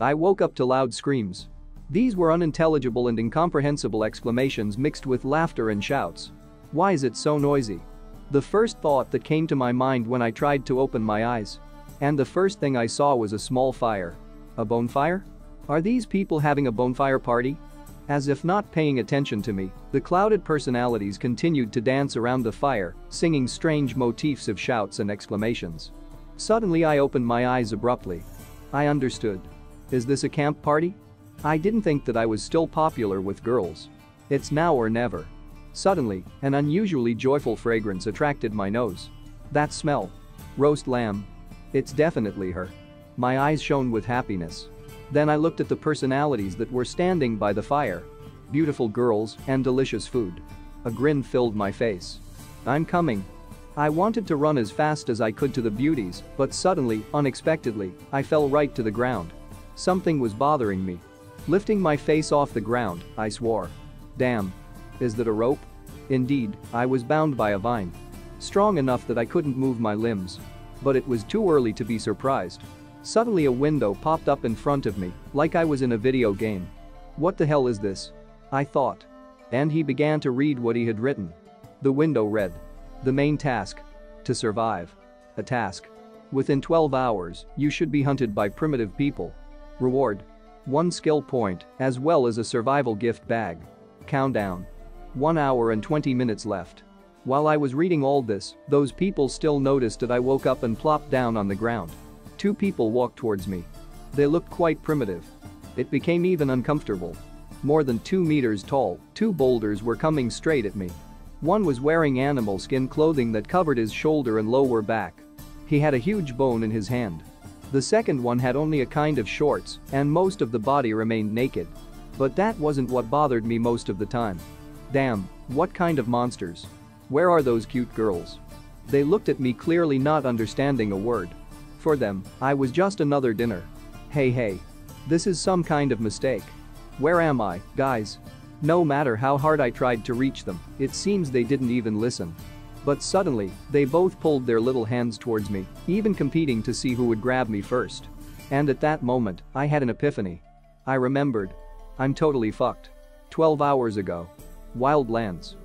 I woke up to loud screams. These were unintelligible and incomprehensible exclamations mixed with laughter and shouts. Why is it so noisy? The first thought that came to my mind when I tried to open my eyes. And the first thing I saw was a small fire. A bonfire? Are these people having a bonfire party? As if not paying attention to me, the clouded personalities continued to dance around the fire, singing strange motifs of shouts and exclamations. Suddenly I opened my eyes abruptly. I understood. Is this a camp party? I didn't think that I was still popular with girls. It's now or never. Suddenly, an unusually joyful fragrance attracted my nose. That smell. Roast lamb. It's definitely her. My eyes shone with happiness. Then I looked at the personalities that were standing by the fire. Beautiful girls and delicious food. A grin filled my face. I'm coming. I wanted to run as fast as I could to the beauties, but suddenly, unexpectedly, I fell right to the ground. Something was bothering me. Lifting my face off the ground, I swore. Damn. Is that a rope? Indeed, I was bound by a vine. Strong enough that I couldn't move my limbs. But it was too early to be surprised. Suddenly a window popped up in front of me, like I was in a video game. What the hell is this? I thought. And he began to read what he had written. The window read. The main task. To survive. A task. Within 12 hours, you should be hunted by primitive people. Reward. 1 skill point, as well as a survival gift bag. Countdown. 1 hour and 20 minutes left. While I was reading all this, those people still noticed that I woke up and plopped down on the ground. 2 people walked towards me. They looked quite primitive. It became even uncomfortable. More than 2 meters tall, 2 boulders were coming straight at me. One was wearing animal skin clothing that covered his shoulder and lower back. He had a huge bone in his hand. The second one had only a kind of shorts, and most of the body remained naked. But that wasn't what bothered me most of the time. Damn, what kind of monsters? Where are those cute girls? They looked at me clearly not understanding a word. For them, I was just another dinner. Hey. This is some kind of mistake. Where am I, guys? No matter how hard I tried to reach them, it seems they didn't even listen. But suddenly, they both pulled their little hands towards me, even competing to see who would grab me first. And at that moment, I had an epiphany. I remembered. I'm totally fucked. 12 hours ago. Wild lands.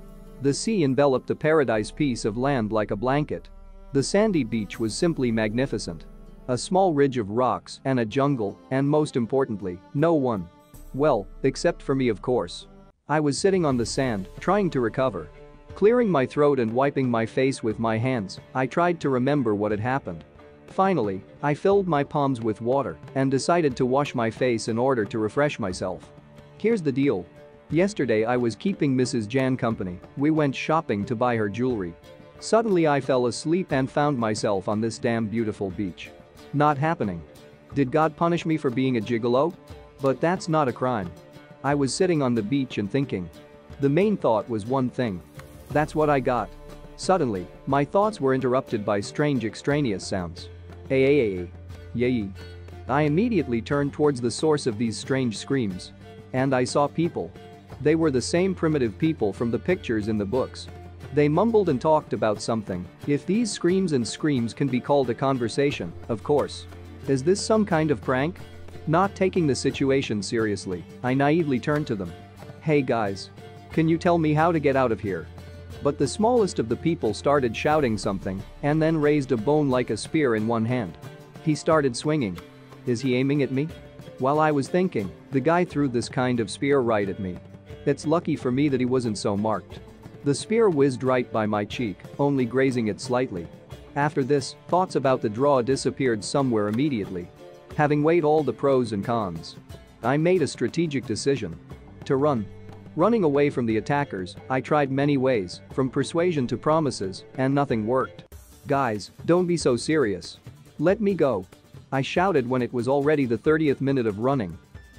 The sea enveloped a paradise piece of land like a blanket. The sandy beach was simply magnificent. A small ridge of rocks and a jungle, and most importantly, no one. Well, except for me of course. I was sitting on the sand, trying to recover. Clearing my throat and wiping my face with my hands, I tried to remember what had happened. Finally, I filled my palms with water and decided to wash my face in order to refresh myself. Here's the deal. Yesterday I was keeping Mrs. Jan company. We went shopping to buy her jewelry. Suddenly I fell asleep and found myself on this damn beautiful beach. Not happening. Did God punish me for being a gigolo? But that's not a crime. I was sitting on the beach and thinking. The main thought was one thing. That's what I got. Suddenly, my thoughts were interrupted by strange extraneous sounds. Yay. I immediately turned towards the source of these strange screams. And I saw people. They were the same primitive people from the pictures in the books. They mumbled and talked about something, if these screams can be called a conversation, of course. Is this some kind of prank? Not taking the situation seriously, I naively turned to them. Hey guys. Can you tell me how to get out of here? But the smallest of the people started shouting something and then raised a bone like a spear in one hand. He started swinging. Is he aiming at me? While I was thinking, the guy threw this kind of spear right at me. It's lucky for me that he wasn't so marked. The spear whizzed right by my cheek, only grazing it slightly. After this, thoughts about the draw disappeared somewhere immediately. Having weighed all the pros and cons, I made a strategic decision. To run. Running away from the attackers, I tried many ways, from persuasion to promises, and nothing worked. Guys, don't be so serious. Let me go. I shouted when it was already the 30th minute of running.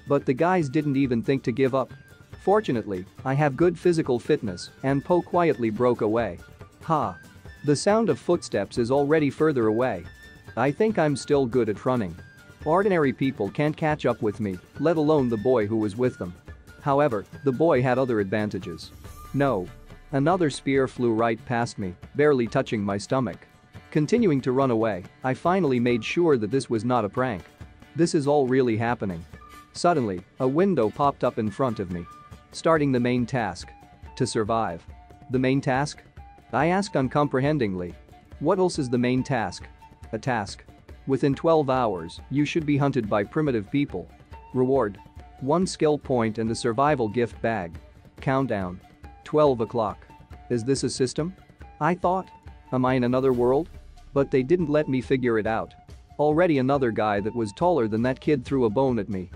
But the guys didn't even think to give up. Fortunately, I have good physical fitness, and Po quietly broke away. Ha. The sound of footsteps is already further away. I think I'm still good at running. Ordinary people can't catch up with me, let alone the boy who was with them. However, the boy had other advantages. No. Another spear flew right past me, barely touching my stomach. Continuing to run away, I finally made sure that this was not a prank. This is all really happening. Suddenly, a window popped up in front of me. Starting the main task. To survive. The main task? I asked uncomprehendingly. What else is the main task? A task. Within 12 hours, you should be hunted by primitive people. Reward. 1 skill point and a survival gift bag. Countdown. 12 o'clock. Is this a system? I thought. Am I in another world? But they didn't let me figure it out. Already another guy that was taller than that kid threw a bone at me.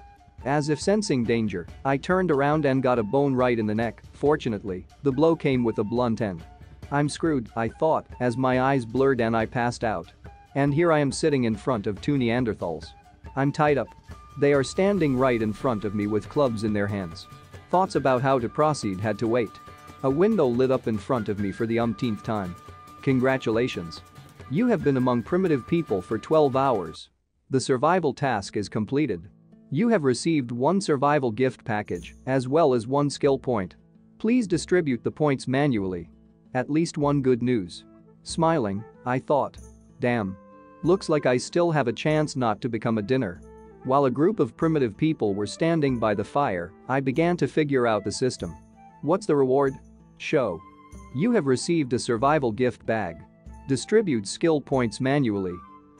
As if sensing danger, I turned around and got a bone right in the neck. Fortunately, the blow came with a blunt end. I'm screwed, I thought, as my eyes blurred and I passed out. And here I am sitting in front of 2 Neanderthals. I'm tied up. They are standing right in front of me with clubs in their hands. Thoughts about how to proceed had to wait. A window lit up in front of me for the umpteenth time. Congratulations. You have been among primitive people for 12 hours. The survival task is completed. You have received 1 survival gift package, as well as 1 skill point. Please distribute the points manually. At least one good news. Smiling, I thought. Damn. Looks like I still have a chance not to become a dinner. While a group of primitive people were standing by the fire, I began to figure out the system. What's the reward? Show. You have received a survival gift bag. Distribute skill points manually.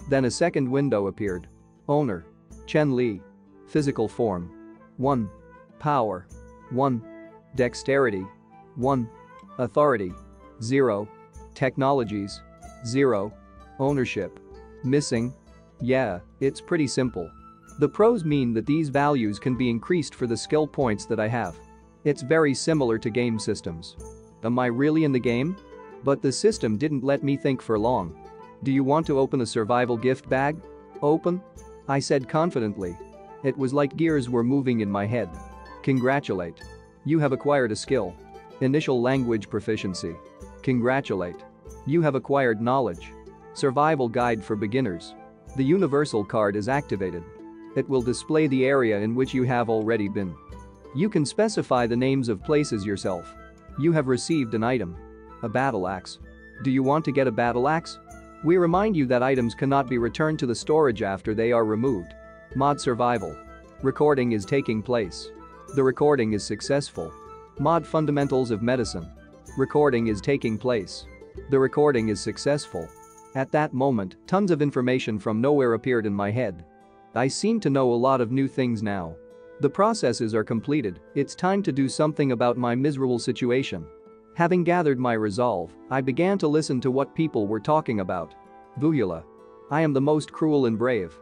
Then a second window appeared. Owner. Chen Li. Physical form. 1. Power. 1. Dexterity. 1. Authority. 0. Technologies. 0. Ownership. Missing. Yeah, it's pretty simple. The pros mean that these values can be increased for the skill points that I have. It's very similar to game systems. Am I really in the game? But the system didn't let me think for long. Do you want to open a survival gift bag? Open? I said confidently. It was like gears were moving in my head. Congratulate. You have acquired a skill. Initial language proficiency. Congratulate. You have acquired knowledge. Survival guide for beginners. The universal card is activated. It will display the area in which you have already been. You can specify the names of places yourself. You have received an item. A battle axe. Do you want to get a battle axe? We remind you that items cannot be returned to the storage after they are removed. Mod survival. Recording is taking place. The recording is successful. Mod fundamentals of medicine. Recording is taking place. The recording is successful. At that moment, tons of information from nowhere appeared in my head. I seem to know a lot of new things now. The processes are completed, it's time to do something about my miserable situation. Having gathered my resolve, I began to listen to what people were talking about. Vuyula. I am the most cruel and brave.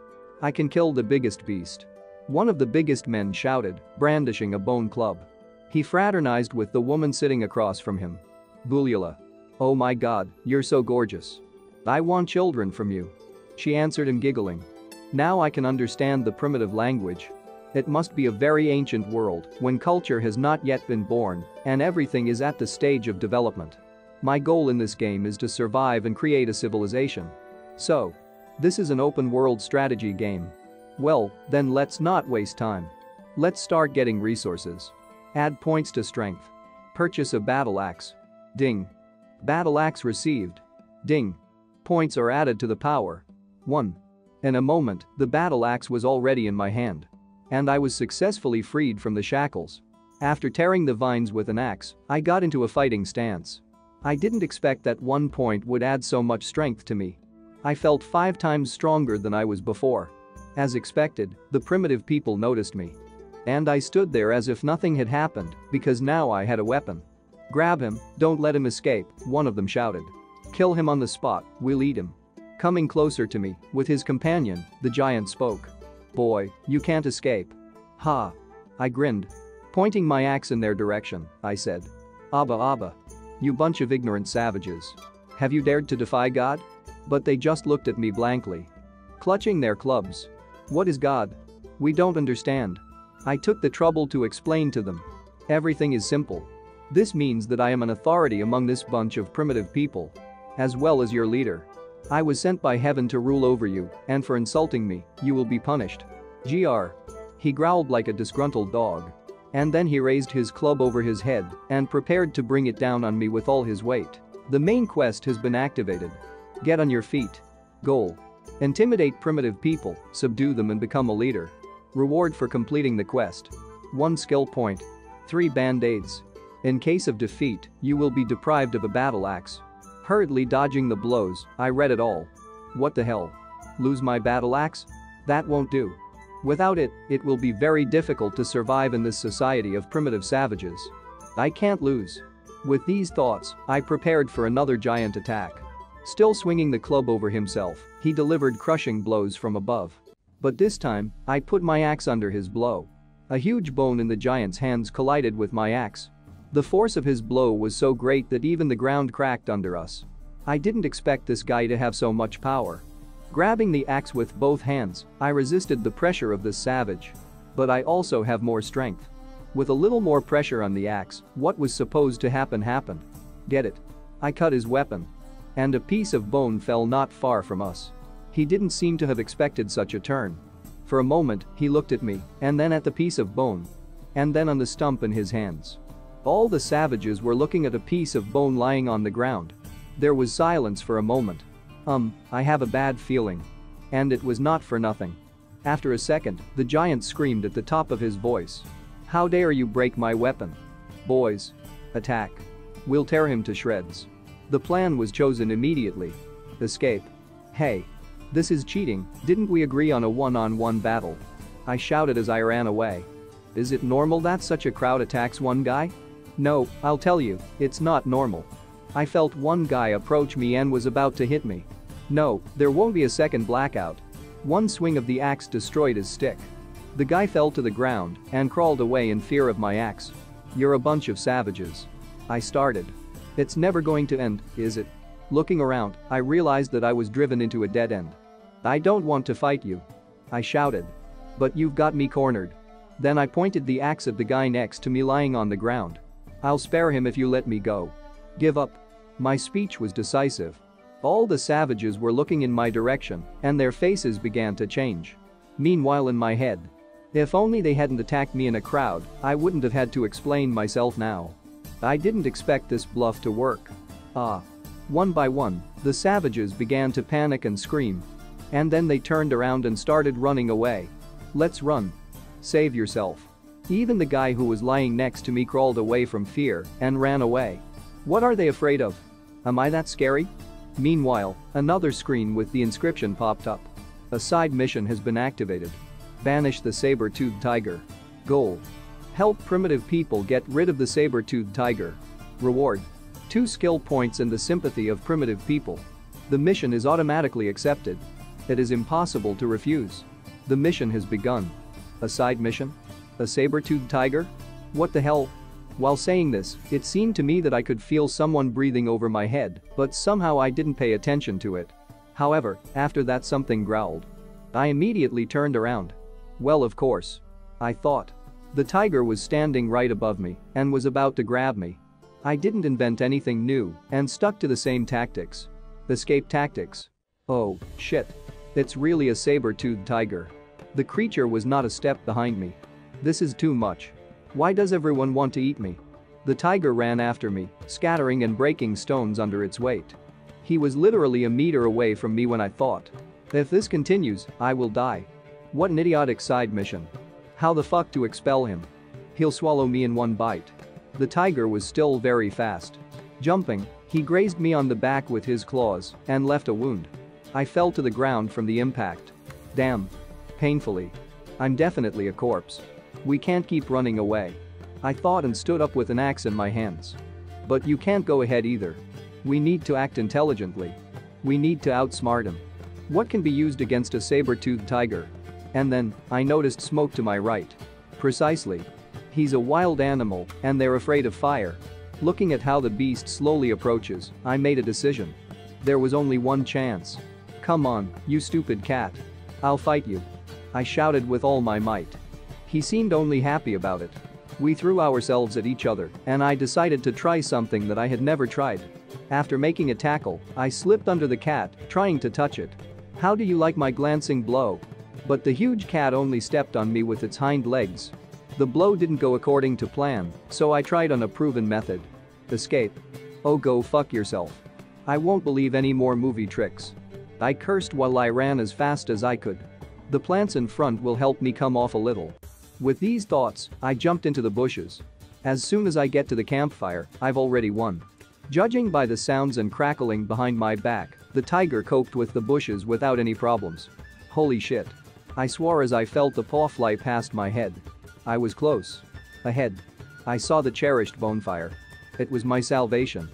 I can kill the biggest beast. One of the biggest men shouted, brandishing a bone club. He fraternized with the woman sitting across from him. Vuyula. Oh my god, you're so gorgeous. I want children from you. She answered him giggling. Now I can understand the primitive language. It must be a very ancient world when culture has not yet been born and everything is at the stage of development. My goal in this game is to survive and create a civilization. So, this is an open world strategy game. Well, then let's not waste time. Let's start getting resources. Add points to strength. Purchase a battle axe. Ding. Battle axe received. Ding. Points are added to the power. 1. In a moment, the battle axe was already in my hand. And I was successfully freed from the shackles. After tearing the vines with an axe, I got into a fighting stance. I didn't expect that 1 point would add so much strength to me. I felt 5 times stronger than I was before. As expected, the primitive people noticed me. And I stood there as if nothing had happened because now I had a weapon. Grab him, don't let him escape, one of them shouted. Kill him on the spot, we'll eat him. Coming closer to me, with his companion, the giant spoke. Boy, you can't escape. Ha. I grinned. Pointing my axe in their direction, I said. Abba Abba. You bunch of ignorant savages. Have you dared to defy God? But they just looked at me blankly. Clutching their clubs. What is God? We don't understand. I took the trouble to explain to them. Everything is simple. This means that I am an authority among this bunch of primitive people. As well as your leader. I was sent by heaven to rule over you, and for insulting me, you will be punished. Gr. He growled like a disgruntled dog. And then he raised his club over his head and prepared to bring it down on me with all his weight. The main quest has been activated. Get on your feet. Goal. Intimidate primitive people, subdue them and become a leader. Reward for completing the quest. 1 skill point. 3 band-aids. In case of defeat, you will be deprived of a battle axe. Hurriedly dodging the blows, I read it all. What the hell? Lose my battle axe? That won't do. Without it, it will be very difficult to survive in this society of primitive savages. I can't lose. With these thoughts, I prepared for another giant attack. Still swinging the club over himself, he delivered crushing blows from above. But this time, I put my axe under his blow. A huge bone in the giant's hands collided with my axe. The force of his blow was so great that even the ground cracked under us. I didn't expect this guy to have so much power. Grabbing the axe with both hands, I resisted the pressure of this savage. But I also have more strength. With a little more pressure on the axe, what was supposed to happen happened. Get it? I cut his weapon. And a piece of bone fell not far from us. He didn't seem to have expected such a turn. For a moment, he looked at me, and then at the piece of bone. And then on the stump in his hands. All the savages were looking at a piece of bone lying on the ground. There was silence for a moment. I have a bad feeling. And it was not for nothing. After a second, the giant screamed at the top of his voice. How dare you break my weapon? Boys. Attack. We'll tear him to shreds. The plan was chosen immediately. Escape. Hey. This is cheating, didn't we agree on a one-on-one battle? I shouted as I ran away. Is it normal that such a crowd attacks one guy? No, I'll tell you, it's not normal. I felt one guy approach me and was about to hit me. No, there won't be a second blackout. One swing of the axe destroyed his stick. The guy fell to the ground and crawled away in fear of my axe. You're a bunch of savages. I started. It's never going to end, is it? Looking around, I realized that I was driven into a dead end. I don't want to fight you. I shouted. But you've got me cornered. Then I pointed the axe at the guy next to me lying on the ground. I'll spare him if you let me go. Give up. My speech was decisive. All the savages were looking in my direction, and their faces began to change. Meanwhile in my head. If only they hadn't attacked me in a crowd, I wouldn't have had to explain myself now. I didn't expect this bluff to work. One by one, the savages began to panic and scream. And then they turned around and started running away. Let's run. Save yourself. Even the guy who was lying next to me crawled away from fear and ran away. What are they afraid of? Am I that scary? Meanwhile, another screen with the inscription popped up. A side mission has been activated. Banish the saber-toothed tiger. Goal. Help primitive people get rid of the saber-toothed tiger. Reward. 2 skill points and the sympathy of primitive people. The mission is automatically accepted. It is impossible to refuse. The mission has begun. A side mission? A saber-toothed tiger? What the hell? While saying this, it seemed to me that I could feel someone breathing over my head, but somehow I didn't pay attention to it. However, after that something growled. I immediately turned around. Well, of course. I thought. The tiger was standing right above me and was about to grab me. I didn't invent anything new and stuck to the same tactics. Escape tactics. Oh, shit. It's really a saber-toothed tiger. The creature was not a step behind me. This is too much. Why does everyone want to eat me? The tiger ran after me, scattering and breaking stones under its weight. He was literally a meter away from me when I thought. If this continues, I will die. What an idiotic side mission. How the fuck to expel him? He'll swallow me in one bite. The tiger was still very fast. Jumping, he grazed me on the back with his claws and left a wound. I fell to the ground from the impact. Damn. Painfully. I'm definitely a corpse. We can't keep running away. I thought and stood up with an axe in my hands. But you can't go ahead either. We need to act intelligently. We need to outsmart him. What can be used against a saber-toothed tiger? And then, I noticed smoke to my right. Precisely. He's a wild animal, and they're afraid of fire. Looking at how the beast slowly approaches, I made a decision. There was only one chance. Come on, you stupid cat. I'll fight you. I shouted with all my might. He seemed only happy about it. We threw ourselves at each other, and I decided to try something that I had never tried. After making a tackle, I slipped under the cat, trying to touch it. How do you like my glancing blow? But the huge cat only stepped on me with its hind legs. The blow didn't go according to plan, so I tried on a proven method. Escape. Oh, go fuck yourself. I won't believe any more movie tricks. I cursed while I ran as fast as I could. The plants in front will help me come off a little. With these thoughts, I jumped into the bushes. As soon as I get to the campfire, I've already won. Judging by the sounds and crackling behind my back, the tiger coped with the bushes without any problems. Holy shit. I swore as I felt the paw fly past my head. I was close. Ahead. I saw the cherished bonfire. It was my salvation.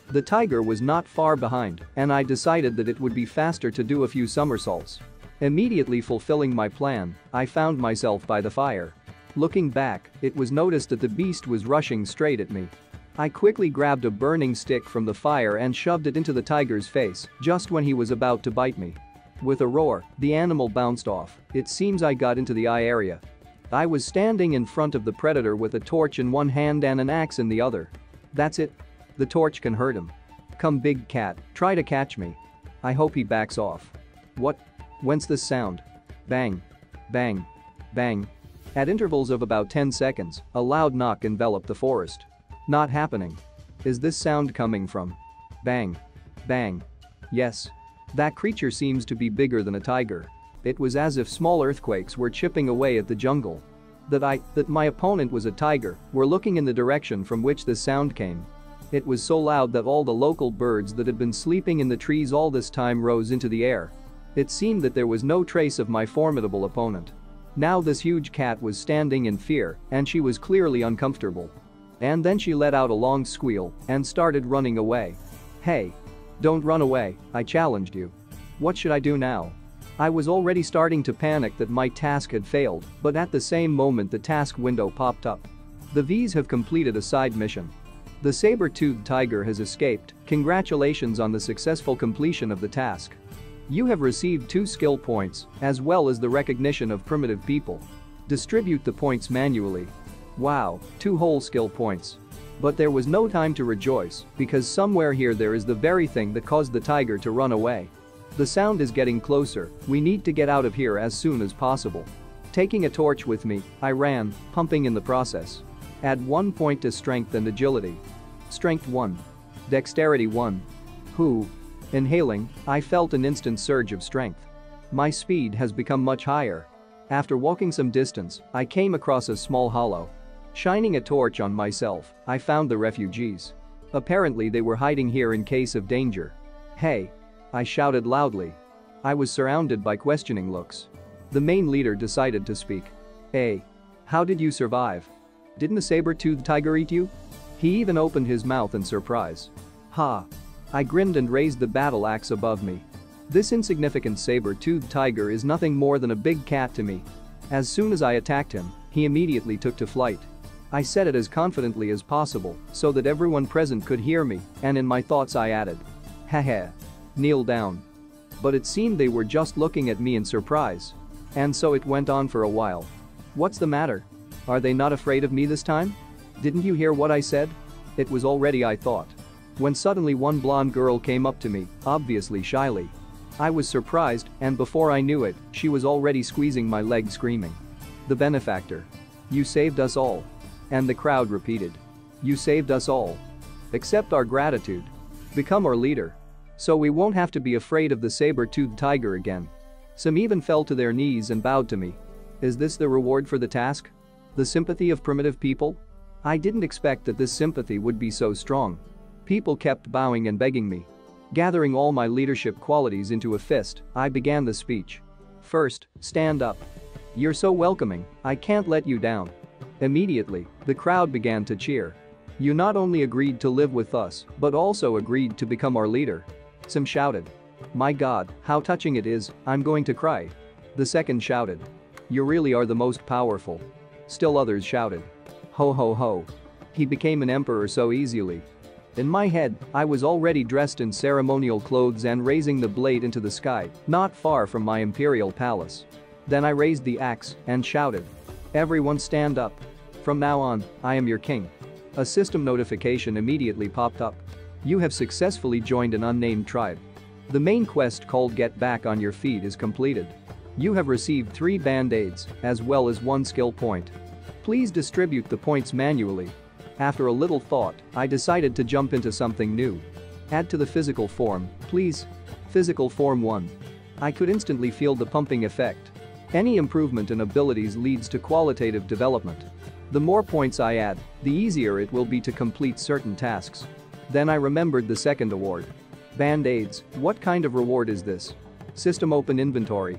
The tiger was not far behind, and I decided that it would be faster to do a few somersaults. Immediately fulfilling my plan, I found myself by the fire. Looking back, it was noticed that the beast was rushing straight at me. I quickly grabbed a burning stick from the fire and shoved it into the tiger's face just when he was about to bite me. With a roar, the animal bounced off. It seems I got into the eye area. I was standing in front of the predator with a torch in one hand and an axe in the other. That's it. The torch can hurt him. Come big cat, try to catch me. I hope he backs off. What? Whence this sound? Bang. Bang. Bang. At intervals of about 10 seconds, a loud knock enveloped the forest. Not happening. Is this sound coming from? Bang. Bang. Yes. That creature seems to be bigger than a tiger. It was as if small earthquakes were chipping away at the jungle. That my opponent was a tiger were looking in the direction from which the sound came. It was so loud that all the local birds that had been sleeping in the trees all this time rose into the air. It seemed that there was no trace of my formidable opponent. Now this huge cat was standing in fear, and she was clearly uncomfortable. And then she let out a long squeal and started running away. Hey! Don't run away, I challenged you. What should I do now? I was already starting to panic that my task had failed, but at the same moment the task window popped up. The V's have completed a side mission. The saber-toothed tiger has escaped. Congratulations on the successful completion of the task. You have received 2 skill points, as well as the recognition of primitive people. Distribute the points manually. Wow, 2 whole skill points. But there was no time to rejoice, because somewhere here there is the very thing that caused the tiger to run away. The sound is getting closer, we need to get out of here as soon as possible. Taking a torch with me, I ran, pumping in the process. Add 1 point to strength and agility. Strength 1. Dexterity 1. Whoo. Inhaling, I felt an instant surge of strength. My speed has become much higher. After walking some distance, I came across a small hollow. Shining a torch on myself, I found the refugees. Apparently they were hiding here in case of danger. Hey! I shouted loudly. I was surrounded by questioning looks. The main leader decided to speak. Hey! How did you survive? Didn't the saber-toothed tiger eat you? He even opened his mouth in surprise. Ha! I grinned and raised the battle axe above me. This insignificant saber-toothed tiger is nothing more than a big cat to me. As soon as I attacked him, he immediately took to flight. I said it as confidently as possible so that everyone present could hear me, and in my thoughts I added, haha. Kneel down. But it seemed they were just looking at me in surprise. And so it went on for a while. What's the matter? Are they not afraid of me this time? Didn't you hear what I said? It was already I thought. When suddenly one blonde girl came up to me, obviously shyly. I was surprised, and before I knew it, she was already squeezing my leg screaming. The benefactor. You saved us all. And the crowd repeated. You saved us all. Accept our gratitude. Become our leader. So we won't have to be afraid of the saber-toothed tiger again. Some even fell to their knees and bowed to me. Is this the reward for the task? The sympathy of primitive people? I didn't expect that this sympathy would be so strong. People kept bowing and begging me. Gathering all my leadership qualities into a fist, I began the speech. First, stand up. You're so welcoming, I can't let you down. Immediately, the crowd began to cheer. You not only agreed to live with us, but also agreed to become our leader. Some shouted. My God, how touching it is, I'm going to cry. The second shouted. You really are the most powerful. Still others shouted. Ho ho ho. He became an emperor so easily. In my head, I was already dressed in ceremonial clothes and raising the blade into the sky, not far from my imperial palace. Then I raised the axe and shouted. Everyone stand up. From now on, I am your king. A system notification immediately popped up. You have successfully joined an unnamed tribe. The main quest called Get Back on Your Feet is completed. You have received 3 band-aids, as well as 1 skill point. Please distribute the points manually. After a little thought, I decided to jump into something new. Add to the physical form, please. Physical Form 1. I could instantly feel the pumping effect. Any improvement in abilities leads to qualitative development. The more points I add, the easier it will be to complete certain tasks. Then I remembered the second award. Band-aids, what kind of reward is this? System open inventory.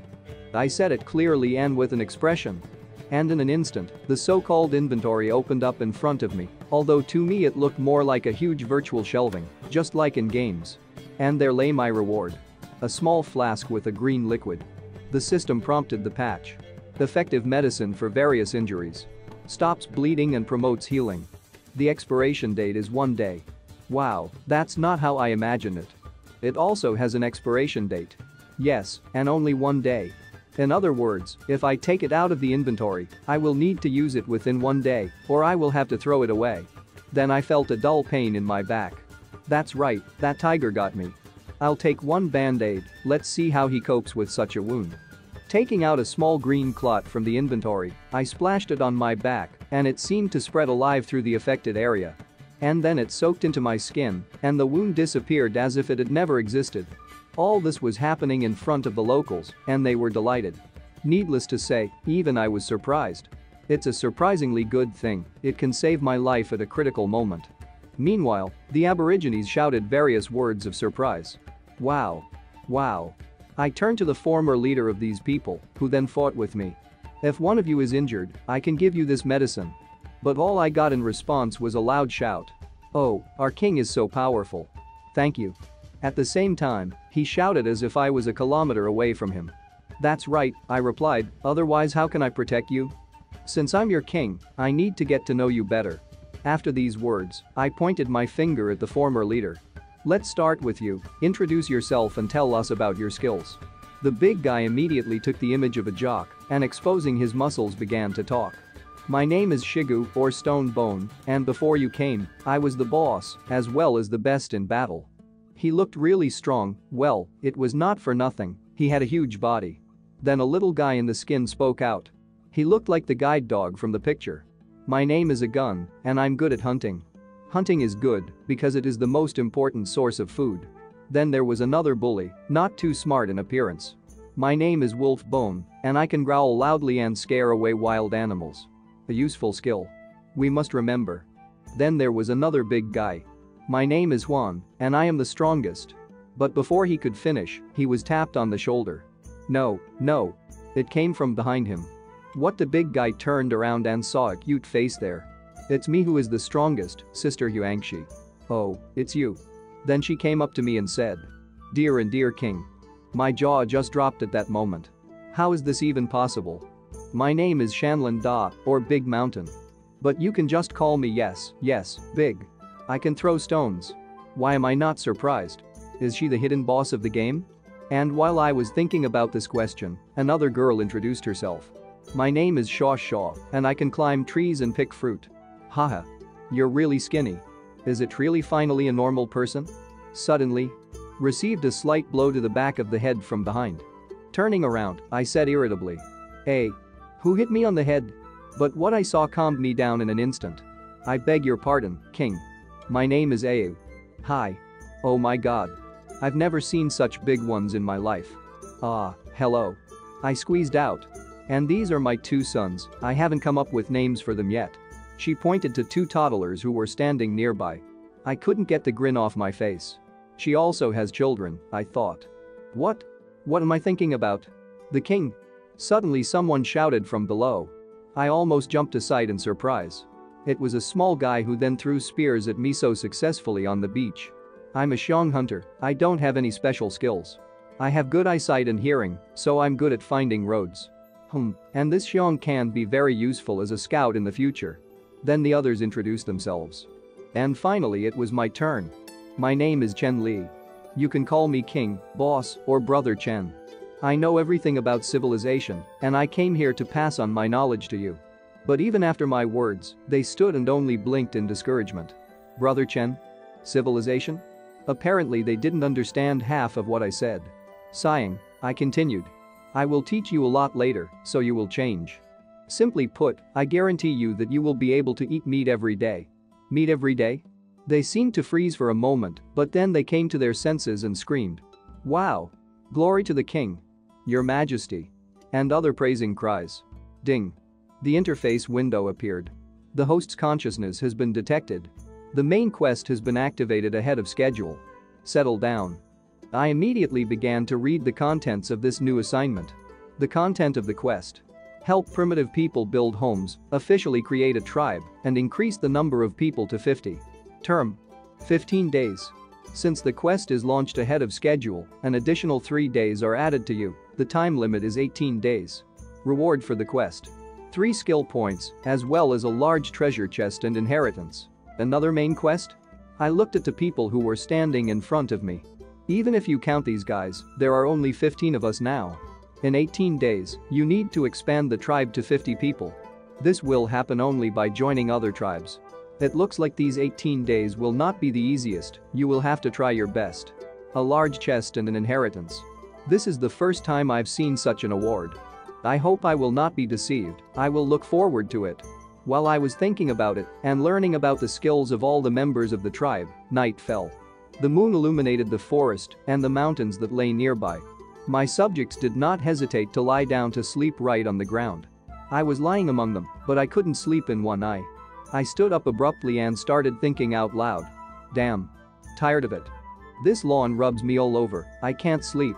I said it clearly and with an expression. And in an instant, the so-called inventory opened up in front of me, although to me it looked more like a huge virtual shelving, just like in games. And there lay my reward. A small flask with a green liquid. The system prompted the patch. Effective medicine for various injuries. Stops bleeding and promotes healing. The expiration date is 1 day. Wow, that's not how I imagine it. It also has an expiration date. Yes, and only 1 day. In other words, if I take it out of the inventory, I will need to use it within 1 day, or I will have to throw it away. Then I felt a dull pain in my back. That's right, that tiger got me. I'll take 1 band-aid, let's see how he copes with such a wound. Taking out a small green clot from the inventory, I splashed it on my back, and it seemed to spread alive through the affected area. And then it soaked into my skin, and the wound disappeared as if it had never existed. All this was happening in front of the locals, and they were delighted. Needless to say, even I was surprised. It's a surprisingly good thing, it can save my life at a critical moment. Meanwhile, the Aborigines shouted various words of surprise. Wow. Wow. I turned to the former leader of these people, who then fought with me. If one of you is injured, I can give you this medicine. But all I got in response was a loud shout. Oh, our king is so powerful. Thank you. At the same time, he shouted as if I was a kilometer away from him. That's right, I replied, otherwise how can I protect you? Since I'm your king, I need to get to know you better. After these words, I pointed my finger at the former leader. Let's start with you, introduce yourself and tell us about your skills. The big guy immediately took the image of a jock and exposing his muscles began to talk. My name is Shigu or Stone Bone, and before you came, I was the boss as well as the best in battle. He looked really strong, well, it was not for nothing, he had a huge body. Then a little guy in the skin spoke out. He looked like the guide dog from the picture. My name is a gun, and I'm good at hunting. Hunting is good because it is the most important source of food. Then there was another bully, not too smart in appearance. My name is Wolf Bone, and I can growl loudly and scare away wild animals. A useful skill. We must remember. Then there was another big guy. My name is Juan, and I am the strongest. But before he could finish, he was tapped on the shoulder. No. It came from behind him. What the big guy turned around and saw a cute face there. It's me who is the strongest, Sister Huangshi. Oh, it's you. Then she came up to me and said. Dear and dear king. My jaw just dropped at that moment. How is this even possible? My name is Shanlin Da, or Big Mountain. But you can just call me yes, Big. I can throw stones. Why am I not surprised? Is she the hidden boss of the game? And while I was thinking about this question, another girl introduced herself. My name is Shaw, and I can climb trees and pick fruit. Haha. You're really skinny. Is it really finally a normal person? Suddenly. Received a slight blow to the back of the head from behind. Turning around, I said irritably. Hey. Who hit me on the head? But what I saw calmed me down in an instant. I beg your pardon, king. My name is Ayu. Hi. Oh my god. I've never seen such big ones in my life. Ah, hello. I squeezed out. And these are my 2 sons, I haven't come up with names for them yet. She pointed to 2 toddlers who were standing nearby. I couldn't get the grin off my face. She also has children, I thought. What? What am I thinking about? The king? Suddenly someone shouted from below. I almost jumped aside in surprise. It was a small guy who then threw spears at me so successfully on the beach. I'm a Xiong hunter, I don't have any special skills. I have good eyesight and hearing, so I'm good at finding roads. And this Xiong can be very useful as a scout in the future. Then the others introduced themselves. And finally it was my turn. My name is Chen Li. You can call me king, boss, or brother Chen. I know everything about civilization, and I came here to pass on my knowledge to you. But even after my words, they stood and only blinked in discouragement. Brother Chen? Civilization? Apparently they didn't understand half of what I said. Sighing, I continued. I will teach you a lot later, so you will change. Simply put, I guarantee you that you will be able to eat meat every day. Meat every day? They seemed to freeze for a moment, but then they came to their senses and screamed. Wow! Glory to the king! Your Majesty! And other praising cries. Ding! The interface window appeared. The host's consciousness has been detected. The main quest has been activated ahead of schedule. Settle down. I immediately began to read the contents of this new assignment. The content of the quest. Help primitive people build homes, officially create a tribe, and increase the number of people to 50. Term. 15 days. Since the quest is launched ahead of schedule, an additional 3 days are added to you. The time limit is 18 days. Reward for the quest. 3 skill points, as well as a large treasure chest and inheritance. Another main quest? I looked at the people who were standing in front of me. Even if you count these guys, there are only 15 of us now. In 18 days, you need to expand the tribe to 50 people. This will happen only by joining other tribes. It looks like these 18 days will not be the easiest, you will have to try your best. A large chest and an inheritance. This is the first time I've seen such an award. I hope I will not be deceived, I will look forward to it. While I was thinking about it and learning about the skills of all the members of the tribe, night fell. The moon illuminated the forest and the mountains that lay nearby. My subjects did not hesitate to lie down to sleep right on the ground. I was lying among them, but I couldn't sleep in one eye. I stood up abruptly and started thinking out loud. Damn. Tired of it. This lawn rubs me all over, I can't sleep.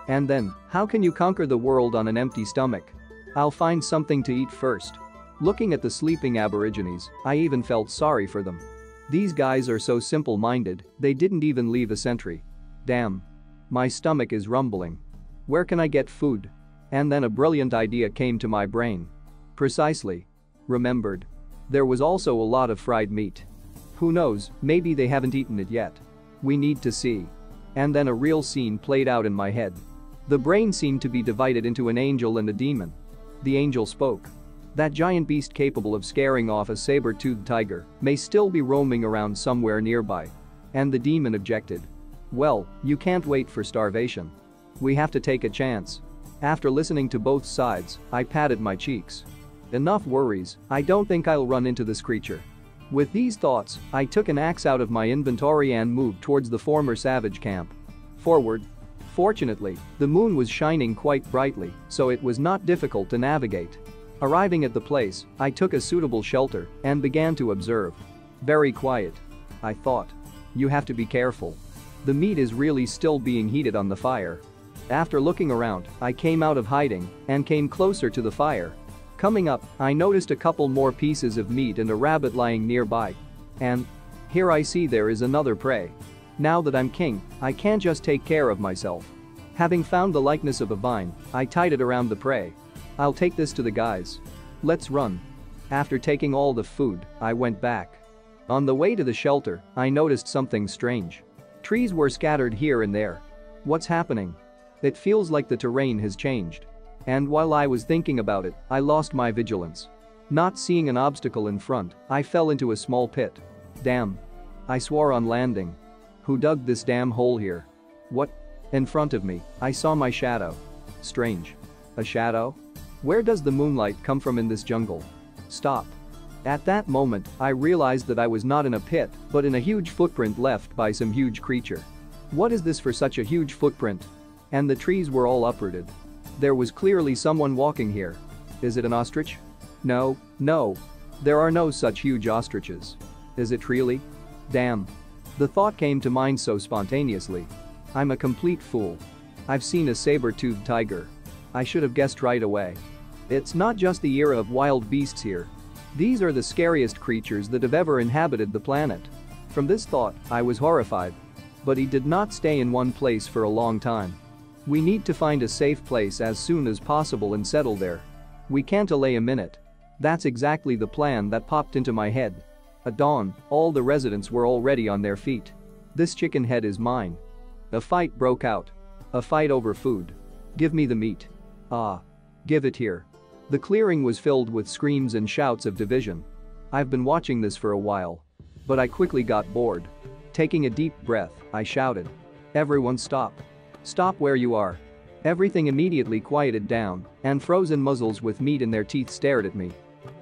And then, how can you conquer the world on an empty stomach? I'll find something to eat first. Looking at the sleeping aborigines, I even felt sorry for them. These guys are so simple-minded, they didn't even leave a sentry. Damn. My stomach is rumbling. Where can I get food? And then a brilliant idea came to my brain. Precisely. Remembered. There was also a lot of fried meat. Who knows, maybe they haven't eaten it yet. We need to see. And then a real scene played out in my head. The brain seemed to be divided into an angel and a demon. The angel spoke. That giant beast capable of scaring off a saber-toothed tiger may still be roaming around somewhere nearby. And the demon objected. Well, you can't wait for starvation. We have to take a chance. After listening to both sides, I patted my cheeks. Enough worries, I don't think I'll run into this creature. With these thoughts, I took an axe out of my inventory and moved towards the former savage camp. Forward. Fortunately, the moon was shining quite brightly, so it was not difficult to navigate. Arriving at the place, I took a suitable shelter and began to observe. Very quiet. I thought. You have to be careful. The meat is really still being heated on the fire. After looking around, I came out of hiding and came closer to the fire. Coming up, I noticed a couple more pieces of meat and a rabbit lying nearby. And here I see there is another prey. Now that I'm king, I can't just take care of myself. Having found the likeness of a vine, I tied it around the prey. I'll take this to the guys. Let's run. After taking all the food, I went back. On the way to the shelter, I noticed something strange. Trees were scattered here and there. What's happening? It feels like the terrain has changed. And while I was thinking about it, I lost my vigilance. Not seeing an obstacle in front, I fell into a small pit. Damn. I swore on landing. Who dug this damn hole here? What? In front of me, I saw my shadow. Strange. A shadow? Where does the moonlight come from in this jungle? Stop. At that moment, I realized that I was not in a pit, but in a huge footprint left by some huge creature. What is this for such a huge footprint? And the trees were all uprooted. There was clearly someone walking here. Is it an ostrich? No. There are no such huge ostriches. Is it really? Damn. The thought came to mind so spontaneously. I'm a complete fool. I've seen a saber-toothed tiger. I should have guessed right away. It's not just the era of wild beasts here. These are the scariest creatures that have ever inhabited the planet. From this thought, I was horrified. But he did not stay in one place for a long time. We need to find a safe place as soon as possible and settle there. We can't delay a minute. That's exactly the plan that popped into my head. At dawn, all the residents were already on their feet. This chicken head is mine. A fight broke out. A fight over food. Give me the meat. Ah. Give it here. The clearing was filled with screams and shouts of division. I've been watching this for a while. But I quickly got bored. Taking a deep breath, I shouted. Everyone stop. Stop where you are. Everything immediately quieted down, and frozen muzzles with meat in their teeth stared at me.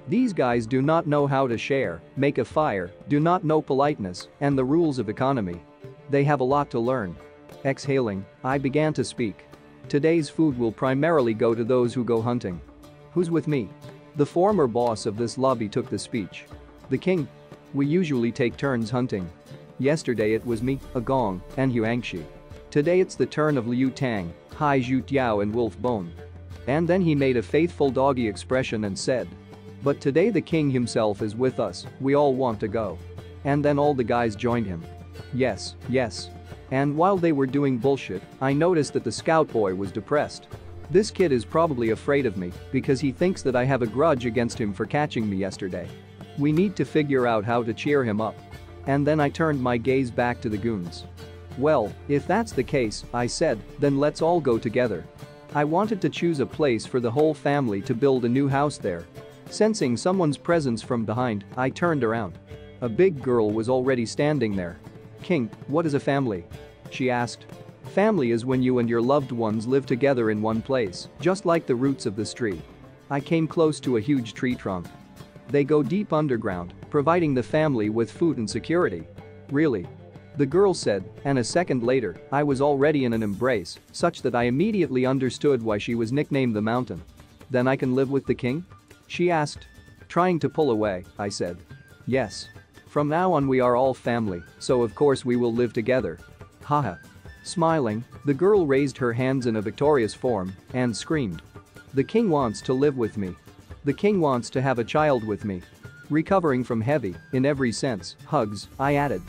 These guys do not know how to share, make a fire, do not know politeness, and the rules of economy. They have a lot to learn. Exhaling, I began to speak. Today's food will primarily go to those who go hunting. Who's with me? The former boss of this lobby took the speech. The king. We usually take turns hunting. Yesterday it was me, a Gong, and Huangshi. Today it's the turn of Liu Tang, Hai Zhu Tiao and Wolf Bone. And then he made a faithful doggy expression and said. But today the king himself is with us, we all want to go. And then all the guys joined him. Yes, yes. And while they were doing bullshit, I noticed that the scout boy was depressed. This kid is probably afraid of me because he thinks that I have a grudge against him for catching me yesterday. We need to figure out how to cheer him up. And then I turned my gaze back to the goons. Well, if that's the case, I said, then let's all go together. I wanted to choose a place for the whole family to build a new house there. Sensing someone's presence from behind, I turned around. A big girl was already standing there. King, what is a family? She asked. Family is when you and your loved ones live together in one place, just like the roots of this tree. I came close to a huge tree trunk. They go deep underground, providing the family with food and security. Really? The girl said, and a second later, I was already in an embrace, such that I immediately understood why she was nicknamed the mountain. Then I can live with the king? She asked. Trying to pull away, I said. Yes. From now on we are all family, so of course we will live together. Haha. Smiling, the girl raised her hands in a victorious form and screamed. The king wants to live with me. The king wants to have a child with me. Recovering from heavy, in every sense, hugs, I added.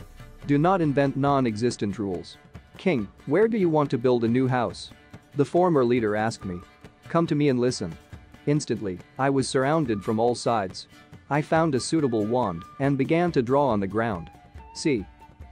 Do not invent non-existent rules. King, where do you want to build a new house? The former leader asked me. Come to me and listen. Instantly, I was surrounded from all sides. I found a suitable wand and began to draw on the ground. See.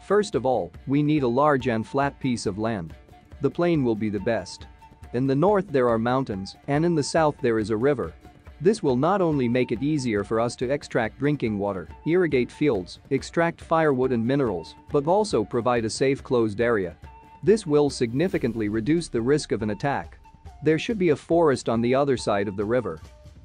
First of all, we need a large and flat piece of land. The plain will be the best. In the north there are mountains, and in the south there is a river. This will not only make it easier for us to extract drinking water, irrigate fields, extract firewood and minerals, but also provide a safe closed area. This will significantly reduce the risk of an attack. There should be a forest on the other side of the river.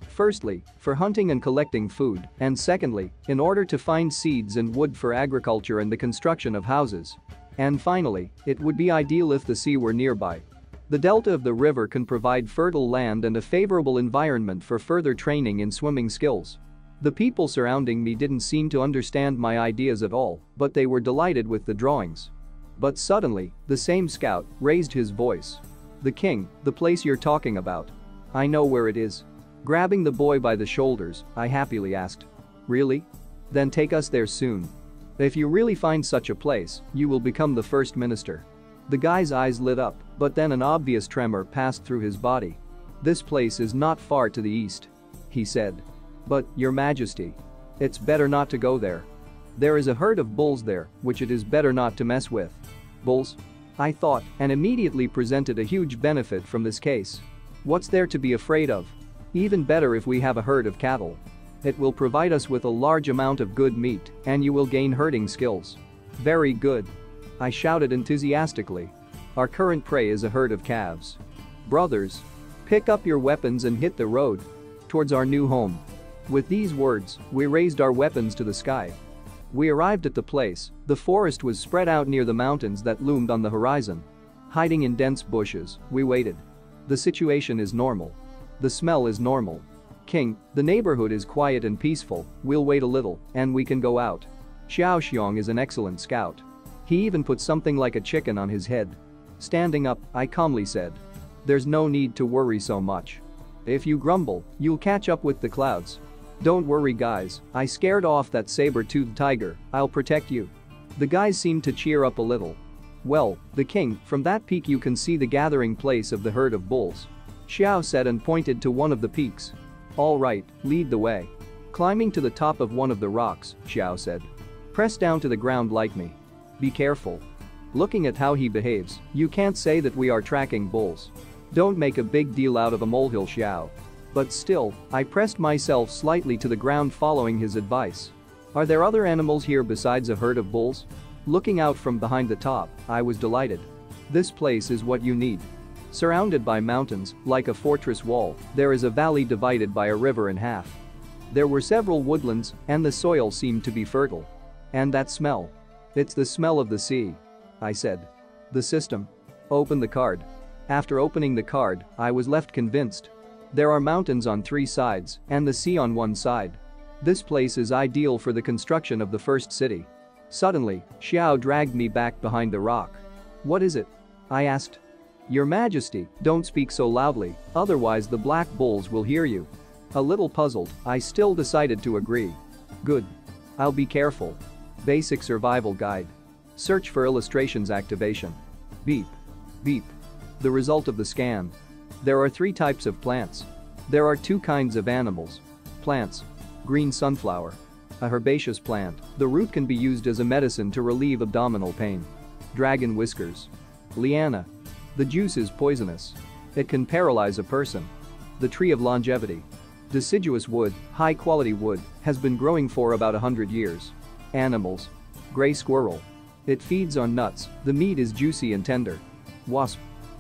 Firstly, for hunting and collecting food, and secondly, in order to find seeds and wood for agriculture and the construction of houses. And finally, it would be ideal if the sea were nearby. The delta of the river can provide fertile land and a favorable environment for further training in swimming skills. The people surrounding me didn't seem to understand my ideas at all, but they were delighted with the drawings. But suddenly, the same scout raised his voice. The king, the place you're talking about. I know where it is. Grabbing the boy by the shoulders, I happily asked. Really? Then take us there soon. If you really find such a place, you will become the first minister. The guy's eyes lit up, but then an obvious tremor passed through his body. This place is not far to the east. He said. But, Your Majesty. It's better not to go there. There is a herd of bulls there, which it is better not to mess with. Bulls? I thought, and immediately presented a huge benefit from this case. What's there to be afraid of? Even better if we have a herd of cattle. It will provide us with a large amount of good meat, and you will gain herding skills. Very good. I shouted enthusiastically. Our current prey is a herd of calves. Brothers. Pick up your weapons and hit the road. Towards our new home. With these words, we raised our weapons to the sky. We arrived at the place. The forest was spread out near the mountains that loomed on the horizon. Hiding in dense bushes, we waited. The situation is normal. The smell is normal. King, the neighborhood is quiet and peaceful, we'll wait a little, and we can go out. Xiao Xiong is an excellent scout. He even put something like a chicken on his head. Standing up, I calmly said. There's no need to worry so much. If you grumble, you'll catch up with the clouds. Don't worry guys, I scared off that saber-toothed tiger, I'll protect you. The guys seemed to cheer up a little. Well, the king, from that peak you can see the gathering place of the herd of bulls. Xiao said and pointed to one of the peaks. All right, lead the way. Climbing to the top of one of the rocks, Xiao said. Press down to the ground like me. Be careful. Looking at how he behaves, you can't say that we are tracking bulls. Don't make a big deal out of a molehill, Xiao. But still, I pressed myself slightly to the ground following his advice. Are there other animals here besides a herd of bulls? Looking out from behind the top, I was delighted. This place is what you need. Surrounded by mountains, like a fortress wall, there is a valley divided by a river in half. There were several woodlands, and the soil seemed to be fertile. And that smell. It's the smell of the sea. I said. The system. Open the card. After opening the card, I was left convinced. There are mountains on 3 sides and the sea on 1 side. This place is ideal for the construction of the first city. Suddenly, Xiao dragged me back behind the rock. What is it? I asked. Your Majesty, don't speak so loudly, otherwise the black bulls will hear you. A little puzzled, I still decided to agree. Good. I'll be careful. Basic survival guide. Search for illustrations activation. Beep. Beep. The result of the scan. There are 3 types of plants. There are 2 kinds of animals. Plants. Green sunflower. A herbaceous plant, the root can be used as a medicine to relieve abdominal pain. Dragon whiskers. Liana. The juice is poisonous. It can paralyze a person. The tree of longevity. Deciduous wood, high-quality wood, has been growing for about 100 years. Animals. Gray squirrel. It feeds on nuts, the meat is juicy and tender. Wasp.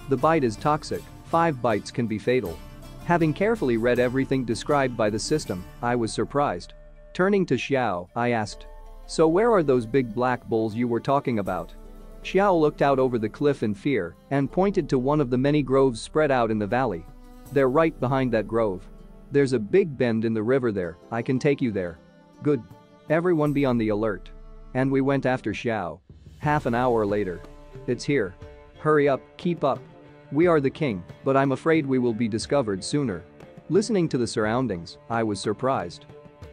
The bite is toxic, 5 bites can be fatal. Having carefully read everything described by the system, I was surprised. Turning to Xiao, I asked. So where are those big black bulls you were talking about? Xiao looked out over the cliff in fear and pointed to one of the many groves spread out in the valley. They're right behind that grove. There's a big bend in the river there, I can take you there. Good. Everyone be on the alert. And we went after Xiao. Half an hour later. It's here. Hurry up, keep up. We are the king, but I'm afraid we will be discovered sooner. Listening to the surroundings, I was surprised.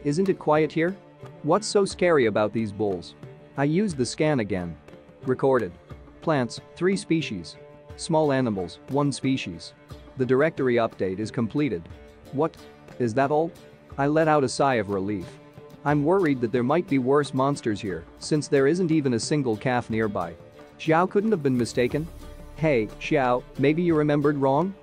Isn't it quiet here? What's so scary about these bulls? I used the scan again. Recorded. Plants, 3 species. Small animals, 1 species. The directory update is completed. What? Is that all? I let out a sigh of relief. I'm worried that there might be worse monsters here, since there isn't even a single calf nearby. Xiao couldn't have been mistaken? Hey, Xiao, maybe you remembered wrong?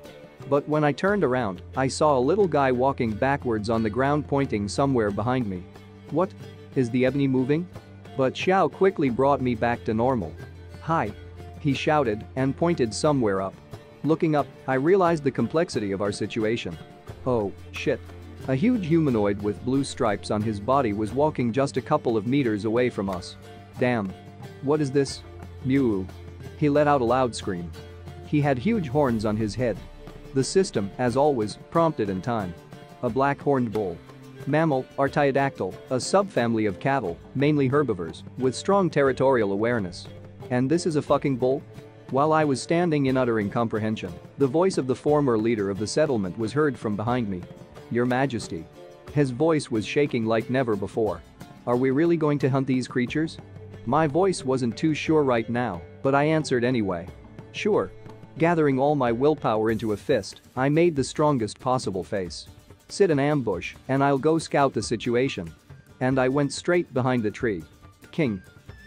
But when I turned around, I saw a little guy walking backwards on the ground pointing somewhere behind me. What? Is the ebony moving? But Xiao quickly brought me back to normal. Hi. He shouted and pointed somewhere up. Looking up, I realized the complexity of our situation. Oh, shit. A huge humanoid with blue stripes on his body was walking just a couple of meters away from us. Damn. What is this? Mew. He let out a loud scream. He had huge horns on his head. The system, as always, prompted in time. A black horned bull. Mammal, Artiodactyl, a subfamily of cattle, mainly herbivores, with strong territorial awareness. And this is a fucking bull? While I was standing in utter incomprehension, the voice of the former leader of the settlement was heard from behind me. Your Majesty. His voice was shaking like never before. Are we really going to hunt these creatures? My voice wasn't too sure right now, but I answered anyway. Sure. Gathering all my willpower into a fist, I made the strongest possible face. Sit in ambush, and I'll go scout the situation. And I went straight behind the tree. King.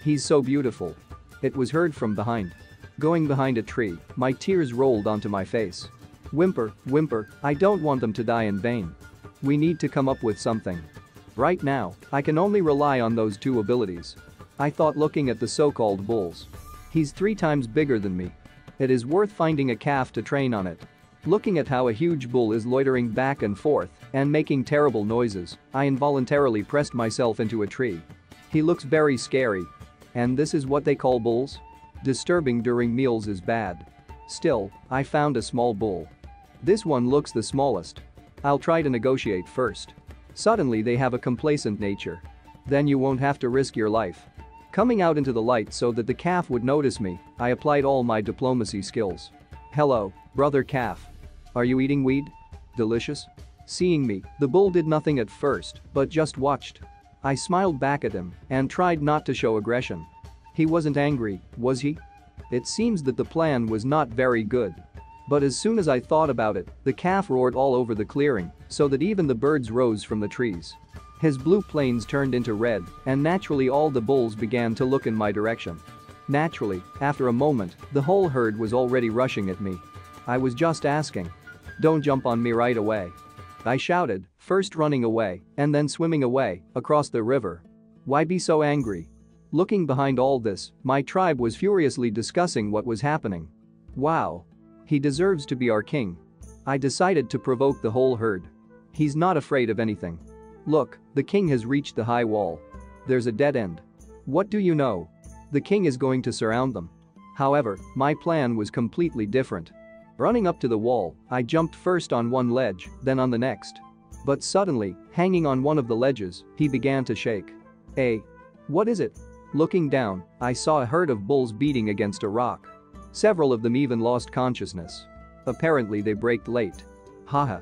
He's so beautiful. It was heard from behind. Going behind a tree, my tears rolled onto my face. Whimper, whimper, I don't want them to die in vain. We need to come up with something. Right now, I can only rely on those 2 abilities. I thought looking at the so-called bulls. He's 3 times bigger than me. It is worth finding a calf to train on it. Looking at how a huge bull is loitering back and forth and making terrible noises, I involuntarily pressed myself into a tree. He looks very scary. And this is what they call bulls? Disturbing during meals is bad. Still, I found a small bull. This one looks the smallest. I'll try to negotiate first. Suddenly they have a complacent nature. Then you won't have to risk your life. Coming out into the light so that the calf would notice me, I applied all my diplomacy skills. Hello, brother calf. Are you eating weed? Delicious? Seeing me, the bull did nothing at first, but just watched. I smiled back at him and tried not to show aggression. He wasn't angry, was he? It seems that the plan was not very good. But as soon as I thought about it, the calf roared all over the clearing, so that even the birds rose from the trees. His blue plains turned into red, and naturally all the bulls began to look in my direction. Naturally, after a moment, the whole herd was already rushing at me. I was just asking. Don't jump on me right away. I shouted, first running away and then swimming away across the river. Why be so angry? Looking behind all this, my tribe was furiously discussing what was happening. Wow. He deserves to be our king. I decided to provoke the whole herd. He's not afraid of anything. Look, the king has reached the high wall. There's a dead end. What do you know? The king is going to surround them. However, my plan was completely different. Running up to the wall, I jumped first on one ledge, then on the next. But suddenly, hanging on one of the ledges, he began to shake. Hey! What is it? Looking down, I saw a herd of bulls beating against a rock. Several of them even lost consciousness. Apparently they braked late. Haha.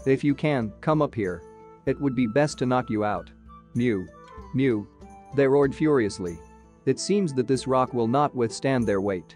If you can, come up here. It would be best to knock you out. Mew. Mew. They roared furiously. It seems that this rock will not withstand their weight.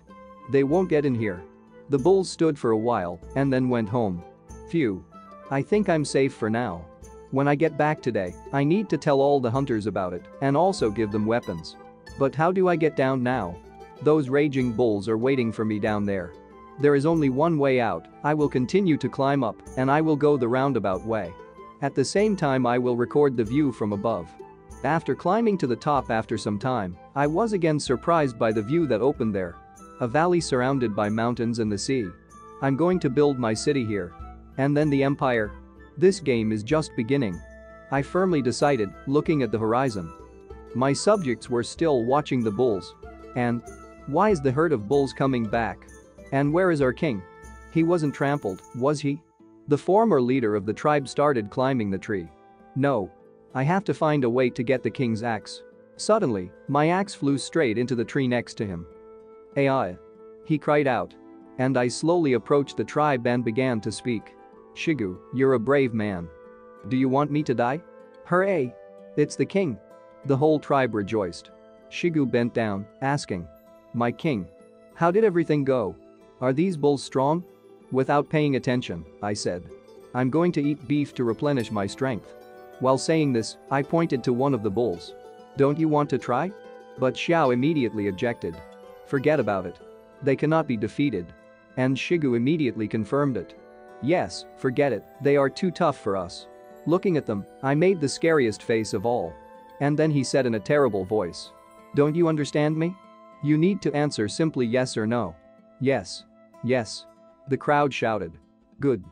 They won't get in here. The bulls stood for a while and then went home. Phew. I think I'm safe for now. When I get back today, I need to tell all the hunters about it and also give them weapons. But how do I get down now? Those raging bulls are waiting for me down there. There is only one way out. I will continue to climb up and I will go the roundabout way. At the same time I will record the view from above. After climbing to the top after some time, I was again surprised by the view that opened there. A valley surrounded by mountains and the sea. I'm going to build my city here. And then the empire. This game is just beginning. I firmly decided, looking at the horizon. My subjects were still watching the bulls. And why is the herd of bulls coming back? And where is our king? He wasn't trampled, was he? The former leader of the tribe started climbing the tree. No. I have to find a way to get the king's axe. Suddenly, my axe flew straight into the tree next to him. Ai! He cried out. And I slowly approached the tribe and began to speak. Shigu, you're a brave man. Do you want me to die? Hooray! It's the king. The whole tribe rejoiced. Shigu bent down, asking. My king. How did everything go? Are these bulls strong? Without paying attention, I said. I'm going to eat beef to replenish my strength. While saying this, I pointed to one of the bulls. Don't you want to try? But Xiao immediately objected. Forget about it. They cannot be defeated. And Shigu immediately confirmed it. Yes, forget it, they are too tough for us. Looking at them, I made the scariest face of all. And then he said in a terrible voice. Don't you understand me? You need to answer simply yes or no. Yes. Yes. The crowd shouted. Good.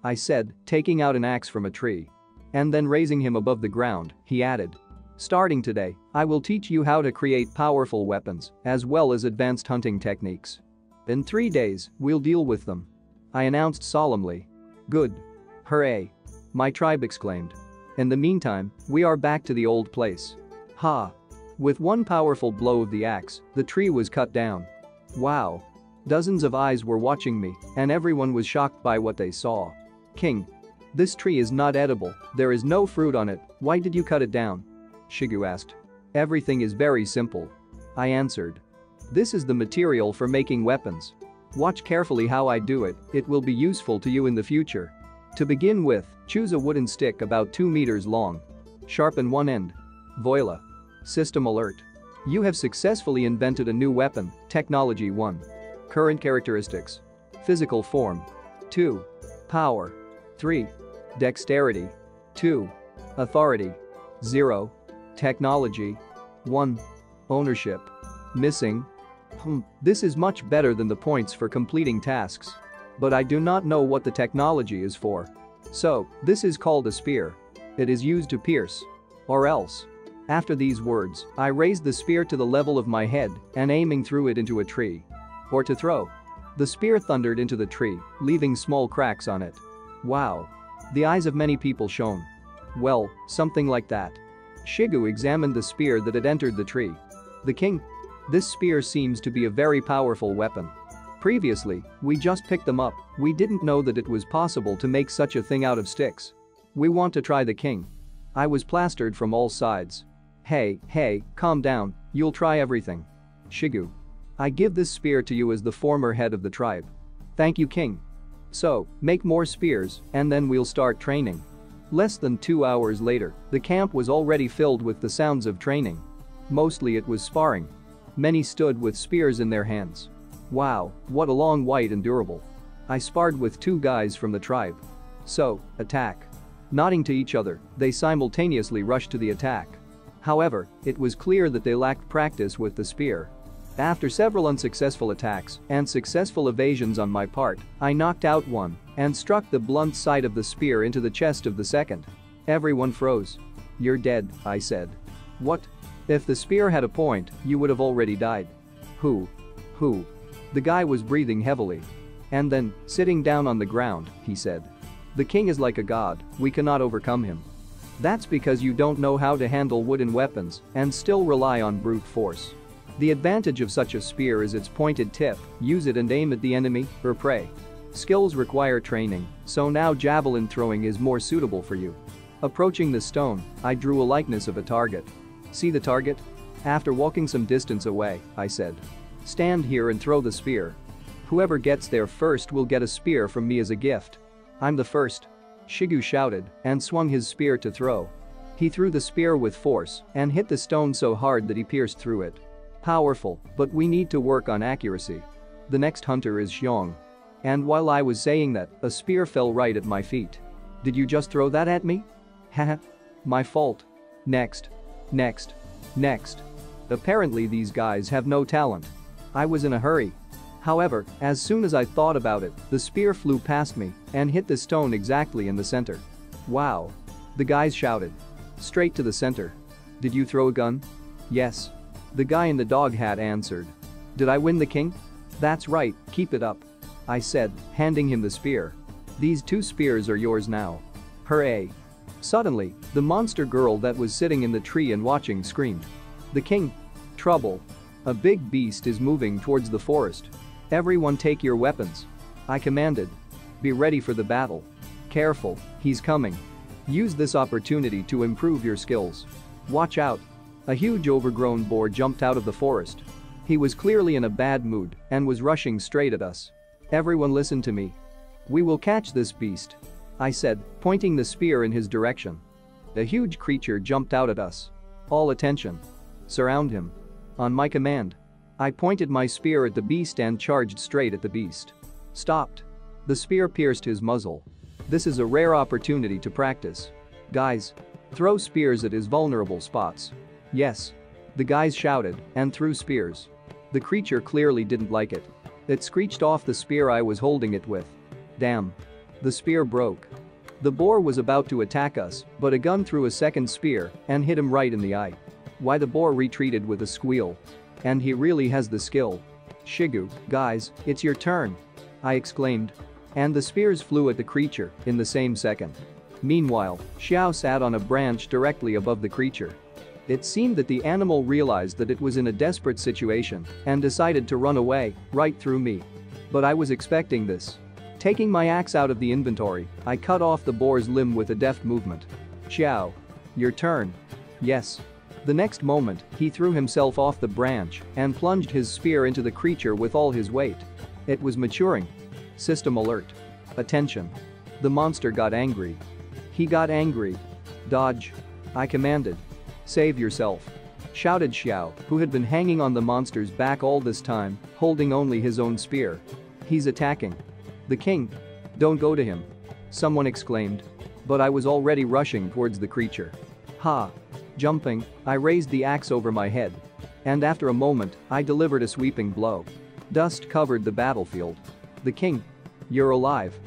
I said, taking out an axe from a tree. And then raising him above the ground, he added. Starting today, I will teach you how to create powerful weapons, as well as advanced hunting techniques. In 3 days, we'll deal with them. I announced solemnly. Good. Hooray. My tribe exclaimed. In the meantime, we are back to the old place. Ha! With one powerful blow of the axe, the tree was cut down. Wow! Dozens of eyes were watching me, and everyone was shocked by what they saw. King. This tree is not edible, there is no fruit on it, why did you cut it down? Shigu asked. Everything is very simple. I answered. This is the material for making weapons. Watch carefully how I do it, it will be useful to you in the future. To begin with, choose a wooden stick about 2 meters long. Sharpen one end. Voila. System alert. You have successfully invented a new weapon, Technology 1. Current characteristics. Physical form. 2. Power. 3. Dexterity. 2. Authority. 0. Technology. 1. Ownership. Missing. This is much better than the points for completing tasks. But I do not know what the technology is for. So, this is called a spear. It is used to pierce. Or else. After these words, I raised the spear to the level of my head and aiming threw it into a tree. Or to throw. The spear thundered into the tree, leaving small cracks on it. Wow. The eyes of many people shone. Well, something like that. Shigu examined the spear that had entered the tree. The king. This spear seems to be a very powerful weapon. Previously, we just picked them up, we didn't know that it was possible to make such a thing out of sticks. We want to try the king. I was plastered from all sides. Hey, calm down, you'll try everything. Shigu. I give this spear to you as the former head of the tribe. Thank you, king. So, make more spears, and then we'll start training. Less than 2 hours later, the camp was already filled with the sounds of training. Mostly it was sparring. Many stood with spears in their hands. Wow, what a long white and durable. I sparred with 2 guys from the tribe. So, attack. Nodding to each other, they simultaneously rushed to the attack. However, it was clear that they lacked practice with the spear. After several unsuccessful attacks and successful evasions on my part, I knocked out one and struck the blunt side of the spear into the chest of the second. Everyone froze. You're dead, I said. What? If the spear had a point, you would have already died. Who? The guy was breathing heavily. And then, sitting down on the ground, he said. The king is like a god, we cannot overcome him. That's because you don't know how to handle wooden weapons and still rely on brute force. The advantage of such a spear is its pointed tip, use it and aim at the enemy or prey. Skills require training, so now javelin throwing is more suitable for you. Approaching the stone, I drew a likeness of a target. See the target? After walking some distance away, I said. Stand here and throw the spear. Whoever gets there first will get a spear from me as a gift. I'm the first. Shigu shouted and swung his spear to throw. He threw the spear with force and hit the stone so hard that he pierced through it. Powerful, but we need to work on accuracy. The next hunter is Xiong. And while I was saying that, a spear fell right at my feet. Did you just throw that at me? Haha. My fault. Next. Next. Next. Apparently these guys have no talent. I was in a hurry. However, as soon as I thought about it, the spear flew past me and hit the stone exactly in the center. Wow. The guys shouted. Straight to the center. Did you throw a gun? Yes. The guy in the dog hat answered. Did I win the king? That's right, keep it up. I said, handing him the spear. These 2 spears are yours now. Hooray. Suddenly, the monster girl that was sitting in the tree and watching screamed. The king. Trouble. A big beast is moving towards the forest. Everyone take your weapons. I commanded. Be ready for the battle. Careful, he's coming. Use this opportunity to improve your skills. Watch out. A huge overgrown boar jumped out of the forest. He was clearly in a bad mood and was rushing straight at us. Everyone listen to me. We will catch this beast. I said, pointing the spear in his direction. A huge creature jumped out at us. All attention. Surround him. On my command. I pointed my spear at the beast and charged straight at the beast. Stopped. The spear pierced his muzzle. This is a rare opportunity to practice. Guys. Throw spears at his vulnerable spots. Yes. The guys shouted and threw spears. The creature clearly didn't like it. It screeched off the spear I was holding it with. Damn. The spear broke. The boar was about to attack us, but a gun threw a second spear and hit him right in the eye. Why the boar retreated with a squeal. And he really has the skill. Shigu, guys, it's your turn. I exclaimed. And the spears flew at the creature in the same second. Meanwhile, Xiao sat on a branch directly above the creature. It seemed that the animal realized that it was in a desperate situation and decided to run away, right through me. But I was expecting this. Taking my axe out of the inventory, I cut off the boar's limb with a deft movement. Xiao. Your turn. Yes. The next moment, he threw himself off the branch and plunged his spear into the creature with all his weight. It was maturing. System alert. Attention. The monster got angry. He got angry. Dodge. I commanded. Save yourself. Shouted Xiao, who had been hanging on the monster's back all this time, holding only his own spear. He's attacking. The king. Don't go to him. Someone exclaimed. But I was already rushing towards the creature. Ha. Jumping, I raised the axe over my head. And after a moment, I delivered a sweeping blow. Dust covered the battlefield. The king. You're alive.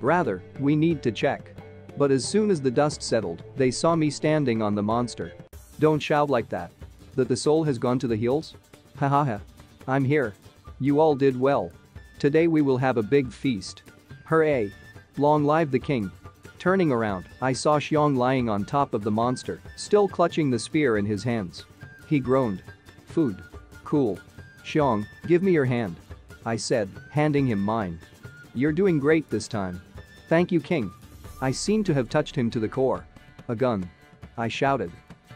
Rather, we need to check. But as soon as the dust settled, they saw me standing on the monster. Don't shout like that. That the soul has gone to the hills? Ha ha ha. I'm here. You all did well. Today we will have a big feast. Hooray. Long live the king. Turning around, I saw Xiong lying on top of the monster, still clutching the spear in his hands. He groaned. Food. Cool. Xiong, give me your hand. I said, handing him mine. You're doing great this time. Thank you, king. I seem to have touched him to the core. A gun. I shouted.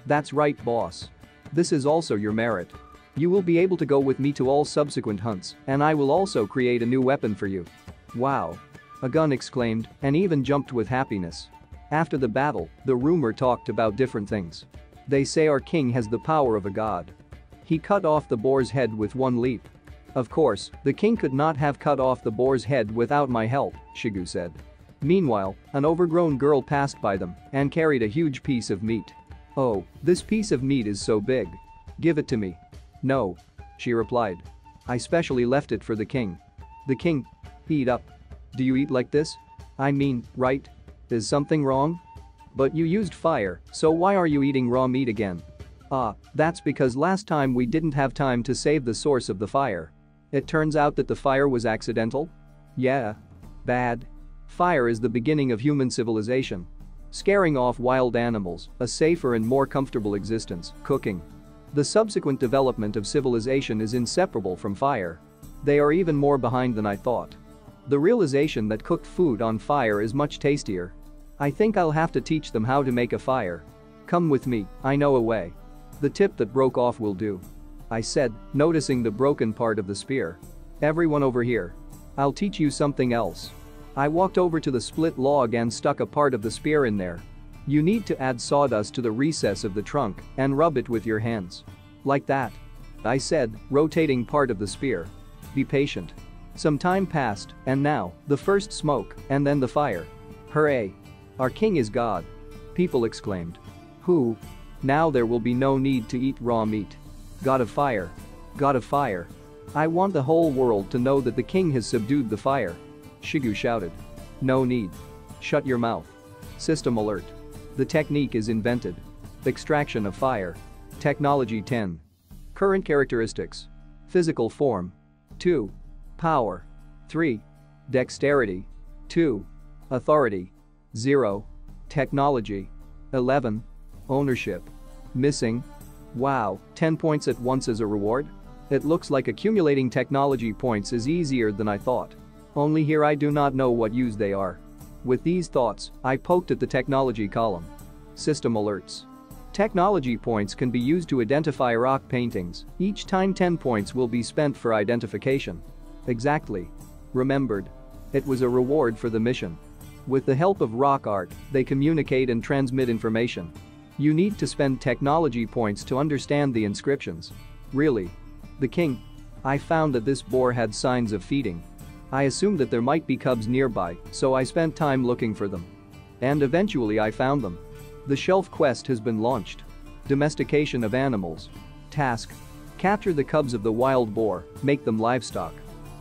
That's right, boss. This is also your merit. You will be able to go with me to all subsequent hunts, and I will also create a new weapon for you. Wow. A gun exclaimed and even jumped with happiness. After the battle, the rumor talked about different things. They say our king has the power of a god. He cut off the boar's head with one leap. Of course, the king could not have cut off the boar's head without my help, Shigu said. Meanwhile, an overgrown girl passed by them and carried a huge piece of meat. Oh, this piece of meat is so big. Give it to me. No. She replied. I specially left it for the king. The king. Eat up. Do you eat like this? I mean, right? Is something wrong? But you used fire, so why are you eating raw meat again? Ah, that's because last time we didn't have time to save the source of the fire. It turns out that the fire was accidental? Yeah. Bad. Fire is the beginning of human civilization. Scaring off wild animals, a safer and more comfortable existence, cooking. The subsequent development of civilization is inseparable from fire. They are even more behind than I thought. The realization that cooked food on fire is much tastier. I think I'll have to teach them how to make a fire. Come with me, I know a way. The tip that broke off will do, I said, noticing the broken part of the spear. Everyone over here. I'll teach you something else. I walked over to the split log and stuck a part of the spear in there. You need to add sawdust to the recess of the trunk and rub it with your hands. Like that, I said, rotating part of the spear. Be patient. Some time passed, and now, the first smoke, and then the fire. Hooray! Our king is God. People exclaimed. Who? Now there will be no need to eat raw meat. God of fire. God of fire. I want the whole world to know that the king has subdued the fire. Shigu shouted. No need. Shut your mouth. System alert. The technique is invented. Extraction of fire. Technology 10. Current characteristics. Physical form. 2. Power. 3. Dexterity. 2. Authority. 0. Technology. 11. Ownership. Missing. Wow, 10 points at once as a reward? It looks like accumulating technology points is easier than I thought. Only here I do not know what use they are. With these thoughts, I poked at the technology column. System alerts. Technology points can be used to identify rock paintings. Each time 10 points will be spent for identification. Exactly. Remembered. It was a reward for the mission. With the help of rock art, they communicate and transmit information. You need to spend technology points to understand the inscriptions. Really? The king? I found that this boar had signs of feeding. I assumed that there might be cubs nearby, so I spent time looking for them. And eventually I found them. The shelf quest has been launched. Domestication of animals. Task. Capture the cubs of the wild boar, make them livestock.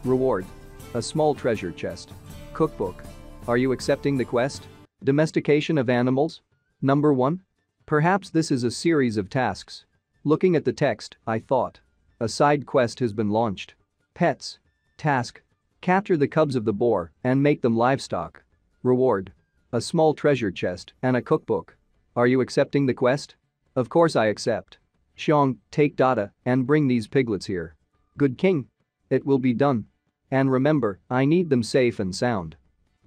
Reward. A small treasure chest. Cookbook. Are you accepting the quest? Domestication of animals? Number 1? Perhaps this is a series of tasks. Looking at the text, I thought. A side quest has been launched. Pets. Task. Capture the cubs of the boar and make them livestock. Reward. A small treasure chest and a cookbook. Are you accepting the quest? Of course I accept. Xiong, take Dada and bring these piglets here. Good king. It will be done. And remember, I need them safe and sound.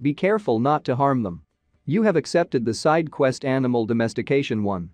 Be careful not to harm them. You have accepted the side quest Animal Domestication 1.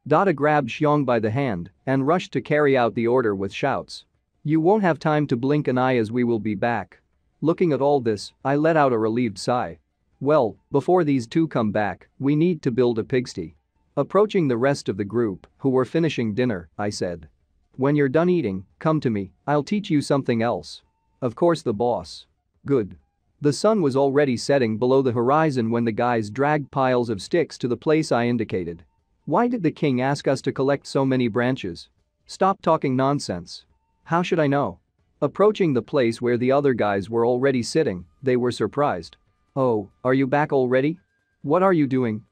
Dada grabbed Xiong by the hand and rushed to carry out the order with shouts. You won't have time to blink an eye as we will be back. Looking at all this, I let out a relieved sigh. Well, before these two come back, we need to build a pigsty. Approaching the rest of the group, who were finishing dinner, I said. When you're done eating, come to me, I'll teach you something else. Of course the boss. Good. The sun was already setting below the horizon when the guys dragged piles of sticks to the place I indicated. Why did the king ask us to collect so many branches? Stop talking nonsense. How should I know? Approaching the place where the other guys were already sitting, they were surprised. Oh, are you back already? What are you doing?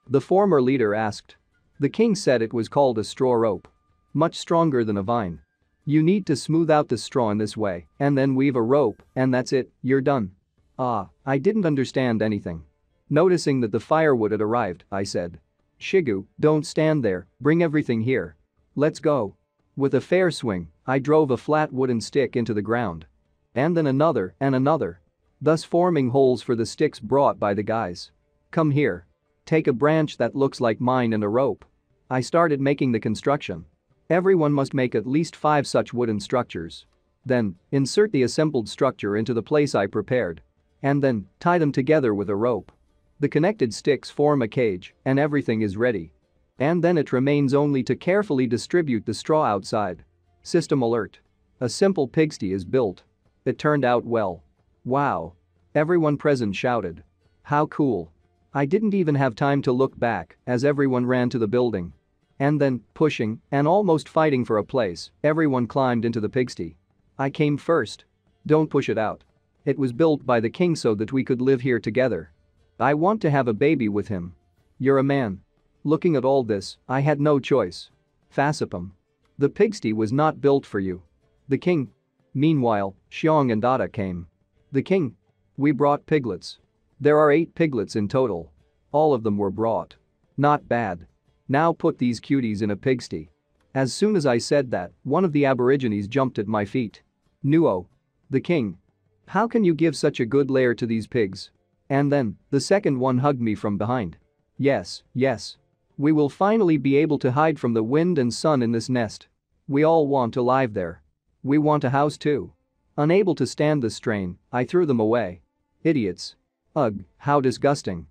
The former leader asked. The king said it was called a straw rope. Much stronger than a vine. You need to smooth out the straw in this way and then weave a rope and that's it, you're done. Ah, I didn't understand anything. Noticing that the firewood had arrived, I said. Shigu, don't stand there, bring everything here. Let's go. With a fair swing, I drove a flat wooden stick into the ground. And then another and another. Thus forming holes for the sticks brought by the guys. Come here. Take a branch that looks like mine and a rope. I started making the construction. Everyone must make at least 5 such wooden structures. Then, insert the assembled structure into the place I prepared. And then, tie them together with a rope. The connected sticks form a cage, and everything is ready. And then it remains only to carefully distribute the straw outside. System alert. A simple pigsty is built. It turned out well. Wow. Everyone present shouted. How cool. I didn't even have time to look back as everyone ran to the building. And then, pushing and almost fighting for a place, everyone climbed into the pigsty. I came first. Don't push it out. It was built by the king so that we could live here together. I want to have a baby with him. You're a man. Looking at all this, I had no choice. Fasipum. The pigsty was not built for you. The king. Meanwhile, Xiong and Ada came. The king. We brought piglets. There are 8 piglets in total. All of them were brought. Not bad. Now put these cuties in a pigsty. As soon as I said that, one of the aborigines jumped at my feet. Nuo. The king. How can you give such a good lair to these pigs? And then, the second one hugged me from behind. Yes, yes. We will finally be able to hide from the wind and sun in this nest. We all want to live there. We want a house too. Unable to stand the strain, I threw them away. Idiots. Ugh, how disgusting.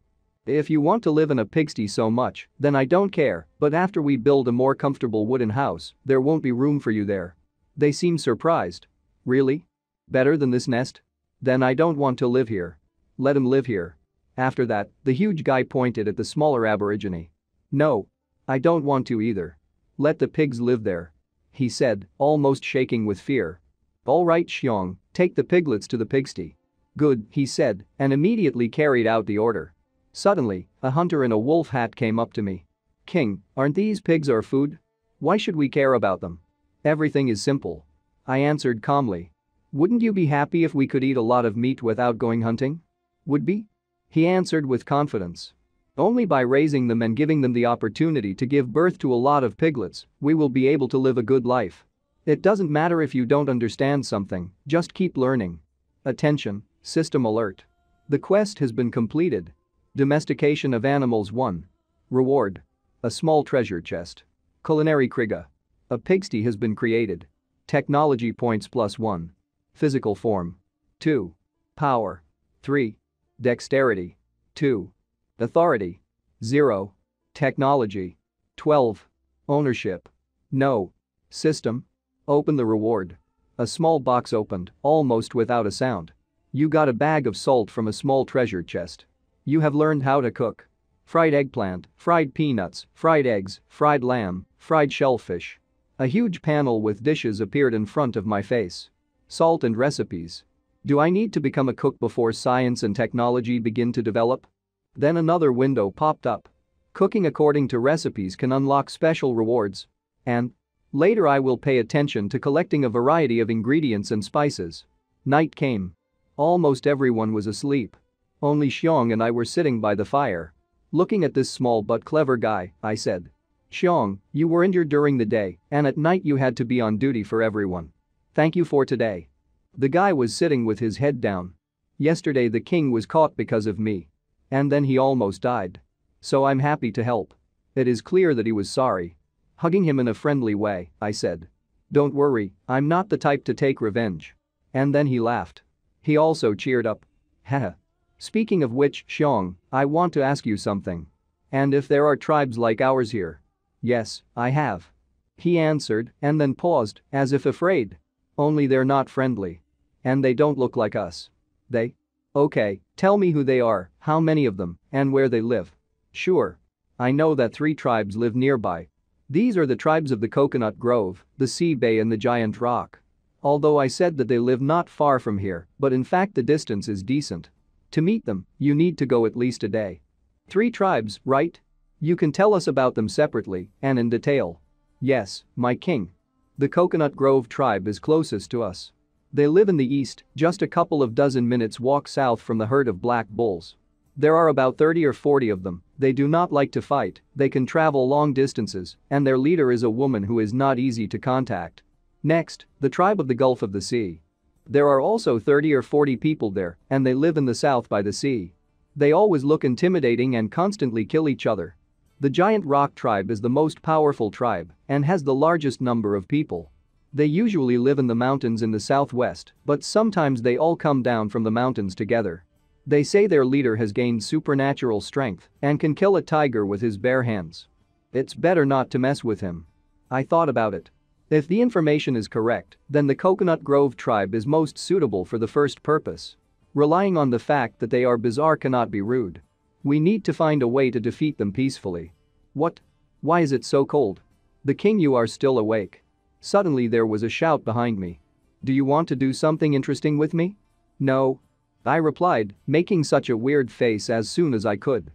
If you want to live in a pigsty so much, then I don't care, but after we build a more comfortable wooden house, there won't be room for you there. They seem surprised. Really? Better than this nest? Then I don't want to live here. Let him live here. After that, the huge guy pointed at the smaller aborigine. No. I don't want to either. Let the pigs live there. He said, almost shaking with fear. All right, Xiong, take the piglets to the pigsty. Good, he said, and immediately carried out the order. Suddenly, a hunter in a wolf hat came up to me. King, aren't these pigs our food? Why should we care about them? Everything is simple. I answered calmly. Wouldn't you be happy if we could eat a lot of meat without going hunting? Would be? He answered with confidence. Only by raising them and giving them the opportunity to give birth to a lot of piglets, we will be able to live a good life. It doesn't matter if you don't understand something, just keep learning. Attention, system alert. The quest has been completed. Domestication of animals 1. Reward. A small treasure chest. Culinary Kriga. A pigsty has been created. Technology points +1. Physical form. 2. Power. 3. Dexterity. 2. Authority. 0. Technology. 12. Ownership. No. System. Open the reward. A small box opened, almost without a sound. You got a bag of salt from a small treasure chest. You have learned how to cook. Fried eggplant, fried peanuts, fried eggs, fried lamb, fried shellfish. A huge panel with dishes appeared in front of my face. Salt and recipes. Do I need to become a cook before science and technology begin to develop? Then another window popped up. Cooking according to recipes can unlock special rewards. And later I will pay attention to collecting a variety of ingredients and spices. Night came. Almost everyone was asleep. Only Xiong and I were sitting by the fire. Looking at this small but clever guy, I said. Xiong, you were injured during the day, and at night you had to be on duty for everyone. Thank you for today. The guy was sitting with his head down. Yesterday the king was caught because of me. And then he almost died. So I'm happy to help. It is clear that he was sorry. Hugging him in a friendly way, I said. Don't worry, I'm not the type to take revenge. And then he laughed. He also cheered up. Haha. Speaking of which, Xiong, I want to ask you something. And if there are tribes like ours here? Yes, I have. He answered and then paused, as if afraid. Only they're not friendly. And they don't look like us. They? Okay, tell me who they are, how many of them, and where they live. Sure. I know that 3 tribes live nearby. These are the tribes of the Coconut Grove, the Sea Bay and the Giant Rock. Although I said that they live not far from here, but in fact the distance is decent. To meet them, you need to go at least a day. 3 tribes, right? You can tell us about them separately and in detail. Yes, my king. The Coconut Grove tribe is closest to us. They live in the east, just a couple of dozen minutes walk south from the herd of black bulls. There are about 30 or 40 of them. They do not like to fight, they can travel long distances, and their leader is a woman who is not easy to contact. Next, the tribe of the Gulf of the Sea. There are also 30 or 40 people there, and they live in the south by the sea. They always look intimidating and constantly kill each other. The Giant Rock tribe is the most powerful tribe and has the largest number of people. They usually live in the mountains in the southwest, but sometimes they all come down from the mountains together. They say their leader has gained supernatural strength and can kill a tiger with his bare hands. It's better not to mess with him. I thought about it. If the information is correct, then the Coconut Grove tribe is most suitable for the first purpose. Relying on the fact that they are bizarre cannot be rude. We need to find a way to defeat them peacefully. What? Why is it so cold? The king, you are still awake. Suddenly there was a shout behind me. Do you want to do something interesting with me? No. I replied, making such a weird face as soon as I could.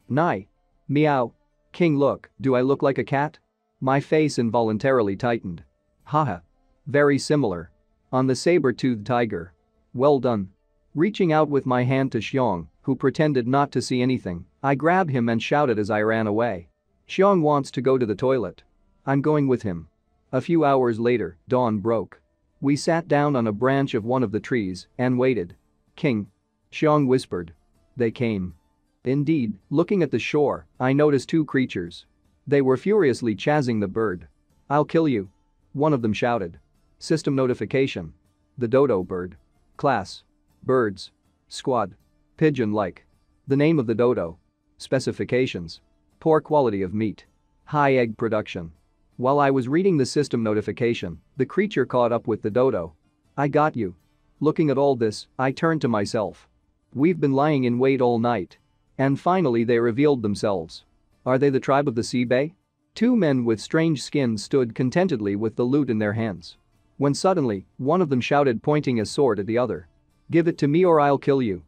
Nai. Meow. King, look, do I look like a cat? My face involuntarily tightened. Haha. Very similar. On the saber-toothed tiger. Well done. Reaching out with my hand to Xiong, who pretended not to see anything, I grabbed him and shouted as I ran away. Xiong wants to go to the toilet. I'm going with him. A few hours later, dawn broke. We sat down on a branch of one of the trees and waited. King. Xiong whispered. They came. Indeed, looking at the shore, I noticed two creatures. They were furiously chasing the bird. I'll kill you. One of them shouted. System notification. The dodo bird. Class. Birds. Squad. Pigeon-like. The name of the dodo. Specifications. Poor quality of meat. High egg production. While I was reading the system notification, the creature caught up with the dodo. I got you. Looking at all this, I turned to myself. We've been lying in wait all night. And finally they revealed themselves. Are they the tribe of the sea bay? Two men with strange skins stood contentedly with the loot in their hands. When suddenly, one of them shouted, pointing a sword at the other. Give it to me or I'll kill you.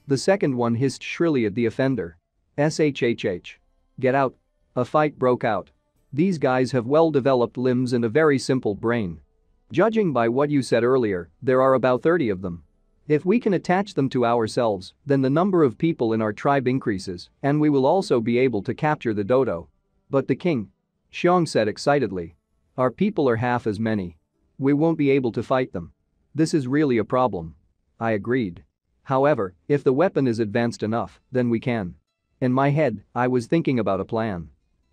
The second one hissed shrilly at the offender. SHHH. Get out. A fight broke out. These guys have well-developed limbs and a very simple brain. Judging by what you said earlier, there are about 30 of them. If we can attach them to ourselves, then the number of people in our tribe increases, and we will also be able to capture the dodo. But the king. Xiong said excitedly. Our people are half as many. We won't be able to fight them. This is really a problem. I agreed. However, if the weapon is advanced enough, then we can. In my head, I was thinking about a plan.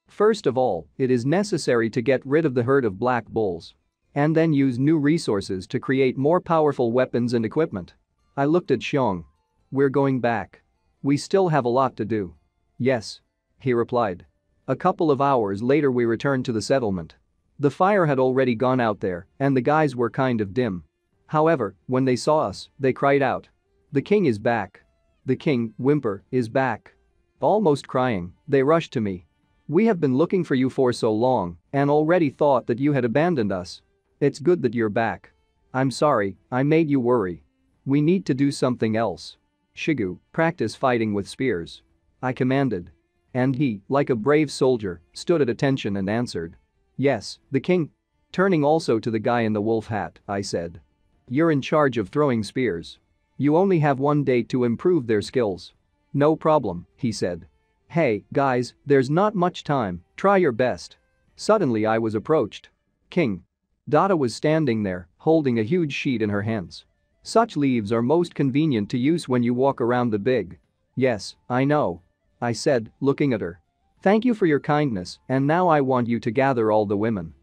First of all, it is necessary to get rid of the herd of black bulls. And then use new resources to create more powerful weapons and equipment. I looked at Xiong. We're going back. We still have a lot to do. Yes. He replied. A couple of hours later we returned to the settlement. The fire had already gone out there, and the guys were kind of dim. However, when they saw us, they cried out. The king is back. The king, whimper, is back. Almost crying, they rushed to me. We have been looking for you for so long and already thought that you had abandoned us. It's good that you're back. I'm sorry, I made you worry. We need to do something else. Shigu, practice fighting with spears. I commanded. And he, like a brave soldier, stood at attention and answered. Yes, the king. Turning also to the guy in the wolf hat, I said. You're in charge of throwing spears. You only have 1 day to improve their skills. No problem, he said. Hey, guys, there's not much time, try your best. Suddenly I was approached. King. Dada was standing there, holding a huge sheet in her hands. Such leaves are most convenient to use when you walk around the big. Yes, I know. I said, looking at her. Thank you for your kindness, and now I want you to gather all the women.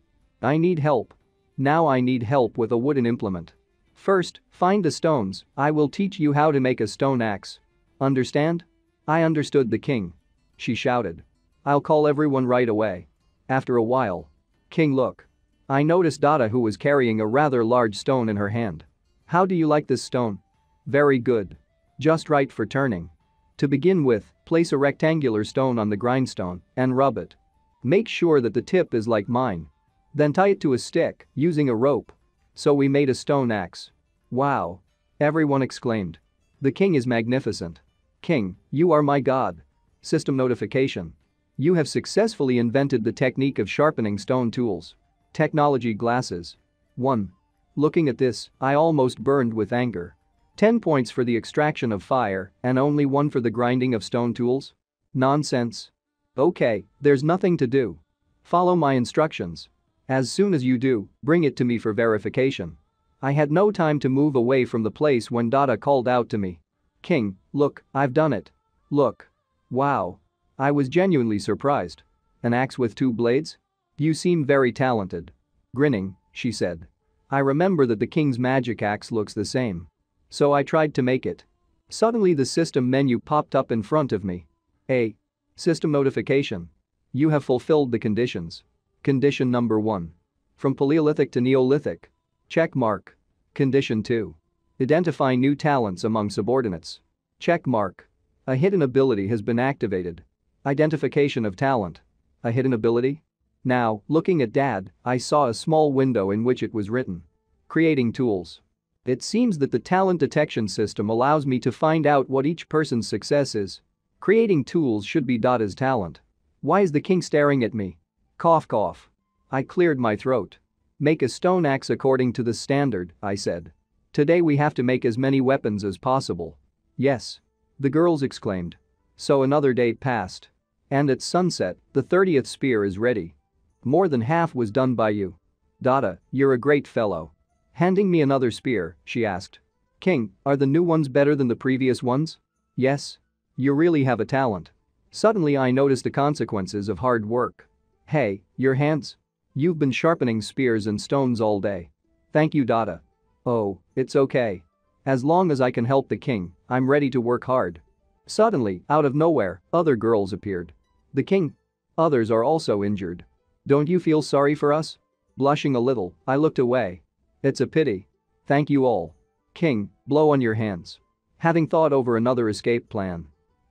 I need help. Now I need help with a wooden implement. First, find the stones, I will teach you how to make a stone axe. Understand? I understood the king. She shouted. I'll call everyone right away. After a while. King, look. I noticed Dada, who was carrying a rather large stone in her hand. How do you like this stone? Very good. Just right for turning. To begin with, place a rectangular stone on the grindstone and rub it. Make sure that the tip is like mine. Then tie it to a stick using a rope. So we made a stone axe. Wow. Everyone exclaimed. The king is magnificent. King, you are my god. System notification. You have successfully invented the technique of sharpening stone tools. Technology glasses. 1. Looking at this, I almost burned with anger. 10 points for the extraction of fire and only 1 for the grinding of stone tools? Nonsense. Okay, there's nothing to do. Follow my instructions. As soon as you do, bring it to me for verification. I had no time to move away from the place when Dada called out to me. King, look, I've done it. Look. Wow. I was genuinely surprised. An axe with 2 blades? You seem very talented. Grinning, she said. I remember that the king's magic axe looks the same. So I tried to make it. Suddenly the system menu popped up in front of me. A. System notification. You have fulfilled the conditions. Condition number 1. From Paleolithic to Neolithic. Check mark. Condition 2. Identify new talents among subordinates. Check mark. A hidden ability has been activated. Identification of talent. A hidden ability? Now, looking at Dad, I saw a small window in which it was written. Creating tools. It seems that the talent detection system allows me to find out what each person's success is. Creating tools should be Dada's talent. Why is the king staring at me? Cough cough. I cleared my throat. Make a stone axe according to the standard, I said. Today we have to make as many weapons as possible. Yes. The girls exclaimed. So another day passed. And at sunset, the 30th spear is ready. More than half was done by you. Dada, you're a great fellow. Handing me another spear, she asked. King, are the new ones better than the previous ones? Yes. You really have a talent. Suddenly I noticed the consequences of hard work. Hey, your hands? You've been sharpening spears and stones all day. Thank you, Dada. Oh, it's okay. As long as I can help the king, I'm ready to work hard. Suddenly, out of nowhere, other girls appeared. The king. Others are also injured. Don't you feel sorry for us? Blushing a little, I looked away. It's a pity. Thank you all. King, blow on your hands. Having thought over another escape plan.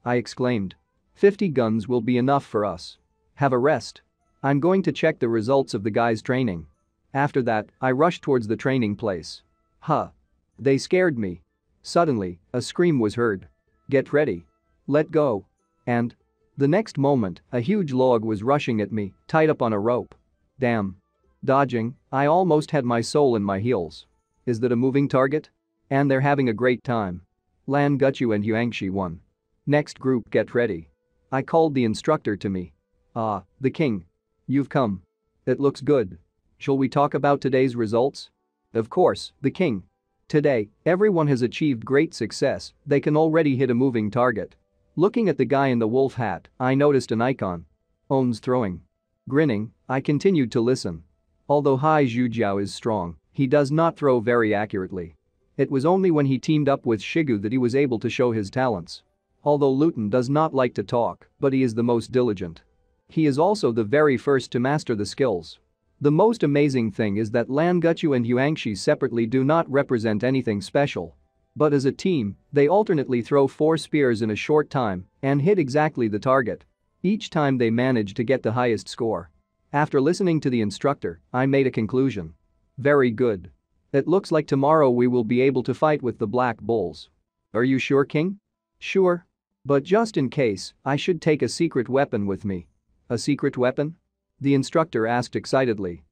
I exclaimed. 50 guns will be enough for us. Have a rest. I'm going to check the results of the guys' training. After that, I rushed towards the training place. Huh. They scared me. Suddenly, a scream was heard. Get ready. Let go. And. The next moment, a huge log was rushing at me, tied up on a rope. Damn. Dodging, I almost had my soul in my heels. Is that a moving target? And they're having a great time. Lan Gutchu and Yuangshi won. Next group, get ready. I called the instructor to me. Ah, the king. You've come. It looks good. Shall we talk about today's results? Of course, the king. Today, everyone has achieved great success, they can already hit a moving target. Looking at the guy in the wolf hat, I noticed an icon. Owns throwing. Grinning, I continued to listen. Although Hai Zhujiao is strong, he does not throw very accurately. It was only when he teamed up with Shigu that he was able to show his talents. Although Luton does not like to talk, but he is the most diligent. He is also the very first to master the skills. The most amazing thing is that Lan Gutchu and Yuangshi separately do not represent anything special. But as a team, they alternately throw 4 spears in a short time and hit exactly the target. Each time they manage to get the highest score. After listening to the instructor, I made a conclusion. Very good. It looks like tomorrow we will be able to fight with the Black Bulls. Are you sure, King? Sure. But just in case, I should take a secret weapon with me. A secret weapon? The instructor asked excitedly.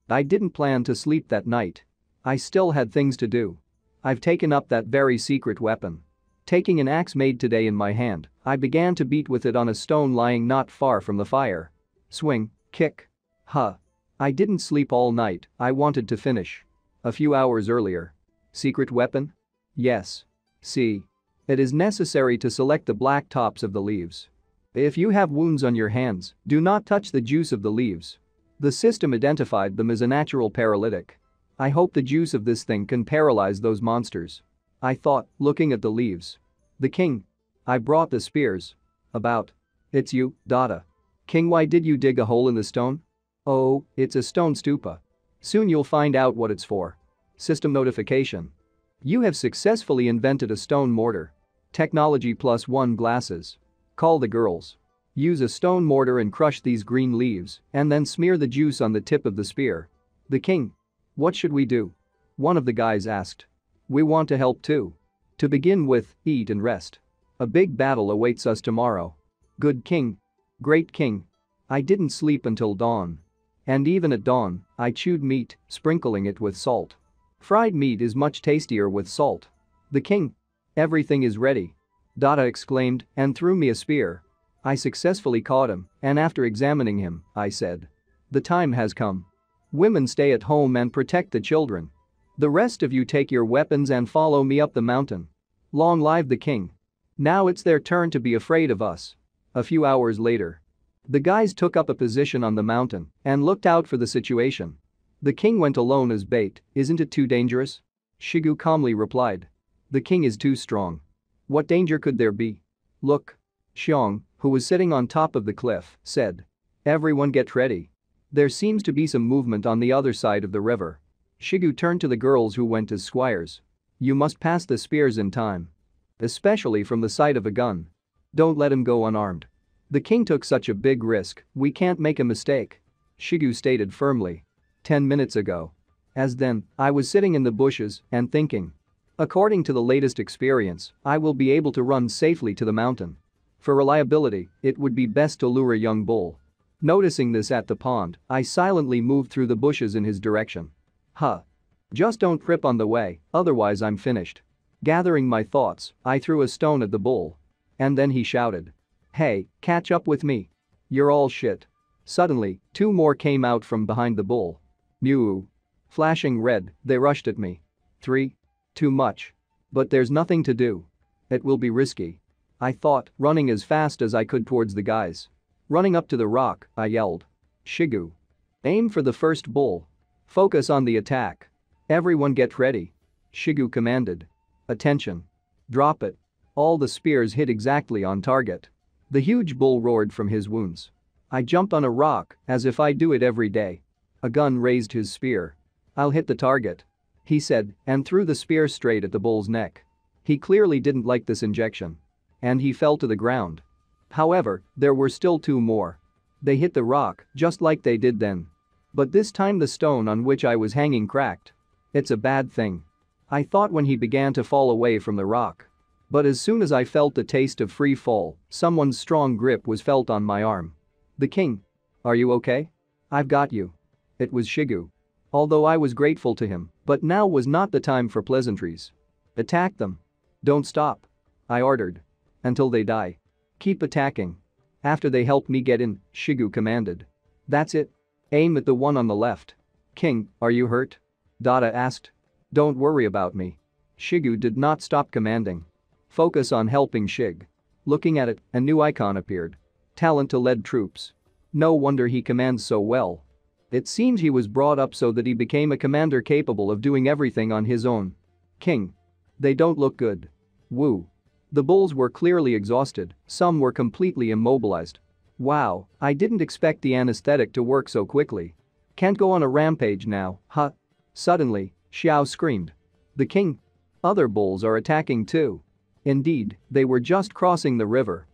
I didn't plan to sleep that night. I still had things to do. I've taken up that very secret weapon. Taking an axe made today in my hand, I began to beat with it on a stone lying not far from the fire. Swing, kick. Huh. I didn't sleep all night, I wanted to finish. A few hours earlier. Secret weapon? Yes. See. It is necessary to select the black tops of the leaves. If you have wounds on your hands, do not touch the juice of the leaves. The system identified them as a natural paralytic. I hope the juice of this thing can paralyze those monsters. I thought, looking at the leaves. The king. I brought the spears. About. It's you, Dada. King, why did you dig a hole in the stone? Oh, it's a stone stupa. Soon you'll find out what it's for. System notification. You have successfully invented a stone mortar. Technology +1 glasses. Call the girls. Use a stone mortar and crush these green leaves and then smear the juice on the tip of the spear. The king. What should we do? One of the guys asked. We want to help too. To begin with, eat and rest. A big battle awaits us tomorrow. Good king. Great king. I didn't sleep until dawn. And even at dawn, I chewed meat, sprinkling it with salt. Fried meat is much tastier with salt. The king. Everything is ready. Dada exclaimed and threw me a spear. I successfully caught him, and after examining him, I said. The time has come. Women stay at home and protect the children. The rest of you take your weapons and follow me up the mountain. Long live the king. Now it's their turn to be afraid of us. A few hours later. The guys took up a position on the mountain and looked out for the situation. The king went alone as bait, isn't it too dangerous? Shigu calmly replied. The king is too strong. What danger could there be? Look. Xiong, who was sitting on top of the cliff, said. Everyone get ready. There seems to be some movement on the other side of the river. Shigu turned to the girls who went as squires. You must pass the spears in time. Especially from the sight of a gun. Don't let him go unarmed. The king took such a big risk, we can't make a mistake. Shigu stated firmly. 10 minutes ago. As then, I was sitting in the bushes and thinking. According to the latest experience, I will be able to run safely to the mountain. For reliability, it would be best to lure a young bull. Noticing this at the pond, I silently moved through the bushes in his direction. Huh. Just don't trip on the way, otherwise I'm finished. Gathering my thoughts, I threw a stone at the bull. And then he shouted. Hey, catch up with me. You're all shit. Suddenly, two more came out from behind the bull. Mew. Flashing red, they rushed at me. 3. Too much. But there's nothing to do. It will be risky. I thought, running as fast as I could towards the guys. Running up to the rock, I yelled. Shigu. Aim for the first bull. Focus on the attack. Everyone get ready. Shigu commanded. Attention. Drop it. All the spears hit exactly on target. The huge bull roared from his wounds. I jumped on a rock, as if I do it every day. A gun raised his spear. I'll hit the target. He said, and threw the spear straight at the bull's neck. He clearly didn't like this injection. And he fell to the ground. However, there were still two more. They hit the rock, just like they did then. But this time the stone on which I was hanging cracked. It's a bad thing. I thought when he began to fall away from the rock. But as soon as I felt the taste of free fall, someone's strong grip was felt on my arm. The king. Are you okay? I've got you. It was Shigu. Although I was grateful to him, but now was not the time for pleasantries. Attack them. Don't stop. I ordered. Until they die. Keep attacking. After they help me get in, Shigu commanded. That's it. Aim at the one on the left. King, are you hurt? Dada asked. Don't worry about me. Shigu did not stop commanding. Focus on helping Shig. Looking at it, a new icon appeared. Talent to lead troops. No wonder he commands so well. It seems he was brought up so that he became a commander capable of doing everything on his own. King. They don't look good. Woo. The bulls were clearly exhausted, some were completely immobilized. Wow, I didn't expect the anesthetic to work so quickly. Can't go on a rampage now, huh? Suddenly, Xiao screamed. The king. Other bulls are attacking too. Indeed, they were just crossing the river.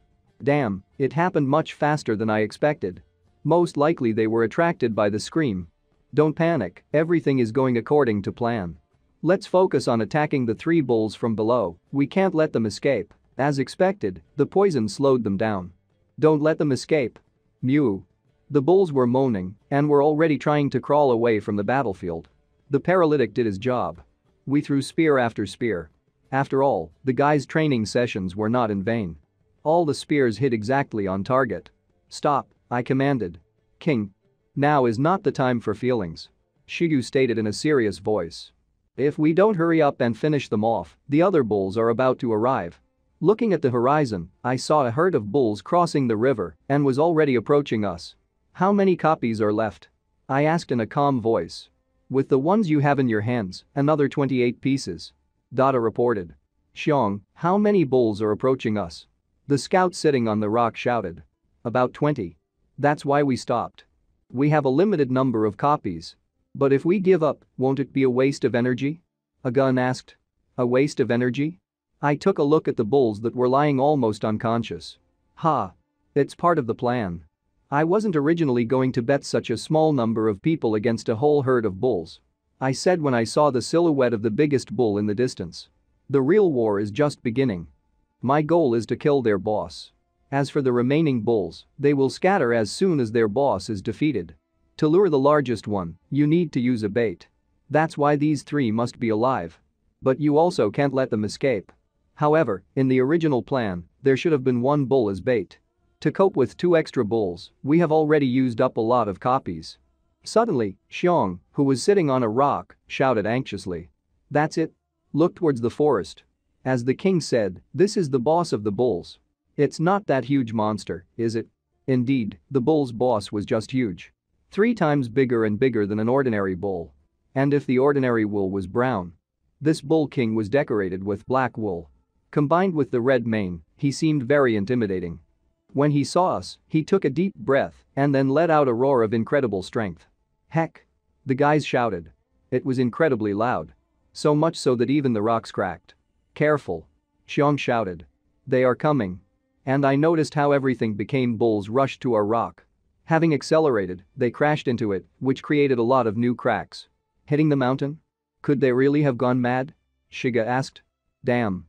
Damn, it happened much faster than I expected. Most likely they were attracted by the scream. Don't panic, everything is going according to plan. Let's focus on attacking the three bulls from below, we can't let them escape. As expected, the poison slowed them down. Don't let them escape. Mew. The bulls were moaning and were already trying to crawl away from the battlefield. The paralytic did his job. We threw spear after spear. After all, the guys' training sessions were not in vain. All the spears hit exactly on target. Stop, I commanded. King. Now is not the time for feelings. Shigu stated in a serious voice. If we don't hurry up and finish them off, the other bulls are about to arrive. Looking at the horizon, I saw a herd of bulls crossing the river and was already approaching us. How many copies are left? I asked in a calm voice. With the ones you have in your hands, another 28 pieces. Dada reported. Xiong, how many bulls are approaching us? The scout sitting on the rock shouted. About 20. That's why we stopped. We have a limited number of copies. But if we give up, won't it be a waste of energy? A gun asked. A waste of energy? I took a look at the bulls that were lying almost unconscious. Ha. It's part of the plan. I wasn't originally going to bet such a small number of people against a whole herd of bulls. I said when I saw the silhouette of the biggest bull in the distance. The real war is just beginning. My goal is to kill their boss. As for the remaining bulls, they will scatter as soon as their boss is defeated. To lure the largest one, you need to use a bait. That's why these three must be alive. But you also can't let them escape. However, in the original plan, there should have been one bull as bait. To cope with 2 extra bulls, we have already used up a lot of copies. Suddenly, Xiong, who was sitting on a rock, shouted anxiously. That's it. Look towards the forest. As the king said, this is the boss of the bulls. It's not that huge monster, is it? Indeed, the bull's boss was just huge. 3 times bigger and bigger than an ordinary bull. And if the ordinary wool was brown, this bull king was decorated with black wool. Combined with the red mane, he seemed very intimidating. When he saw us, he took a deep breath and then let out a roar of incredible strength. Heck! The guys shouted. It was incredibly loud. So much so that even the rocks cracked. Careful! Xiong shouted. They are coming. And I noticed how everything became bulls rushed to our rock. Having accelerated, they crashed into it, which created a lot of new cracks. Hitting the mountain? Could they really have gone mad? Shiga asked. Damn.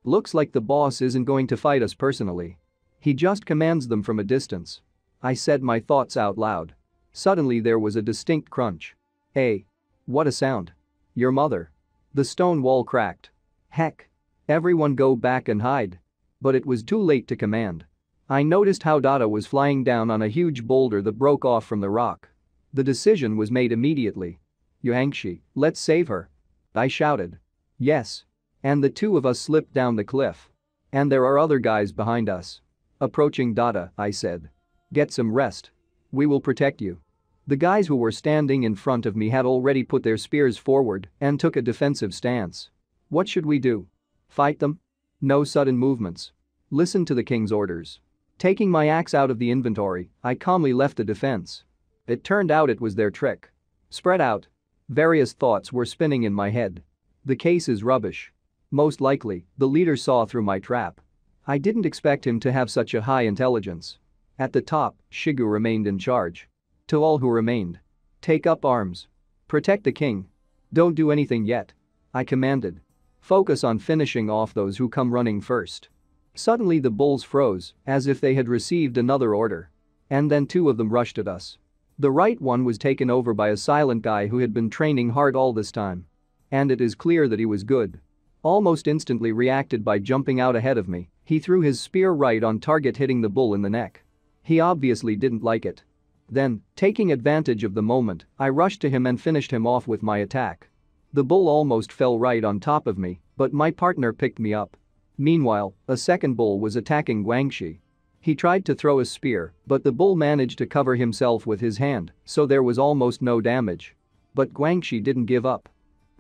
Looks like the boss isn't going to fight us personally. He just commands them from a distance. I said my thoughts out loud. Suddenly there was a distinct crunch. Hey! What a sound. Your mother. The stone wall cracked. Heck. Everyone go back and hide. But it was too late to command. I noticed how Dada was flying down on a huge boulder that broke off from the rock. The decision was made immediately. Yuangshi, let's save her. I shouted. Yes. And the two of us slipped down the cliff. And there are other guys behind us. Approaching Dada, I said. Get some rest. We will protect you. The guys who were standing in front of me had already put their spears forward and took a defensive stance. What should we do? Fight them? No sudden movements. Listen to the king's orders. Taking my axe out of the inventory, I calmly left the defense. It turned out it was their trick. Spread out. Various thoughts were spinning in my head. The case is rubbish. Most likely, the leader saw through my trap. I didn't expect him to have such a high intelligence. At the top, Shigu remained in charge. To all who remained. Take up arms. Protect the king. Don't do anything yet. I commanded. Focus on finishing off those who come running first. Suddenly the bulls froze, as if they had received another order. And then two of them rushed at us. The right one was taken over by a silent guy who had been training hard all this time. And it is clear that he was good. Almost instantly reacted by jumping out ahead of me, he threw his spear right on target, hitting the bull in the neck. He obviously didn't like it. Then, taking advantage of the moment, I rushed to him and finished him off with my attack. The bull almost fell right on top of me, but my partner picked me up. Meanwhile, a second bull was attacking Guangxi. He tried to throw a spear, but the bull managed to cover himself with his hand, so there was almost no damage. But Guangxi didn't give up.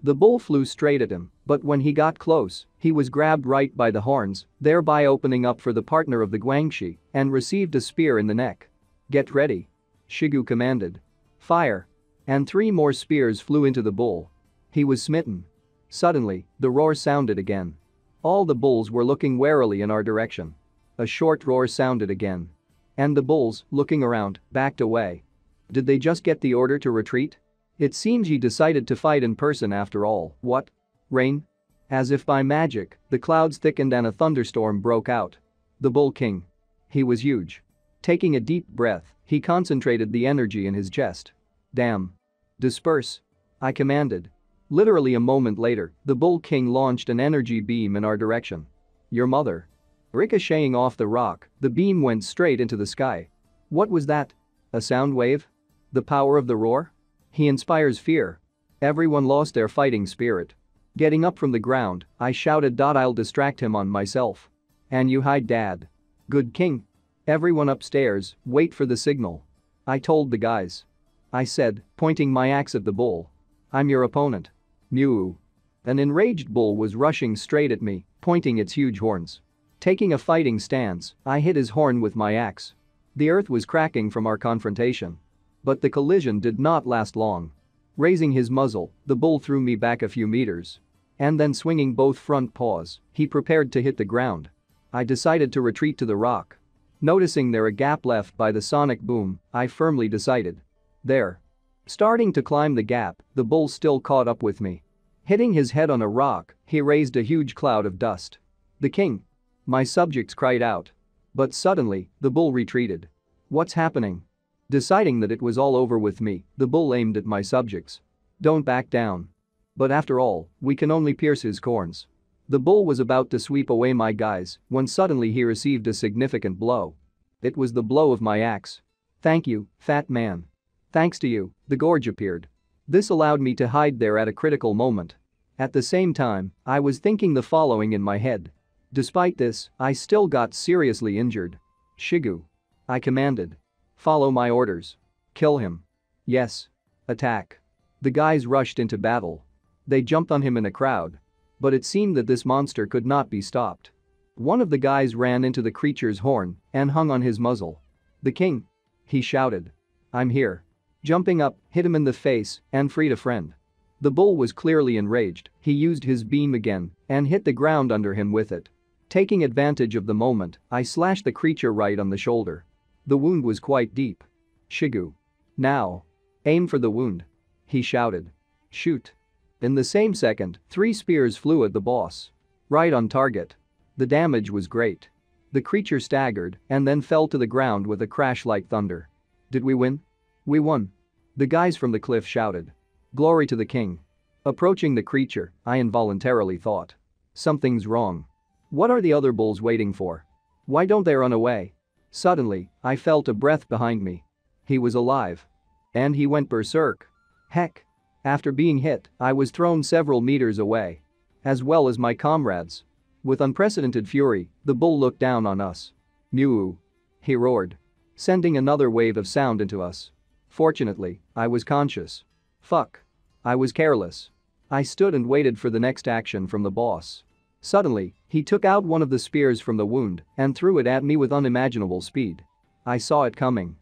The bull flew straight at him, but when he got close, he was grabbed right by the horns, thereby opening up for the partner of the Guangxi, and received a spear in the neck. Get ready. Shigu commanded. Fire. And 3 more spears flew into the bull. He was smitten. Suddenly, the roar sounded again. All the bulls were looking warily in our direction. A short roar sounded again. And the bulls, looking around, backed away. Did they just get the order to retreat? It seems he decided to fight in person after all. What? Rain? As if by magic, the clouds thickened and a thunderstorm broke out. The Bull King. He was huge. Taking a deep breath, he concentrated the energy in his chest. Damn. Disperse. I commanded. Literally a moment later, the Bull King launched an energy beam in our direction. Your mother. Ricocheting off the rock, the beam went straight into the sky. What was that? A sound wave? The power of the roar? He inspires fear. Everyone lost their fighting spirit. Getting up from the ground, I shouted, I'll distract him on myself. And you hide, Dad. Good king. Everyone upstairs, wait for the signal. I told the guys. I said, pointing my axe at the bull. I'm your opponent. Mew. An enraged bull was rushing straight at me, pointing its huge horns. Taking a fighting stance, I hit his horn with my axe. The earth was cracking from our confrontation. But the collision did not last long. Raising his muzzle, the bull threw me back a few meters. And then swinging both front paws, he prepared to hit the ground. I decided to retreat to the rock. Noticing there a gap left by the sonic boom, I firmly decided. There. Starting to climb the gap, the bull still caught up with me. Hitting his head on a rock, he raised a huge cloud of dust. The king. My subjects cried out. But suddenly, the bull retreated. What's happening? Deciding that it was all over with me, the bull aimed at my subjects. Don't back down. But after all, we can only pierce his corns. The bull was about to sweep away my guys when suddenly he received a significant blow. It was the blow of my axe. Thank you, fat man. Thanks to you, the gorge appeared. This allowed me to hide there at a critical moment. At the same time, I was thinking the following in my head. Despite this, I still got seriously injured. Shigu. I commanded. Follow my orders. Kill him. Yes. Attack. The guys rushed into battle. They jumped on him in a crowd. But it seemed that this monster could not be stopped. One of the guys ran into the creature's horn and hung on his muzzle. The king. He shouted. I'm here. Jumping up, hit him in the face and freed a friend. The bull was clearly enraged. He used his beam again and hit the ground under him with it. Taking advantage of the moment, I slashed the creature right on the shoulder. The wound was quite deep. Shigu. Now. Aim for the wound. He shouted. Shoot. In the same second, 3 spears flew at the boss. Right on target. The damage was great. The creature staggered and then fell to the ground with a crash like thunder. Did we win? We won. The guys from the cliff shouted. Glory to the king. Approaching the creature, I involuntarily thought. Something's wrong. What are the other bulls waiting for? Why don't they run away? Suddenly, I felt a breath behind me. He was alive. And he went berserk. Heck. After being hit, I was thrown several meters away. As well as my comrades. With unprecedented fury, the bull looked down on us. Mew! He roared. Sending another wave of sound into us. Fortunately, I was conscious. Fuck. I was careless. I stood and waited for the next action from the boss. Suddenly, he took out one of the spears from the wound and threw it at me with unimaginable speed. I saw it coming.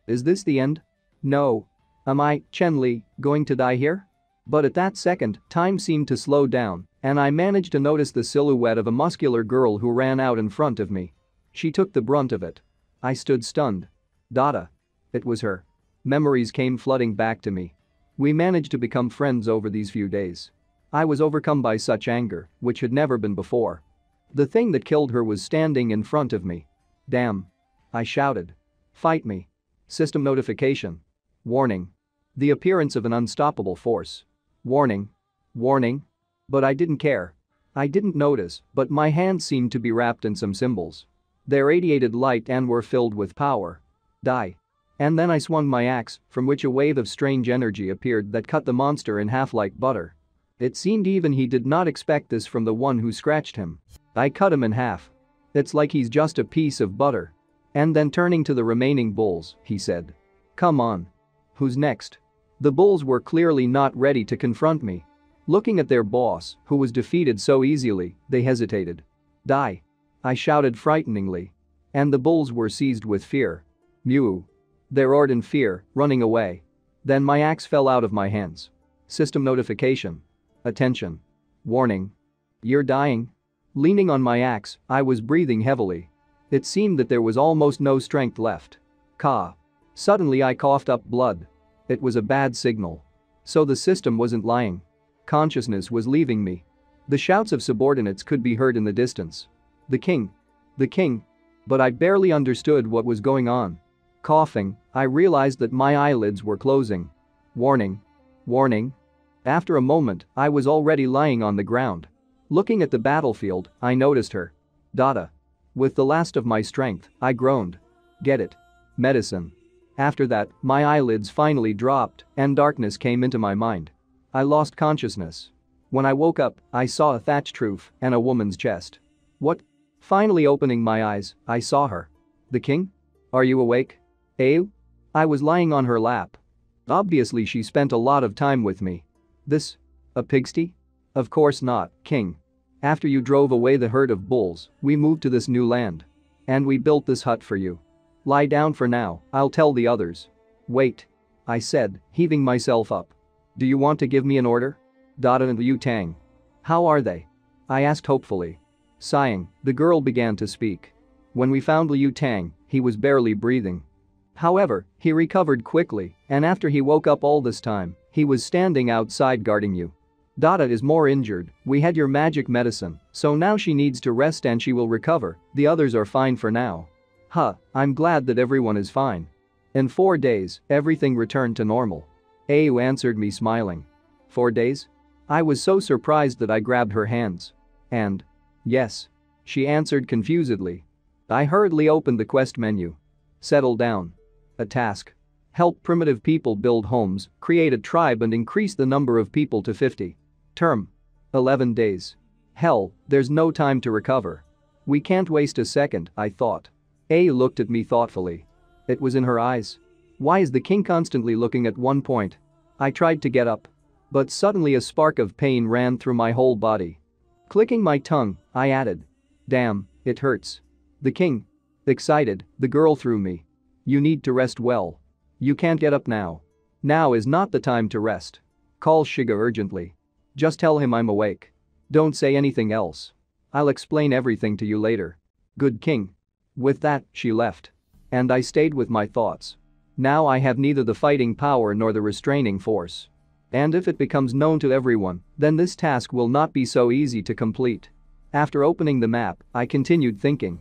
Is this the end? No. Am I, Chen Li, going to die here? But at that second, time seemed to slow down, and I managed to notice the silhouette of a muscular girl who ran out in front of me. She took the brunt of it. I stood stunned. Dada. It was her. Memories came flooding back to me. We managed to become friends over these few days. I was overcome by such anger, which had never been before. The thing that killed her was standing in front of me. Damn. I shouted. Fight me. System notification. Warning. The appearance of an unstoppable force. Warning. Warning. But I didn't care. I didn't notice, but my hands seemed to be wrapped in some symbols. They radiated light and were filled with power. Die. And then I swung my axe, from which a wave of strange energy appeared that cut the monster in half like butter. It seemed even he did not expect this from the one who scratched him. I cut him in half. It's like he's just a piece of butter. And then turning to the remaining bulls, he said. Come on. Who's next? The bulls were clearly not ready to confront me. Looking at their boss, who was defeated so easily, they hesitated. Die. I shouted frighteningly. And the bulls were seized with fear. Mew. They roared in fear, running away. Then my axe fell out of my hands. System notification. Attention. Warning. You're dying. Leaning on my axe, I was breathing heavily. It seemed that there was almost no strength left. Ka. Suddenly I coughed up blood. It was a bad signal. So the system wasn't lying. Consciousness was leaving me. The shouts of subordinates could be heard in the distance. The king. The king. But I barely understood what was going on. Coughing, I realized that my eyelids were closing. Warning. Warning. After a moment, I was already lying on the ground. Looking at the battlefield, I noticed her. Dada. With the last of my strength, I groaned. Get it. Medicine. After that, my eyelids finally dropped and darkness came into my mind. I lost consciousness. When I woke up, I saw a thatched roof and a woman's chest. What? Finally opening my eyes, I saw her. The king? Are you awake? Ew? I was lying on her lap. Obviously she spent a lot of time with me. This? A pigsty? Of course not, king. After you drove away the herd of bulls, we moved to this new land. And we built this hut for you. Lie down for now, I'll tell the others. Wait. I said, heaving myself up. Do you want to give me an order? Dada and Liu Tang. How are they? I asked hopefully. Sighing, the girl began to speak. When we found Liu Tang, he was barely breathing. However, he recovered quickly, and after he woke up all this time, he was standing outside guarding you. Dada is more injured, we had your magic medicine, so now she needs to rest and she will recover, the others are fine for now. Huh, I'm glad that everyone is fine. In 4 days, everything returned to normal. Ayu answered me smiling. 4 days? I was so surprised that I grabbed her hands. And? Yes. She answered confusedly. I hurriedly opened the quest menu. Settle down. A task. Help primitive people build homes, create a tribe and increase the number of people to 50. Term. 11 days. Hell, there's no time to recover. We can't waste a second, I thought. Ayu looked at me thoughtfully. It was in her eyes. Why is the king constantly looking at one point? I tried to get up. But suddenly a spark of pain ran through my whole body. Clicking my tongue, I added. Damn, it hurts. The king. Excited, the girl threw me. You need to rest well. You can't get up now. Now is not the time to rest. Call Shiga urgently. Just tell him I'm awake. Don't say anything else. I'll explain everything to you later. Good king. With that, she left. And I stayed with my thoughts. Now I have neither the fighting power nor the restraining force. And if it becomes known to everyone, then this task will not be so easy to complete. After opening the map, I continued thinking.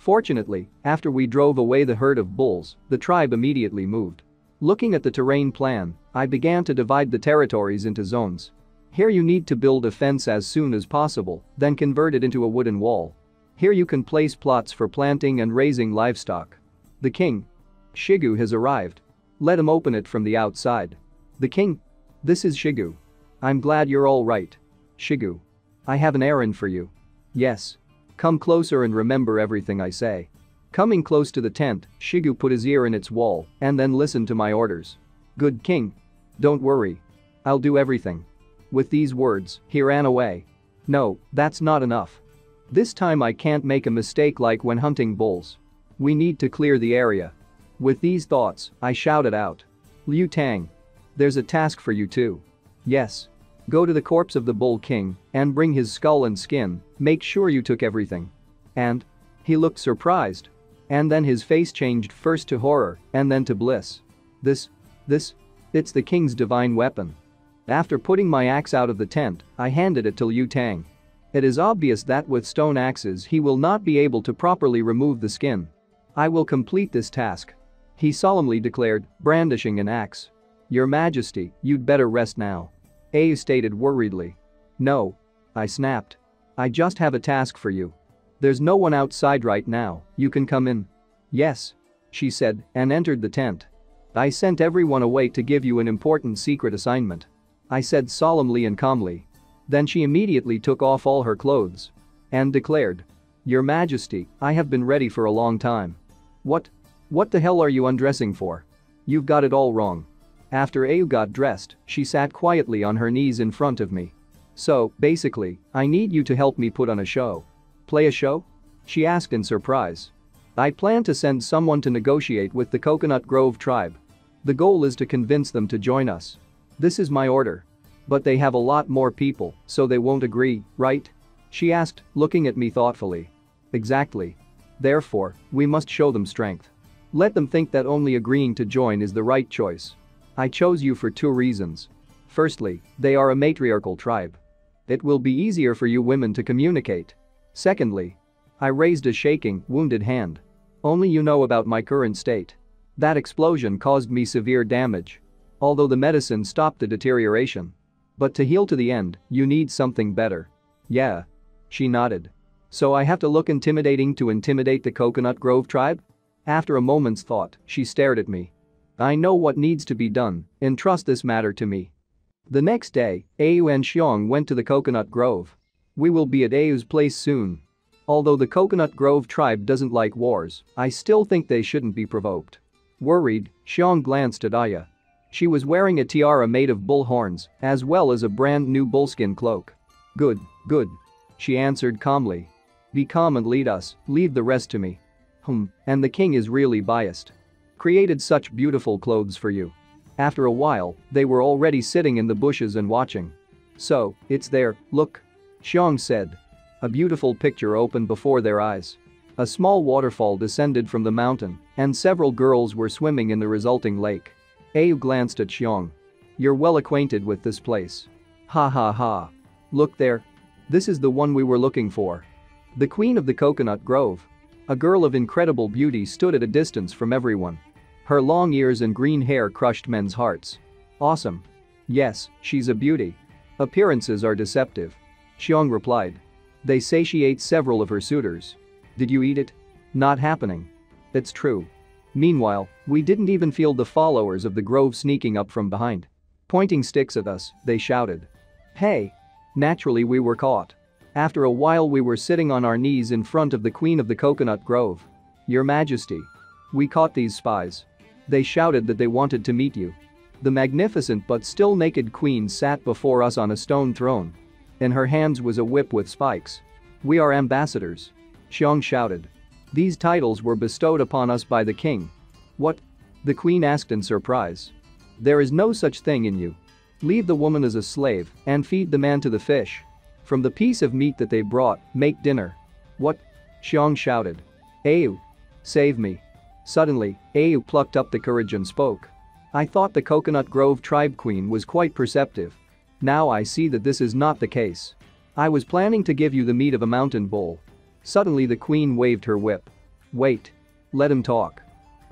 Fortunately, after we drove away the herd of bulls, the tribe immediately moved. Looking at the terrain plan, I began to divide the territories into zones. Here you need to build a fence as soon as possible, then convert it into a wooden wall. Here you can place plots for planting and raising livestock. The king. Shigu has arrived. Let him open it from the outside. The king. This is Shigu. I'm glad you're all right. Shigu. I have an errand for you. Yes. Come closer and remember everything I say. Coming close to the tent, Shigu put his ear in its wall and then listened to my orders. Good king. Don't worry. I'll do everything. With these words, he ran away. No, that's not enough. This time I can't make a mistake like when hunting bulls. We need to clear the area. With these thoughts, I shouted out. Liu Tang. There's a task for you too. Yes. Go to the corpse of the bull king and bring his skull and skin, make sure you took everything. And? He looked surprised. And then his face changed first to horror and then to bliss. This, it's the king's divine weapon. After putting my axe out of the tent, I handed it to Liu Tang. It is obvious that with stone axes he will not be able to properly remove the skin. I will complete this task. He solemnly declared, brandishing an axe. Your Majesty, you'd better rest now. Ayu stated worriedly. No. I snapped. I just have a task for you. There's no one outside right now, you can come in. Yes. She said and entered the tent. I sent everyone away to give you an important secret assignment. I said solemnly and calmly. Then she immediately took off all her clothes. And declared. Your Majesty, I have been ready for a long time. What the hell are you undressing for? You've got it all wrong. After Ayu got dressed, she sat quietly on her knees in front of me. So, basically, I need you to help me put on a show. Play a show? She asked in surprise. I plan to send someone to negotiate with the Coconut Grove tribe. The goal is to convince them to join us. This is my order. But they have a lot more people, so they won't agree, right? She asked, looking at me thoughtfully. Exactly. Therefore, we must show them strength. Let them think that only agreeing to join is the right choice. I chose you for two reasons. Firstly, they are a matriarchal tribe. It will be easier for you women to communicate. Secondly, I raised a shaking, wounded hand. Only you know about my current state. That explosion caused me severe damage. Although the medicine stopped the deterioration. But to heal to the end, you need something better. Yeah. She nodded. So I have to look intimidating to intimidate the Coconut Grove tribe? After a moment's thought, she stared at me. I know what needs to be done, entrust this matter to me. The next day, Ayu and Xiong went to the Coconut Grove. We will be at Ayu's place soon. Although the Coconut Grove tribe doesn't like wars, I still think they shouldn't be provoked. Worried, Xiong glanced at Aya. She was wearing a tiara made of bull horns, as well as a brand new bullskin cloak. Good. She answered calmly. Be calm and lead us, leave the rest to me. And the king is really biased. Created such beautiful clothes for you. After a while, they were already sitting in the bushes and watching. So, it's there, look. Xiong said. A beautiful picture opened before their eyes. A small waterfall descended from the mountain, and several girls were swimming in the resulting lake. Ayu glanced at Xiong. You're well acquainted with this place. Ha ha ha. Look there. This is the one we were looking for. The queen of the Coconut Grove. A girl of incredible beauty stood at a distance from everyone. Her long ears and green hair crushed men's hearts. Awesome. Yes, she's a beauty. Appearances are deceptive. Xiong replied. They satiate several of her suitors. Did you eat it? Not happening. It's true. Meanwhile, we didn't even feel the followers of the grove sneaking up from behind. Pointing sticks at us, they shouted. Hey! Naturally we were caught. After a while we were sitting on our knees in front of the queen of the Coconut Grove. Your Majesty. We caught these spies. They shouted that they wanted to meet you. The magnificent but still naked queen sat before us on a stone throne. In her hands was a whip with spikes. We are ambassadors. Xiong shouted. These titles were bestowed upon us by the king. What? The queen asked in surprise. There is no such thing in you. Leave the woman as a slave and feed the man to the fish. From the piece of meat that they brought, make dinner. What? Xiong shouted. Ayu. Save me. Suddenly, Ayu plucked up the courage and spoke. I thought the Coconut Grove tribe queen was quite perceptive. Now I see that this is not the case. I was planning to give you the meat of a mountain bull. Suddenly the queen waved her whip. Wait. Let him talk.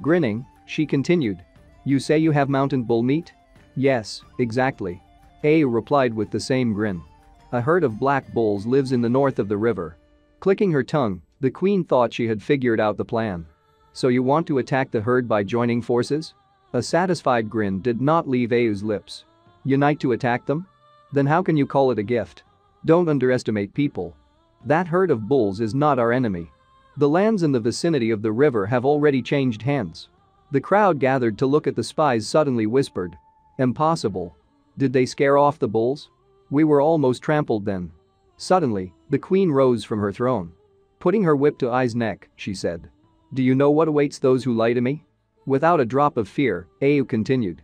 Grinning, she continued. You say you have mountain bull meat? Yes, exactly. A replied with the same grin. A herd of black bulls lives in the north of the river. Clicking her tongue, the queen thought she had figured out the plan. So you want to attack the herd by joining forces? A satisfied grin did not leave Au's lips. Unite to attack them? Then how can you call it a gift? Don't underestimate people. That herd of bulls is not our enemy. The lands in the vicinity of the river have already changed hands. The crowd gathered to look at the spies suddenly whispered. Impossible. Did they scare off the bulls? We were almost trampled then. Suddenly, the queen rose from her throne. Putting her whip to Ai's neck, she said. Do you know what awaits those who lie to me? Without a drop of fear, Au continued.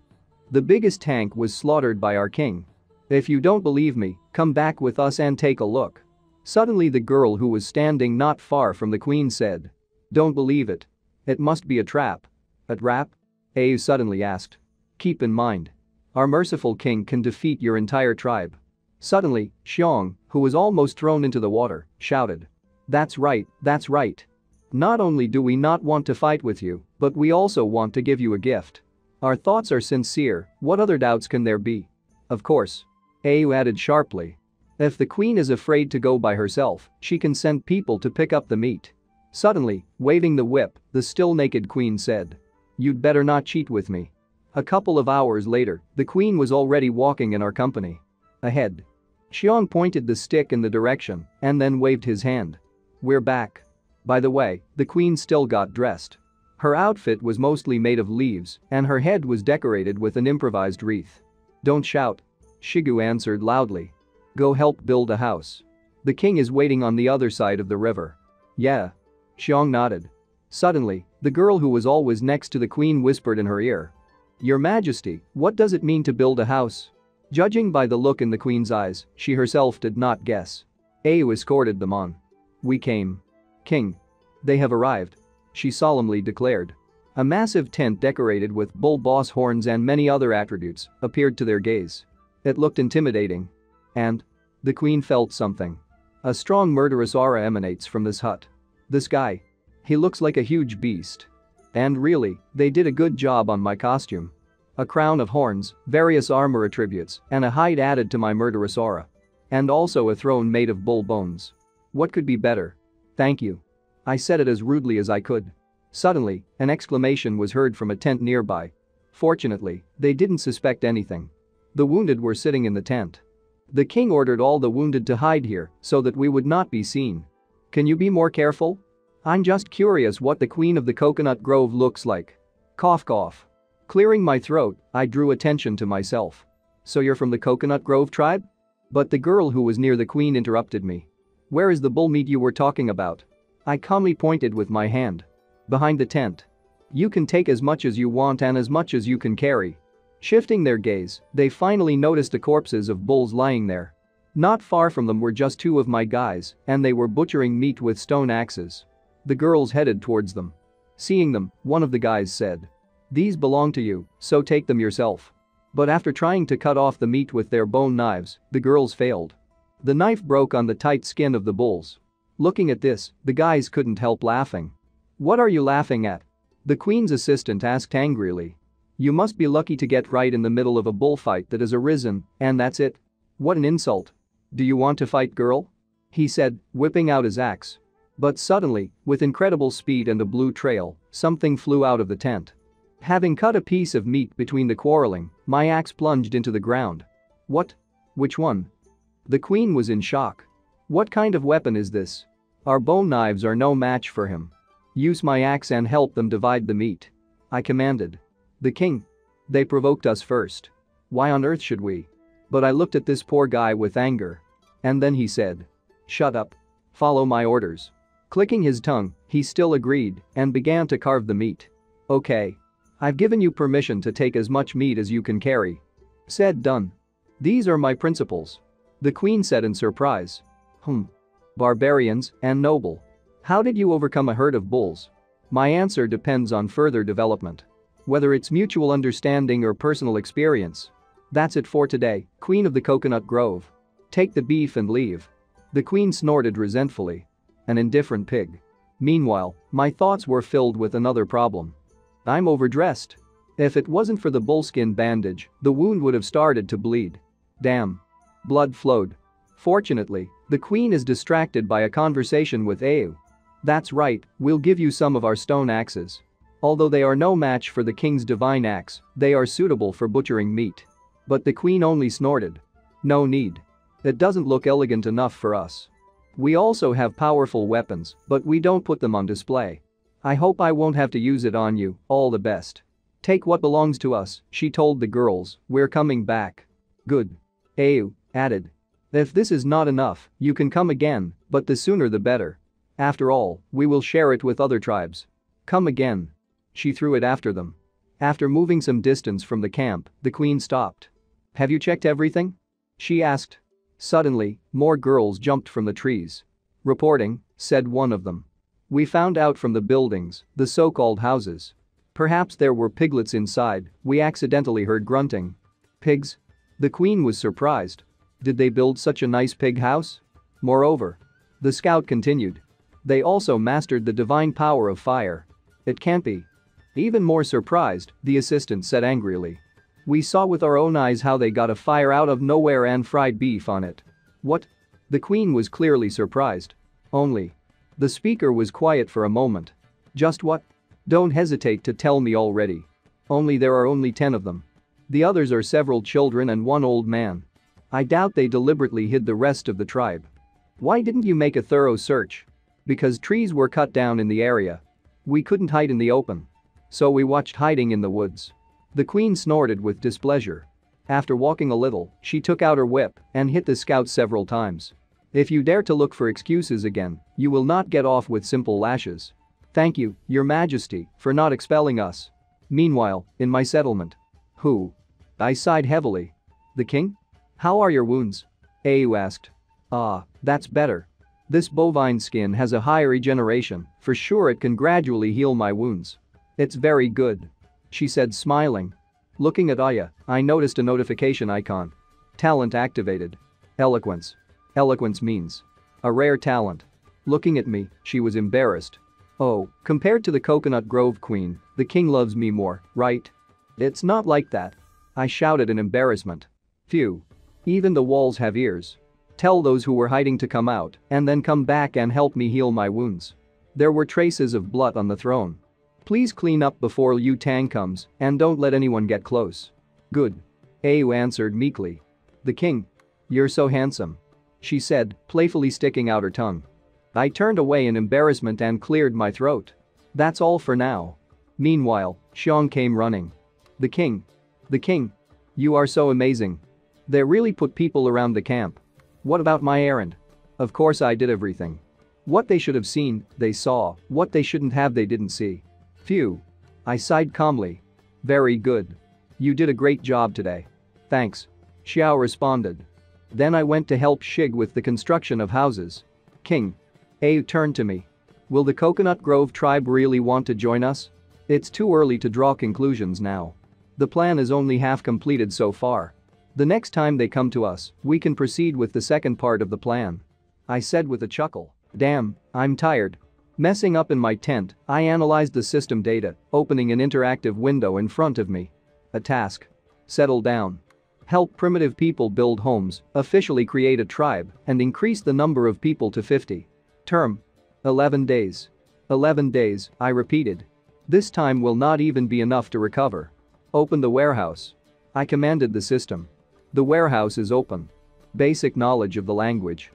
The biggest tank was slaughtered by our king. If you don't believe me, come back with us and take a look. Suddenly the girl who was standing not far from the queen said. Don't believe it. It must be a trap. A trap? Au suddenly asked. Keep in mind. Our merciful king can defeat your entire tribe. Suddenly, Xiong, who was almost thrown into the water, shouted. That's right, that's right. Not only do we not want to fight with you, but we also want to give you a gift. Our thoughts are sincere, what other doubts can there be? Of course. Au added sharply. If the queen is afraid to go by herself, she can send people to pick up the meat. Suddenly, waving the whip, the still naked queen said. You'd better not cheat with me. A couple of hours later, the queen was already walking in our company. Ahead. Xiong pointed the stick in the direction and then waved his hand. We're back. By the way, the queen still got dressed. Her outfit was mostly made of leaves and her head was decorated with an improvised wreath. Don't shout. Shigu answered loudly. Go help build a house. The king is waiting on the other side of the river. Yeah. Xiong nodded. Suddenly, the girl who was always next to the queen whispered in her ear. Your Majesty, what does it mean to build a house? Judging by the look in the queen's eyes, she herself did not guess. Au escorted them on. We came. King. They have arrived. She solemnly declared. A massive tent decorated with bull boss horns and many other attributes appeared to their gaze. It looked intimidating. And the queen felt something. A strong murderous aura emanates from this hut. This guy. He looks like a huge beast. And really, they did a good job on my costume. A crown of horns, various armor attributes, and a hide added to my murderous aura. And also a throne made of bull bones. What could be better? Thank you. I said it as rudely as I could. Suddenly, an exclamation was heard from a tent nearby. Fortunately, they didn't suspect anything. The wounded were sitting in the tent. The king ordered all the wounded to hide here so that we would not be seen. Can you be more careful? I'm just curious what the queen of the coconut grove looks like. Cough cough. Clearing my throat, I drew attention to myself. So you're from the coconut grove tribe? But the girl who was near the queen interrupted me. Where is the bull meat you were talking about? I calmly pointed with my hand. Behind the tent. You can take as much as you want and as much as you can carry. Shifting their gaze, they finally noticed the corpses of bulls lying there. Not far from them were just two of my guys, and they were butchering meat with stone axes. The girls headed towards them. Seeing them, one of the guys said. These belong to you, so take them yourself. But after trying to cut off the meat with their bone knives, the girls failed. The knife broke on the tight skin of the bulls. Looking at this, the guys couldn't help laughing. What are you laughing at? The queen's assistant asked angrily. You must be lucky to get right in the middle of a bullfight that has arisen, and that's it. What an insult. Do you want to fight, girl? He said, whipping out his axe. But suddenly, with incredible speed and a blue trail, something flew out of the tent. Having cut a piece of meat between the quarreling, my axe plunged into the ground. What? Which one? The queen was in shock. What kind of weapon is this? Our bone knives are no match for him. Use my axe and help them divide the meat. I commanded. The king. They provoked us first. Why on earth should we? But I looked at this poor guy with anger. And then he said. Shut up. Follow my orders. Clicking his tongue, he still agreed and began to carve the meat. Okay. I've given you permission to take as much meat as you can carry. Said done. These are my principles. The queen said in surprise. Barbarians and noble. How did you overcome a herd of bulls? My answer depends on further development. Whether it's mutual understanding or personal experience. That's it for today, Queen of the Coconut Grove. Take the beef and leave. The queen snorted resentfully. An indifferent pig. Meanwhile, my thoughts were filled with another problem. I'm overdressed. If it wasn't for the bullskin bandage, the wound would have started to bleed. Damn. Blood flowed. Fortunately, the queen is distracted by a conversation with Au. That's right, we'll give you some of our stone axes. Although they are no match for the king's divine axe, they are suitable for butchering meat. But the queen only snorted. No need. It doesn't look elegant enough for us. We also have powerful weapons, but we don't put them on display. I hope I won't have to use it on you, all the best. Take what belongs to us, she told the girls, we're coming back. Good. Au added. If this is not enough, you can come again, but the sooner the better. After all, we will share it with other tribes. Come again. She threw it after them. After moving some distance from the camp, the queen stopped. Have you checked everything? She asked. Suddenly, more girls jumped from the trees. Reporting, said one of them. We found out from the buildings, the so-called houses. Perhaps there were piglets inside, we accidentally heard grunting. Pigs? The queen was surprised. Did they build such a nice pig house? Moreover, the scout continued. They also mastered the divine power of fire. It can't be. Even more surprised, the assistant said angrily. We saw with our own eyes how they got a fire out of nowhere and fried beef on it. What? The queen was clearly surprised. Only. The speaker was quiet for a moment. Just what? Don't hesitate to tell me already. There are only 10 of them. The others are several children and one old man. I doubt they deliberately hid the rest of the tribe. Why didn't you make a thorough search? Because trees were cut down in the area. We couldn't hide in the open. So we watched hiding in the woods. The queen snorted with displeasure. After walking a little, she took out her whip and hit the scout several times. If you dare to look for excuses again, you will not get off with simple lashes. Thank you, Your Majesty, for not expelling us. Meanwhile, in my settlement. Who? I sighed heavily. The king? How are your wounds? Au asked. Ah, that's better. This bovine skin has a high regeneration, for sure it can gradually heal my wounds. It's very good. She said smiling. Looking at Aya, I noticed a notification icon. Talent activated. Eloquence. Eloquence means a rare talent. Looking at me, she was embarrassed. Oh, compared to the Coconut Grove Queen, the king loves me more, right? It's not like that. I shouted in embarrassment. Phew. Even the walls have ears. Tell those who were hiding to come out and then come back and help me heal my wounds. There were traces of blood on the throne. Please clean up before Liu Tang comes and don't let anyone get close. Good. Au answered meekly. The king. You're so handsome. She said, playfully sticking out her tongue. I turned away in embarrassment and cleared my throat. That's all for now. Meanwhile, Xiang came running. The king. The king. You are so amazing. They really put people around the camp. What about my errand? Of course I did everything. What they should have seen, they saw. What they shouldn't have, they didn't see. Phew. I sighed calmly. Very good. You did a great job today. Thanks. Xiao responded. Then I went to help Shig with the construction of houses. King. Au turned to me. Will the Coconut Grove tribe really want to join us? It's too early to draw conclusions now. The plan is only half completed so far. The next time they come to us, we can proceed with the second part of the plan. I said with a chuckle. Damn, I'm tired. Messing up in my tent, I analyzed the system data, opening an interactive window in front of me. A task. Settle down. Help primitive people build homes, officially create a tribe, and increase the number of people to 50. Term. 11 days. 11 days, I repeated. This time will not even be enough to recover. Open the warehouse. I commanded the system. The warehouse is open. Basic knowledge of the language.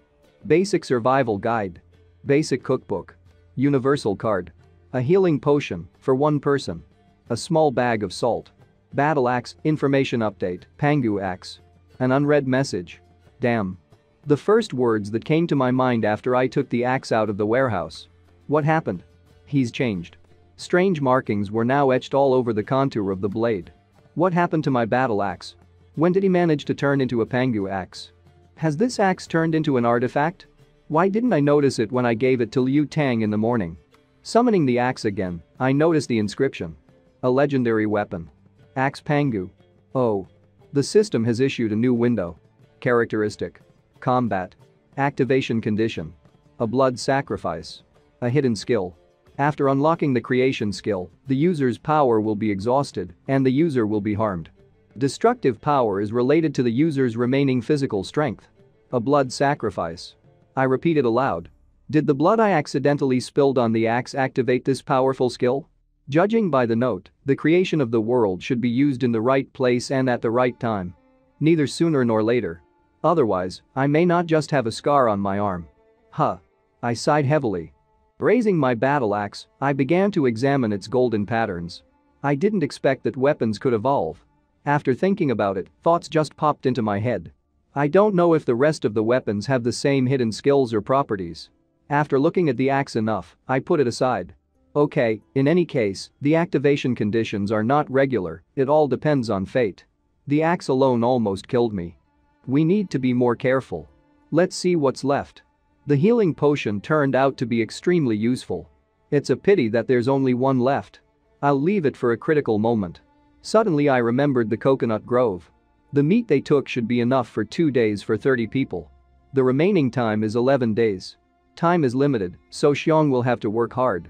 Basic survival guide. Basic cookbook. Universal card. A healing potion, for one person. A small bag of salt. Battle axe, information update, Pangu axe. An unread message. Damn. The first words that came to my mind after I took the axe out of the warehouse. What happened? He's changed. Strange markings were now etched all over the contour of the blade. What happened to my battle axe? When did he manage to turn into a Pangu axe? Has this axe turned into an artifact? Why didn't I notice it when I gave it to Liu Tang in the morning? Summoning the axe again, I noticed the inscription. A legendary weapon. Axe Pangu. Oh. The system has issued a new window. Characteristic. Combat. Activation condition. A blood sacrifice. A hidden skill. After unlocking the creation skill, the user's power will be exhausted and the user will be harmed. Destructive power is related to the user's remaining physical strength. A blood sacrifice. I repeated aloud. Did the blood I accidentally spilled on the axe activate this powerful skill? Judging by the note, the creation of the world should be used in the right place and at the right time. Neither sooner nor later. Otherwise, I may not just have a scar on my arm. Huh. I sighed heavily. Raising my battle axe, I began to examine its golden patterns. I didn't expect that weapons could evolve. After thinking about it, thoughts just popped into my head. I don't know if the rest of the weapons have the same hidden skills or properties. After looking at the axe enough, I put it aside. Okay, in any case, the activation conditions are not regular, it all depends on fate. The axe alone almost killed me. We need to be more careful. Let's see what's left. The healing potion turned out to be extremely useful. It's a pity that there's only one left. I'll leave it for a critical moment. Suddenly I remembered the coconut grove. The meat they took should be enough for 2 days for 30 people. The remaining time is 11 days. Time is limited, so Xiong will have to work hard.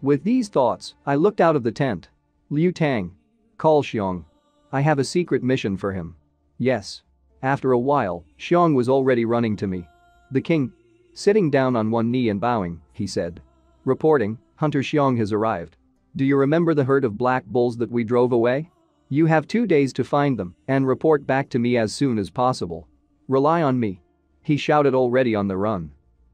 With these thoughts, I looked out of the tent. Liu Tang. Call Xiong. I have a secret mission for him. Yes. After a while, Xiong was already running to me. The king. Sitting down on one knee and bowing, he said. Reporting, Hunter Xiong has arrived. Do you remember the herd of black bulls that we drove away? You have 2 days to find them and report back to me as soon as possible. Rely on me. He shouted already on the run.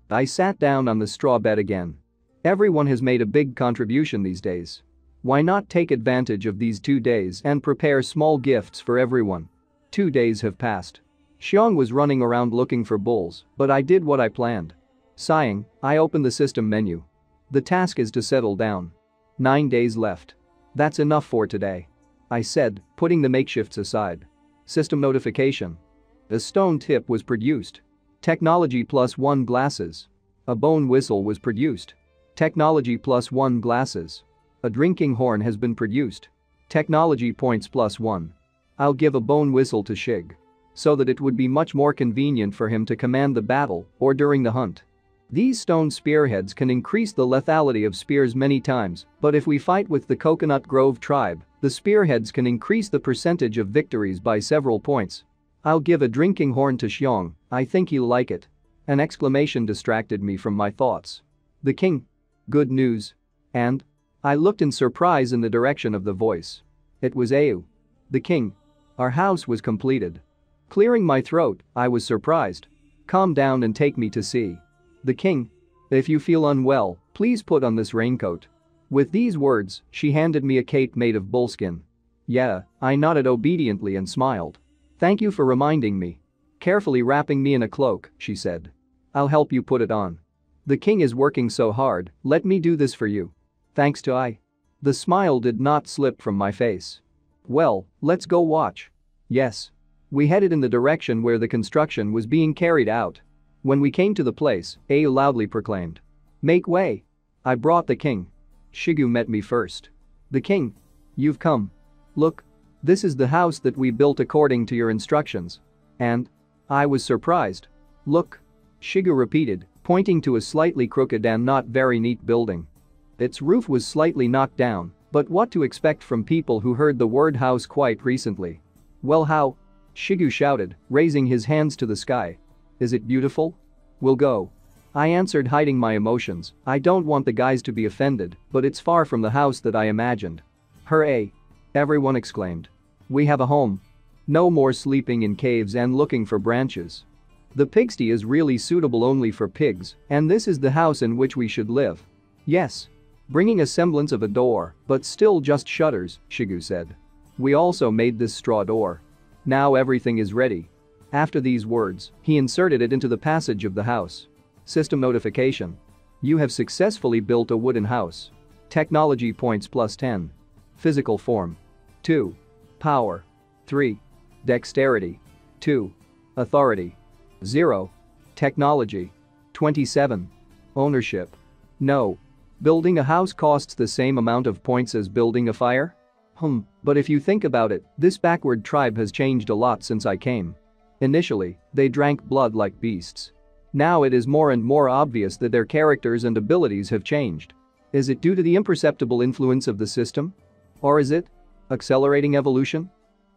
I sat down on the straw bed again. Everyone has made a big contribution these days. Why not take advantage of these 2 days and prepare small gifts for everyone? 2 days have passed. Xiong was running around looking for bulls, but I did what I planned. Sighing, I opened the system menu. The task is to settle down. 9 days left. That's enough for today. I said, putting the makeshifts aside. System notification. A stone tip was produced. Technology +1 glasses. A bone whistle was produced. Technology +1 glasses. A drinking horn has been produced. Technology points +1. I'll give a bone whistle to Shig. So that it would be much more convenient for him to command the battle or during the hunt. These stone spearheads can increase the lethality of spears many times, but if we fight with the Coconut Grove tribe, the spearheads can increase the percentage of victories by several points. I'll give a drinking horn to Xiong, I think he'll like it. An exclamation distracted me from my thoughts. The king. Good news. And? I looked in surprise in the direction of the voice. It was Au. The king. Our house was completed. Clearing my throat, I was surprised. Calm down and take me to see. The king. If you feel unwell, please put on this raincoat. With these words, she handed me a cape made of bullskin. Yeah, I nodded obediently and smiled. Thank you for reminding me. Carefully wrapping me in a cloak, she said. I'll help you put it on. The king is working so hard, let me do this for you. Thanks to I. The smile did not slip from my face. Well, let's go watch. Yes. We headed in the direction where the construction was being carried out. When we came to the place, A loudly proclaimed. Make way. I brought the king. Shigu met me first. The king. You've come. Look. This is the house that we built according to your instructions. And? I was surprised. Look. Shigu repeated, pointing to a slightly crooked and not very neat building. Its roof was slightly knocked down, but what to expect from people who heard the word house quite recently? Well, how? Shigu shouted, raising his hands to the sky. Is it beautiful? We'll go. I answered, hiding my emotions. I don't want the guys to be offended, but it's far from the house that I imagined. Hooray! Everyone exclaimed. We have a home. No more sleeping in caves and looking for branches. The pigsty is really suitable only for pigs, and this is the house in which we should live. Yes. Bringing a semblance of a door, but still just shutters, Shigu said. We also made this straw door. Now everything is ready. After these words, he inserted it into the passage of the house. System notification. You have successfully built a wooden house. Technology points +10. Physical form. 2. Power. 3. Dexterity. 2. Authority. 0. Technology. 27. Ownership. No. Building a house costs the same amount of points as building a fire? But if you think about it, this backward tribe has changed a lot since I came. Initially, they drank blood like beasts. Now it is more and more obvious that their characters and abilities have changed. Is it due to the imperceptible influence of the system? Or is it accelerating evolution?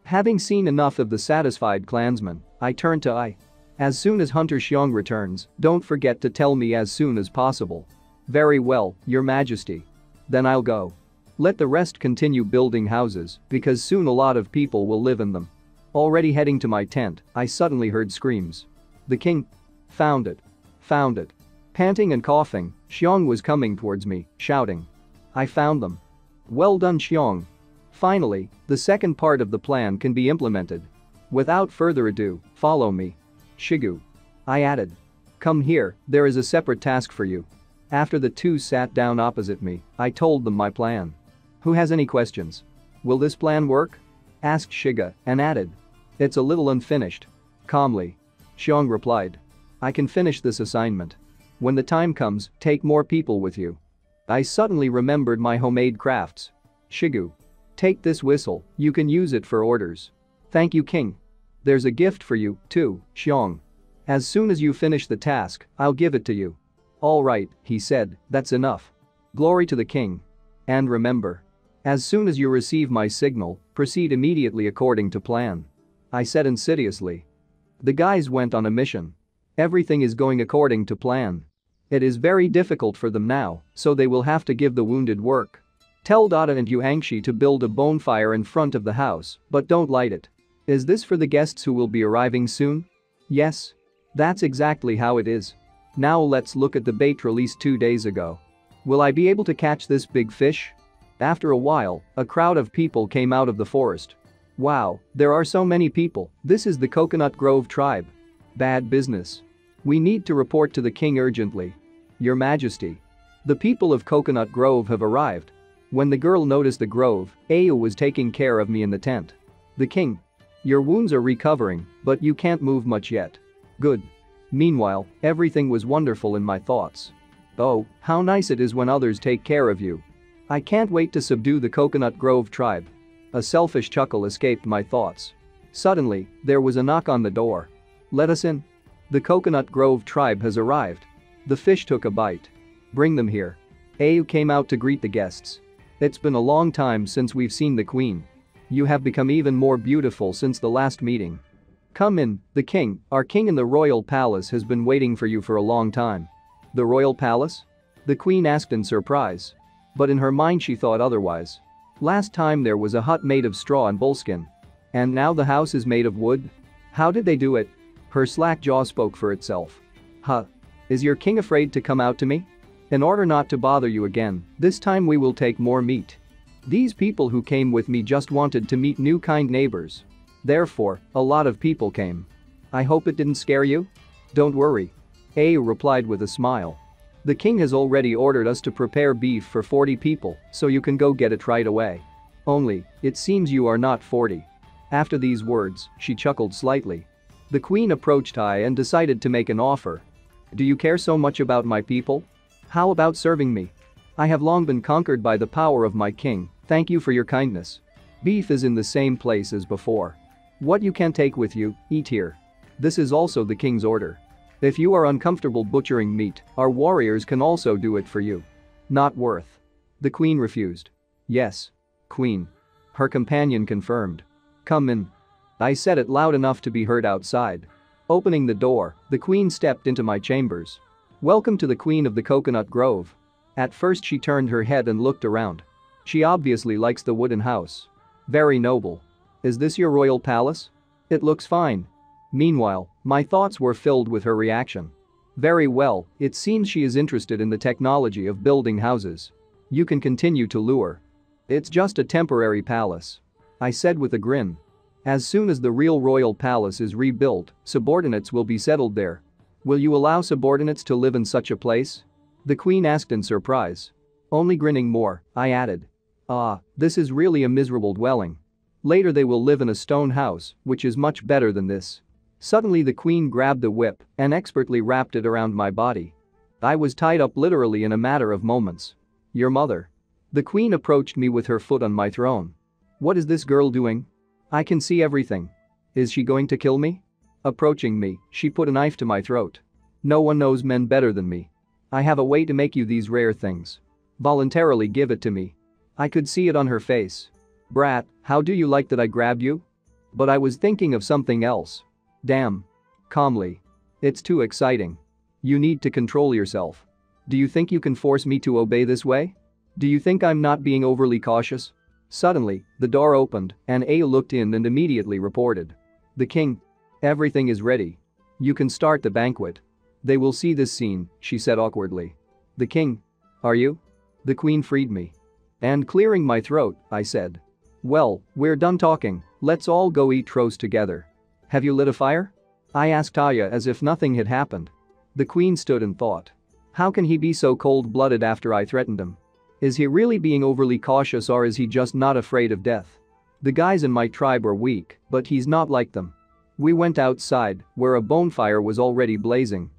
Having seen enough of the satisfied clansman, I turn to I. As soon as Hunter Xiong returns, don't forget to tell me as soon as possible. Very well, Your Majesty. Then I'll go. Let the rest continue building houses, because soon a lot of people will live in them. Already heading to my tent, I suddenly heard screams. The king. Found it. Found it. Panting and coughing, Xiong was coming towards me, shouting. I found them. Well done, Xiong. Finally, the second part of the plan can be implemented. Without further ado, follow me. Shigu. I added. Come here, there is a separate task for you. After the two sat down opposite me, I told them my plan. Who has any questions? Will this plan work? Asked Shiga and added. It's a little unfinished. Calmly. Xiong replied. I can finish this assignment. When the time comes, take more people with you. I suddenly remembered my homemade crafts. Shigu. Take this whistle, you can use it for orders. Thank you, King. There's a gift for you, too, Xiong. As soon as you finish the task, I'll give it to you. All right, he said, that's enough. Glory to the king. And remember. As soon as you receive my signal, proceed immediately according to plan. I said insidiously. The guys went on a mission. Everything is going according to plan. It is very difficult for them now, so they will have to give the wounded work. Tell Dada and Yuangshi to build a bonfire in front of the house, but don't light it. Is this for the guests who will be arriving soon? Yes. That's exactly how it is. Now let's look at the bait released 2 days ago. Will I be able to catch this big fish? After a while, a crowd of people came out of the forest. Wow, there are so many people, this is the Coconut Grove tribe. Bad business. We need to report to the king urgently. Your Majesty. The people of Coconut Grove have arrived. When the girl noticed the grove, Ayo was taking care of me in the tent. The king. Your wounds are recovering, but you can't move much yet. Good. Meanwhile, everything was wonderful in my thoughts. Oh, how nice it is when others take care of you. I can't wait to subdue the Coconut Grove tribe. A selfish chuckle escaped my thoughts. Suddenly, there was a knock on the door. Let us in. The Coconut Grove tribe has arrived. The fish took a bite. Bring them here. Ayu came out to greet the guests. It's been a long time since we've seen the queen. You have become even more beautiful since the last meeting. Come in, the king, our king in the royal palace has been waiting for you for a long time. The royal palace? The queen asked in surprise. But in her mind she thought otherwise. Last time there was a hut made of straw and bullskin. And now the house is made of wood? How did they do it? Her slack jaw spoke for itself. Huh. Is your king afraid to come out to me? In order not to bother you again, this time we will take more meat. These people who came with me just wanted to meet new kind neighbors. Therefore, a lot of people came. I hope it didn't scare you? Don't worry. Ayu replied with a smile. The king has already ordered us to prepare beef for 40 people, so you can go get it right away. Only, it seems you are not 40. After these words, she chuckled slightly. The queen approached I and decided to make an offer. Do you care so much about my people? How about serving me? I have long been conquered by the power of my king, thank you for your kindness. Beef is in the same place as before. What you can take with you, eat here. This is also the king's order. If you are uncomfortable butchering meat, our warriors can also do it for you. Not worth. The queen refused. Yes. Queen. Her companion confirmed. Come in. I said it loud enough to be heard outside. Opening the door, the queen stepped into my chambers. Welcome to the queen of the Coconut Grove. At first she turned her head and looked around. She obviously likes the wooden house. Very noble. Is this your royal palace? It looks fine. Meanwhile, my thoughts were filled with her reaction. Very well, it seems she is interested in the technology of building houses. You can continue to lure. It's just a temporary palace. I said with a grin. As soon as the real royal palace is rebuilt, subordinates will be settled there. Will you allow subordinates to live in such a place? The queen asked in surprise. Only grinning more, I added. Ah, this is really a miserable dwelling. Later they will live in a stone house, which is much better than this. Suddenly the queen grabbed the whip and expertly wrapped it around my body. I was tied up literally in a matter of moments. Your mother. The queen approached me with her foot on my throne. What is this girl doing? I can see everything. Is she going to kill me? Approaching me, she put a knife to my throat. No one knows men better than me. I have a way to make you these rare things. Voluntarily give it to me." I could see it on her face. "Brat, how do you like that I grabbed you?" But I was thinking of something else. "Damn." Calmly. "It's too exciting. You need to control yourself. Do you think you can force me to obey this way? Do you think I'm not being overly cautious?" Suddenly, the door opened and Aya looked in and immediately reported. "The king. Everything is ready. You can start the banquet. They will see this scene," she said awkwardly. "The king? Are you?" The queen freed me. And clearing my throat, I said. "Well, we're done talking, let's all go eat roast together. Have you lit a fire?" I asked Aya as if nothing had happened. The queen stood and thought. How can he be so cold-blooded after I threatened him? Is he really being overly cautious or is he just not afraid of death? The guys in my tribe are weak, but he's not like them. We went outside, where a bonfire was already blazing.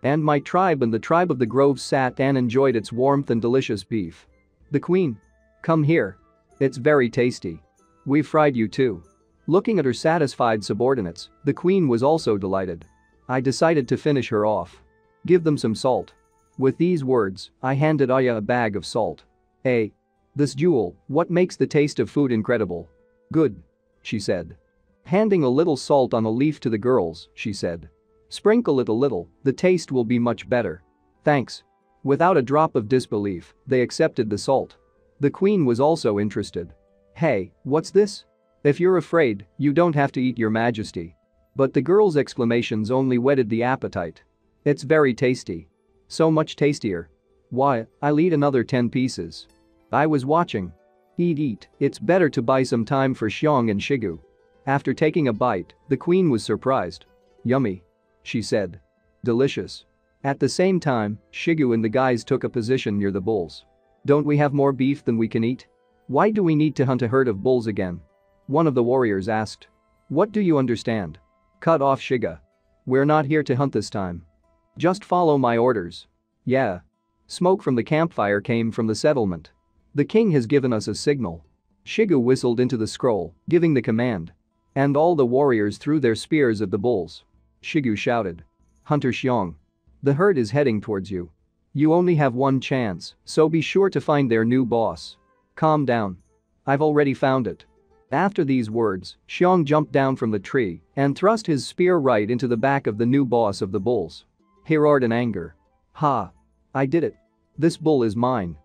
And my tribe and the tribe of the grove sat and enjoyed its warmth and delicious beef. The queen. "Come here. It's very tasty. We fried you too." Looking at her satisfied subordinates, the queen was also delighted. I decided to finish her off. "Give them some salt." With these words, I handed Aya a bag of salt. "Hey. This jewel, what makes the taste of food incredible?" "Good," she said. Handing a little salt on a leaf to the girls, she said. "Sprinkle it a little, the taste will be much better." "Thanks." Without a drop of disbelief, they accepted the salt. The queen was also interested. "Hey, what's this? If you're afraid, you don't have to eat, your majesty." But the girls' exclamations only whetted the appetite. "It's very tasty. So much tastier. Why, I'll eat another 10 pieces." I was watching. Eat, it's better to buy some time for Xiong and Shigu." After taking a bite, the queen was surprised. "Yummy," she said. "Delicious." At the same time, Shigu and the guys took a position near the bulls. "Don't we have more beef than we can eat? Why do we need to hunt a herd of bulls again?" one of the warriors asked. "What do you understand?" Cut off Shiga. "We're not here to hunt this time. Just follow my orders." "Yeah." Smoke from the campfire came from the settlement. "The king has given us a signal." Shigu whistled into the scroll, giving the command. And all the warriors threw their spears at the bulls. Shigu shouted. "Hunter Xiong. The herd is heading towards you. You only have one chance, so be sure to find their new boss. Calm down. I've already found it." After these words, Xiong jumped down from the tree and thrust his spear right into the back of the new boss of the bulls. He roared in anger. "Ha! I did it. This bull is mine."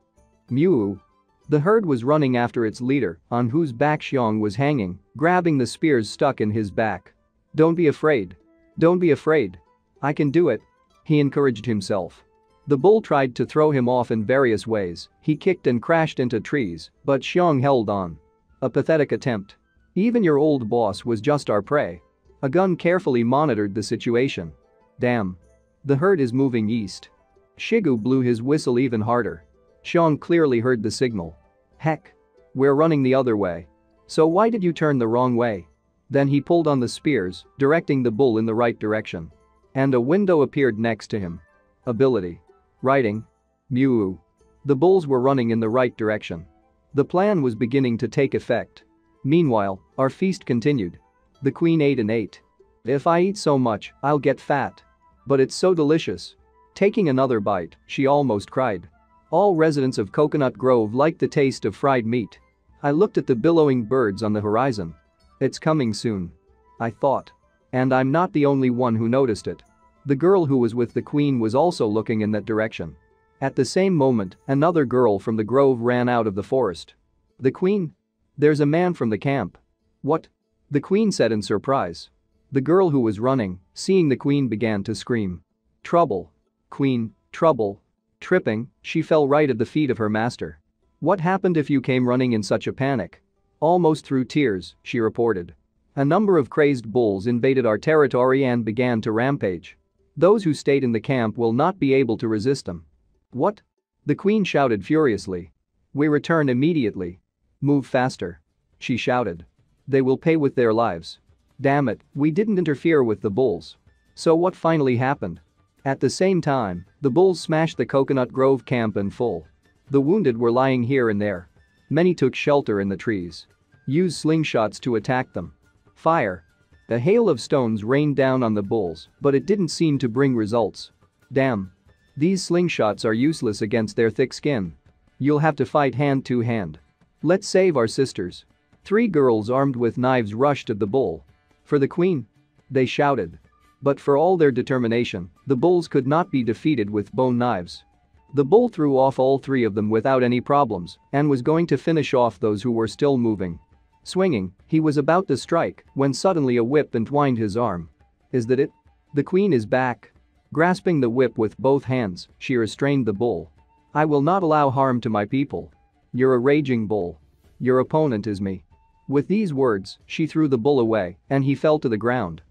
Mew. The herd was running after its leader, on whose back Xiong was hanging, grabbing the spears stuck in his back. "Don't be afraid. Don't be afraid. I can do it," he encouraged himself. The bull tried to throw him off in various ways, he kicked and crashed into trees, but Xiong held on. A pathetic attempt. "Even your old boss was just our prey." A gun carefully monitored the situation. "Damn. The herd is moving east." Shigu blew his whistle even harder. Xiong clearly heard the signal. "Heck. We're running the other way. So why did you turn the wrong way?" Then he pulled on the spears, directing the bull in the right direction. And a window appeared next to him. Ability. Riding. Mew. The bulls were running in the right direction. The plan was beginning to take effect. Meanwhile, our feast continued. The queen ate and ate. "If I eat so much, I'll get fat. But it's so delicious." Taking another bite, she almost cried. All residents of Coconut Grove liked the taste of fried meat. I looked at the billowing birds on the horizon. "It's coming soon," I thought. And I'm not the only one who noticed it. The girl who was with the queen was also looking in that direction. At the same moment, another girl from the grove ran out of the forest. "The queen? There's a man from the camp." "What?" the queen said in surprise. The girl who was running, seeing the queen, began to scream. "Trouble. Queen, trouble." Tripping, she fell right at the feet of her master. "What happened if you came running in such a panic?" Almost through tears, she reported. "A number of crazed bulls invaded our territory and began to rampage. Those who stayed in the camp will not be able to resist them." "What?" the queen shouted furiously. "We return immediately." "Move faster," she shouted. "They will pay with their lives." "Damn it, we didn't interfere with the bulls." So what finally happened? At the same time, the bulls smashed the Coconut Grove camp in full. The wounded were lying here and there. Many took shelter in the trees. Used slingshots to attack them. Fire. A hail of stones rained down on the bulls, but it didn't seem to bring results. Damn. These slingshots are useless against their thick skin. You'll have to fight hand to hand. Let's save our sisters. 3 girls armed with knives rushed at the bull. For the queen! They shouted. But for all their determination, the bulls could not be defeated with bone knives. The bull threw off all 3 of them without any problems and was going to finish off those who were still moving. Swinging, he was about to strike when suddenly a whip entwined his arm. Is that it? The queen is back. Grasping the whip with both hands, she restrained the bull. I will not allow harm to my people. You're a raging bull. Your opponent is me. With these words, she threw the bull away and he fell to the ground.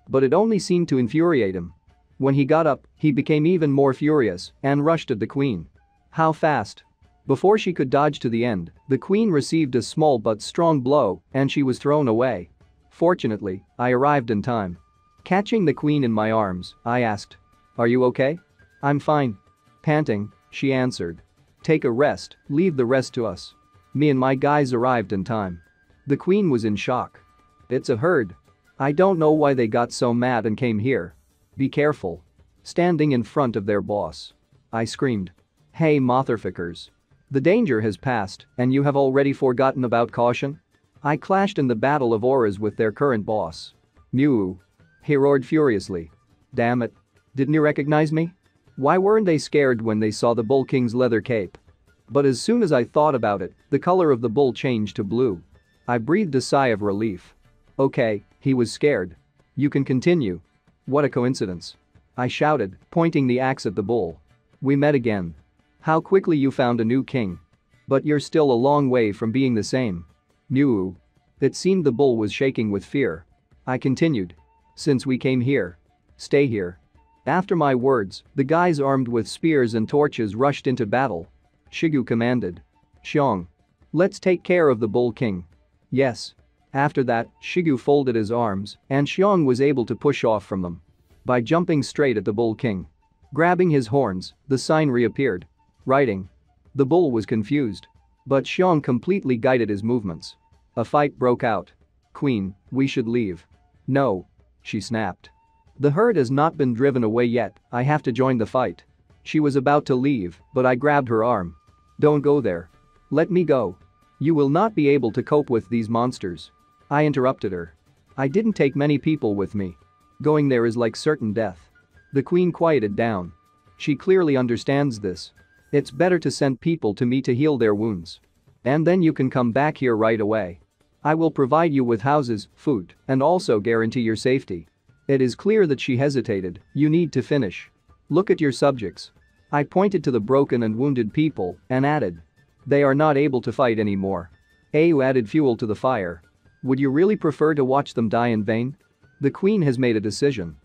But it only seemed to infuriate him. When he got up, he became even more furious and rushed at the queen. How fast? Before she could dodge to the end, the queen received a small but strong blow and she was thrown away. Fortunately, I arrived in time. Catching the queen in my arms, I asked, "Are you okay?" "I'm fine." Panting, she answered. "Take a rest, leave the rest to us." Me and my guys arrived in time. The queen was in shock. It's a herd. I don't know why they got so mad and came here. Be careful. Standing in front of their boss, I screamed. Hey motherfuckers. The danger has passed and you have already forgotten about caution? I clashed in the battle of auras with their current boss. Mew. He roared furiously. Damn it. Didn't you recognize me? Why weren't they scared when they saw the Bull King's leather cape? But as soon as I thought about it, the color of the bull changed to blue. I breathed a sigh of relief. Okay, he was scared. You can continue. What a coincidence. I shouted, pointing the axe at the bull. We met again. How quickly you found a new king. But you're still a long way from being the same. Mew. It seemed the bull was shaking with fear. I continued. Since we came here. Stay here. After my words, the guys armed with spears and torches rushed into battle. Shigu commanded. Xiong. Let's take care of the Bull King. Yes. After that, Shigu folded his arms and Xiong was able to push off from them. By jumping straight at the Bull King. Grabbing his horns, the sign reappeared. Writing. The bull was confused. But Xiong completely guided his movements. A fight broke out. Queen, we should leave. No. She snapped. The herd has not been driven away yet, I have to join the fight. She was about to leave, but I grabbed her arm. Don't go there. Let me go. You will not be able to cope with these monsters. I interrupted her. I didn't take many people with me. Going there is like certain death. The queen quieted down. She clearly understands this. It's better to send people to me to heal their wounds. And then you can come back here right away. I will provide you with houses, food, and also guarantee your safety. It is clear that she hesitated, you need to finish. Look at your subjects. I pointed to the broken and wounded people and added. They are not able to fight anymore. Ayu added fuel to the fire. Would you really prefer to watch them die in vain? The queen has made a decision.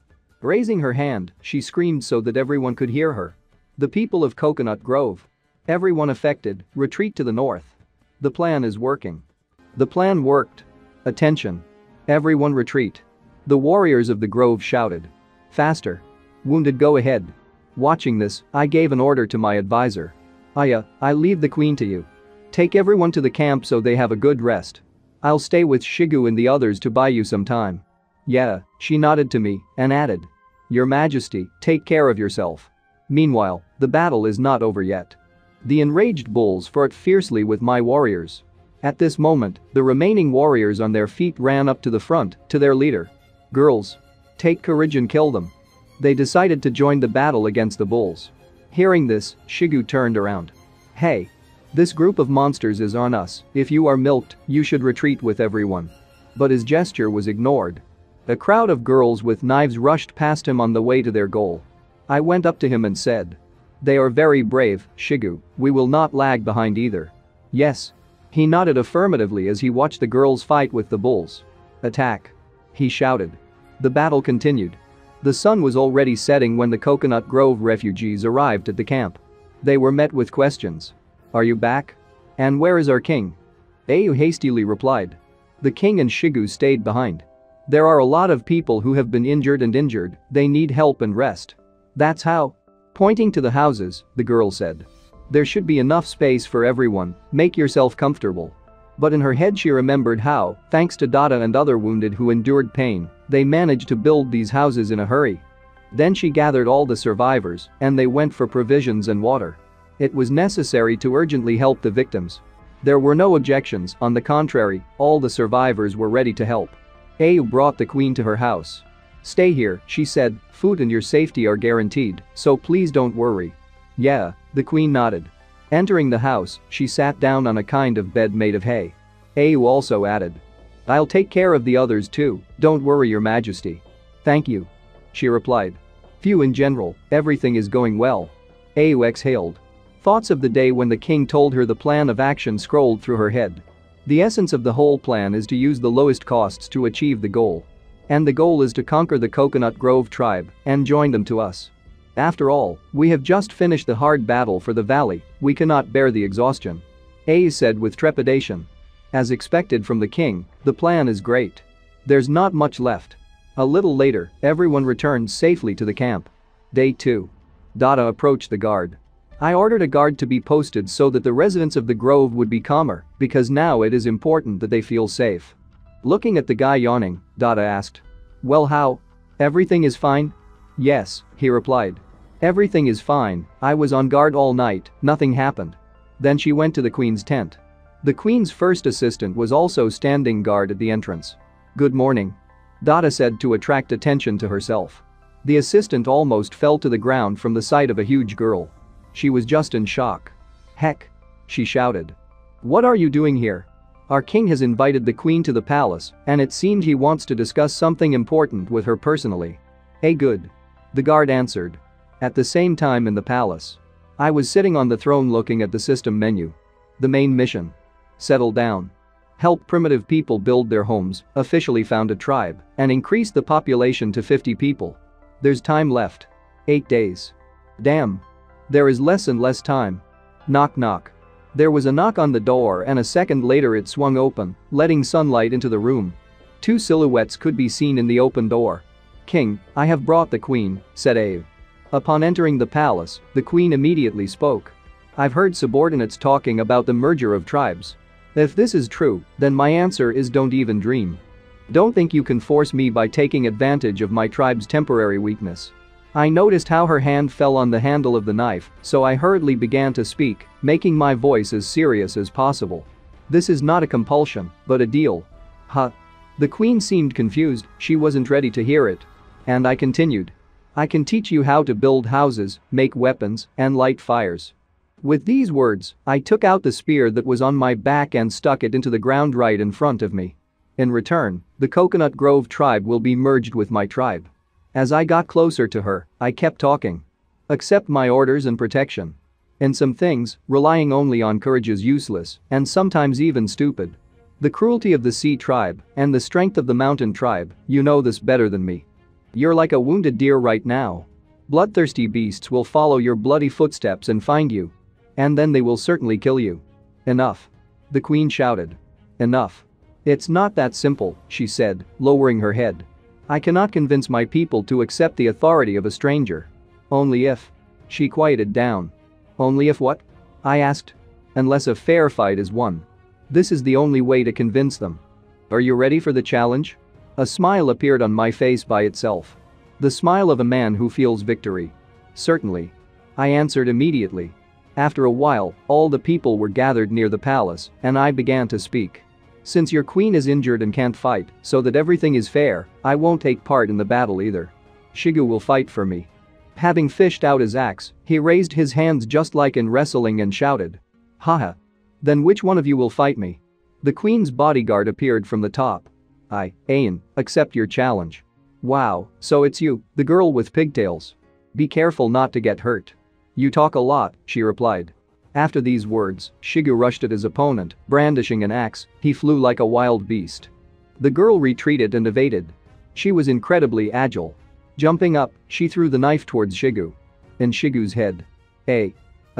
Raising her hand, she screamed so that everyone could hear her. The people of Coconut Grove. Everyone affected, retreat to the north. The plan is working. The plan worked. Attention. Everyone retreat. The warriors of the grove shouted. Faster. Wounded, go ahead. Watching this, I gave an order to my advisor. Aya, I leave the queen to you. Take everyone to the camp so they have a good rest. I'll stay with Shigu and the others to buy you some time. Yeah, she nodded to me and added. Your Majesty, take care of yourself. Meanwhile, the battle is not over yet. The enraged bulls fought fiercely with my warriors. At this moment, the remaining warriors on their feet ran up to the front, to their leader. Girls. Take courage and kill them. They decided to join the battle against the bulls. Hearing this, Shigu turned around. Hey. This group of monsters is on us, if you are milked, you should retreat with everyone. But his gesture was ignored. A crowd of girls with knives rushed past him on the way to their goal. I went up to him and said. They are very brave, Shigu, we will not lag behind either. Yes. He nodded affirmatively as he watched the girls fight with the bulls. Attack. He shouted. The battle continued. The sun was already setting when the Coconut Grove refugees arrived at the camp. They were met with questions. Are you back? And where is our king? Ayu hastily replied. The king and Shigu stayed behind. There are a lot of people who have been injured, they need help and rest. That's how? Pointing to the houses, the girl said. There should be enough space for everyone, make yourself comfortable. But in her head she remembered how, thanks to Dada and other wounded who endured pain, they managed to build these houses in a hurry. Then she gathered all the survivors and they went for provisions and water. It was necessary to urgently help the victims. There were no objections, on the contrary, all the survivors were ready to help. Ayu brought the queen to her house. "Stay here," she said, "food and your safety are guaranteed, so please don't worry." "Yeah," the queen nodded. Entering the house, she sat down on a kind of bed made of hay. Ayu also added, "I'll take care of the others too, don't worry your majesty." "Thank you," she replied. "Phew, in general, everything is going well." Ayu exhaled. Thoughts of the day when the king told her the plan of action scrolled through her head. The essence of the whole plan is to use the lowest costs to achieve the goal. And the goal is to conquer the Coconut Grove tribe and join them to us. After all, we have just finished the hard battle for the valley, we cannot bear the exhaustion. Ayu said with trepidation. As expected from the king, the plan is great. There's not much left. A little later, everyone returned safely to the camp. Day 2. Dada approached the guard. "I ordered a guard to be posted so that the residents of the grove would be calmer, because now it is important that they feel safe." Looking at the guy yawning, Dada asked, "Well, how? Everything is fine?" "Yes," he replied. "Everything is fine, I was on guard all night, nothing happened." Then she went to the queen's tent. The queen's first assistant was also standing guard at the entrance. "Good morning," Dada said to attract attention to herself. The assistant almost fell to the ground from the sight of a huge girl. She was just in shock. "Heck!" she shouted. "What are you doing here? Our king has invited the queen to the palace, and it seems he wants to discuss something important with her personally." "Hey, good," the guard answered. At the same time in the palace, I was sitting on the throne looking at the system menu. The main mission. Settle down. Help primitive people build their homes, officially found a tribe, and increase the population to 50 people. There's time left. 8 days. Damn. There is less and less time. Knock knock. There was a knock on the door and a second later it swung open, letting sunlight into the room. 2 silhouettes could be seen in the open door. "King, I have brought the queen," said Ayu. Upon entering the palace, the queen immediately spoke. "I've heard subordinates talking about the merger of tribes. If this is true, then my answer is don't even dream. Don't think you can force me by taking advantage of my tribe's temporary weakness." I noticed how her hand fell on the handle of the knife, so I hurriedly began to speak, making my voice as serious as possible. "This is not a compulsion, but a deal." "Huh?" The queen seemed confused, she wasn't ready to hear it. And I continued. "I can teach you how to build houses, make weapons, and light fires." With these words, I took out the spear that was on my back and stuck it into the ground right in front of me. In return, the Coconut Grove tribe will be merged with my tribe. As I got closer to her, I kept talking. "Accept my orders and protection. In some things, relying only on courage is useless, and sometimes even stupid. The cruelty of the sea tribe and the strength of the mountain tribe, you know this better than me. You're like a wounded deer right now. Bloodthirsty beasts will follow your bloody footsteps and find you. And then they will certainly kill you." "Enough," the queen shouted. "Enough. It's not that simple," she said, lowering her head. "I cannot convince my people to accept the authority of a stranger. Only if..." She quieted down. "Only if what?" I asked. "Unless a fair fight is won. This is the only way to convince them. Are you ready for the challenge?" A smile appeared on my face by itself. The smile of a man who feels victory. "Certainly," I answered immediately. After a while, all the people were gathered near the palace, and I began to speak. "Since your queen is injured and can't fight, so that everything is fair, I won't take part in the battle either. Shigu will fight for me." Having fished out his axe, he raised his hands just like in wrestling and shouted. "Haha. Then which one of you will fight me?" The queen's bodyguard appeared from the top. "Ayan, accept your challenge." "Wow, so it's you, the girl with pigtails. Be careful not to get hurt." "You talk a lot," she replied. After these words, Shigu rushed at his opponent, brandishing an axe, he flew like a wild beast. The girl retreated and evaded. She was incredibly agile. Jumping up, she threw the knife towards Shigu. In Shigu's head. A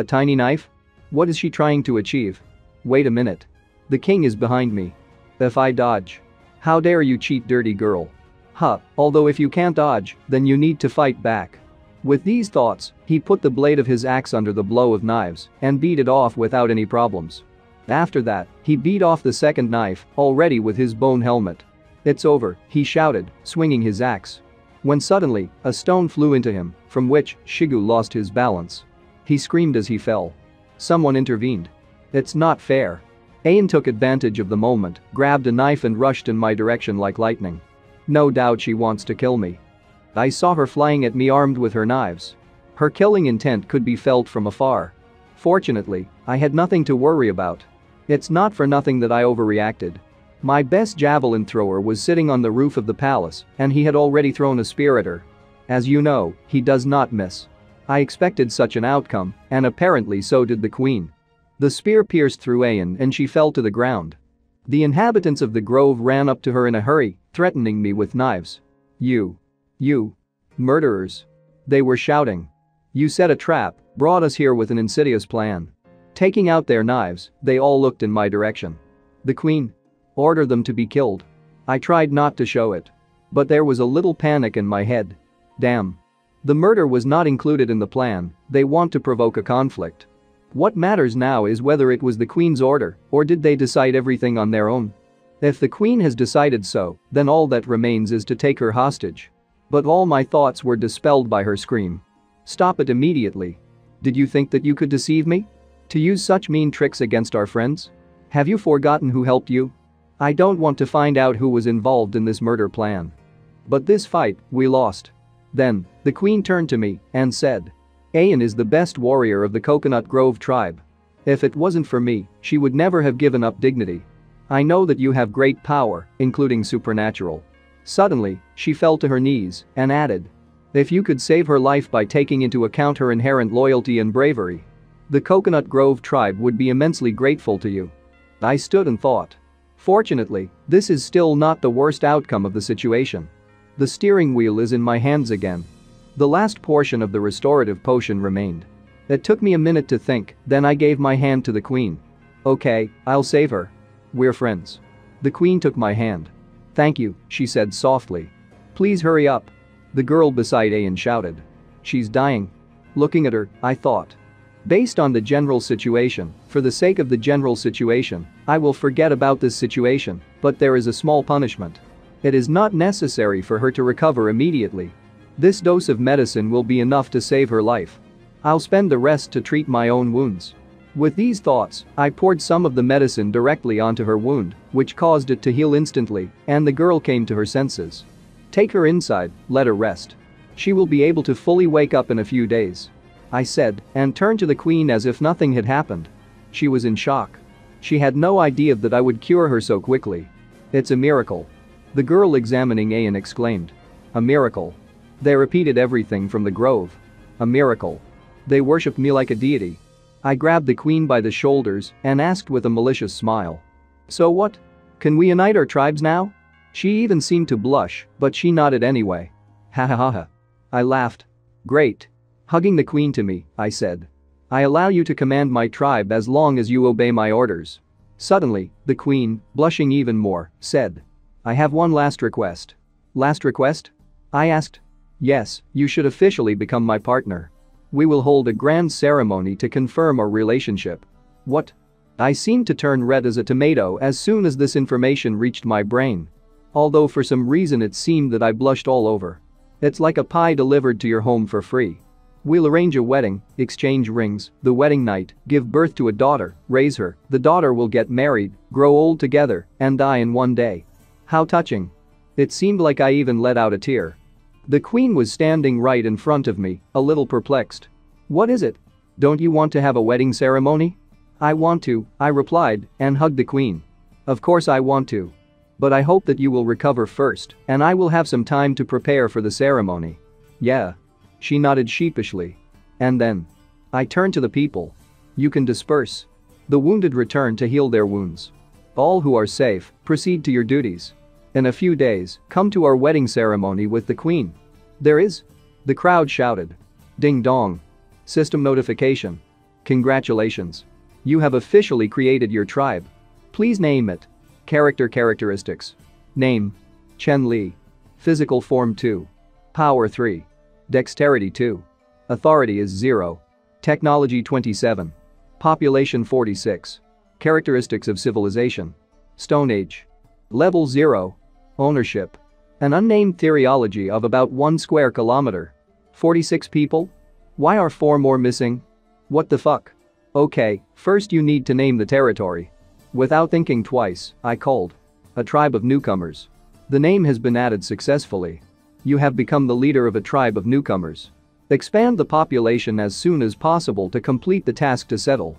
tiny knife? What is she trying to achieve? Wait a minute. The king is behind me. If I dodge? How dare you cheat, dirty girl? Huh, although if you can't dodge, then you need to fight back. With these thoughts, he put the blade of his axe under the blow of knives and beat it off without any problems. After that, he beat off the second knife, already with his bone helmet. "It's over," he shouted, swinging his axe. when suddenly, a stone flew into him, from which Shigu lost his balance. He screamed as he fell. Someone intervened. It's not fair. Ayan took advantage of the moment, grabbed a knife and rushed in my direction like lightning. No doubt she wants to kill me. I saw her flying at me armed with her knives. Her killing intent could be felt from afar. Fortunately, I had nothing to worry about. It's not for nothing that I overreacted. My best javelin thrower was sitting on the roof of the palace, and he had already thrown a spear at her. As you know, he does not miss. I expected such an outcome, and apparently so did the queen. The spear pierced through Ayan and she fell to the ground. The inhabitants of the grove ran up to her in a hurry, threatening me with knives. You murderers. They were shouting. You set a trap, brought us here with an insidious plan. Taking out their knives, they all looked in my direction. The queen. Order them to be killed. I tried not to show it. But there was a little panic in my head. Damn. The murder was not included in the plan, they want to provoke a conflict. What matters now is whether it was the queen's order, or did they decide everything on their own? If the queen has decided so, then all that remains is to take her hostage. But all my thoughts were dispelled by her scream. Stop it immediately. Did you think that you could deceive me? To use such mean tricks against our friends? Have you forgotten who helped you? I don't want to find out who was involved in this murder plan. But this fight, we lost. Then, the queen turned to me and said, Ayan is the best warrior of the Coconut Grove tribe. If it wasn't for me, she would never have given up dignity. I know that you have great power, including supernatural. Suddenly, she fell to her knees and added, if you could save her life by taking into account her inherent loyalty and bravery, the Coconut Grove tribe would be immensely grateful to you. I stood and thought. Fortunately, this is still not the worst outcome of the situation. The steering wheel is in my hands again. The last portion of the restorative potion remained. It took me a minute to think, then I gave my hand to the queen. Okay, I'll save her. We're friends. The queen took my hand. Thank you, she said softly. Please hurry up. The girl beside Ayan shouted. She's dying. Looking at her, I thought. Based on the general situation, for the sake of the general situation, I will forget about this situation, but there is a small punishment. It is not necessary for her to recover immediately. This dose of medicine will be enough to save her life. I'll spend the rest to treat my own wounds. With these thoughts, I poured some of the medicine directly onto her wound, which caused it to heal instantly, and the girl came to her senses. Take her inside, let her rest. She will be able to fully wake up in a few days. I said, and turned to the queen as if nothing had happened. She was in shock. She had no idea that I would cure her so quickly. It's a miracle. The girl examining Ayan exclaimed. A miracle. They repeated everything from the grove. A miracle. They worshipped me like a deity. I grabbed the queen by the shoulders and asked with a malicious smile. So what? Can we unite our tribes now? She even seemed to blush, but she nodded anyway. Ha ha ha ha. I laughed. Great. Hugging the queen to me, I said. I allow you to command my tribe as long as you obey my orders. Suddenly, the queen, blushing even more, said. I have one last request. Last request? I asked. Yes, you should officially become my partner. We will hold a grand ceremony to confirm our relationship. What? I seemed to turn red as a tomato as soon as this information reached my brain. Although for some reason it seemed that I blushed all over. It's like a pie delivered to your home for free. We'll arrange a wedding, exchange rings, the wedding night, give birth to a daughter, raise her, the daughter will get married, grow old together, and die in one day. How touching. It seemed like I even let out a tear. The queen was standing right in front of me, a little perplexed. What is it? Don't you want to have a wedding ceremony? I want to, I replied, and hugged the queen. Of course I want to. But I hope that you will recover first, and I will have some time to prepare for the ceremony. Yeah. She nodded sheepishly. And then. I turned to the people. You can disperse. The wounded return to heal their wounds. All who are safe, proceed to your duties. In a few days, come to our wedding ceremony with the queen. There is. The crowd shouted. Ding dong. System notification. Congratulations. You have officially created your tribe. Please name it. Characteristics. Name. Chen Li. Physical form 2. Power 3. Dexterity 2. Authority is 0. Technology 27. Population 46. Characteristics of civilization. Stone Age. Level 0. Ownership. An unnamed theoryology of about 1 square kilometer. 46 people? Why are 4 more missing? What the fuck? Okay, first you need to name the territory. Without thinking twice, I called. A tribe of newcomers. The name has been added successfully. You have become the leader of a tribe of newcomers. Expand the population as soon as possible to complete the task to settle.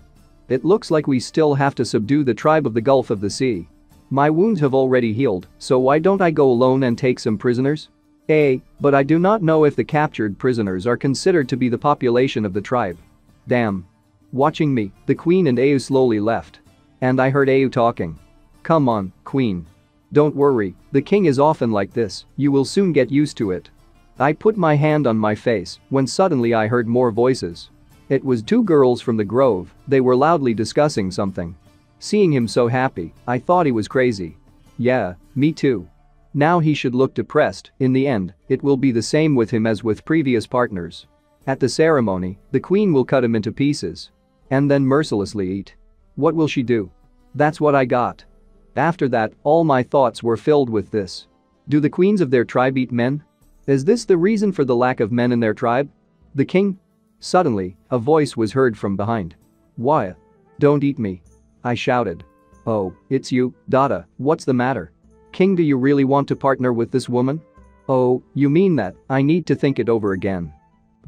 It looks like we still have to subdue the tribe of the Gulf of the Sea. My wounds have already healed, so why don't I go alone and take some prisoners? But I do not know if the captured prisoners are considered to be the population of the tribe. Damn. Watching me, the queen and Au slowly left. And I heard Au talking. Come on, queen. Don't worry, the king is often like this, you will soon get used to it. I put my hand on my face when suddenly I heard more voices. It was 2 girls from the grove, they were loudly discussing something. Seeing him so happy, I thought he was crazy. Yeah, me too. Now he should look depressed, in the end, it will be the same with him as with previous partners. At the ceremony, the queen will cut him into pieces. And then mercilessly eat. What will she do? That's what I got. After that, all my thoughts were filled with this. Do the queens of their tribe eat men? Is this the reason for the lack of men in their tribe? The king? Suddenly, a voice was heard from behind. Why? Don't eat me. I shouted. Oh, it's you, Dada, what's the matter? King, do you really want to partner with this woman? Oh, you mean that, I need to think it over again.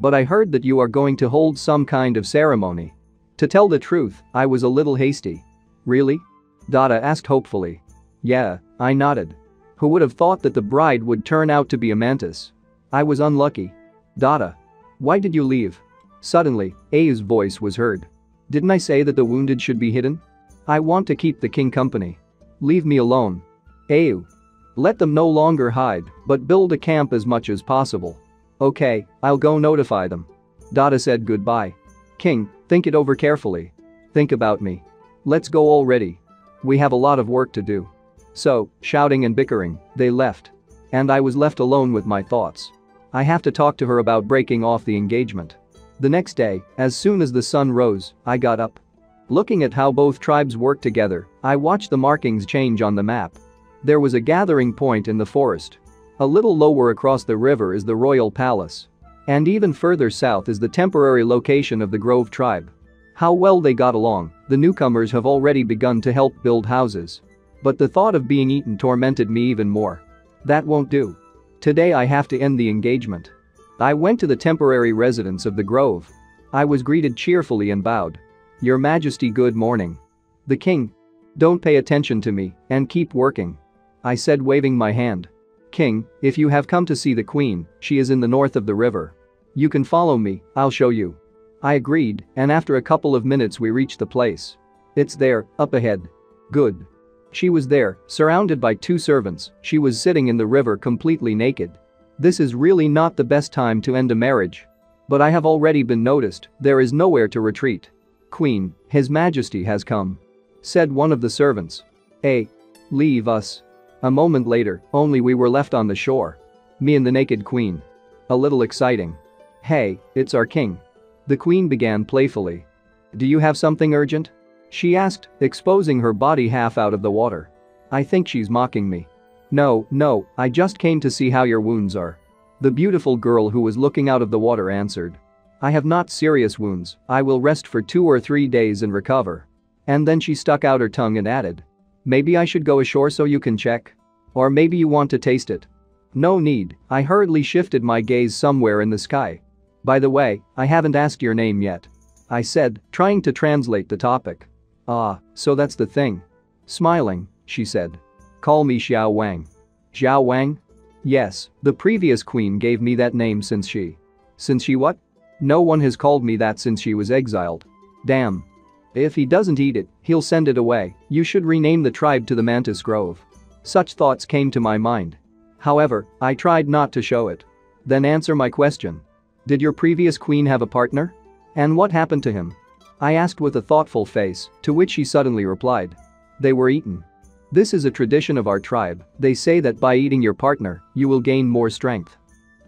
But I heard that you are going to hold some kind of ceremony. To tell the truth, I was a little hasty. Really? Dada asked hopefully. Yeah, I nodded. Who would have thought that the bride would turn out to be a mantis? I was unlucky. Dada. Why did you leave? Suddenly, Au's voice was heard. Didn't I say that the wounded should be hidden? I want to keep the king company. Leave me alone. Au. Let them no longer hide, but build a camp as much as possible. Okay, I'll go notify them. Dada said goodbye. King, think it over carefully. Think about me. Let's go already. We have a lot of work to do. So, shouting and bickering, they left. And I was left alone with my thoughts. I have to talk to her about breaking off the engagement. The next day, as soon as the sun rose, I got up. Looking at how both tribes work together, I watched the markings change on the map. There was a gathering point in the forest. A little lower across the river is the royal palace. And even further south is the temporary location of the Grove tribe. How well they got along, the newcomers have already begun to help build houses. But the thought of being eaten tormented me even more. That won't do. Today I have to end the engagement. I went to the temporary residence of the Grove. I was greeted cheerfully and bowed. Your Majesty, good morning. The king. Don't pay attention to me and keep working. I said, waving my hand. King, if you have come to see the queen, she is in the north of the river. You can follow me, I'll show you. I agreed, and after a couple of minutes we reached the place. It's there, up ahead. Good. She was there, surrounded by 2 servants, she was sitting in the river completely naked. This is really not the best time to end a marriage. But I have already been noticed, there is nowhere to retreat. Queen, His Majesty has come. Said one of the servants. Leave us. A moment later, only we were left on the shore. Me and the naked queen. A little exciting. Hey, it's our king. The queen began playfully. Do you have something urgent? She asked, exposing her body half out of the water. I think she's mocking me. No, I just came to see how your wounds are. The beautiful girl who was looking out of the water answered. I have not serious wounds, I will rest for 2 or 3 days and recover. And then she stuck out her tongue and added. Maybe I should go ashore so you can check? Or maybe you want to taste it? No need, I hurriedly shifted my gaze somewhere in the sky. By the way, I haven't asked your name yet. I said, trying to translate the topic. Ah, so that's the thing. Smiling, she said. Call me Xiao Wang. Xiao Wang? Yes, the previous queen gave me that name since she what? No one has called me that since she was exiled. Damn. If he doesn't eat it, he'll send it away. You should rename the tribe to the Mantis Grove. Such thoughts came to my mind. However, I tried not to show it. Then answer my question. Did your previous queen have a partner? And what happened to him? I asked with a thoughtful face, to which she suddenly replied. They were eaten. This is a tradition of our tribe, they say that by eating your partner, you will gain more strength.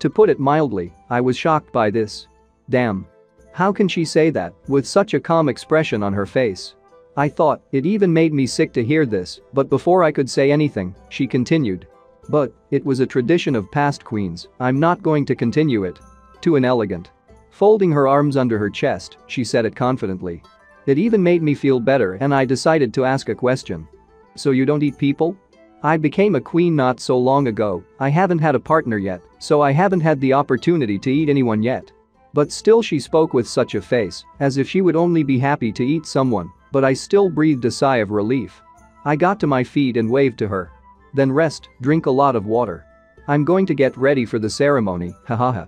To put it mildly, I was shocked by this. Damn. How can she say that, with such a calm expression on her face? I thought, it even made me sick to hear this, but before I could say anything, she continued. But it was a tradition of past queens, I'm not going to continue it. Too inelegant. Folding her arms under her chest, she said it confidently. It even made me feel better and I decided to ask a question. So you don't eat people? I became a queen not so long ago, I haven't had a partner yet, so I haven't had the opportunity to eat anyone yet. But still she spoke with such a face, as if she would only be happy to eat someone, but I still breathed a sigh of relief. I got to my feet and waved to her. Then rest, drink a lot of water. I'm going to get ready for the ceremony, hahaha.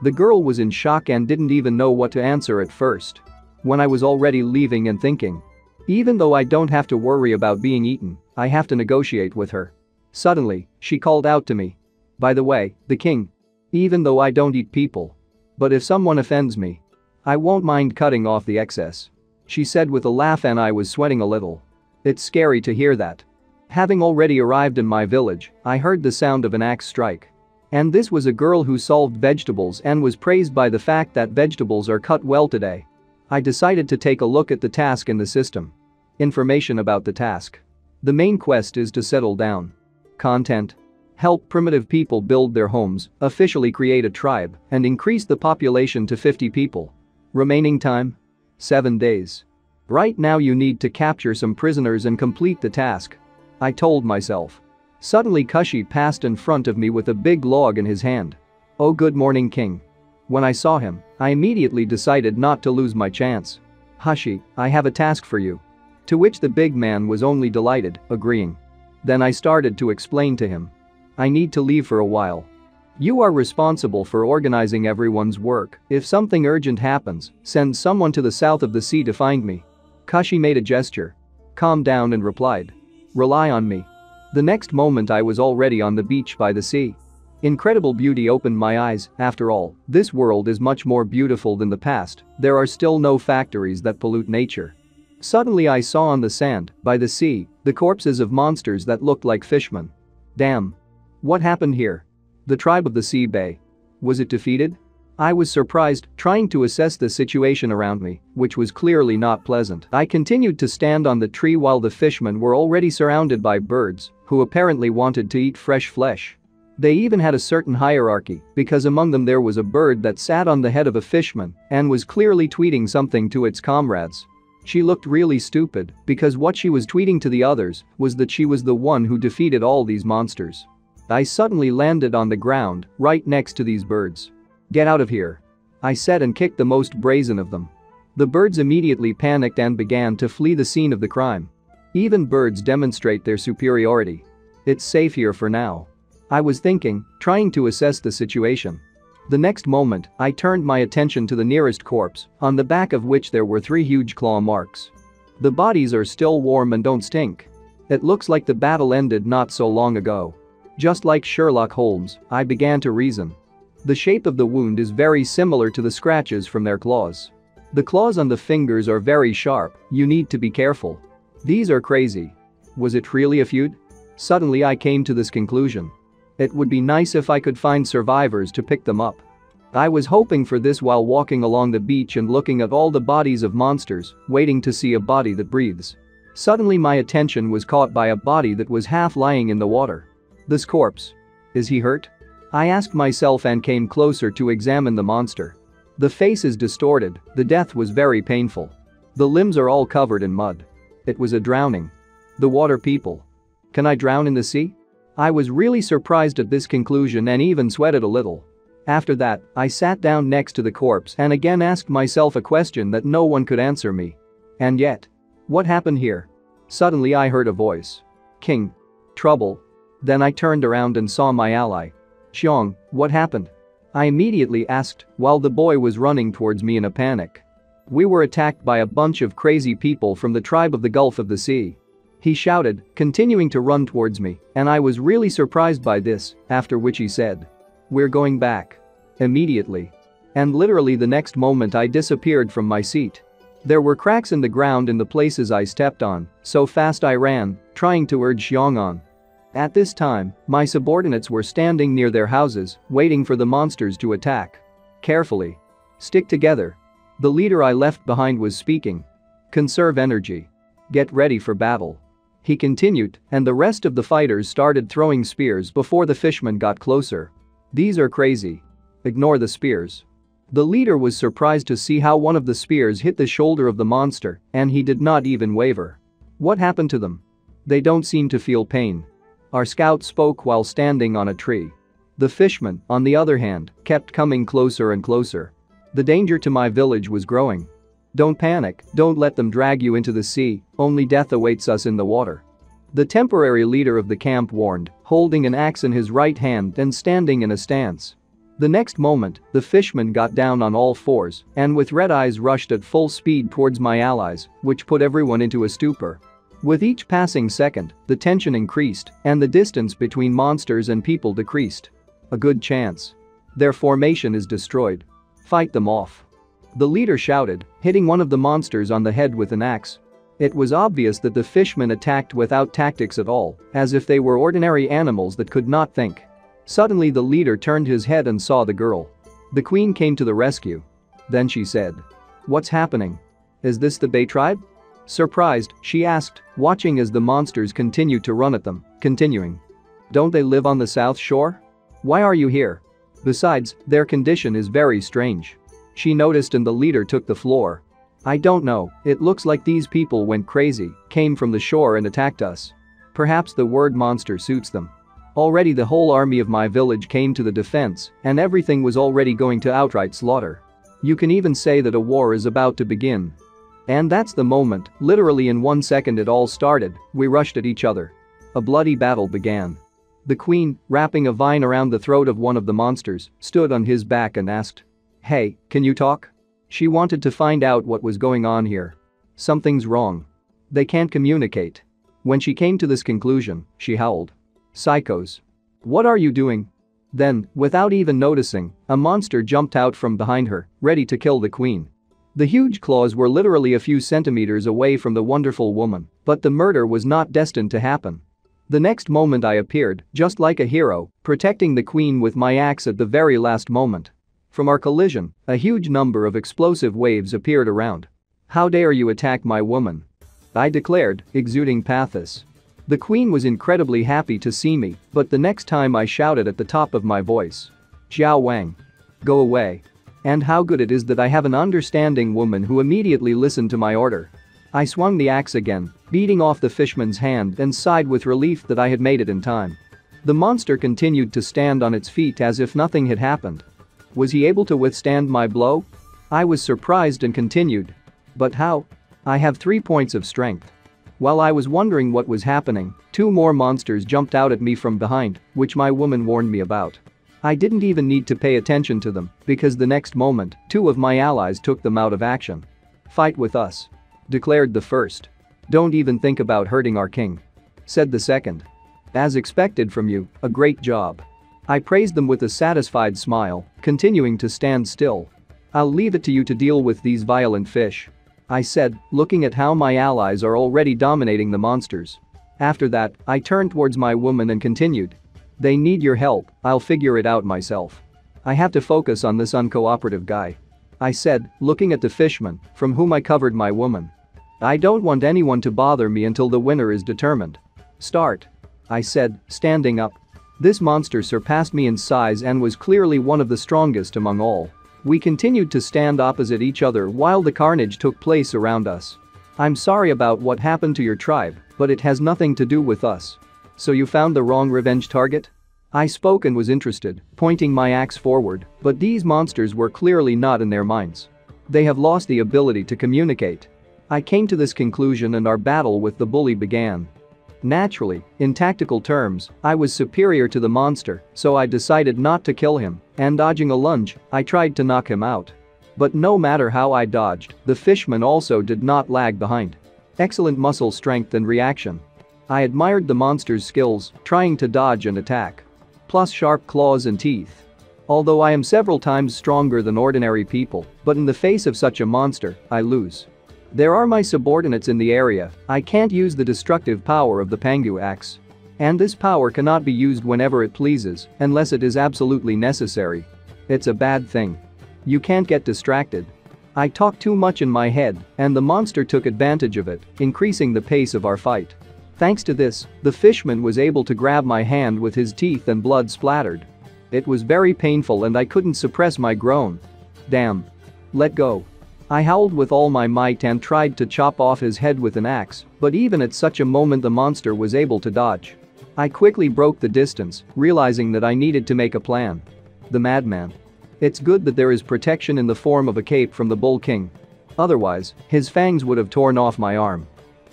The girl was in shock and didn't even know what to answer at first. When I was already leaving and thinking, even though I don't have to worry about being eaten, I have to negotiate with her. Suddenly, she called out to me. By the way, the king. Even though I don't eat people. But if someone offends me, I won't mind cutting off the excess. She said with a laugh and I was sweating a little. It's scary to hear that. Having already arrived in my village, I heard the sound of an axe strike. And this was a girl who solved vegetables and was praised by the fact that vegetables are cut well today. I decided to take a look at the task in the system. Information about the task. The main quest is to settle down. Content. Help primitive people build their homes, officially create a tribe, and increase the population to 50 people. Remaining time? 7 days. Right now you need to capture some prisoners and complete the task. I told myself. Suddenly Kushi passed in front of me with a big log in his hand. Oh, good morning, king. When I saw him, I immediately decided not to lose my chance. Hushi, I have a task for you. To which the big man was only delighted, agreeing. Then I started to explain to him. I need to leave for a while. You are responsible for organizing everyone's work. If something urgent happens, send someone to the south of the sea to find me. Kushi made a gesture. Calmed down and replied. Rely on me. The next moment I was already on the beach by the sea. Incredible beauty opened my eyes. After all, this world is much more beautiful than the past. There are still no factories that pollute nature. Suddenly I saw on the sand, by the sea, the corpses of monsters that looked like fishmen. Damn. What happened here? The tribe of the sea bay. Was it defeated? I was surprised, trying to assess the situation around me, which was clearly not pleasant. I continued to stand on the tree while the fishmen were already surrounded by birds, who apparently wanted to eat fresh flesh. They even had a certain hierarchy, because among them there was a bird that sat on the head of a fishman and was clearly tweeting something to its comrades. She looked really stupid, because what she was tweeting to the others was that she was the one who defeated all these monsters. I suddenly landed on the ground, right next to these birds. Get out of here. I said and kicked the most brazen of them. The birds immediately panicked and began to flee the scene of the crime. Even birds demonstrate their superiority. It's safe here for now. I was thinking, trying to assess the situation. The next moment, I turned my attention to the nearest corpse, on the back of which there were 3 huge claw marks. The bodies are still warm and don't stink. It looks like the battle ended not so long ago. Just like Sherlock Holmes, I began to reason. The shape of the wound is very similar to the scratches from their claws. The claws on the fingers are very sharp, you need to be careful. These are crazy. Was it really a feud? Suddenly I came to this conclusion. It would be nice if I could find survivors to pick them up. I was hoping for this while walking along the beach and looking at all the bodies of monsters, waiting to see a body that breathes. Suddenly my attention was caught by a body that was half lying in the water. This corpse. Is he hurt? I asked myself and came closer to examine the monster. The face is distorted, the death was very painful. The limbs are all covered in mud. It was a drowning. The water people. Can I drown in the sea? I was really surprised at this conclusion and even sweated a little. After that, I sat down next to the corpse and again asked myself a question that no one could answer me. And yet, what happened here? Suddenly I heard a voice. King. Trouble. Then I turned around and saw my ally. Xiong, what happened? I immediately asked while the boy was running towards me in a panic. We were attacked by a bunch of crazy people from the tribe of the Gulf of the Sea. He shouted, continuing to run towards me, and I was really surprised by this, after which he said. We're going back. Immediately. And literally the next moment I disappeared from my seat. There were cracks in the ground in the places I stepped on, so fast I ran, trying to urge Xiong on. At this time, my subordinates were standing near their houses, waiting for the monsters to attack. Carefully. Stick together. The leader I left behind was speaking. Conserve energy. Get ready for battle. He continued, and the rest of the fighters started throwing spears before the fishman got closer. These are crazy. Ignore the spears. The leader was surprised to see how one of the spears hit the shoulder of the monster, and he did not even waver. What happened to them? They don't seem to feel pain. Our scout spoke while standing on a tree. The fishman, on the other hand, kept coming closer and closer. The danger to my village was growing. Don't panic, don't let them drag you into the sea, only death awaits us in the water. The temporary leader of the camp warned, holding an axe in his right hand and standing in a stance. The next moment, the fishman got down on all fours and with red eyes rushed at full speed towards my allies, which put everyone into a stupor. With each passing second, the tension increased and the distance between monsters and people decreased. A good chance. Their formation is destroyed. Fight them off. The leader shouted, hitting one of the monsters on the head with an axe. It was obvious that the fishmen attacked without tactics at all, as if they were ordinary animals that could not think. Suddenly the leader turned his head and saw the girl. The queen came to the rescue. Then she said, "What's happening? Is this the Bay tribe?" Surprised, she asked, watching as the monsters continued to run at them, continuing. "Don't they live on the south shore? Why are you here? Besides, their condition is very strange." She noticed and the leader took the floor. "I don't know, it looks like these people went crazy, came from the shore and attacked us. Perhaps the word monster suits them. Already the whole army of my village came to the defense and everything was already going to outright slaughter. You can even say that a war is about to begin." And that's the moment, literally in 1 second it all started, we rushed at each other. A bloody battle began. The queen, wrapping a vine around the throat of one of the monsters, stood on his back and asked, "Hey, can you talk?" She wanted to find out what was going on here. Something's wrong. They can't communicate. When she came to this conclusion, she howled. "Psychos. What are you doing?" Then, without even noticing, a monster jumped out from behind her, ready to kill the queen. The huge claws were literally a few centimeters away from the wonderful woman, but the murder was not destined to happen. The next moment I appeared, just like a hero, protecting the queen with my axe at the very last moment. From our collision, a huge number of explosive waves appeared around. "How dare you attack my woman?" I declared, exuding pathos. The queen was incredibly happy to see me, but the next time I shouted at the top of my voice. "Xiao Wang. Go away." And how good it is that I have an understanding woman who immediately listened to my order. I swung the axe again, beating off the fishman's hand and sighed with relief that I had made it in time. The monster continued to stand on its feet as if nothing had happened. Was he able to withstand my blow? I was surprised and continued. But how? I have 3 points of strength. While I was wondering what was happening, 2 more monsters jumped out at me from behind, which my woman warned me about. I didn't even need to pay attention to them because the next moment, 2 of my allies took them out of action. "Fight with us," declared the first. "Don't even think about hurting our king," said the second. "As expected from you, a great job." I praised them with a satisfied smile, continuing to stand still. "I'll leave it to you to deal with these violent fish," I said, looking at how my allies are already dominating the monsters. After that, I turned towards my woman and continued. "They need your help, I'll figure it out myself. I have to focus on this uncooperative guy," I said, looking at the fishman, from whom I covered my woman. "I don't want anyone to bother me until the winner is determined." "Start," I said, standing up. This monster surpassed me in size and was clearly one of the strongest among all. We continued to stand opposite each other while the carnage took place around us. "I'm sorry about what happened to your tribe, but it has nothing to do with us. So you found the wrong revenge target?" I spoke and was interested, pointing my axe forward, but these monsters were clearly not in their minds. They have lost the ability to communicate. I came to this conclusion and our battle with the bully began. Naturally, in tactical terms, I was superior to the monster, so I decided not to kill him, and dodging a lunge, I tried to knock him out. But no matter how I dodged, the fishman also did not lag behind. Excellent muscle strength and reaction. I admired the monster's skills, trying to dodge and attack. Plus sharp claws and teeth. Although I am several times stronger than ordinary people, but in the face of such a monster, I lose. There are my subordinates in the area, I can't use the destructive power of the Pangu axe. And this power cannot be used whenever it pleases, unless it is absolutely necessary. It's a bad thing. You can't get distracted. I talked too much in my head, and the monster took advantage of it, increasing the pace of our fight. Thanks to this, the fishman was able to grab my hand with his teeth and blood splattered. It was very painful and I couldn't suppress my groan. Damn. Let go. I howled with all my might and tried to chop off his head with an axe, but even at such a moment the monster was able to dodge. I quickly broke the distance, realizing that I needed to make a plan. The madman. It's good that there is protection in the form of a cape from the Bull King. Otherwise, his fangs would have torn off my arm.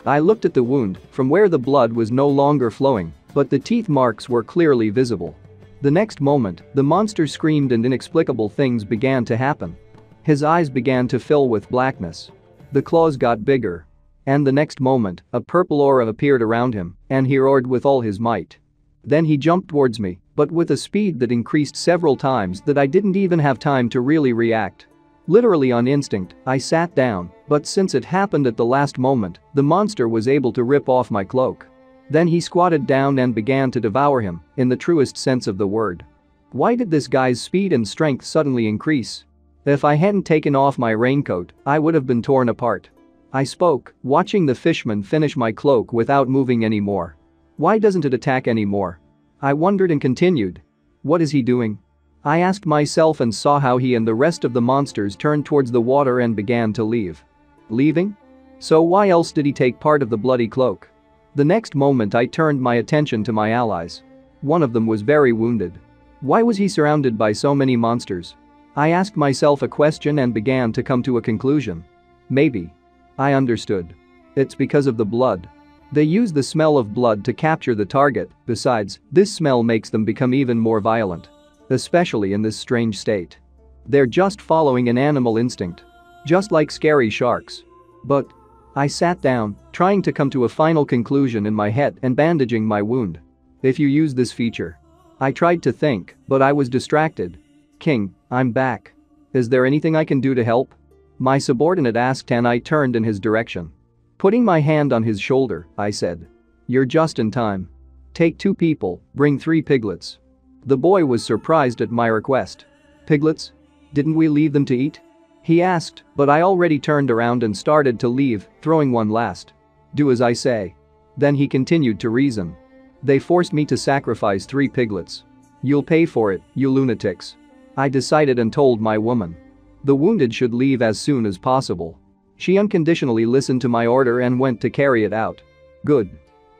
I looked at the wound, from where the blood was no longer flowing, but the teeth marks were clearly visible. The next moment, the monster screamed and inexplicable things began to happen. His eyes began to fill with blackness. The claws got bigger. And the next moment, a purple aura appeared around him, and he roared with all his might. Then he jumped towards me, but with a speed that increased several times that I didn't even have time to really react. Literally on instinct, I sat down, but since it happened at the last moment, the monster was able to rip off my cloak. Then he squatted down and began to devour him, in the truest sense of the word. Why did this guy's speed and strength suddenly increase? If I hadn't taken off my raincoat, I would have been torn apart. I spoke, watching the fishman finish my cloak without moving anymore. Why doesn't it attack anymore? I wondered and continued. What is he doing? I asked myself and saw how he and the rest of the monsters turned towards the water and began to leave. Leaving? So why else did he take part of the bloody cloak? The next moment I turned my attention to my allies. One of them was very wounded. Why was he surrounded by so many monsters? I asked myself a question and began to come to a conclusion. Maybe. I understood. It's because of the blood. They use the smell of blood to capture the target, besides, this smell makes them become even more violent. Especially in this strange state. They're just following an animal instinct. Just like scary sharks. But I sat down, trying to come to a final conclusion in my head and bandaging my wound. If you use this feature. I tried to think, but I was distracted. King, I'm back. Is there anything I can do to help? My subordinate asked and I turned in his direction. Putting my hand on his shoulder, I said. You're just in time. Take 2 people, bring 3 piglets. The boy was surprised at my request. Piglets? Didn't we leave them to eat? He asked, but I already turned around and started to leave, throwing one last. Do as I say. Then he continued to reason. They forced me to sacrifice 3 piglets. You'll pay for it, you lunatics. I decided and told my woman. The wounded should leave as soon as possible. She unconditionally listened to my order and went to carry it out. Good.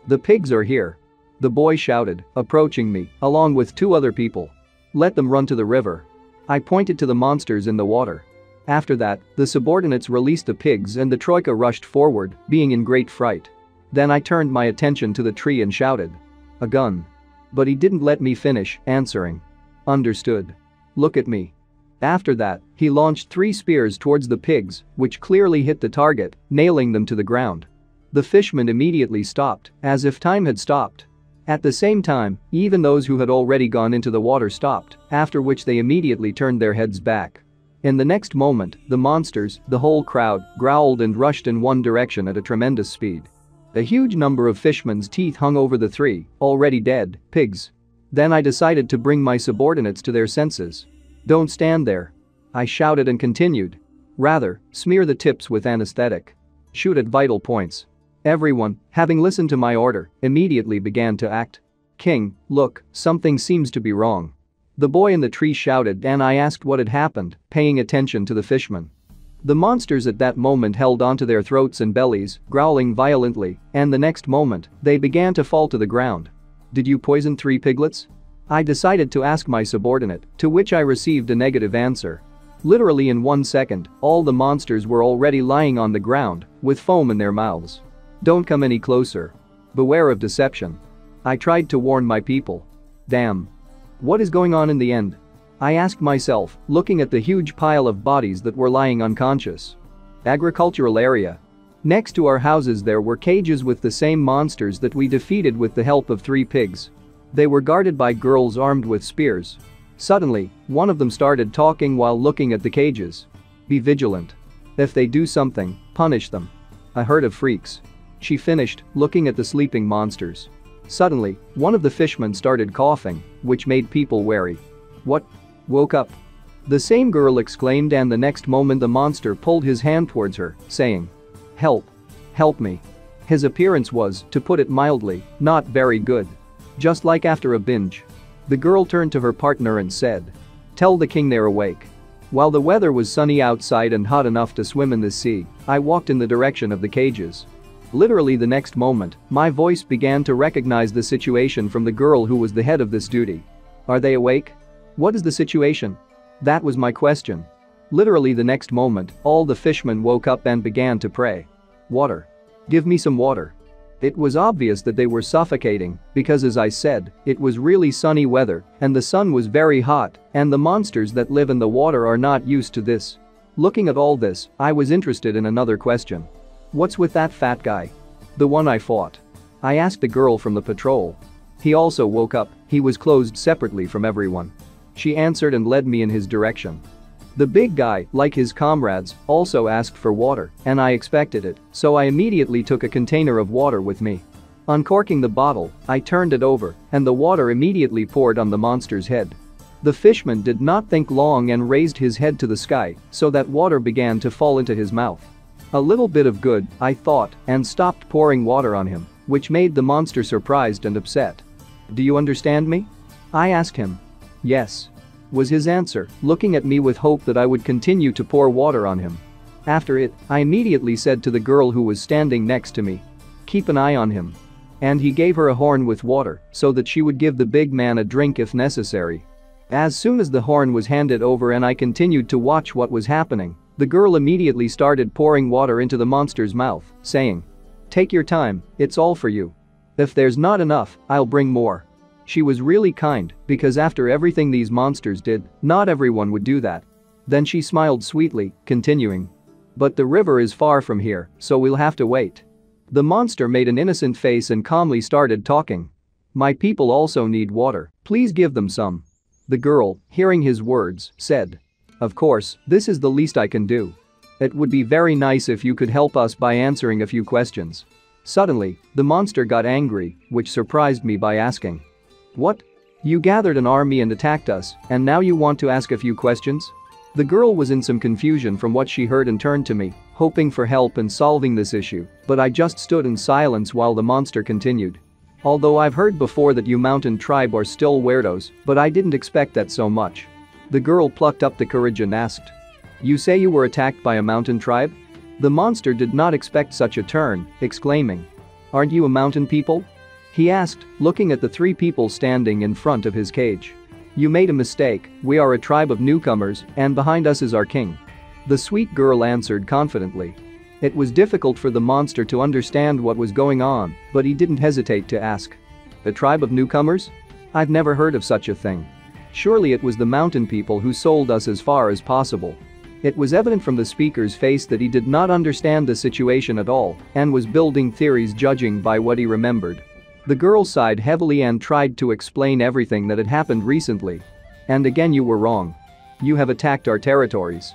The pigs are here. The boy shouted, approaching me, along with 2 other people. Let them run to the river. I pointed to the monsters in the water. After that, the subordinates released the pigs and the troika rushed forward, being in great fright. Then I turned my attention to the tree and shouted. A gun. But he didn't let me finish answering. Understood. Look at me. After that, he launched 3 spears towards the pigs, which clearly hit the target, nailing them to the ground. The fishermen immediately stopped, as if time had stopped. At the same time, even those who had already gone into the water stopped, after which they immediately turned their heads back. In the next moment, the monsters, the whole crowd, growled and rushed in one direction at a tremendous speed. A huge number of fishmen's teeth hung over the 3, already dead, pigs. Then I decided to bring my subordinates to their senses. Don't stand there. I shouted and continued. Rather, smear the tips with anesthetic. Shoot at vital points. Everyone, having listened to my order, immediately began to act. King, look, something seems to be wrong. The boy in the tree shouted and I asked what had happened, paying attention to the fisherman. The monsters at that moment held onto their throats and bellies, growling violently, and the next moment, they began to fall to the ground. Did you poison 3 piglets? I decided to ask my subordinate, to which I received a negative answer. Literally in 1 second, all the monsters were already lying on the ground, with foam in their mouths. Don't come any closer. Beware of deception. I tried to warn my people. Damn. What is going on in the end? I asked myself, looking at the huge pile of bodies that were lying unconscious. Agricultural area. Next to our houses there were cages with the same monsters that we defeated with the help of 3 pigs. They were guarded by girls armed with spears. Suddenly, one of them started talking while looking at the cages. Be vigilant. If they do something, punish them. A herd of freaks. She finished, looking at the sleeping monsters. Suddenly, one of the fishermen started coughing, which made people wary. What? Woke up. The same girl exclaimed and the next moment the monster pulled his hand towards her, saying, Help. Help me. His appearance was, to put it mildly, not very good. Just like after a binge. The girl turned to her partner and said, "Tell the king they're awake." While the weather was sunny outside and hot enough to swim in the sea, I walked in the direction of the cages. Literally the next moment, my voice began to recognize the situation from the girl who was the head of this duty. "Are they awake? What is the situation?" That was my question. Literally the next moment, all the fishermen woke up and began to pray. "Water. Give me some water." It was obvious that they were suffocating because, as I said, it was really sunny weather and the sun was very hot, and the monsters that live in the water are not used to this. Looking at all this, I was interested in another question. "What's with that fat guy? The one I fought?" I asked the girl from the patrol. "He also woke up, he was closed separately from everyone." She answered and led me in his direction. The big guy, like his comrades, also asked for water, and I expected it, so I immediately took a container of water with me. Uncorking the bottle, I turned it over, and the water immediately poured on the monster's head. The fishman did not think long and raised his head to the sky so that water began to fall into his mouth. A little bit of good, I thought, and stopped pouring water on him, which made the monster surprised and upset. "Do you understand me?" I asked him. "Yes," was his answer, looking at me with hope that I would continue to pour water on him. After it, I immediately said to the girl who was standing next to me, "Keep an eye on him." And he gave her a horn with water so that she would give the big man a drink if necessary. As soon as the horn was handed over and I continued to watch what was happening, the girl immediately started pouring water into the monster's mouth, saying, "Take your time, it's all for you. If there's not enough, I'll bring more." She was really kind because after everything these monsters did, not everyone would do that. Then she smiled sweetly, continuing, "But the river is far from here, so we'll have to wait." The monster made an innocent face and calmly started talking. "My people also need water, please give them some." The girl, hearing his words, said, "Of course, this is the least I can do. It would be very nice if you could help us by answering a few questions." Suddenly, the monster got angry, which surprised me by asking, "What? You gathered an army and attacked us, and now you want to ask a few questions?" The girl was in some confusion from what she heard and turned to me, hoping for help in solving this issue, but I just stood in silence while the monster continued. "Although I've heard before that you mountain tribe are still weirdos, but I didn't expect that so much." The girl plucked up the courage and asked, "You say you were attacked by a mountain tribe?" The monster did not expect such a turn, exclaiming, "Aren't you a mountain people?" He asked, looking at the three people standing in front of his cage. "You made a mistake, we are a tribe of newcomers, and behind us is our king." The sweet girl answered confidently. It was difficult for the monster to understand what was going on, but he didn't hesitate to ask, "A tribe of newcomers? I've never heard of such a thing. Surely it was the mountain people who sold us as far as possible." It was evident from the speaker's face that he did not understand the situation at all and was building theories judging by what he remembered. The girl sighed heavily and tried to explain everything that had happened recently. "And again you were wrong. You have attacked our territories.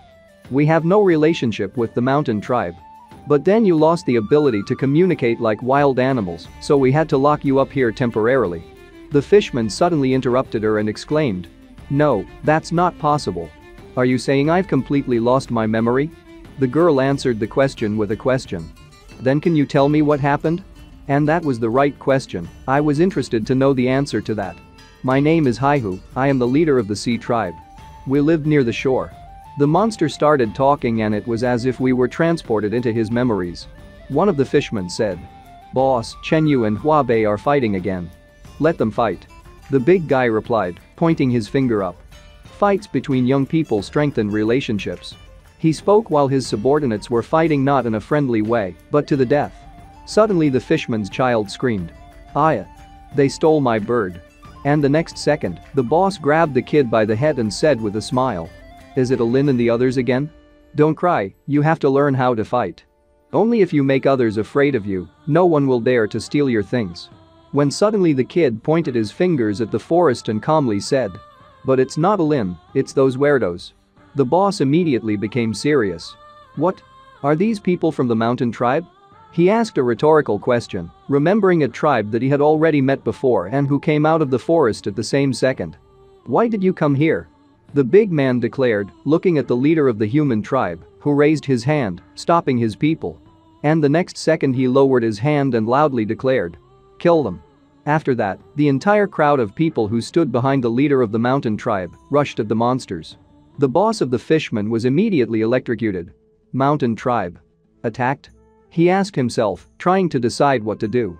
We have no relationship with the mountain tribe. But then you lost the ability to communicate like wild animals, so we had to lock you up here temporarily." The fishman suddenly interrupted her and exclaimed, "No, that's not possible. Are you saying I've completely lost my memory?" The girl answered the question with a question. "Then can you tell me what happened?" And that was the right question. I was interested to know the answer to that. "My name is Haihu, I am the leader of the sea tribe. We lived near the shore." The monster started talking and it was as if we were transported into his memories. One of the fishermen said, "Boss, Chen Li and Huabei are fighting again. Let them fight." The big guy replied, pointing his finger up. "Fights between young people strengthen relationships." He spoke while his subordinates were fighting not in a friendly way, but to the death. Suddenly the fisherman's child screamed, "Aya! They stole my bird." And the next second, the boss grabbed the kid by the head and said with a smile, "Is it Lin and the others again? Don't cry, you have to learn how to fight. Only if you make others afraid of you, no one will dare to steal your things." When suddenly the kid pointed his fingers at the forest and calmly said, "But it's not Lin, it's those weirdos." The boss immediately became serious. "What? Are these people from the mountain tribe?" He asked a rhetorical question, remembering a tribe that he had already met before and who came out of the forest at the same second. "Why did you come here?" the big man declared, looking at the leader of the human tribe, who raised his hand, stopping his people. And the next second he lowered his hand and loudly declared, "Kill them." After that, the entire crowd of people who stood behind the leader of the mountain tribe rushed at the monsters. The boss of the fishmen was immediately electrocuted. Mountain tribe attacked? He asked himself, trying to decide what to do.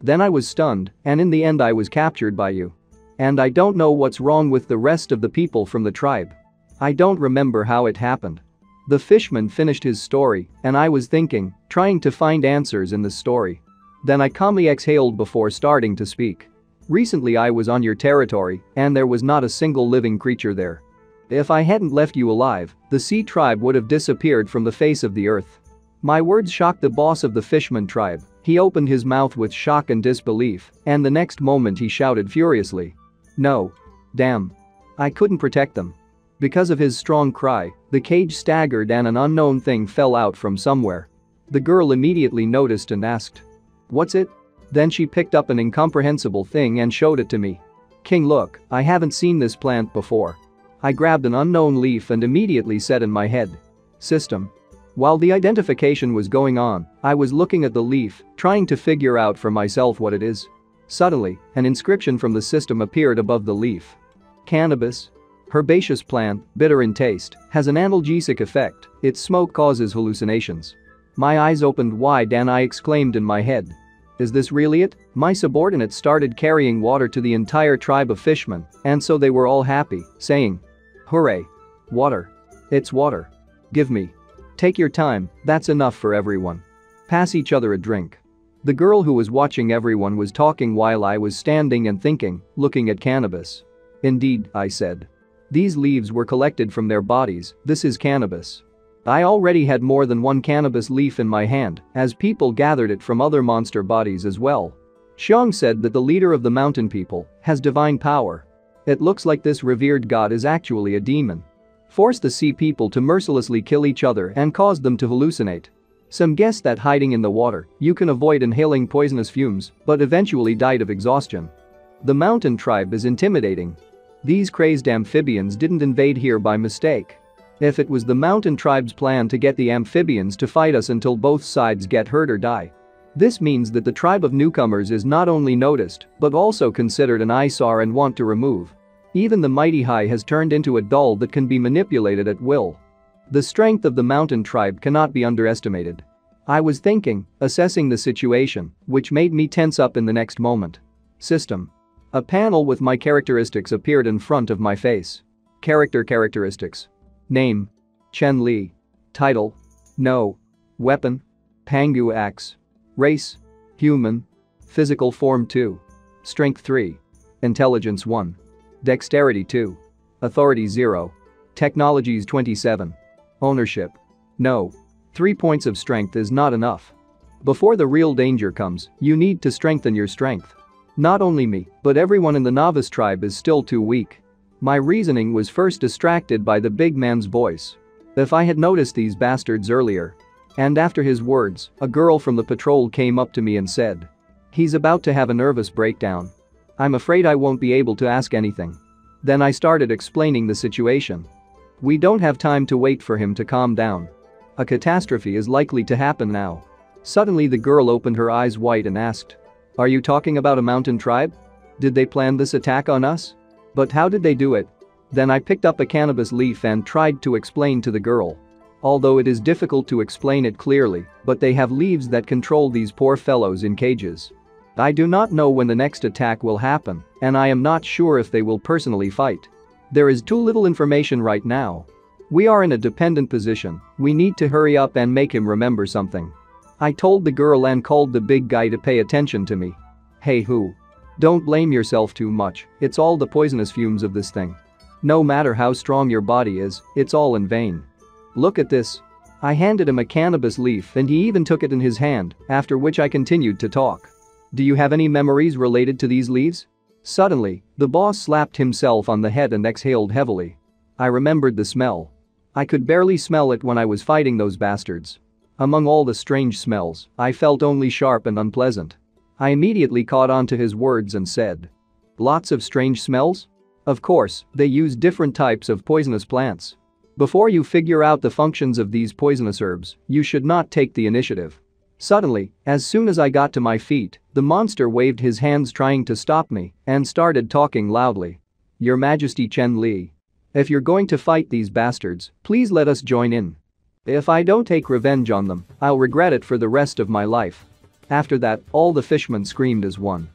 Then I was stunned, and in the end I was captured by you. And I don't know what's wrong with the rest of the people from the tribe. I don't remember how it happened. The fishman finished his story, and I was thinking, trying to find answers in the story. Then I calmly exhaled before starting to speak. Recently I was on your territory, and there was not a single living creature there. If I hadn't left you alive, the sea tribe would have disappeared from the face of the earth. My words shocked the boss of the fishman tribe. He opened his mouth with shock and disbelief, and the next moment he shouted furiously, "No. Damn. I couldn't protect them." Because of his strong cry, the cage staggered and an unknown thing fell out from somewhere. The girl immediately noticed and asked, "What's it?" Then she picked up an incomprehensible thing and showed it to me. "King, look, I haven't seen this plant before." I grabbed an unknown leaf and immediately said in my head, "System." While the identification was going on, I was looking at the leaf, trying to figure out for myself what it is. Suddenly, an inscription from the system appeared above the leaf. Cannabis. Herbaceous plant, bitter in taste, has an analgesic effect. Its smoke causes hallucinations. My eyes opened wide and I exclaimed in my head, "Is this really it?" My subordinates started carrying water to the entire tribe of fishmen, and so they were all happy, saying, "Hooray! Water. It's water. Give me. Take your time, that's enough for everyone. Pass each other a drink." The girl who was watching everyone was talking while I was standing and thinking, looking at cannabis. "Indeed," I said. "These leaves were collected from their bodies, this is cannabis." I already had more than one cannabis leaf in my hand, as people gathered it from other monster bodies as well. Xiang said that the leader of the mountain people has divine power. It looks like this revered god is actually a demon. Forced the sea people to mercilessly kill each other and caused them to hallucinate. Some guessed that hiding in the water, you can avoid inhaling poisonous fumes, but eventually died of exhaustion. The mountain tribe is intimidating. These crazed amphibians didn't invade here by mistake. If it was the mountain tribe's plan to get the amphibians to fight us until both sides get hurt or die. This means that the tribe of newcomers is not only noticed, but also considered an eyesore and want to remove. Even the mighty high has turned into a doll that can be manipulated at will. The strength of the mountain tribe cannot be underestimated. I was thinking, assessing the situation, which made me tense up in the next moment. System. A panel with my characteristics appeared in front of my face. Characteristics. Name. Chen Li. Title. No. Weapon. Pangu axe. Race. Human. Physical form 2. Strength 3. Intelligence 1. Dexterity 2. Authority 0. Technologies 27. Ownership. No. 3 points of strength is not enough. Before the real danger comes, you need to strengthen your strength. Not only me, but everyone in the novice tribe is still too weak. My reasoning was first distracted by the big man's voice. If I had noticed these bastards earlier. And after his words, a girl from the patrol came up to me and said, "He's about to have a nervous breakdown. I'm afraid I won't be able to ask anything." Then I started explaining the situation. "We don't have time to wait for him to calm down. A catastrophe is likely to happen now." Suddenly the girl opened her eyes wide and asked, "Are you talking about a mountain tribe? Did they plan this attack on us? But how did they do it?" Then I picked up a cannabis leaf and tried to explain to the girl. Although it is difficult to explain it clearly, but they have leaves that control these poor fellows in cages. I do not know when the next attack will happen, and I am not sure if they will personally fight. There is too little information right now. We are in a dependent position, we need to hurry up and make him remember something. I told the girl and called the big guy to pay attention to me. "Hey who? Don't blame yourself too much, it's all the poisonous fumes of this thing. No matter how strong your body is, it's all in vain. Look at this." I handed him a cannabis leaf and he even took it in his hand, after which I continued to talk. "Do you have any memories related to these leaves?" Suddenly, the boss slapped himself on the head and exhaled heavily. I remembered the smell. I could barely smell it when I was fighting those bastards. Among all the strange smells, I felt only sharp and unpleasant. I immediately caught on to his words and said, "Lots of strange smells? Of course, they use different types of poisonous plants. Before you figure out the functions of these poisonous herbs, you should not take the initiative. Suddenly, as soon as I got to my feet, the monster waved his hands trying to stop me and started talking loudly. Your Majesty Chen Li. If you're going to fight these bastards, please let us join in. If I don't take revenge on them, I'll regret it for the rest of my life. After that, all the fishermen screamed as one.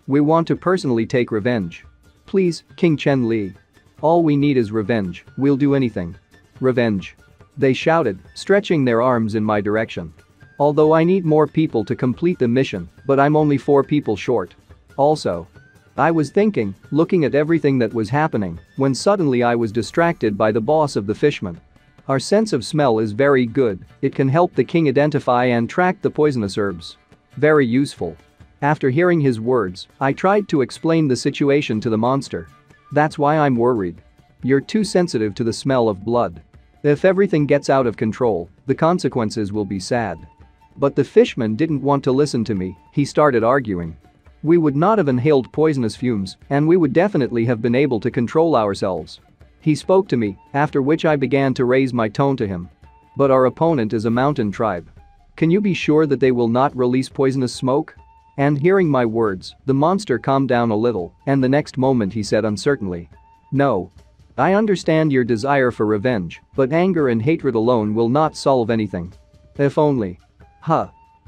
We want to personally take revenge. Please, King Chen Li. All we need is revenge, we'll do anything. Revenge. They shouted, stretching their arms in my direction. Although I need more people to complete the mission, but I'm only 4 people short. Also, I was thinking, looking at everything that was happening, when suddenly I was distracted by the boss of the fishermen. Our sense of smell is very good, it can help the king identify and track the poisonous herbs. Very useful. After hearing his words, I tried to explain the situation to the monster. That's why I'm worried. You're too sensitive to the smell of blood. If everything gets out of control, the consequences will be sad. But the fishman didn't want to listen to me, he started arguing. We would not have inhaled poisonous fumes, and we would definitely have been able to control ourselves. He spoke to me, after which I began to raise my tone to him. But our opponent is a mountain tribe. Can you be sure that they will not release poisonous smoke? And hearing my words, the monster calmed down a little, and the next moment he said uncertainly. No. I understand your desire for revenge, but anger and hatred alone will not solve anything. If only.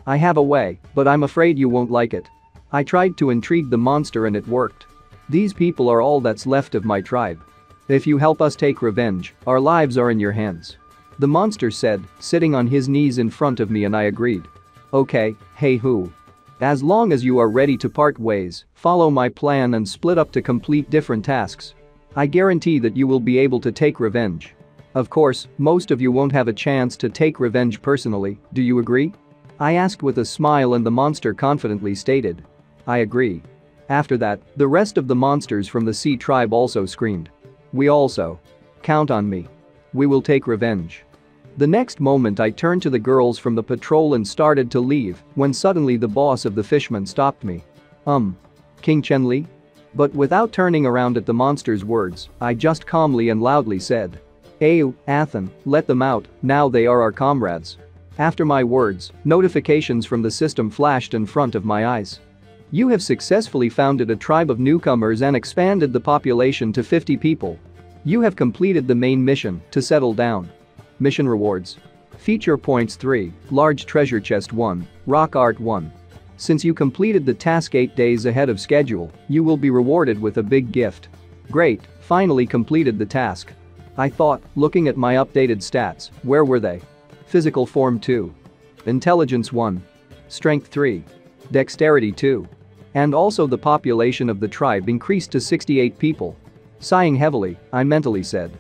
I have a way, but I'm afraid you won't like it. I tried to intrigue the monster and it worked. These people are all that's left of my tribe. If you help us take revenge, our lives are in your hands. The monster said, sitting on his knees in front of me, and I agreed. Okay, hey who? As long as you are ready to part ways, follow my plan and split up to complete different tasks. I guarantee that you will be able to take revenge. Of course, most of you won't have a chance to take revenge personally, do you agree? I asked with a smile, and the monster confidently stated. I agree. After that, the rest of the monsters from the sea tribe also screamed. We also. Count on me. We will take revenge. The next moment I turned to the girls from the patrol and started to leave when suddenly the boss of the fishermen stopped me. King Chen Li? But without turning around at the monster's words, I just calmly and loudly said. Ayu, Athen, let them out, now they are our comrades. After my words, notifications from the system flashed in front of my eyes. You have successfully founded a tribe of newcomers and expanded the population to 50 people. You have completed the main mission to settle down. Mission rewards. Feature points 3, large treasure chest 1, rock art 1. Since you completed the task 8 days ahead of schedule, you will be rewarded with a big gift. Great, finally completed the task. I thought, looking at my updated stats, where were they? Physical form 2. Intelligence 1. Strength 3. Dexterity 2. And also the population of the tribe increased to 68 people. Sighing heavily, I mentally said.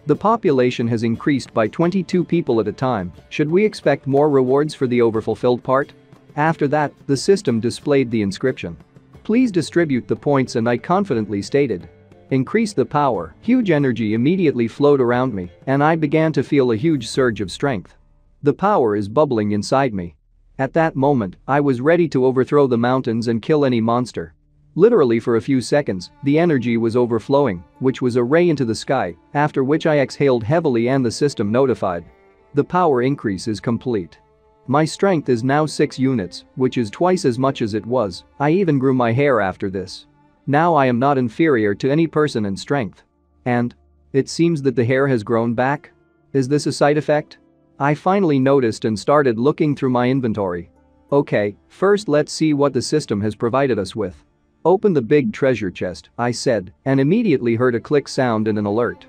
The population has increased by 22 people at a time, should we expect more rewards for the overfulfilled part? After that, the system displayed the inscription. Please distribute the points, and I confidently stated. Increase the power. Huge energy immediately flowed around me, and I began to feel a huge surge of strength. The power is bubbling inside me. At that moment, I was ready to overthrow the mountains and kill any monster. Literally for a few seconds, the energy was overflowing, which was a ray into the sky, after which I exhaled heavily and the system notified. The power increase is complete. My strength is now 6 units, which is twice as much as it was. I even grew my hair after this. Now I am not inferior to any person in strength. And it seems that the hair has grown back? Is this a side effect? I finally noticed and started looking through my inventory. Okay, first let's see what the system has provided us with. Open the big treasure chest, I said, and immediately heard a click sound and an alert.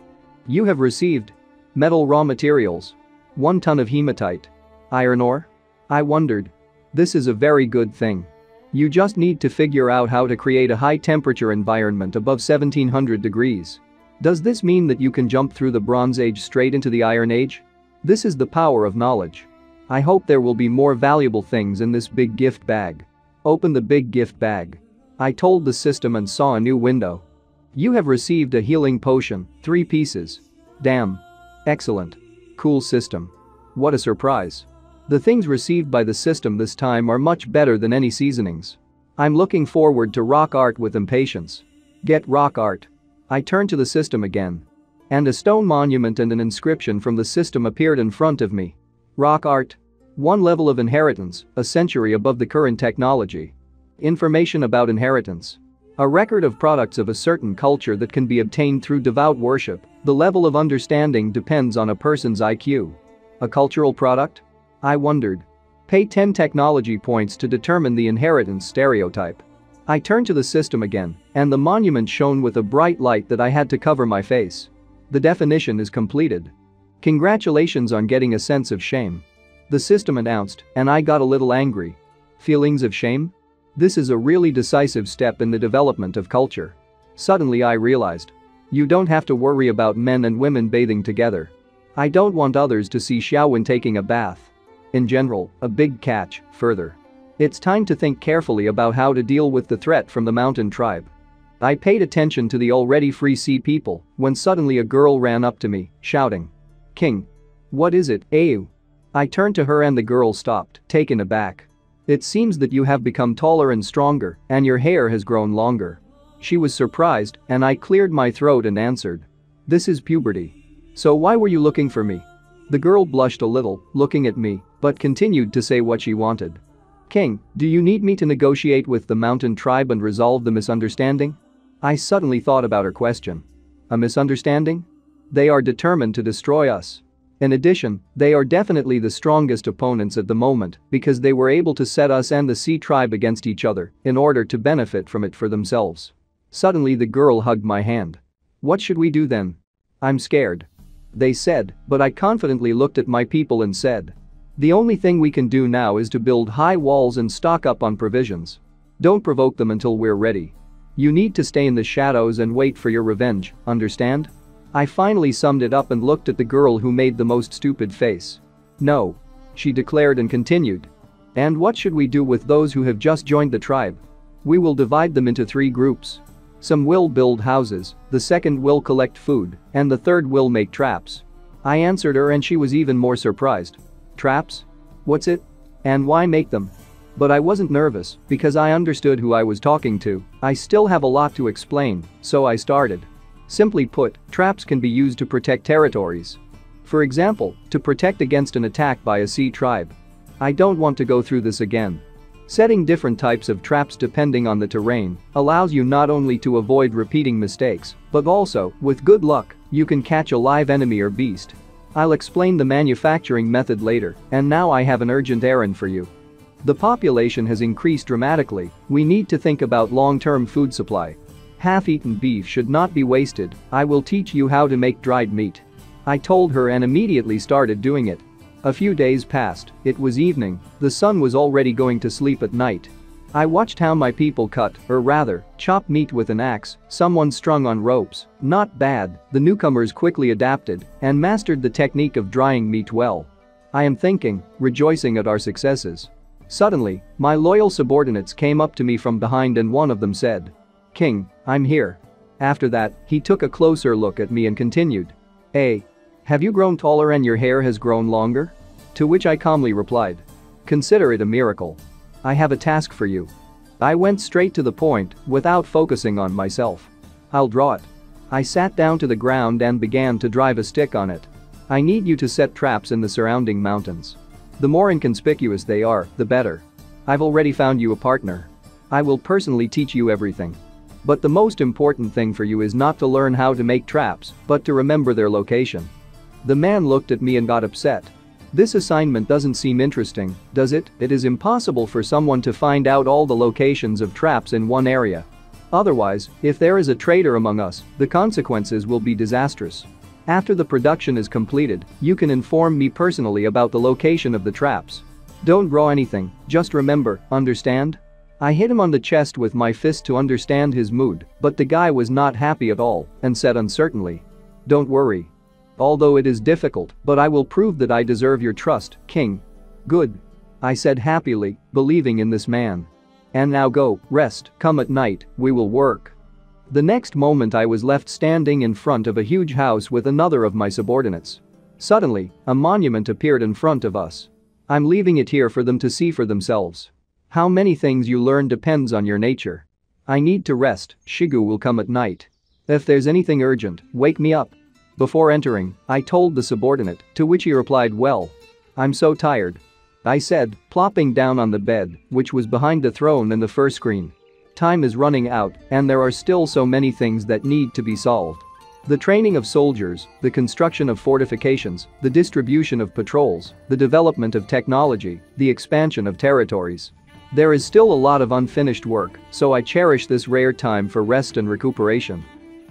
You have received metal raw materials. 1 ton of hematite. Iron ore? I wondered. This is a very good thing. You just need to figure out how to create a high temperature environment above 1700 degrees. Does this mean that you can jump through the Bronze Age straight into the Iron Age? This is the power of knowledge. I hope there will be more valuable things in this big gift bag. Open the big gift bag. I told the system and saw a new window. You have received a healing potion, 3 pieces. Damn. Excellent. Cool system. What a surprise. The things received by the system this time are much better than any seasonings. I'm looking forward to rock art with impatience. Get rock art. I turned to the system again. And a stone monument and an inscription from the system appeared in front of me. Rock art. One level of inheritance, a century above the current technology. Information about inheritance. A record of products of a certain culture that can be obtained through devout worship. The level of understanding depends on a person's IQ. A cultural product? I wondered. Pay 10 technology points to determine the inheritance stereotype. I turned to the system again, and the monument shone with a bright light that I had to cover my face. The definition is completed. Congratulations on getting a sense of shame. The system announced, and I got a little angry. Feelings of shame? This is a really decisive step in the development of culture. Suddenly I realized. You don't have to worry about men and women bathing together. I don't want others to see Xiaowen taking a bath. In general, a big catch, further. It's time to think carefully about how to deal with the threat from the mountain tribe. I paid attention to the already free sea people when suddenly a girl ran up to me, shouting. King. What is it, Ayu? I turned to her and the girl stopped, taken aback. It seems that you have become taller and stronger, and your hair has grown longer. She was surprised, and I cleared my throat and answered. This is puberty. So why were you looking for me? The girl blushed a little, looking at me, but continued to say what she wanted. King, do you need me to negotiate with the mountain tribe and resolve the misunderstanding? I suddenly thought about her question. A misunderstanding? They are determined to destroy us. In addition, they are definitely the strongest opponents at the moment because they were able to set us and the sea tribe against each other in order to benefit from it for themselves. Suddenly the girl hugged my hand. What should we do then? I'm scared. They said, but I confidently looked at my people and said. The only thing we can do now is to build high walls and stock up on provisions. Don't provoke them until we're ready. You need to stay in the shadows and wait for your revenge, understand? I finally summed it up and looked at the girl who made the most stupid face. No. She declared and continued. And what should we do with those who have just joined the tribe? We will divide them into 3 groups. Some will build houses, the second will collect food, and the third will make traps. I answered her and she was even more surprised. Traps? What's it? And why make them? But I wasn't nervous because I understood who I was talking to. I still have a lot to explain, so I started. Simply put, traps can be used to protect territories. For example, to protect against an attack by a sea tribe. I don't want to go through this again. Setting different types of traps depending on the terrain allows you not only to avoid repeating mistakes, but also, with good luck, you can catch a live enemy or beast. I'll explain the manufacturing method later, and now I have an urgent errand for you. The population has increased dramatically, we need to think about long-term food supply. Half-eaten beef should not be wasted, I will teach you how to make dried meat. I told her and immediately started doing it. A few days passed, it was evening, the sun was already going to sleep at night. I watched how my people cut, or rather, chop meat with an axe, someone strung on ropes. Not bad, the newcomers quickly adapted and mastered the technique of drying meat well. I am thinking, rejoicing at our successes. Suddenly, my loyal subordinates came up to me from behind and one of them said, King, I'm here. After that, he took a closer look at me and continued. Hey. Have you grown taller and your hair has grown longer? To which I calmly replied. Consider it a miracle. I have a task for you. I went straight to the point, without focusing on myself. I'll draw it. I sat down to the ground and began to drive a stick on it. I need you to set traps in the surrounding mountains. The more inconspicuous they are, the better. I've already found you a partner. I will personally teach you everything. But the most important thing for you is not to learn how to make traps, but to remember their location. The man looked at me and got upset. This assignment doesn't seem interesting, does it? It is impossible for someone to find out all the locations of traps in one area. Otherwise, if there is a traitor among us, the consequences will be disastrous. After the production is completed, you can inform me personally about the location of the traps. Don't draw anything, just remember, understand? I hit him on the chest with my fist to understand his mood, but the guy was not happy at all and said uncertainly. Don't worry. Although it is difficult, but I will prove that I deserve your trust, King. Good. I said happily, believing in this man. And now go, rest, come at night, we will work. The next moment I was left standing in front of a huge house with another of my subordinates. Suddenly, a monument appeared in front of us. I'm leaving it here for them to see for themselves. How many things you learn depends on your nature. I need to rest, Shigu will come at night. If there's anything urgent, wake me up. Before entering, I told the subordinate, to which he replied well. I'm so tired. I said, plopping down on the bed, which was behind the throne in the first screen. Time is running out, and there are still so many things that need to be solved. The training of soldiers, the construction of fortifications, the distribution of patrols, the development of technology, the expansion of territories. There is still a lot of unfinished work, so I cherish this rare time for rest and recuperation.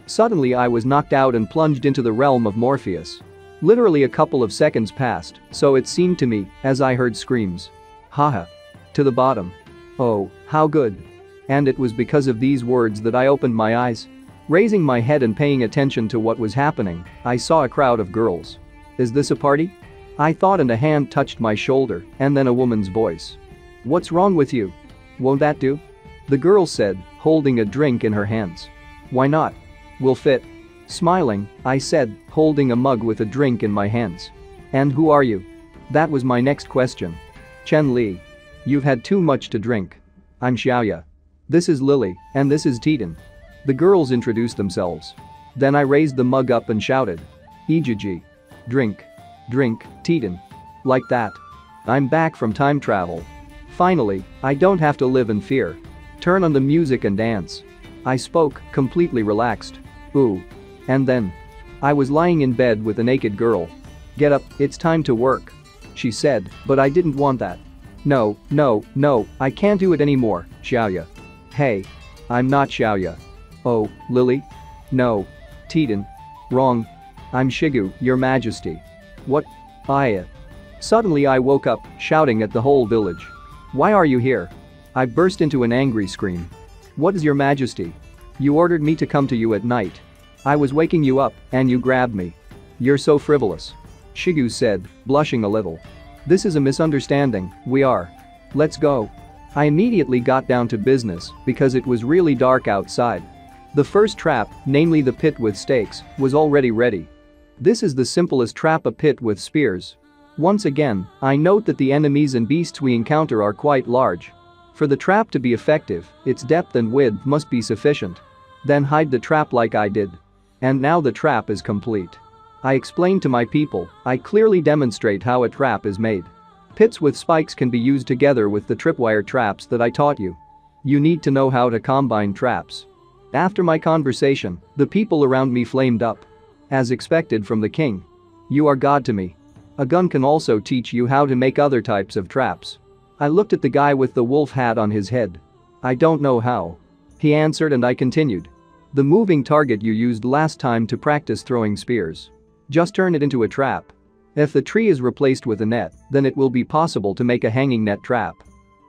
Suddenly I was knocked out and plunged into the realm of Morpheus. Literally a couple of seconds passed, so it seemed to me, as I heard screams. Haha. To the bottom. Oh, how good. And it was because of these words that I opened my eyes. Raising my head and paying attention to what was happening, I saw a crowd of girls. Is this a party? I thought, and a hand touched my shoulder, and then a woman's voice. What's wrong with you? Won't that do? The girl said, holding a drink in her hands. Why not? Will fit. Smiling, I said, holding a mug with a drink in my hands. And who are you? That was my next question. Chen Li. You've had too much to drink. I'm Xiaoya. This is Lily, and this is Titan. The girls introduced themselves. Then I raised the mug up and shouted. Ijiji. Drink. Drink, Titan. Like that. I'm back from time travel. Finally, I don't have to live in fear. Turn on the music and dance. I spoke, completely relaxed. Ooh. And then. I was lying in bed with a naked girl. Get up, it's time to work. She said, but I didn't want that. No, I can't do it anymore, Xiaoya. Hey. I'm not Xiaoya. Oh, Lily? No. Titan. Wrong. I'm Shigu, your majesty. What? Suddenly I woke up, shouting at the whole village. Why are you here? I burst into an angry scream. What is your majesty? You ordered me to come to you at night. I was waking you up, and you grabbed me. You're so frivolous. Shigu said, blushing a little. This is a misunderstanding, we are. Let's go. I immediately got down to business because it was really dark outside. The first trap, namely the pit with stakes, was already ready. This is the simplest trap, a pit with spears. Once again, I note that the enemies and beasts we encounter are quite large. For the trap to be effective, its depth and width must be sufficient. Then hide the trap like I did. And now the trap is complete. I explain to my people, I clearly demonstrate how a trap is made. Pits with spikes can be used together with the tripwire traps that I taught you. You need to know how to combine traps. After my conversation, the people around me flamed up. As expected from the king. You are God to me. A gun can also teach you how to make other types of traps. I looked at the guy with the wolf hat on his head. I don't know how. He answered, and I continued. The moving target you used last time to practice throwing spears. Just turn it into a trap. If the tree is replaced with a net, then it will be possible to make a hanging net trap.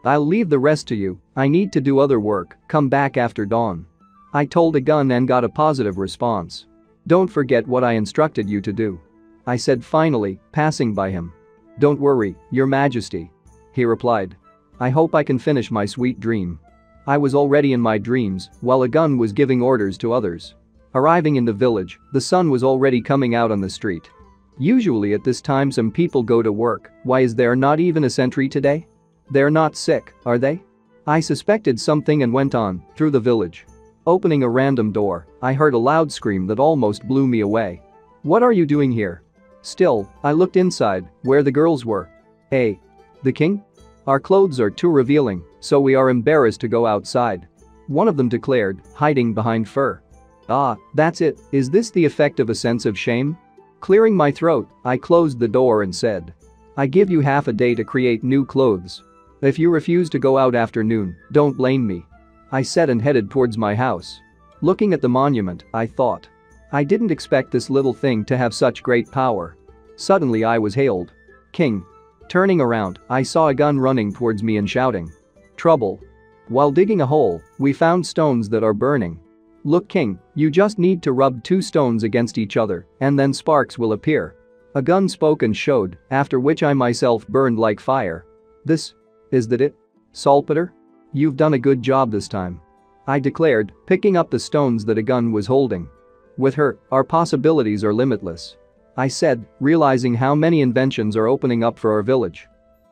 I'll leave the rest to you, I need to do other work, come back after dawn. I told a gun and got a positive response. Don't forget what I instructed you to do. I said finally, passing by him. Don't worry, your majesty. He replied. I hope I can finish my sweet dream. I was already in my dreams while a gun was giving orders to others. Arriving in the village, the sun was already coming out on the street. Usually at this time some people go to work, why is there not even a sentry today? They're not sick, are they? I suspected something and went on, through the village. Opening a random door, I heard a loud scream that almost blew me away. What are you doing here? Still, I looked inside, where the girls were. Hey. The king? Our clothes are too revealing, so we are embarrassed to go outside. One of them declared, hiding behind fur. Ah, that's it, is this the effect of a sense of shame? Clearing my throat, I closed the door and said. I give you half a day to create new clothes. If you refuse to go out after noon, don't blame me. I said and headed towards my house. Looking at the monument, I thought. I didn't expect this little thing to have such great power. Suddenly I was hailed. King. Turning around, I saw a gun running towards me and shouting. Trouble. While digging a hole, we found stones that are burning. Look, King, you just need to rub 2 stones against each other, and then sparks will appear. A gun spoke and showed, after which I myself burned like fire. Is that it? Saltpeter? You've done a good job this time. I declared, picking up the stones that a gun was holding. With her, our possibilities are limitless. I said, realizing how many inventions are opening up for our village.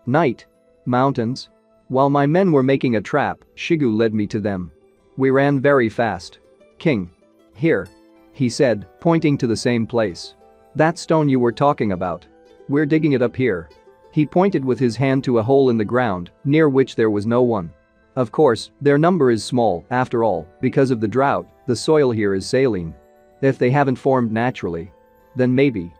Night. Mountains. While my men were making a trap, Shigu led me to them. We ran very fast. King. Here. He said, pointing to the same place. That stone you were talking about. We're digging it up here. He pointed with his hand to a hole in the ground, near which there was no one. Of course, their number is small, after all, because of the drought, the soil here is saline. If they haven't formed naturally, then maybe.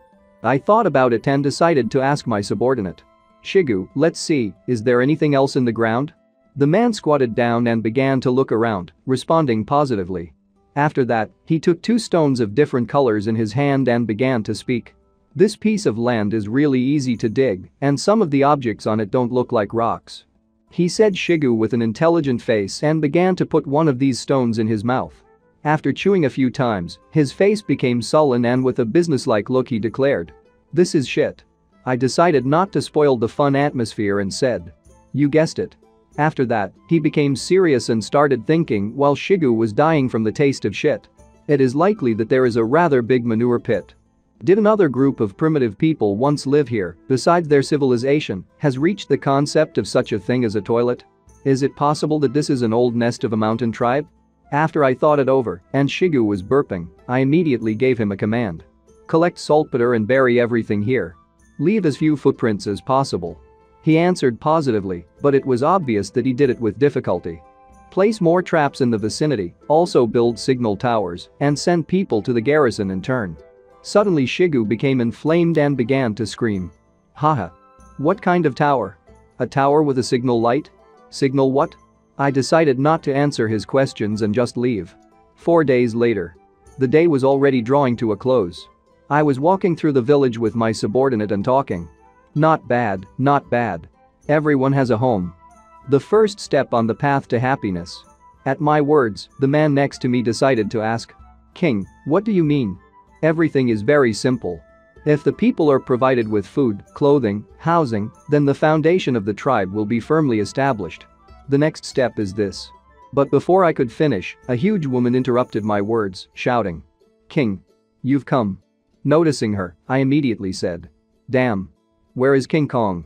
I thought about it and decided to ask my subordinate. Shigu, let's see, is there anything else in the ground? The man squatted down and began to look around, responding positively. After that, he took 2 stones of different colors in his hand and began to speak. This piece of land is really easy to dig, and some of the objects on it don't look like rocks. He said Shigu with an intelligent face and began to put one of these stones in his mouth. After chewing a few times, his face became sullen and with a businesslike look he declared, "This is shit." I decided not to spoil the fun atmosphere and said, "You guessed it." After that, he became serious and started thinking while Shigu was dying from the taste of shit. It is likely that there is a rather big manure pit. Did another group of primitive people once live here, besides their civilization, has reached the concept of such a thing as a toilet? Is it possible that this is an old nest of a mountain tribe? After I thought it over, and Shigu was burping, I immediately gave him a command. Collect saltpeter and bury everything here. Leave as few footprints as possible. He answered positively, but it was obvious that he did it with difficulty. Place more traps in the vicinity, also build signal towers, and send people to the garrison in turn. Suddenly Shigu became inflamed and began to scream. Haha. What kind of tower? A tower with a signal light? Signal what? I decided not to answer his questions and just leave. 4 days later. The day was already drawing to a close. I was walking through the village with my subordinate and talking. Not bad, not bad. Everyone has a home. The first step on the path to happiness. At my words, the man next to me decided to ask. King, what do you mean? Everything is very simple. If the people are provided with food, clothing, housing, then the foundation of the tribe will be firmly established. The next step is this. But before I could finish, a huge woman interrupted my words, shouting. King. You've come. Noticing her, I immediately said. Damn. Where is King Kong?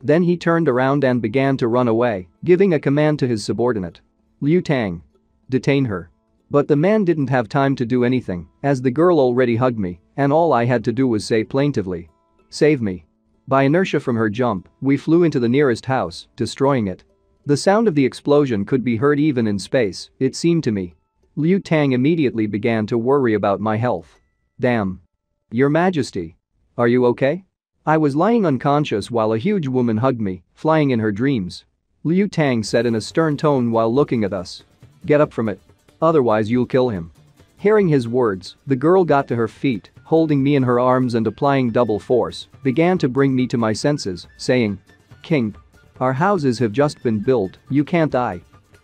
Then he turned around and began to run away, giving a command to his subordinate. Liu Tang. Detain her. But the man didn't have time to do anything, as the girl already hugged me, and all I had to do was say plaintively. Save me. By inertia from her jump, we flew into the nearest house, destroying it. The sound of the explosion could be heard even in space, it seemed to me. Liu Tang immediately began to worry about my health. Damn. Your Majesty. Are you okay? I was lying unconscious while a huge woman hugged me, flying in her dreams. Liu Tang said in a stern tone while looking at us. Get up from it. Otherwise you'll kill him. Hearing his words, the girl got to her feet, holding me in her arms and applying double force, began to bring me to my senses, saying, King. Our houses have just been built, you can't die.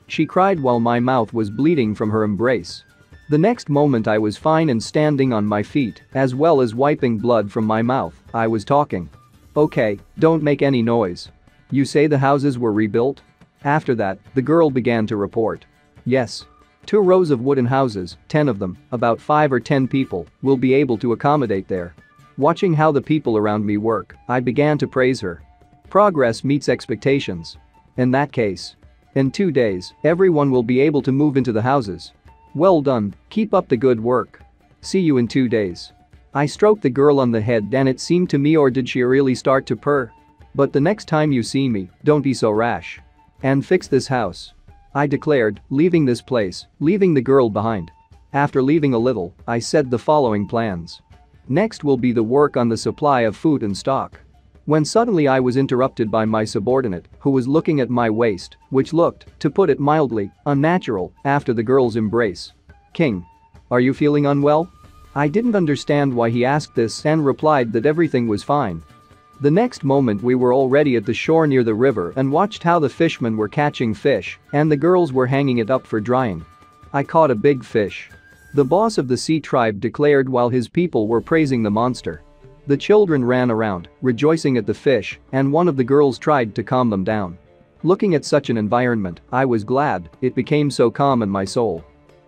She cried while my mouth was bleeding from her embrace. The next moment I was fine and standing on my feet, as well as wiping blood from my mouth. I was talking. Okay, don't make any noise. You say the houses were rebuilt? After that, the girl began to report. Yes. 2 rows of wooden houses, 10 of them, about 5 or 10 people, will be able to accommodate there. Watching how the people around me work, I began to praise her. Progress meets expectations. In that case. In 2 days, everyone will be able to move into the houses. Well done, keep up the good work. See you in 2 days. I stroked the girl on the head and it seemed to me, or did she really start to purr? But the next time you see me, don't be so rash. And fix this house. I declared, leaving this place, leaving the girl behind. After leaving a little, I said the following plans. Next will be the work on the supply of food and stock. When suddenly I was interrupted by my subordinate, who was looking at my waist, which looked, to put it mildly, unnatural, after the girl's embrace. King. Are you feeling unwell? I didn't understand why he asked this and replied that everything was fine. The next moment we were already at the shore near the river and watched how the fishermen were catching fish and the girls were hanging it up for drying. I caught a big fish. The boss of the sea tribe declared while his people were praising the monster. The children ran around, rejoicing at the fish, and one of the girls tried to calm them down. Looking at such an environment, I was glad, it became so calm in my soul.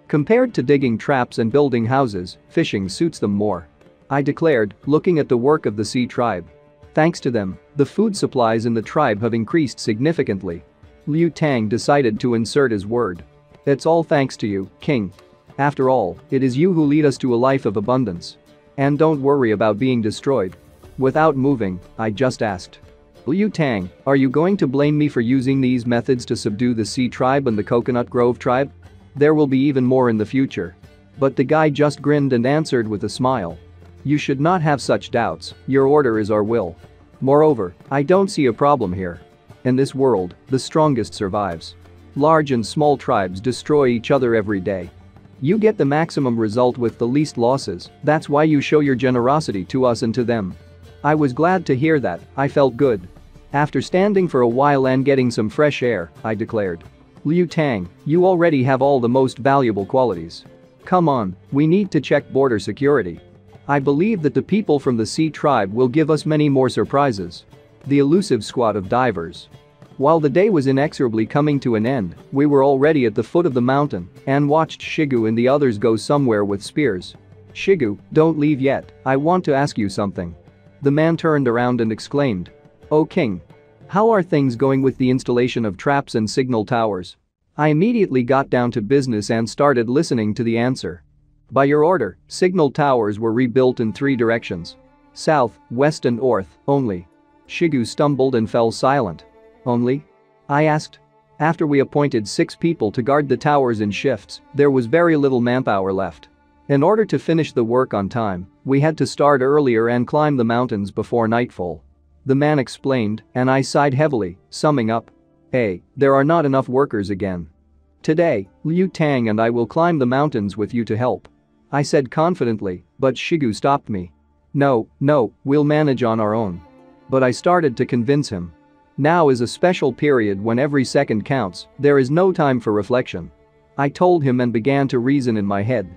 Compared to digging traps and building houses, fishing suits them more. I declared, looking at the work of the sea tribe. Thanks to them, the food supplies in the tribe have increased significantly. Liu Tang decided to insert his word. It's all thanks to you, King. After all, it is you who lead us to a life of abundance. And don't worry about being destroyed. Without moving, I just asked. Liu Tang, are you going to blame me for using these methods to subdue the Sea tribe and the Coconut Grove tribe? There will be even more in the future. But the guy just grinned and answered with a smile. You should not have such doubts, your order is our will. Moreover, I don't see a problem here. In this world, the strongest survives. Large and small tribes destroy each other every day. You get the maximum result with the least losses, that's why you show your generosity to us and to them. I was glad to hear that, I felt good. After standing for a while and getting some fresh air, I declared. Liu Tang, you already have all the most valuable qualities. Come on, we need to check border security. I believe that the people from the Sea tribe will give us many more surprises. The elusive squad of divers. While the day was inexorably coming to an end, we were already at the foot of the mountain and watched Shigu and the others go somewhere with spears. Shigu, don't leave yet, I want to ask you something. The man turned around and exclaimed. Oh King. How are things going with the installation of traps and signal towers? I immediately got down to business and started listening to the answer. By your order, signal towers were rebuilt in 3 directions. South, west and north, only. Shigu stumbled and fell silent. Only? I asked. After we appointed 6 people to guard the towers in shifts, there was very little manpower left. In order to finish the work on time, we had to start earlier and climb the mountains before nightfall. The man explained, and I sighed heavily, summing up. Hey, there are not enough workers again. Today, Liu Tang and I will climb the mountains with you to help. I said confidently, but Shigu stopped me. No, we'll manage on our own. But I started to convince him. Now is a special period when every second counts, there is no time for reflection. I told him and began to reason in my head.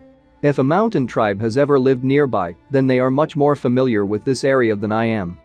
If a mountain tribe has ever lived nearby, then they are much more familiar with this area than I am.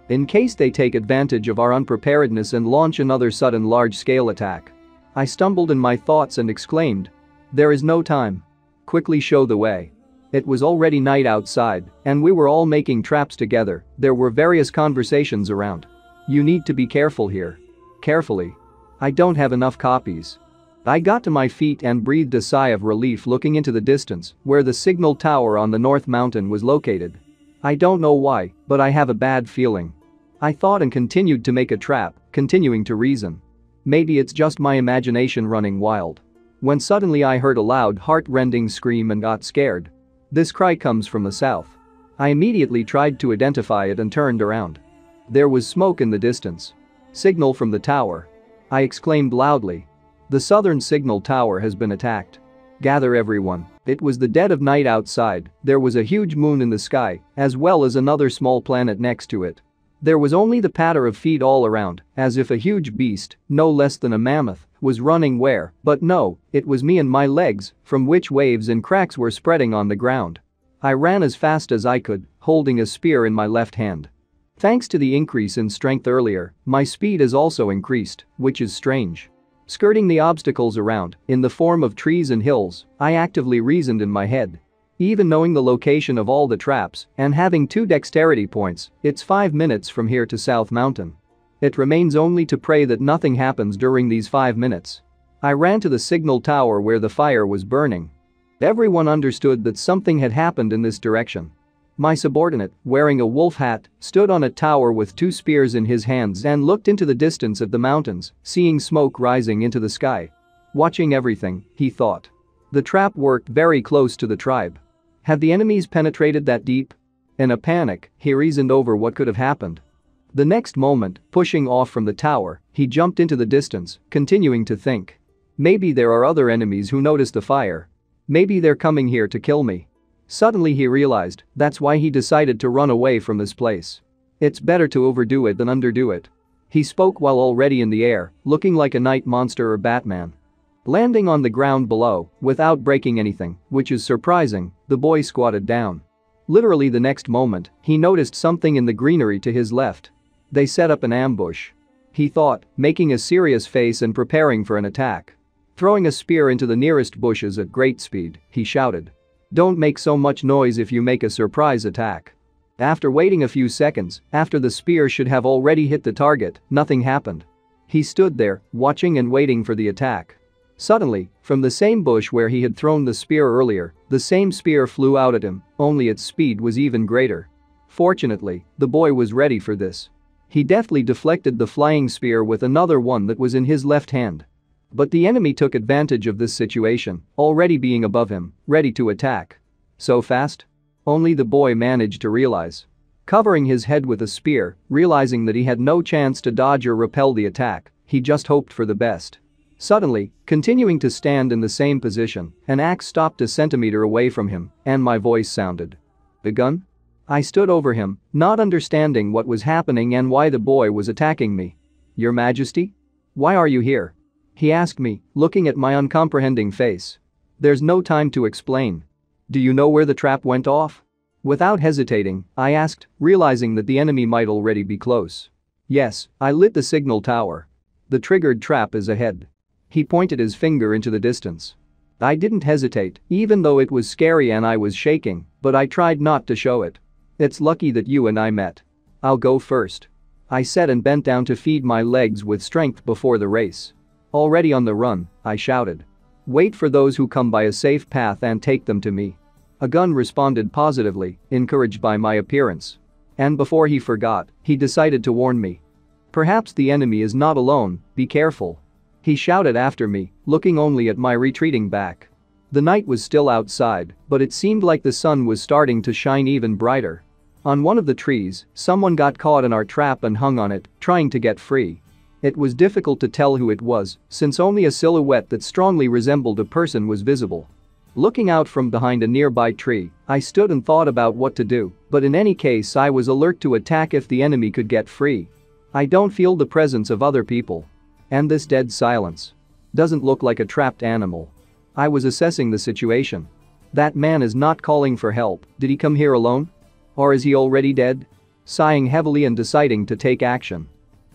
In case they take advantage of our unpreparedness and launch another sudden large-scale attack. I stumbled in my thoughts and exclaimed. There is no time. Quickly show the way. It was already night outside, and we were all making traps together, there were various conversations around. You need to be careful here. Carefully. I don't have enough copies. I got to my feet and breathed a sigh of relief looking into the distance, where the signal tower on the North Mountain was located. I don't know why, but I have a bad feeling. I thought and continued to make a trap, continuing to reason. Maybe it's just my imagination running wild. When suddenly I heard a loud heart-rending scream and got scared. This cry comes from the south. I immediately tried to identify it and turned around. There was smoke in the distance. Signal from the tower. I exclaimed loudly. The southern signal tower has been attacked. Gather everyone. It was the dead of night outside, there was a huge moon in the sky, as well as another small planet next to it. There was only the patter of feet all around, as if a huge beast, no less than a mammoth, was running where, but no, it was me and my legs, from which waves and cracks were spreading on the ground. I ran as fast as I could, holding a spear in my left hand. Thanks to the increase in strength earlier, my speed has also increased, which is strange. Skirting the obstacles around, in the form of trees and hills, I actively reasoned in my head. Even knowing the location of all the traps and having 2 dexterity points, it's 5 minutes from here to South Mountain. It remains only to pray that nothing happens during these 5 minutes. I ran to the signal tower where the fire was burning. Everyone understood that something had happened in this direction. My subordinate, wearing a wolf hat, stood on a tower with 2 spears in his hands and looked into the distance at the mountains, seeing smoke rising into the sky. Watching everything, he thought. The trap worked very close to the tribe. Had the enemies penetrated that deep? In a panic, he reasoned over what could have happened. The next moment, pushing off from the tower, he jumped into the distance, continuing to think. Maybe there are other enemies who noticed the fire. Maybe they're coming here to kill me. Suddenly he realized that's why he decided to run away from this place. It's better to overdo it than underdo it. He spoke while already in the air, looking like a night monster or Batman. Landing on the ground below, without breaking anything, which is surprising, the boy squatted down. Literally the next moment, he noticed something in the greenery to his left. They set up an ambush. He thought, making a serious face and preparing for an attack. Throwing a spear into the nearest bushes at great speed, he shouted. Don't make so much noise if you make a surprise attack. After waiting a few seconds, after the spear should have already hit the target, nothing happened. He stood there, watching and waiting for the attack. Suddenly, from the same bush where he had thrown the spear earlier, the same spear flew out at him, only its speed was even greater. Fortunately, the boy was ready for this. He deftly deflected the flying spear with another one that was in his left hand. But the enemy took advantage of this situation, already being above him, ready to attack. So fast? Only the boy managed to realize. Covering his head with a spear, realizing that he had no chance to dodge or repel the attack, he just hoped for the best. Suddenly, continuing to stand in the same position, an axe stopped a centimeter away from him, and my voice sounded. "A gun?" I stood over him, not understanding what was happening and why the boy was attacking me. "Your Majesty? Why are you here?" he asked me, looking at my uncomprehending face. "There's no time to explain. Do you know where the trap went off?" Without hesitating, I asked, realizing that the enemy might already be close. "Yes, I lit the signal tower. The triggered trap is ahead." He pointed his finger into the distance. I didn't hesitate, even though it was scary and I was shaking, but I tried not to show it. "It's lucky that you and I met. I'll go first," I said and bent down to feed my legs with strength before the race. Already on the run, I shouted. "Wait for those who come by a safe path and take them to me." A gun responded positively, encouraged by my appearance. And before he forgot, he decided to warn me. "Perhaps the enemy is not alone, be careful," he shouted after me, looking only at my retreating back. The night was still outside, but it seemed like the sun was starting to shine even brighter. On one of the trees, someone got caught in our trap and hung on it, trying to get free. It was difficult to tell who it was, since only a silhouette that strongly resembled a person was visible. Looking out from behind a nearby tree, I stood and thought about what to do, but in any case I was alert to attack if the enemy could get free. I don't feel the presence of other people. And this dead silence. Doesn't look like a trapped animal. I was assessing the situation. That man is not calling for help, did he come here alone? Or is he already dead? Sighing heavily and deciding to take action.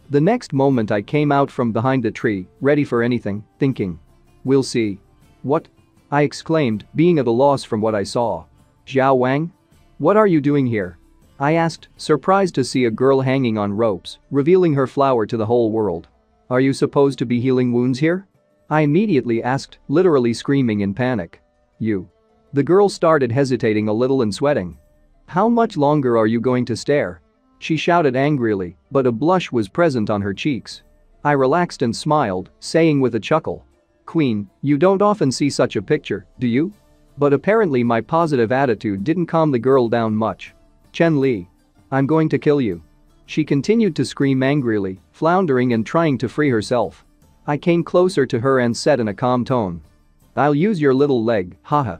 The next moment I came out from behind the tree, ready for anything, thinking. "We'll see." "What?" I exclaimed, being at a loss from what I saw. "Xiao Wang? What are you doing here?" I asked, surprised to see a girl hanging on ropes, revealing her flower to the whole world. "Are you supposed to be healing wounds here?" I immediately asked, literally screaming in panic. "You." The girl started hesitating a little and sweating. "How much longer are you going to stare?" she shouted angrily, but a blush was present on her cheeks. I relaxed and smiled, saying with a chuckle. "Queen, you don't often see such a picture, do you?" But apparently my positive attitude didn't calm the girl down much. "Chen Li. I'm going to kill you." She continued to scream angrily, floundering and trying to free herself. I came closer to her and said in a calm tone. "I'll use your little leg, haha."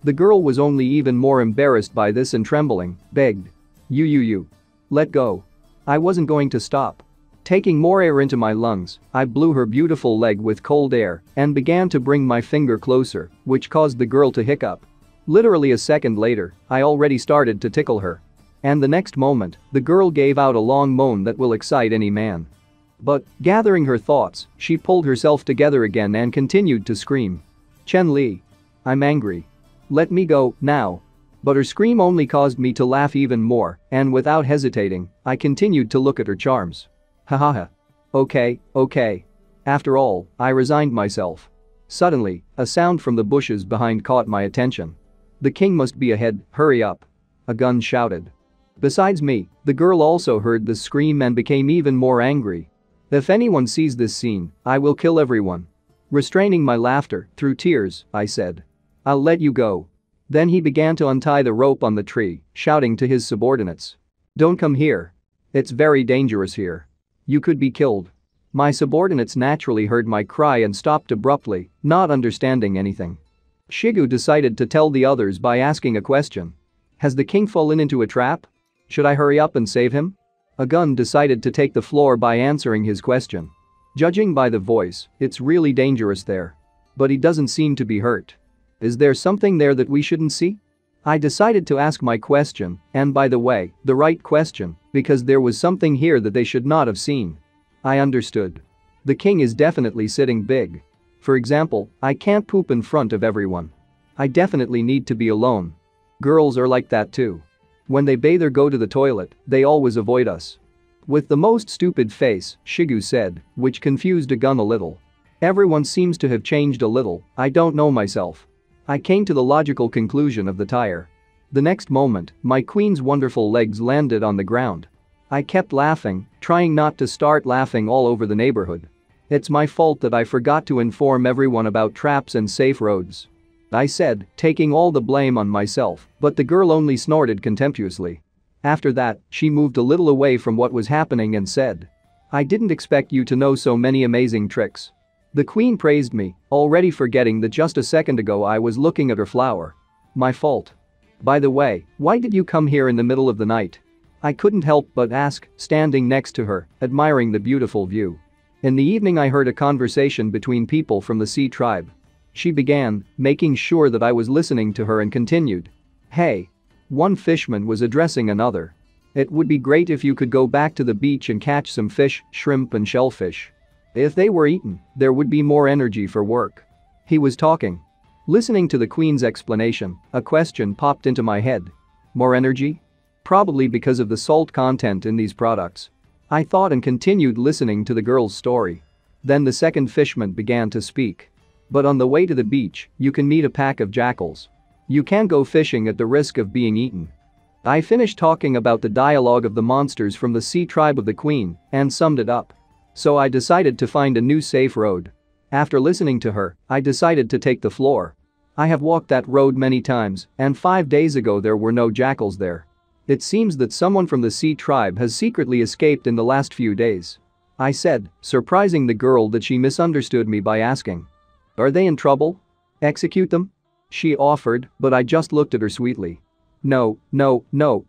The girl was only even more embarrassed by this and trembling, begged. You. Let go." I wasn't going to stop. Taking more air into my lungs, I blew her beautiful leg with cold air and began to bring my finger closer, which caused the girl to hiccup. Literally a second later, I already started to tickle her. And the next moment, the girl gave out a long moan that will excite any man. But, gathering her thoughts, she pulled herself together again and continued to scream. "Chen Li. I'm angry. Let me go, now." But her scream only caused me to laugh even more, and without hesitating, I continued to look at her charms. Hahaha. Okay. After all, I resigned myself. Suddenly, a sound from the bushes behind caught my attention. "The king must be ahead, hurry up," a gun shouted. Besides me, the girl also heard the scream and became even more angry. "If anyone sees this scene, I will kill everyone." Restraining my laughter, through tears, I said. "I'll let you go." Then he began to untie the rope on the tree, shouting to his subordinates. "Don't come here. It's very dangerous here. You could be killed." My subordinates naturally heard my cry and stopped abruptly, not understanding anything. Shigu decided to tell the others by asking a question. "Has the king fallen into a trap? Should I hurry up and save him?" A gun decided to take the floor by answering his question. "Judging by the voice, it's really dangerous there. But he doesn't seem to be hurt. Is there something there that we shouldn't see?" I decided to ask my question, and by the way, the right question, because there was something here that they should not have seen. I understood. The king is definitely sitting big. For example, I can't poop in front of everyone. I definitely need to be alone. Girls are like that too. When they bathe or go to the toilet, they always avoid us. With the most stupid face, Shigu said, which confused a gun a little. Everyone seems to have changed a little, I don't know myself. I came to the logical conclusion of the tire. The next moment, my queen's wonderful legs landed on the ground. I kept laughing, trying not to start laughing all over the neighborhood. It's my fault that I forgot to inform everyone about traps and safe roads. I said, taking all the blame on myself, but the girl only snorted contemptuously. After that, she moved a little away from what was happening and said, "I didn't expect you to know so many amazing tricks." The queen praised me, already forgetting that just a second ago I was looking at her flower. My fault. By the way, why did you come here in the middle of the night? I couldn't help but ask, standing next to her, admiring the beautiful view. In the evening I heard a conversation between people from the Sea tribe. She began, making sure that I was listening to her and continued. Hey. One fisherman was addressing another. It would be great if you could go back to the beach and catch some fish, shrimp and shellfish. If they were eaten, there would be more energy for work. He was talking. Listening to the queen's explanation, a question popped into my head. More energy? Probably because of the salt content in these products. I thought and continued listening to the girl's story. Then the second fisherman began to speak. But on the way to the beach, you can meet a pack of jackals. You can't go fishing at the risk of being eaten. I finished talking about the dialogue of the monsters from the Sea tribe of the queen and summed it up. So I decided to find a new safe road. After listening to her, I decided to take the floor. I have walked that road many times, and 5 days ago there were no jackals there. It seems that someone from the Sea tribe has secretly escaped in the last few days. I said, surprising the girl that she misunderstood me by asking. Are they in trouble? Execute them? She offered, but I just looked at her sweetly. No,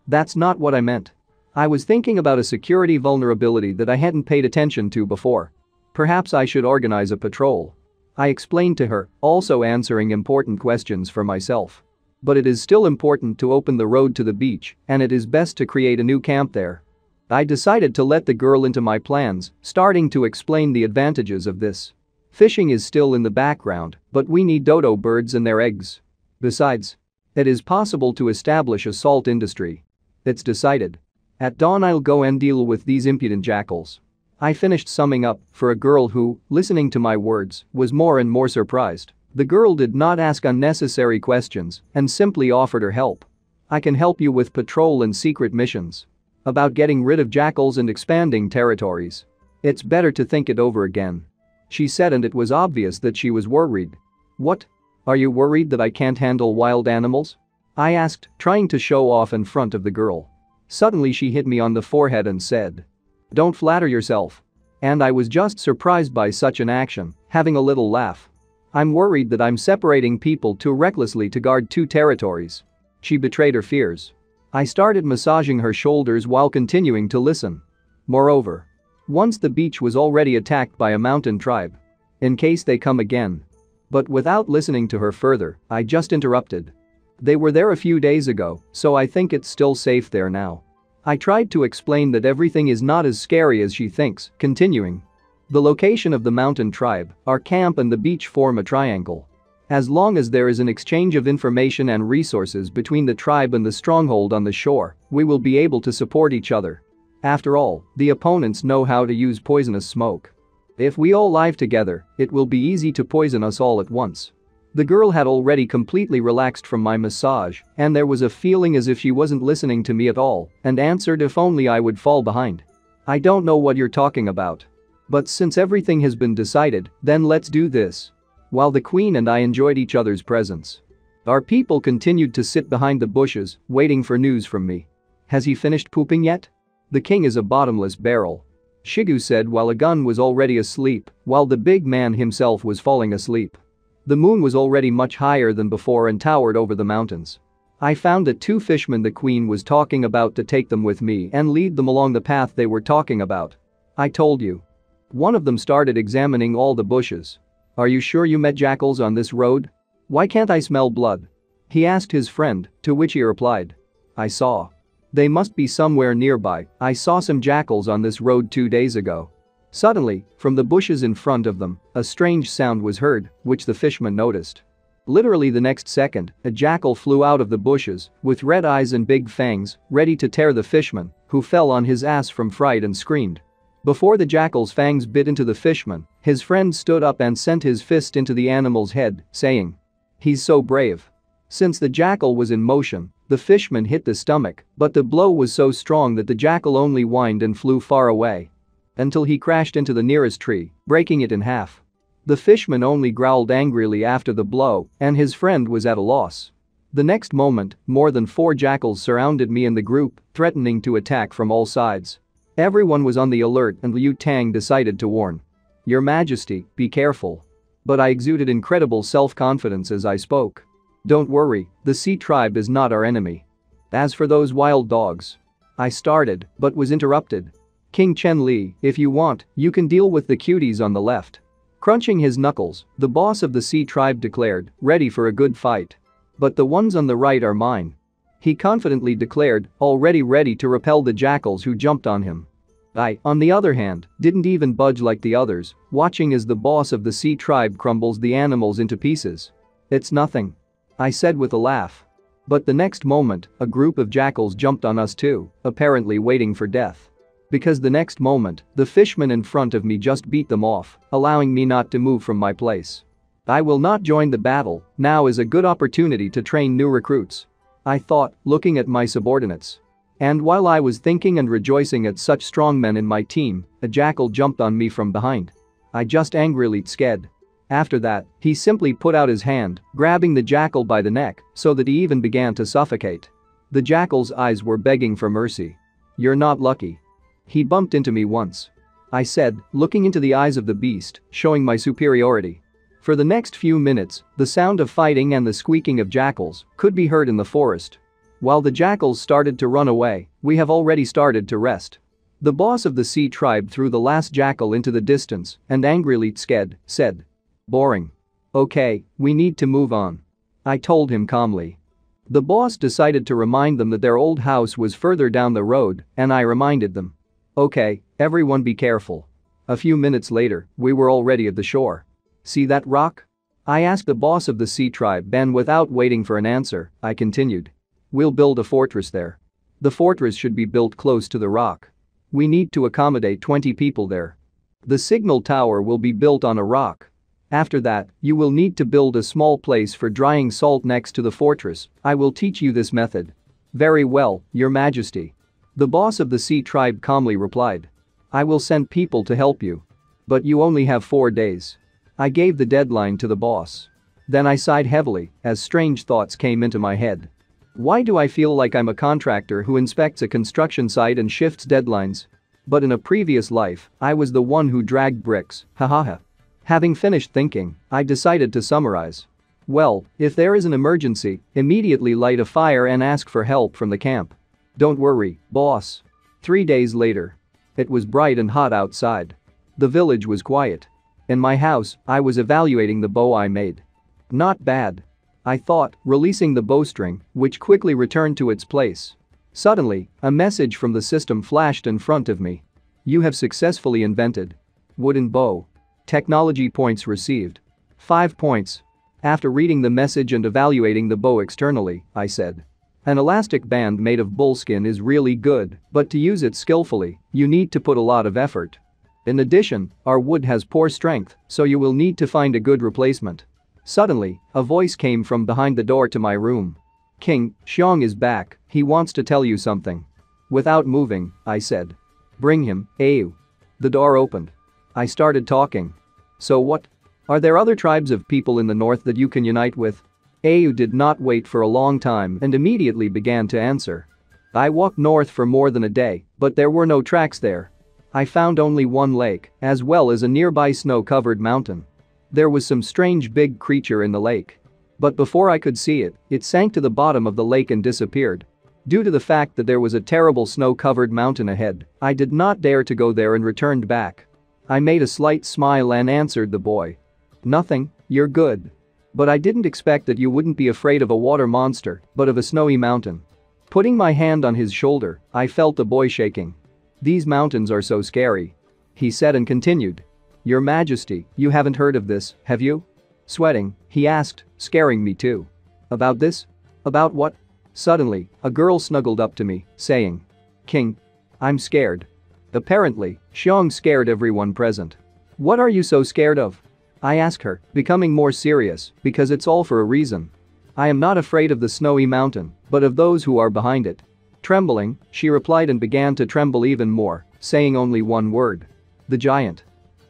that's not what I meant. I was thinking about a security vulnerability that I hadn't paid attention to before. Perhaps I should organize a patrol. I explained to her, also answering important questions for myself. But it is still important to open the road to the beach, and it is best to create a new camp there. I decided to let the girl into my plans, starting to explain the advantages of this. Fishing is still in the background, but we need dodo birds and their eggs. Besides, it is possible to establish a salt industry. It's decided. At dawn I'll go and deal with these impudent jackals. I finished summing up for a girl who, listening to my words, was more and more surprised. The girl did not ask unnecessary questions and simply offered her help. I can help you with patrol and secret missions. About getting rid of jackals and expanding territories. It's better to think it over again. She said, and it was obvious that she was worried. What? Are you worried that I can't handle wild animals? I asked, trying to show off in front of the girl. Suddenly she hit me on the forehead and said, "Don't flatter yourself." And I was just surprised by such an action, having a little laugh. I'm worried that I'm separating people too recklessly to guard two territories. She betrayed her fears. I started massaging her shoulders while continuing to listen. Moreover, once the beach was already attacked by a mountain tribe. In case they come again. But without listening to her further, I just interrupted. They were there a few days ago, so I think it's still safe there now. I tried to explain that everything is not as scary as she thinks, continuing. The location of the mountain tribe, our camp and the beach form a triangle. As long as there is an exchange of information and resources between the tribe and the stronghold on the shore, we will be able to support each other. After all, the opponents know how to use poisonous smoke. If we all live together, it will be easy to poison us all at once. The girl had already completely relaxed from my massage, and there was a feeling as if she wasn't listening to me at all and answered if only I would fall behind. I don't know what you're talking about. But since everything has been decided, then let's do this. While the queen and I enjoyed each other's presence. Our people continued to sit behind the bushes, waiting for news from me. Has he finished pooping yet? The king is a bottomless barrel. Shigu said while a gun was already asleep, while the big man himself was falling asleep. The moon was already much higher than before and towered over the mountains. I found the two fishermen the queen was talking about to take them with me and lead them along the path they were talking about. I told you. One of them started examining all the bushes. Are you sure you met jackals on this road? Why can't I smell blood? He asked his friend, to which he replied. I saw. They must be somewhere nearby. I saw some jackals on this road 2 days ago. Suddenly, from the bushes in front of them, a strange sound was heard, which the fisherman noticed. Literally the next second, a jackal flew out of the bushes, with red eyes and big fangs, ready to tear the fisherman, who fell on his ass from fright and screamed. Before the jackal's fangs bit into the fisherman, his friend stood up and sent his fist into the animal's head, saying, "He's so brave." Since the jackal was in motion, The fishman hit the stomach, but the blow was so strong that the jackal only whined and flew far away. Until he crashed into the nearest tree, breaking it in half. The fishman only growled angrily after the blow, and his friend was at a loss. The next moment, more than 4 jackals surrounded me and the group, threatening to attack from all sides. Everyone was on the alert and Liu Tang decided to warn. "Your Majesty, be careful." But I exuded incredible self-confidence as I spoke. "Don't worry, the sea tribe is not our enemy. As for those wild dogs," I started, but was interrupted. "King Chen Li, if you want, you can deal with the cuties on the left." Crunching his knuckles, the boss of the sea tribe declared, ready for a good fight. "But the ones on the right are mine," he confidently declared, already ready to repel the jackals who jumped on him. I, on the other hand, didn't even budge like the others, watching as the boss of the sea tribe crumbles the animals into pieces. "It's nothing," I said with a laugh. But the next moment, a group of jackals jumped on us too, apparently waiting for death. Because the next moment, the fishman in front of me just beat them off, allowing me not to move from my place. I will not join the battle, now is a good opportunity to train new recruits, I thought, looking at my subordinates. And while I was thinking and rejoicing at such strong men in my team, a jackal jumped on me from behind. I just angrily sked. After that, he simply put out his hand, grabbing the jackal by the neck, so that he even began to suffocate. The jackal's eyes were begging for mercy. "You're not lucky. He bumped into me once," I said, looking into the eyes of the beast, showing my superiority. For the next few minutes, the sound of fighting and the squeaking of jackals could be heard in the forest. While the jackals started to run away, we have already started to rest. The boss of the sea tribe threw the last jackal into the distance and angrily said, "Boring. Okay, we need to move on," I told him calmly. The boss decided to remind them that their old house was further down the road, and I reminded them. "Okay, everyone be careful." A few minutes later, we were already at the shore. "See that rock?" I asked the boss of the sea tribe, and without waiting for an answer, I continued. "We'll build a fortress there. The fortress should be built close to the rock. We need to accommodate 20 people there. The signal tower will be built on a rock. After that, you will need to build a small place for drying salt next to the fortress. I will teach you this method." "Very well, Your Majesty," the boss of the sea tribe calmly replied. "I will send people to help you. But you only have 4 days." I gave the deadline to the boss. Then I sighed heavily as strange thoughts came into my head. Why do I feel like I'm a contractor who inspects a construction site and shifts deadlines? But in a previous life, I was the one who dragged bricks, hahaha. Having finished thinking, I decided to summarize. Well, if there is an emergency, immediately light a fire and ask for help from the camp. Don't worry, boss. 3 days later. It was bright and hot outside. The village was quiet. In my house, I was evaluating the bow I made. Not bad, I thought, releasing the bowstring, which quickly returned to its place. Suddenly, a message from the system flashed in front of me. You have successfully invented wooden bow. Technology points received. 5 points. After reading the message and evaluating the bow externally, I said. An elastic band made of bullskin is really good, but to use it skillfully, you need to put a lot of effort. In addition, our wood has poor strength, so you will need to find a good replacement. Suddenly, a voice came from behind the door to my room. King Xiong is back, he wants to tell you something. Without moving, I said. Bring him, Ayu. The door opened. I started talking. So what? Are there other tribes of people in the north that you can unite with? Ayu did not wait for a long time and immediately began to answer. I walked north for more than a day, but there were no tracks there. I found only one lake, as well as a nearby snow-covered mountain. There was some strange big creature in the lake. But before I could see it, it sank to the bottom of the lake and disappeared. Due to the fact that there was a terrible snow-covered mountain ahead, I did not dare to go there and returned back. I made a slight smile and answered the boy. Nothing, you're good. But I didn't expect that you wouldn't be afraid of a water monster, but of a snowy mountain. Putting my hand on his shoulder, I felt the boy shaking. These mountains are so scary, he said and continued. Your Majesty, you haven't heard of this, have you? Sweating, he asked, scaring me too. About this? About what? Suddenly, a girl snuggled up to me, saying. King. I'm scared. Apparently, Xiong scared everyone present. What are you so scared of? I asked her, becoming more serious, because it's all for a reason. I am not afraid of the snowy mountain, but of those who are behind it. Trembling, she replied and began to tremble even more, saying only one word. The giant.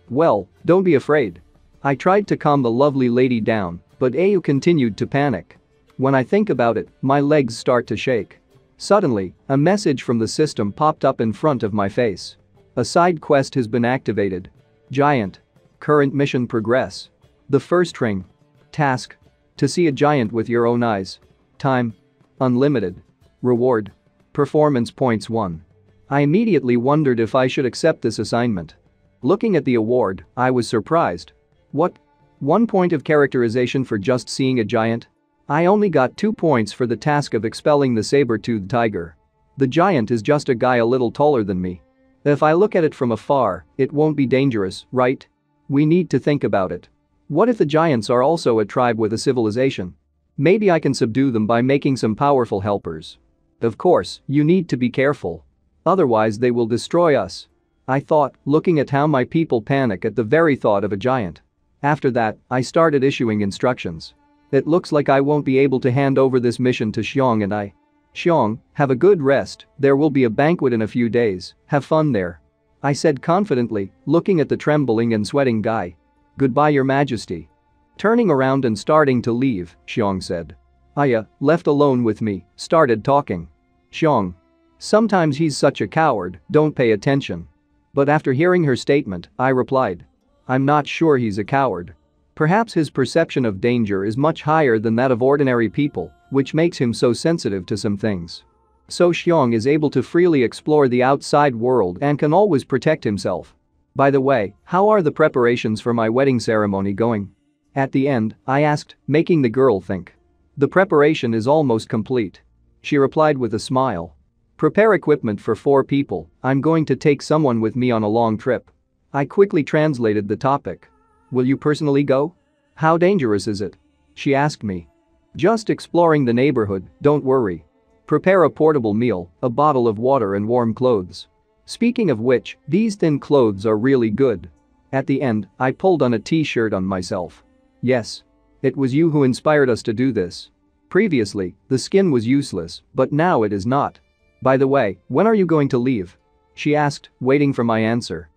Well, don't be afraid. I tried to calm the lovely lady down, but Ayu continued to panic. When I think about it, my legs start to shake. Suddenly, a message from the system popped up in front of my face. A side quest has been activated. Giant. Current mission progress. The first ring. Task. To see a giant with your own eyes. Time. Unlimited. Reward. Performance points 1. I immediately wondered if I should accept this assignment. Looking at the award, I was surprised. What? 1 point of characterization for just seeing a giant? I only got 2 points for the task of expelling the saber-toothed tiger. The giant is just a guy a little taller than me. If I look at it from afar, it won't be dangerous, right? We need to think about it. What if the giants are also a tribe with a civilization? Maybe I can subdue them by making some powerful helpers. Of course, you need to be careful. Otherwise they will destroy us. I thought, looking at how my people panic at the very thought of a giant. After that, I started issuing instructions. It looks like I won't be able to hand over this mission to Xiong and I. Xiong, have a good rest, there will be a banquet in a few days, have fun there. I said confidently, looking at the trembling and sweating guy. Goodbye, Your Majesty. Turning around and starting to leave, Xiong said. Aya, left alone with me, started talking. Xiong. Sometimes he's such a coward, don't pay attention. But after hearing her statement, I replied. I'm not sure he's a coward. Perhaps his perception of danger is much higher than that of ordinary people, which makes him so sensitive to some things. So Xiong is able to freely explore the outside world and can always protect himself. By the way, how are the preparations for my wedding ceremony going? At the end, I asked, making the girl think. The preparation is almost complete. She replied with a smile. Prepare equipment for 4 people, I'm going to take someone with me on a long trip. I quickly translated the topic. Will you personally go? How dangerous is it? She asked me. Just exploring the neighborhood, don't worry. Prepare a portable meal, a bottle of water and warm clothes. Speaking of which, these thin clothes are really good. At the end, I pulled on a t-shirt on myself. Yes. It was you who inspired us to do this. Previously, the skin was useless, but now it is not. By the way, when are you going to leave? She asked, waiting for my answer.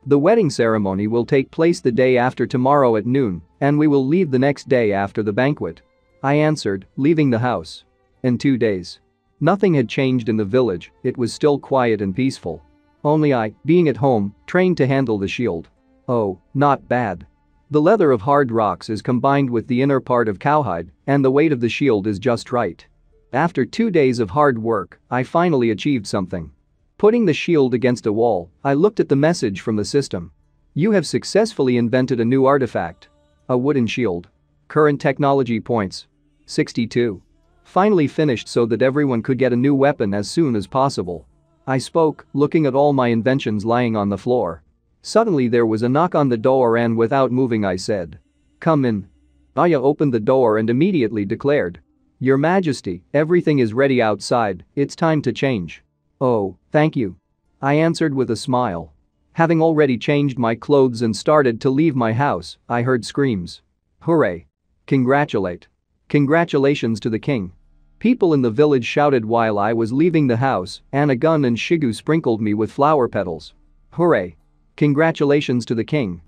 The wedding ceremony will take place the day after tomorrow at noon, and we will leave the next day after the banquet. I answered, leaving the house. In 2 days. Nothing had changed in the village, it was still quiet and peaceful. Only I, being at home, trained to handle the shield. Oh, not bad. The leather of hard rocks is combined with the inner part of cowhide, and the weight of the shield is just right. After 2 days of hard work, I finally achieved something. Putting the shield against a wall, I looked at the message from the system. You have successfully invented a new artifact. A wooden shield. Current technology points. 62. Finally finished so that everyone could get a new weapon as soon as possible. I spoke, looking at all my inventions lying on the floor. Suddenly there was a knock on the door and without moving I said. Come in. Aya opened the door and immediately declared. Your Majesty, everything is ready outside, it's time to change. Oh, thank you. I answered with a smile. Having already changed my clothes and started to leave my house, I heard screams. Hooray. Congratulate. Congratulations to the king. People in the village shouted while I was leaving the house, and a gun and Shigu sprinkled me with flower petals. Hooray. Congratulations to the king.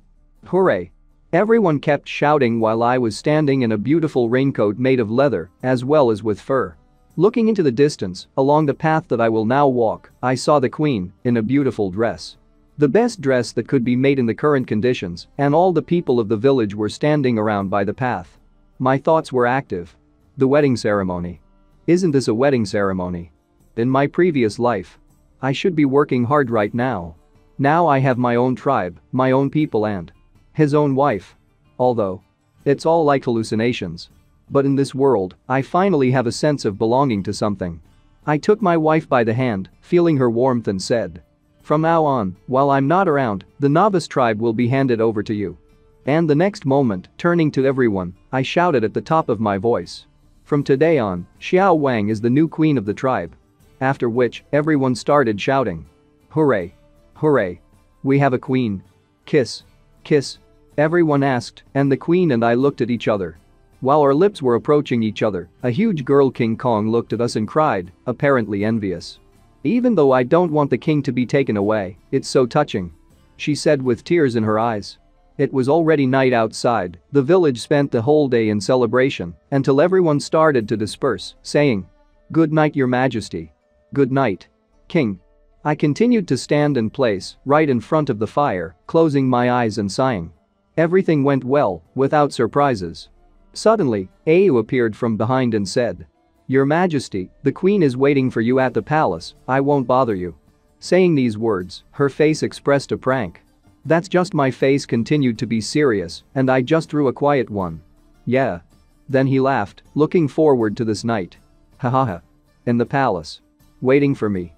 Hooray. Everyone kept shouting while I was standing in a beautiful raincoat made of leather, as well as with fur. Looking into the distance, along the path that I will now walk, I saw the queen, in a beautiful dress. The best dress that could be made in the current conditions, and all the people of the village were standing around by the path. My thoughts were active. The wedding ceremony. Isn't this a wedding ceremony? In my previous life. I should be working hard right now. Now I have my own tribe, my own people and his own wife. Although it's all like hallucinations. But in this world, I finally have a sense of belonging to something. I took my wife by the hand, feeling her warmth and said. From now on, while I'm not around, the novice tribe will be handed over to you. And the next moment, turning to everyone, I shouted at the top of my voice. From today on, Xiao Wang is the new queen of the tribe. After which, everyone started shouting. Hooray. Hooray. We have a queen. Kiss. Kiss. Everyone asked, and the queen and I looked at each other. While our lips were approaching each other, a huge girl King Kong looked at us and cried, apparently envious. "Even though I don't want the king to be taken away, it's so touching," she said with tears in her eyes. It was already night outside. The village spent the whole day in celebration until everyone started to disperse, saying, "Good night, Your Majesty. Good night, King." I continued to stand in place, right in front of the fire, closing my eyes and sighing. Everything went well, without surprises. Suddenly, Au appeared from behind and said, "Your Majesty, the Queen is waiting for you at the palace, I won't bother you." Saying these words, her face expressed a prank. "That's just my face," continued to be serious, and I just threw a quiet one. "Yeah." Then he laughed, looking forward to this night. Hahaha. In the palace. Waiting for me.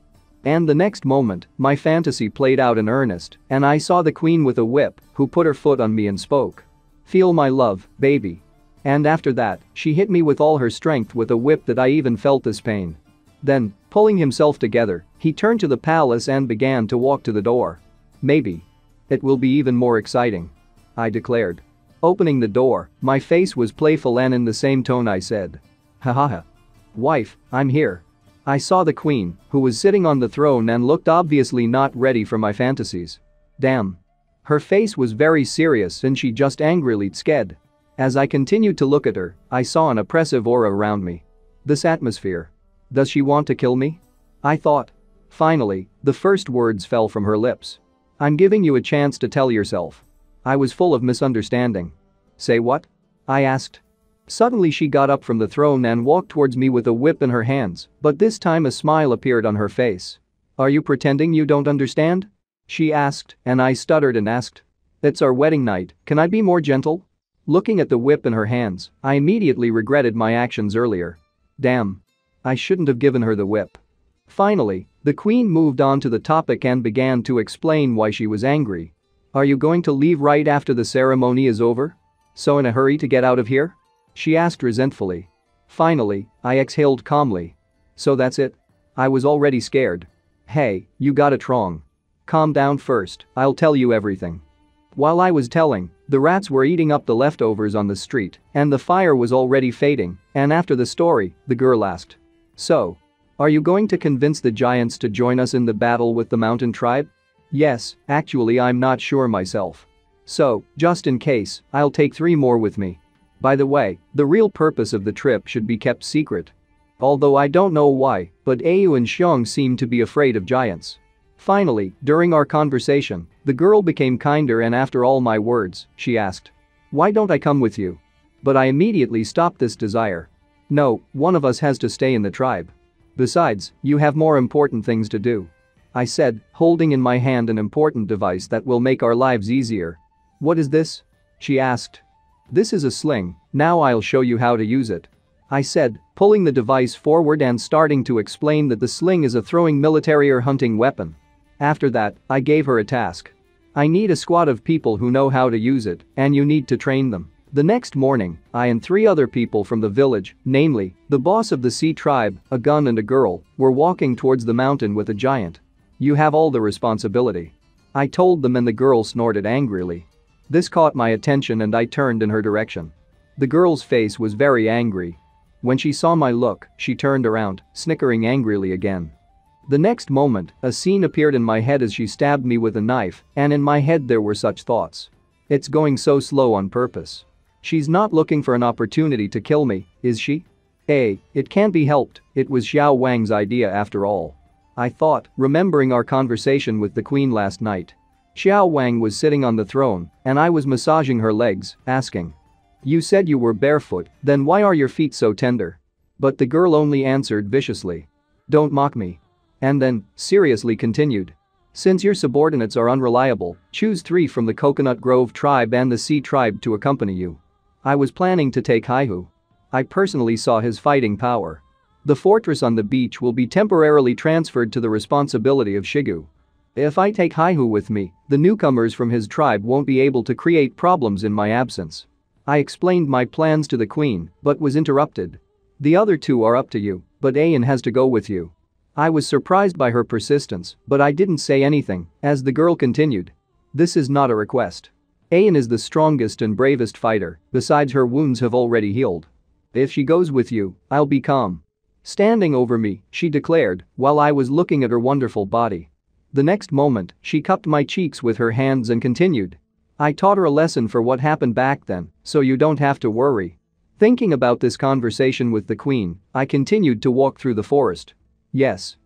And the next moment, my fantasy played out in earnest, and I saw the queen with a whip, who put her foot on me and spoke. "Feel my love, baby." And after that, she hit me with all her strength with a whip that I even felt this pain. Then, pulling himself together, he turned to the palace and began to walk to the door. "Maybe it will be even more exciting," I declared. Opening the door, my face was playful and in the same tone I said, "Hahaha. Wife, I'm here." I saw the queen, who was sitting on the throne and looked obviously not ready for my fantasies. Damn. Her face was very serious and she just angrily sked. As I continued to look at her, I saw an oppressive aura around me. This atmosphere. Does she want to kill me? I thought. Finally, the first words fell from her lips. "I'm giving you a chance to tell yourself." I was full of misunderstanding. "Say what?" I asked. Suddenly she got up from the throne and walked towards me with a whip in her hands, but this time a smile appeared on her face. "Are you pretending you don't understand?" she asked, and I stuttered and asked. "It's our wedding night, can I be more gentle?" Looking at the whip in her hands, I immediately regretted my actions earlier. Damn. I shouldn't have given her the whip. Finally, the queen moved on to the topic and began to explain why she was angry. "Are you going to leave right after the ceremony is over? So in a hurry to get out of here?" she asked resentfully. Finally, I exhaled calmly. "So that's it?" I was already scared. "Hey, you got it wrong. Calm down first, I'll tell you everything." While I was telling, the rats were eating up the leftovers on the street, and the fire was already fading, and after the story, the girl asked, "So, are you going to convince the giants to join us in the battle with the mountain tribe?" "Yes, actually I'm not sure myself. So, just in case, I'll take 3 more with me. By the way, the real purpose of the trip should be kept secret." Although I don't know why, but Au and Xiong seem to be afraid of giants. Finally, during our conversation, the girl became kinder and after all my words, she asked, "Why don't I come with you?" But I immediately stopped this desire. "No, one of us has to stay in the tribe. Besides, you have more important things to do," I said, holding in my hand an important device that will make our lives easier. "What is this?" she asked. "This is a sling, now I'll show you how to use it," I said, pulling the device forward and starting to explain that the sling is a throwing military or hunting weapon. After that, I gave her a task. "I need a squad of people who know how to use it, and you need to train them." The next morning, I and 3 other people from the village, namely, the boss of the Sea tribe, a gun and a girl, were walking towards the mountain with a giant. "You have all the responsibility," I told them and the girl snorted angrily. This caught my attention and I turned in her direction. The girl's face was very angry. When she saw my look, she turned around, snickering angrily again. The next moment, a scene appeared in my head as she stabbed me with a knife, and in my head there were such thoughts. It's going so slow on purpose. She's not looking for an opportunity to kill me, is she? Hey, it can't be helped, it was Xiao Wang's idea after all. I thought, remembering our conversation with the queen last night. Xiao Wang was sitting on the throne, and I was massaging her legs, asking, "You said you were barefoot, then why are your feet so tender?" But the girl only answered viciously, "Don't mock me." And then, seriously continued, "Since your subordinates are unreliable, choose 3 from the Coconut Grove tribe and the Sea tribe to accompany you." I was planning to take Haihu. I personally saw his fighting power. The fortress on the beach will be temporarily transferred to the responsibility of Shigu. If I take Haihu with me, the newcomers from his tribe won't be able to create problems in my absence. I explained my plans to the queen, but was interrupted. "The other 2 are up to you, but Ayan has to go with you." I was surprised by her persistence, but I didn't say anything, as the girl continued. "This is not a request. Ayan is the strongest and bravest fighter, besides her wounds have already healed. If she goes with you, I'll be calm. Standing over me, she declared, while I was looking at her wonderful body. The next moment, she cupped my cheeks with her hands and continued. I taught her a lesson for what happened back then, so you don't have to worry. Thinking about this conversation with the queen, I continued to walk through the forest. Yes.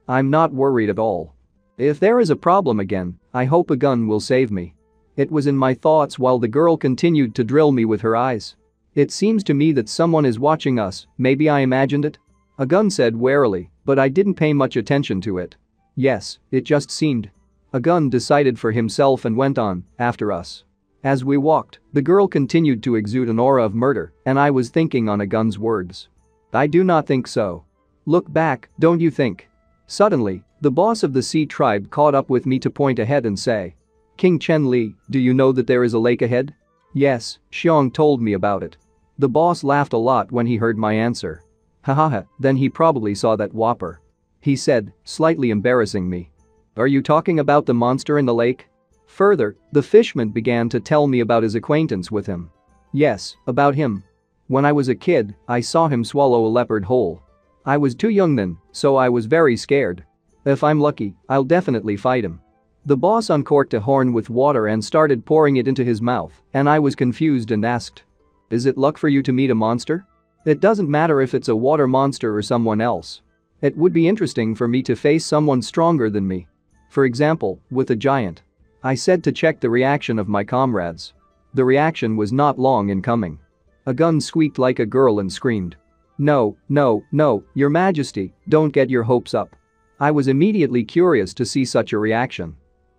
I'm not worried at all. If there is a problem again, I hope a gun will save me. It was in my thoughts while the girl continued to drill me with her eyes. It seems to me that someone is watching us, maybe I imagined it? A gun said warily, but I didn't pay much attention to it. Yes, it just seemed. A gun decided for himself and went on, after us. As we walked, the girl continued to exude an aura of murder, and I was thinking on a gun's words. I do not think so. Look back, don't you think? Suddenly, the boss of the Sea tribe caught up with me to point ahead and say. King Chen Li, do you know that there is a lake ahead? Yes, Xiong told me about it. The boss laughed a lot when he heard my answer. Hahaha, then he probably saw that whopper. He said, slightly embarrassing me. Are you talking about the monster in the lake? Further, the fishman began to tell me about his acquaintance with him. Yes, about him. When I was a kid, I saw him swallow a leopard whole. I was too young then, so I was very scared. If I'm lucky, I'll definitely fight him. The boss uncorked a horn with water and started pouring it into his mouth, and I was confused and asked. Is it luck for you to meet a monster? It doesn't matter if it's a water monster or someone else. It would be interesting for me to face someone stronger than me. For example, with a giant. I said to check the reaction of my comrades. The reaction was not long in coming. A gun squeaked like a girl and screamed. No, Your Majesty, don't get your hopes up. I was immediately curious to see such a reaction.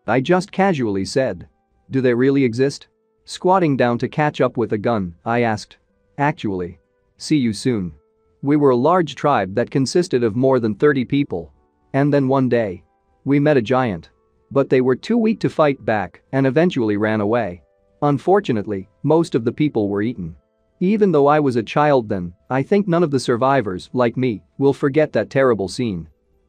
I just casually said. Do they really exist? Squatting down to catch up with a gun, I asked. Actually. See you soon. We were a large tribe that consisted of more than 30 people. And then one day. We met a giant. But they were too weak to fight back and eventually ran away. Unfortunately, most of the people were eaten. Even though I was a child then, I think none of the survivors, like me, will forget that terrible scene.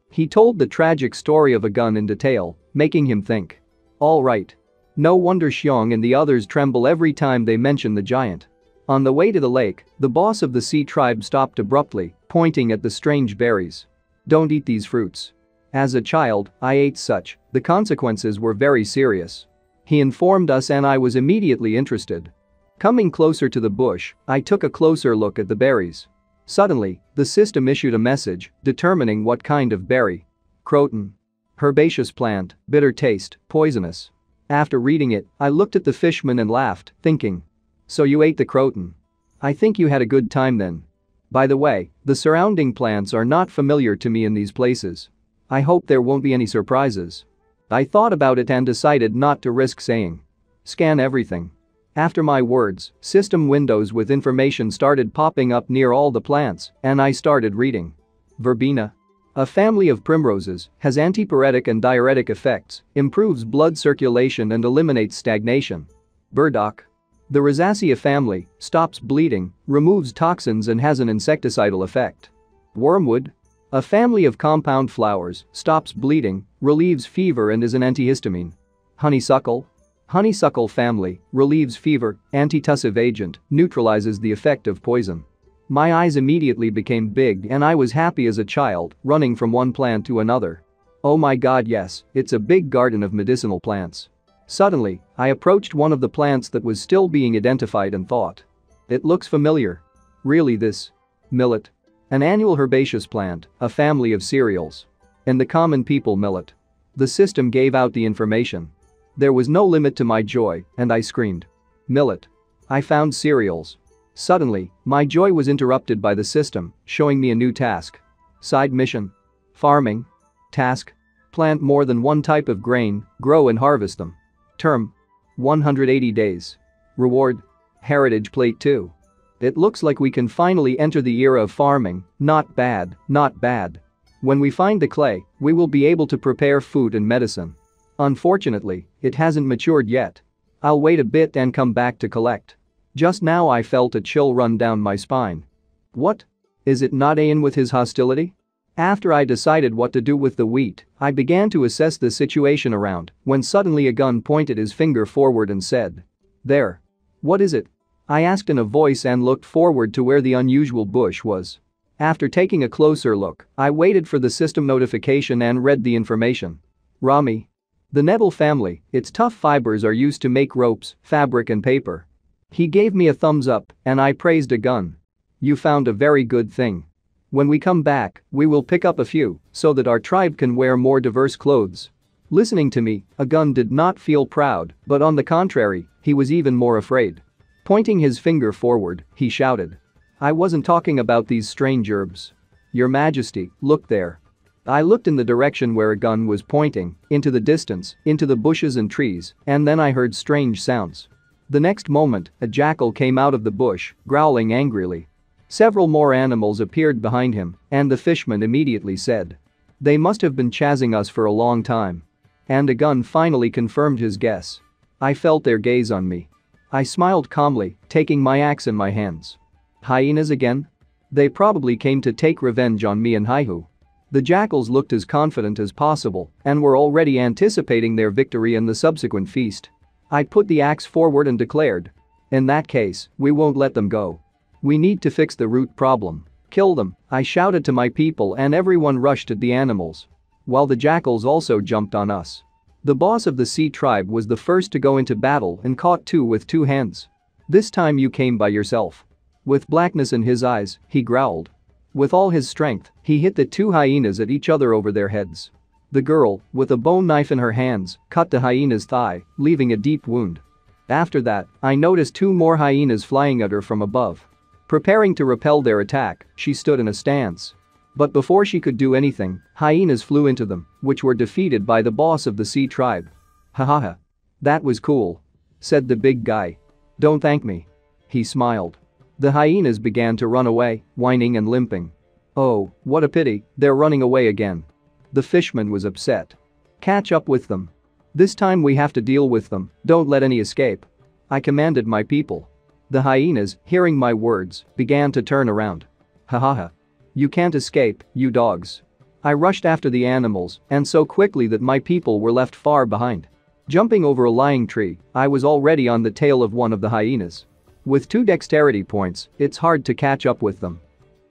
He told the tragic story of a gun in detail, making him think. All right. No wonder Xiong and the others tremble every time they mention the giant. On the way to the lake, the boss of the Sea tribe stopped abruptly, pointing at the strange berries. Don't eat these fruits. As a child, I ate such, the consequences were very serious. He informed us and I was immediately interested. Coming closer to the bush, I took a closer look at the berries. Suddenly, the system issued a message determining what kind of berry. Croton. Herbaceous plant, bitter taste, poisonous. After reading it, I looked at the fishman and laughed, thinking. So you ate the croton. I think you had a good time then. By the way, the surrounding plants are not familiar to me in these places. I hope there won't be any surprises. I thought about it and decided not to risk saying. Scan everything. After my words, system windows with information started popping up near all the plants, and I started reading. Verbena. A family of primroses, has antipyretic and diuretic effects, improves blood circulation and eliminates stagnation. Burdock. The Rosacea family, stops bleeding, removes toxins and has an insecticidal effect. Wormwood. A family of compound flowers, stops bleeding, relieves fever and is an antihistamine. Honeysuckle. Honeysuckle family, relieves fever, antitussive agent, neutralizes the effect of poison. My eyes immediately became big and I was happy as a child, running from one plant to another. Oh my god, yes, it's a big garden of medicinal plants. Suddenly, I approached one of the plants that was still being identified and thought. It looks familiar. Really this? Millet. An annual herbaceous plant, a family of cereals. And the common people millet. The system gave out the information. There was no limit to my joy, and I screamed. Millet. I found cereals. Suddenly, my joy was interrupted by the system, showing me a new task. Side mission. Farming. Task. Plant more than one type of grain, grow and harvest them. Term. 180 days. Reward. Heritage plate 2. It looks like we can finally enter the era of farming, not bad, not bad. When we find the clay, we will be able to prepare food and medicine. Unfortunately, it hasn't matured yet. I'll wait a bit and come back to collect. Just now I felt a chill run down my spine. What? Is it not Ayan with his hostility? After I decided what to do with the wheat, I began to assess the situation around when suddenly a gun pointed his finger forward and said, "There." "What is it?" I asked in a voice and looked forward to where the unusual bush was. After taking a closer look, I waited for the system notification and read the information. Rami. The nettle family, its tough fibers are used to make ropes, fabric and paper. He gave me a thumbs up and I praised a gun. You found a very good thing. When we come back, we will pick up a few so that our tribe can wear more diverse clothes. Listening to me, a gun did not feel proud, but on the contrary, he was even more afraid. Pointing his finger forward, he shouted. I wasn't talking about these strange herbs. Your Majesty, look there. I looked in the direction where a gun was pointing, into the distance, into the bushes and trees, and then I heard strange sounds. The next moment, a jackal came out of the bush, growling angrily. Several more animals appeared behind him, and the fishman immediately said. They must have been chasing us for a long time. And a gun finally confirmed his guess. I felt their gaze on me. I smiled calmly, taking my axe in my hands. Hyenas again? They probably came to take revenge on me and Haihu. The jackals looked as confident as possible and were already anticipating their victory in the subsequent feast. I put the axe forward and declared. In that case, we won't let them go. We need to fix the root problem. Kill them, I shouted to my people and everyone rushed at the animals. While the jackals also jumped on us. The boss of the sea tribe was the first to go into battle and caught two with two hands. This time you came by yourself. With blackness in his eyes, he growled. With all his strength, he hit the two hyenas at each other over their heads. The girl, with a bone knife in her hands, cut the hyena's thigh, leaving a deep wound. After that, I noticed two more hyenas flying at her from above. Preparing to repel their attack, she stood in a stance. But before she could do anything, hyenas flew into them, which were defeated by the boss of the sea tribe. Hahaha. That was cool. Said the big guy. Don't thank me. He smiled. The hyenas began to run away, whining and limping. Oh, what a pity, they're running away again. The fishman was upset. Catch up with them. This time we have to deal with them, don't let any escape. I commanded my people. The hyenas, hearing my words, began to turn around. Hahaha. You can't escape, you dogs. I rushed after the animals, and so quickly that my people were left far behind. Jumping over a lying tree, I was already on the tail of one of the hyenas. With 2 dexterity points, it's hard to catch up with them.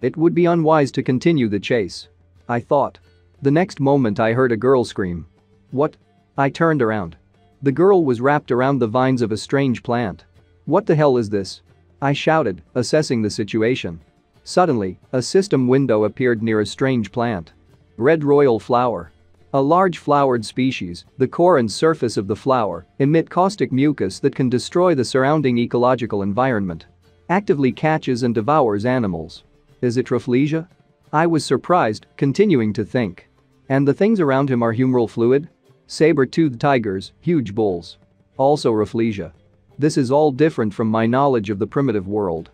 It would be unwise to continue the chase. I thought. The next moment I heard a girl scream. What? I turned around. The girl was wrapped around the vines of a strange plant. What the hell is this? I shouted, assessing the situation. Suddenly, a system window appeared near a strange plant. Red royal flower. A large flowered species, the core and surface of the flower emit caustic mucus that can destroy the surrounding ecological environment. Actively catches and devours animals. Is it Rafflesia? I was surprised, continuing to think. And the things around him are humoral fluid? Saber-toothed tigers, huge bulls. Also Rafflesia. This is all different from my knowledge of the primitive world.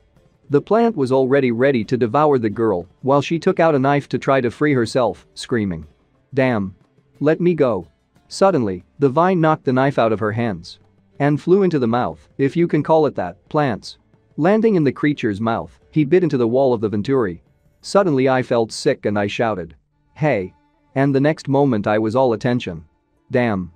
The plant was already ready to devour the girl while she took out a knife to try to free herself, screaming. Damn. Let me go. Suddenly, the vine knocked the knife out of her hands. And flew into the mouth, if you can call it that, plants. Landing in the creature's mouth, he bit into the wall of the venturi. Suddenly I felt sick and I shouted. Hey. And the next moment I was all attention. Damn.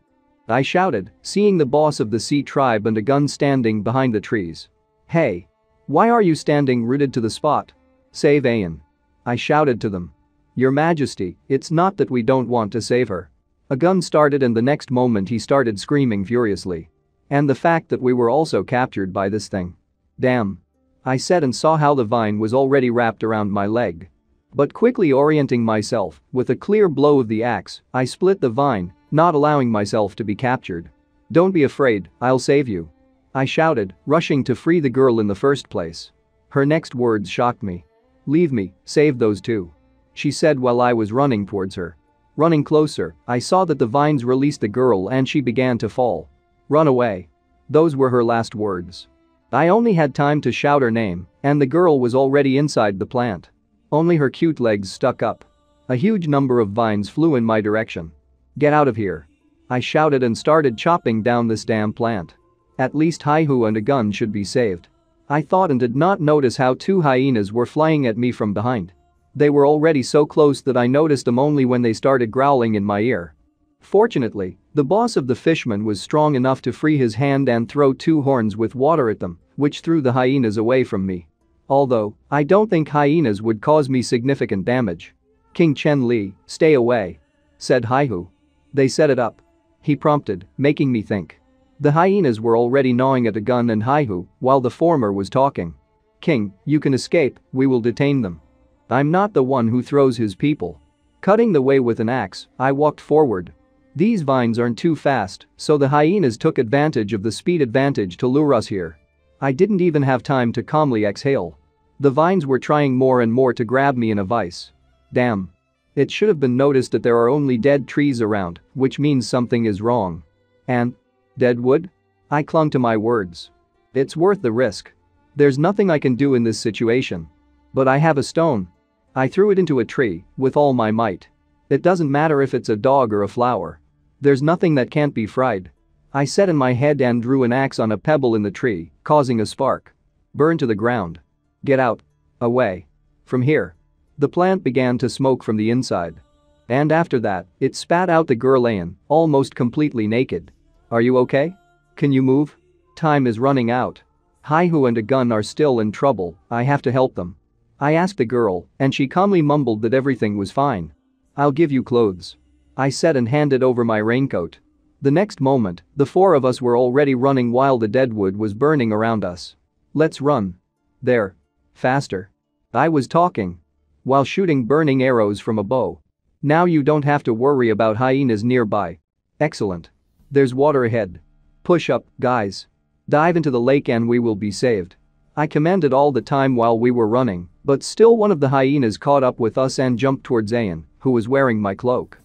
I shouted, seeing the boss of the sea tribe and a gun standing behind the trees. Hey. Why are you standing rooted to the spot? Save Ayan. I shouted to them. Your Majesty, it's not that we don't want to save her. A gun started and the next moment he started screaming furiously. And the fact that we were also captured by this thing. Damn. I said and saw how the vine was already wrapped around my leg. But quickly orienting myself, with a clear blow of the axe, I split the vine, not allowing myself to be captured. Don't be afraid, I'll save you. I shouted, rushing to free the girl in the first place. Her next words shocked me. Leave me, save those two. She said while I was running towards her. Running closer, I saw that the vines released the girl and she began to fall. Run away. Those were her last words. I only had time to shout her name, and the girl was already inside the plant. Only her cute legs stuck up. A huge number of vines flew in my direction. Get out of here. I shouted and started chopping down this damn plant. At least Haihu and a gun should be saved. I thought and did not notice how 2 hyenas were flying at me from behind. They were already so close that I noticed them only when they started growling in my ear. Fortunately, the boss of the fishermen was strong enough to free his hand and throw two horns with water at them, which threw the hyenas away from me. Although, I don't think hyenas would cause me significant damage. King Chen Li, stay away, said Haihu. They set it up, he prompted, making me think. The hyenas were already gnawing at a gun and Haihu, while the former was talking. King, you can escape, we will detain them. I'm not the one who throws his people. Cutting the way with an axe, I walked forward. These vines aren't too fast, so the hyenas took advantage of the speed advantage to lure us here. I didn't even have time to calmly exhale. The vines were trying more and more to grab me in a vice. Damn. It should have been noticed that there are only dead trees around, which means something is wrong. And? Dead wood? I clung to my words. It's worth the risk. There's nothing I can do in this situation. But I have a stone. I threw it into a tree with all my might. It doesn't matter if it's a dog or a flower. There's nothing that can't be fried. I said in my head and drew an axe on a pebble in the tree, causing a spark. Burn to the ground. Get out. Away. From here. The plant began to smoke from the inside. And after that, it spat out the girl Ayan, almost completely naked. Are you okay? Can you move? Time is running out. Haihu and a gun are still in trouble, I have to help them. I asked the girl, and she calmly mumbled that everything was fine. I'll give you clothes, I said and handed over my raincoat. The next moment, the four of us were already running while the deadwood was burning around us. Let's run. There. Faster. I was talking while shooting burning arrows from a bow. Now you don't have to worry about hyenas nearby. Excellent. There's water ahead. Push up, guys. Dive into the lake and we will be saved. I commanded all the time while we were running, but still one of the hyenas caught up with us and jumped towards Ayan, who was wearing my cloak.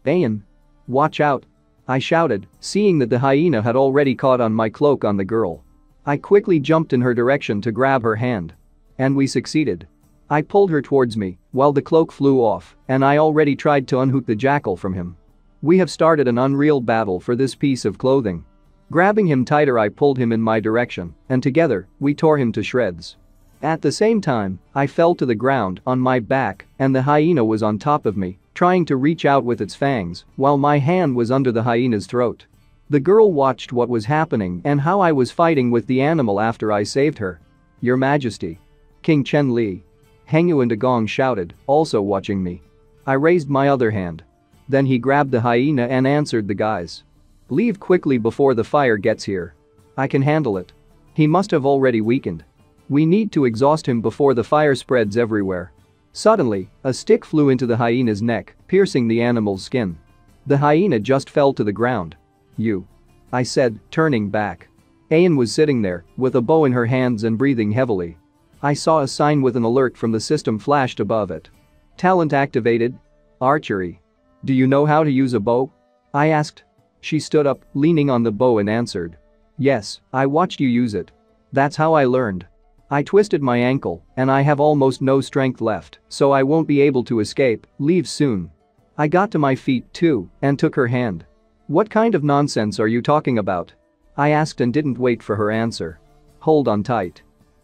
Ayan. Watch out. I shouted, seeing that the hyena had already caught on my cloak on the girl. I quickly jumped in her direction to grab her hand. And we succeeded. I pulled her towards me, while the cloak flew off, and I already tried to unhook the jackal from him. We have started an unreal battle for this piece of clothing. Grabbing him tighter, I pulled him in my direction, and together, we tore him to shreds. At the same time, I fell to the ground on my back, and the hyena was on top of me, trying to reach out with its fangs, while my hand was under the hyena's throat. The girl watched what was happening and how I was fighting with the animal after I saved her. Your Majesty. King Chen Li. Hengyu and Agong shouted, also watching me. I raised my other hand. Then he grabbed the hyena and answered the guys. Leave quickly before the fire gets here. I can handle it. He must have already weakened. We need to exhaust him before the fire spreads everywhere. Suddenly, a stick flew into the hyena's neck, piercing the animal's skin. The hyena just fell to the ground. You. I said, turning back. Ayan was sitting there, with a bow in her hands and breathing heavily. I saw a sign with an alert from the system flashed above it. Talent activated. Archery. Do you know how to use a bow? I asked. She stood up, leaning on the bow and answered. Yes, I watched you use it. That's how I learned. I twisted my ankle, and I have almost no strength left, so I won't be able to escape, leave soon. I got to my feet too, and took her hand. What kind of nonsense are you talking about? I asked and didn't wait for her answer. Hold on tight.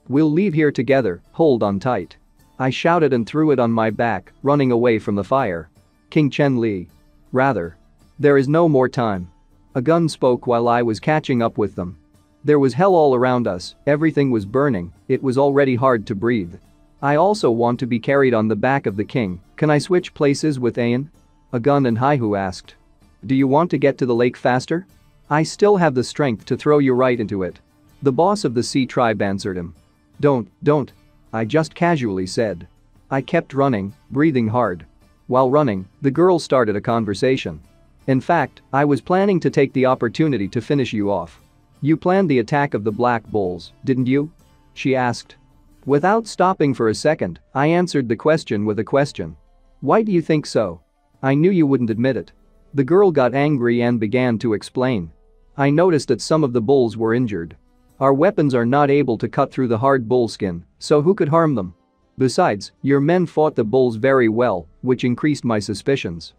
We'll leave here together, hold on tight. I shouted and threw it on my back, running away from the fire. King Chen Li. Rather. There is no more time. A gun spoke while I was catching up with them. There was hell all around us, everything was burning, it was already hard to breathe. I also want to be carried on the back of the king, can I switch places with Ayan? Agun and Haihu asked. Do you want to get to the lake faster? I still have the strength to throw you right into it. The boss of the sea tribe answered him. Don't. I just casually said. I kept running, breathing hard. While running, the girl started a conversation. In fact, I was planning to take the opportunity to finish you off. You planned the attack of the black bulls, didn't you? She asked. Without stopping for a second, I answered the question with a question. Why do you think so? I knew you wouldn't admit it. The girl got angry and began to explain. I noticed that some of the bulls were injured. Our weapons are not able to cut through the hard bull skin, so who could harm them? Besides, your men fought the bulls very well, which increased my suspicions.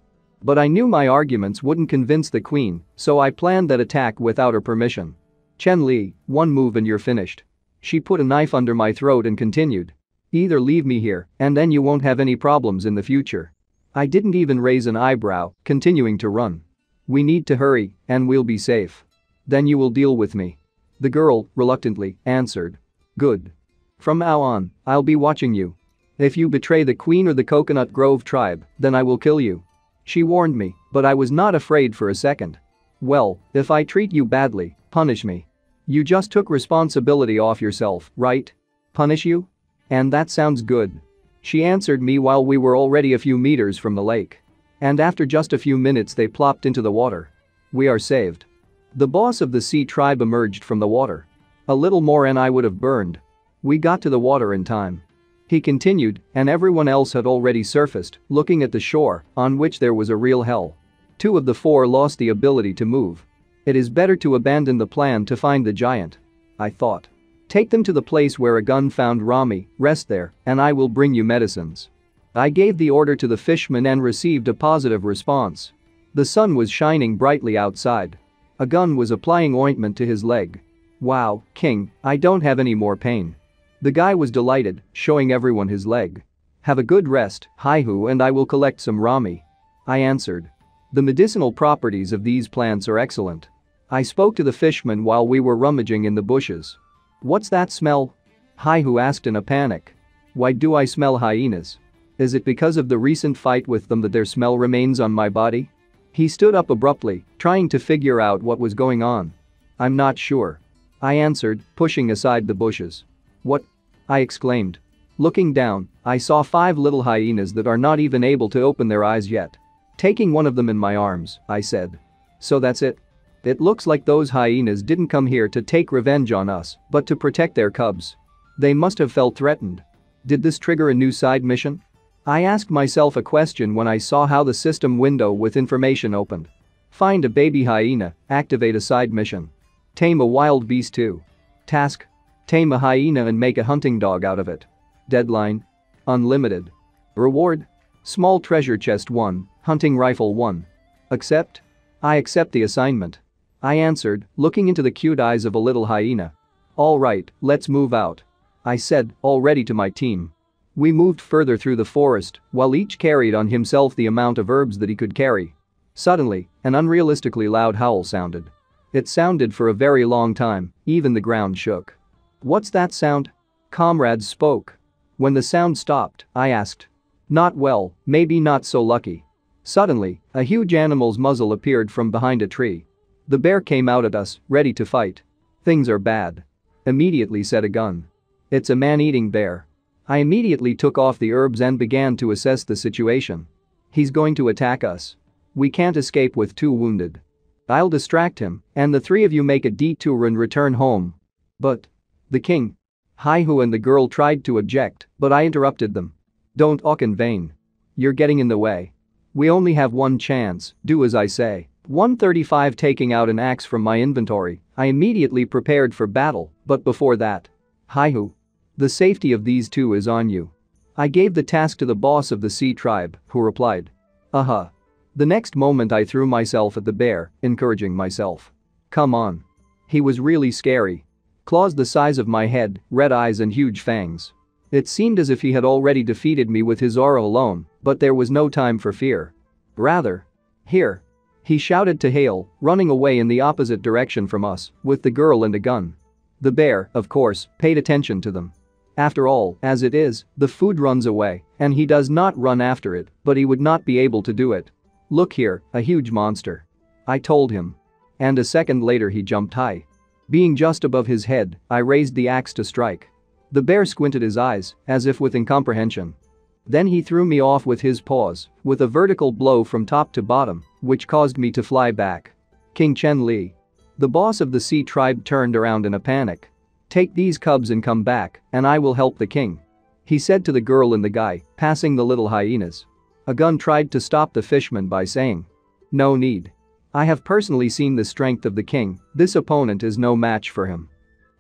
But I knew my arguments wouldn't convince the queen, so I planned that attack without her permission. Chen Li, one move and you're finished. She put a knife under my throat and continued. Either leave me here and then you won't have any problems in the future. I didn't even raise an eyebrow, continuing to run. We need to hurry and we'll be safe. Then you will deal with me. The girl, reluctantly, answered. Good. From now on, I'll be watching you. If you betray the queen or the Coconut Grove tribe, then I will kill you. She warned me, but I was not afraid for a second. Well, if I treat you badly, punish me. You just took responsibility off yourself, right? Punish you? And that sounds good. She answered me while we were already a few meters from the lake. And after just a few minutes they plopped into the water. We are saved. The boss of the sea tribe emerged from the water. A little more and I would have burned. We got to the water in time. He continued, and everyone else had already surfaced, looking at the shore, on which there was a real hell. 2 of the 4 lost the ability to move. It is better to abandon the plan to find the giant. I thought. Take them to the place where a gun found Rami, rest there, and I will bring you medicines. I gave the order to the fisherman and received a positive response. The sun was shining brightly outside. A gun was applying ointment to his leg. Wow, King, I don't have any more pain. The guy was delighted, showing everyone his leg. Have a good rest, Haihu, and I will collect some Rami. I answered. The medicinal properties of these plants are excellent. I spoke to the fisherman while we were rummaging in the bushes. What's that smell? Haihu asked in a panic. Why do I smell hyenas? Is it because of the recent fight with them that their smell remains on my body? He stood up abruptly, trying to figure out what was going on. I'm not sure. I answered, pushing aside the bushes. What? I exclaimed. Looking down, I saw 5 little hyenas that are not even able to open their eyes yet. Taking one of them in my arms, I said. So that's it? It looks like those hyenas didn't come here to take revenge on us, but to protect their cubs. They must have felt threatened. Did this trigger a new side mission? I asked myself a question when I saw how the system window with information opened. Find a baby hyena, activate a side mission. Tame a wild beast too. Task. Tame a hyena and make a hunting dog out of it. Deadline. Unlimited. Reward. Small treasure chest 1, hunting rifle 1. Accept? I accept the assignment. I answered, looking into the cute eyes of a little hyena. Alright, let's move out. I said, already to my team. We moved further through the forest, while each carried on himself the amount of herbs that he could carry. Suddenly, an unrealistically loud howl sounded. It sounded for a very long time, even the ground shook. What's that sound? Comrades spoke. When the sound stopped, I asked. Not well, maybe not so lucky. Suddenly, a huge animal's muzzle appeared from behind a tree. The bear came out at us, ready to fight. Things are bad. Immediately said a gun. It's a man-eating bear. I immediately took off the herbs and began to assess the situation. He's going to attack us. We can't escape with 2 wounded. I'll distract him, and the 3 of you make a detour and return home. But. The king. Haihu and the girl tried to object, but I interrupted them. Don't talk in vain. You're getting in the way. We only have 1 chance, do as I say. 135 Taking out an axe from my inventory, I immediately prepared for battle, but before that. Haihu. The safety of these 2 is on you. I gave the task to the boss of the sea tribe, who replied. The next moment I threw myself at the bear, encouraging myself. Come on. He was really scary. Claws the size of my head, red eyes and huge fangs. It seemed as if he had already defeated me with his aura alone, but there was no time for fear. Rather. Here. He shouted to Hale, running away in the opposite direction from us, with the girl and a gun. The bear, of course, paid attention to them. After all, as it is, the food runs away, and he does not run after it, but he would not be able to do it. Look here, a huge monster. I told him. And a second later he jumped high. Being just above his head, I raised the axe to strike. The bear squinted his eyes, as if with incomprehension. Then he threw me off with his paws, with a vertical blow from top to bottom, which caused me to fly back. King Chen Li. The boss of the sea tribe turned around in a panic. Take these cubs and come back, and I will help the king. He said to the girl and the guy, passing the little hyenas. A gun tried to stop the fishman by saying. No need. I have personally seen the strength of the king, this opponent is no match for him.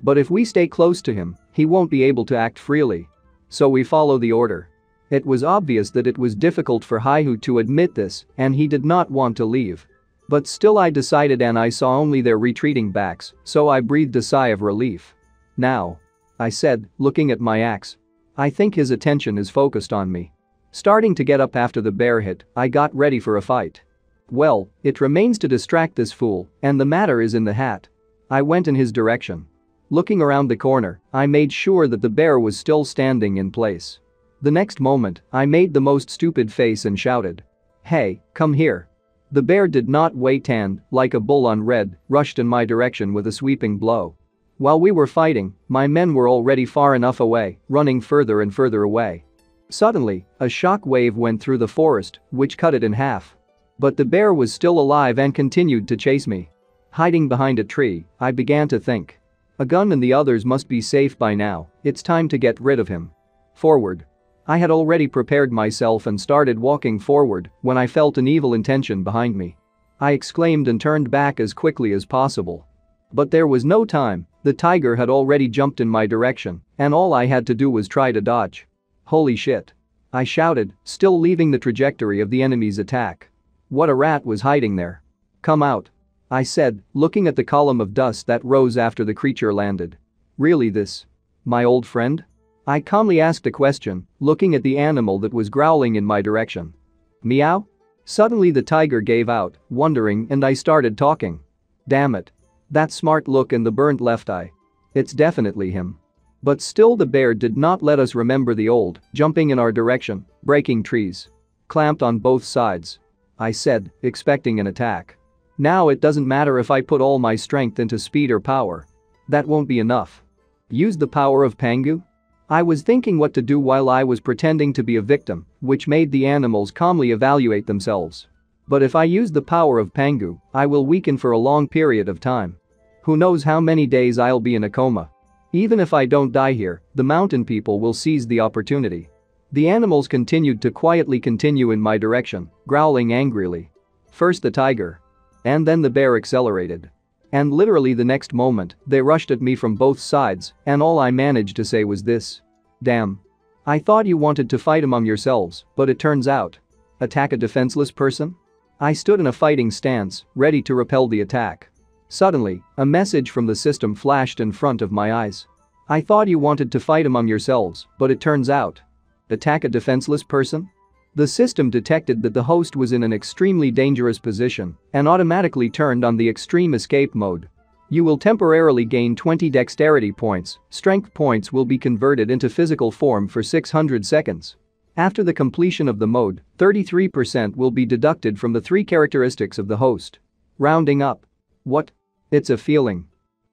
But if we stay close to him, he won't be able to act freely. So we follow the order. It was obvious that it was difficult for Haihu to admit this, and he did not want to leave. But still I decided, and I saw only their retreating backs, so I breathed a sigh of relief. Now. I said, looking at my axe. I think his attention is focused on me. Starting to get up after the bear hit, I got ready for a fight. Well, it remains to distract this fool, and the matter is in the hat. I went in his direction. Looking around the corner, I made sure that the bear was still standing in place. The next moment, I made the most stupid face and shouted, "Hey, come here." The bear did not wait and, like a bull on red, rushed in my direction with a sweeping blow. While we were fighting, my men were already far enough away, running further and further away. Suddenly, a shock wave went through the forest, which cut it in half. But the bear was still alive and continued to chase me. Hiding behind a tree, I began to think. A gun and the others must be safe by now, it's time to get rid of him. Forward. I had already prepared myself and started walking forward when I felt an evil intention behind me. I exclaimed and turned back as quickly as possible. But there was no time, the tiger had already jumped in my direction, and all I had to do was try to dodge. Holy shit. I shouted, still leaving the trajectory of the enemy's attack. What a rat was hiding there. Come out. I said, looking at the column of dust that rose after the creature landed. Really this? My old friend? I calmly asked a question, looking at the animal that was growling in my direction. Meow? Suddenly the tiger gave out, wondering, and I started talking. Damn it. That smart look in the burnt left eye. It's definitely him. But still the bear did not let us remember the old, jumping in our direction, breaking trees. Clamped on both sides. I said, expecting an attack. Now it doesn't matter if I put all my strength into speed or power. That won't be enough. Use the power of Pangu? I was thinking what to do while I was pretending to be a victim, which made the animals calmly evaluate themselves. But if I use the power of Pangu, I will weaken for a long period of time. Who knows how many days I'll be in a coma. Even if I don't die here, the mountain people will seize the opportunity. The animals continued to quietly continue in my direction, growling angrily. First the tiger. And then the bear accelerated. And literally the next moment, they rushed at me from both sides, and all I managed to say was this. Damn. I thought you wanted to fight among yourselves, but it turns out. Attack a defenseless person? I stood in a fighting stance, ready to repel the attack. Suddenly, a message from the system flashed in front of my eyes. I thought you wanted to fight among yourselves, but it turns out. Attack a defenseless person? The system detected that the host was in an extremely dangerous position and automatically turned on the extreme escape mode. You will temporarily gain 20 dexterity points, strength points will be converted into physical form for 600 seconds. After the completion of the mode, 33% will be deducted from the 3 characteristics of the host. Rounding up. What? It's a feeling.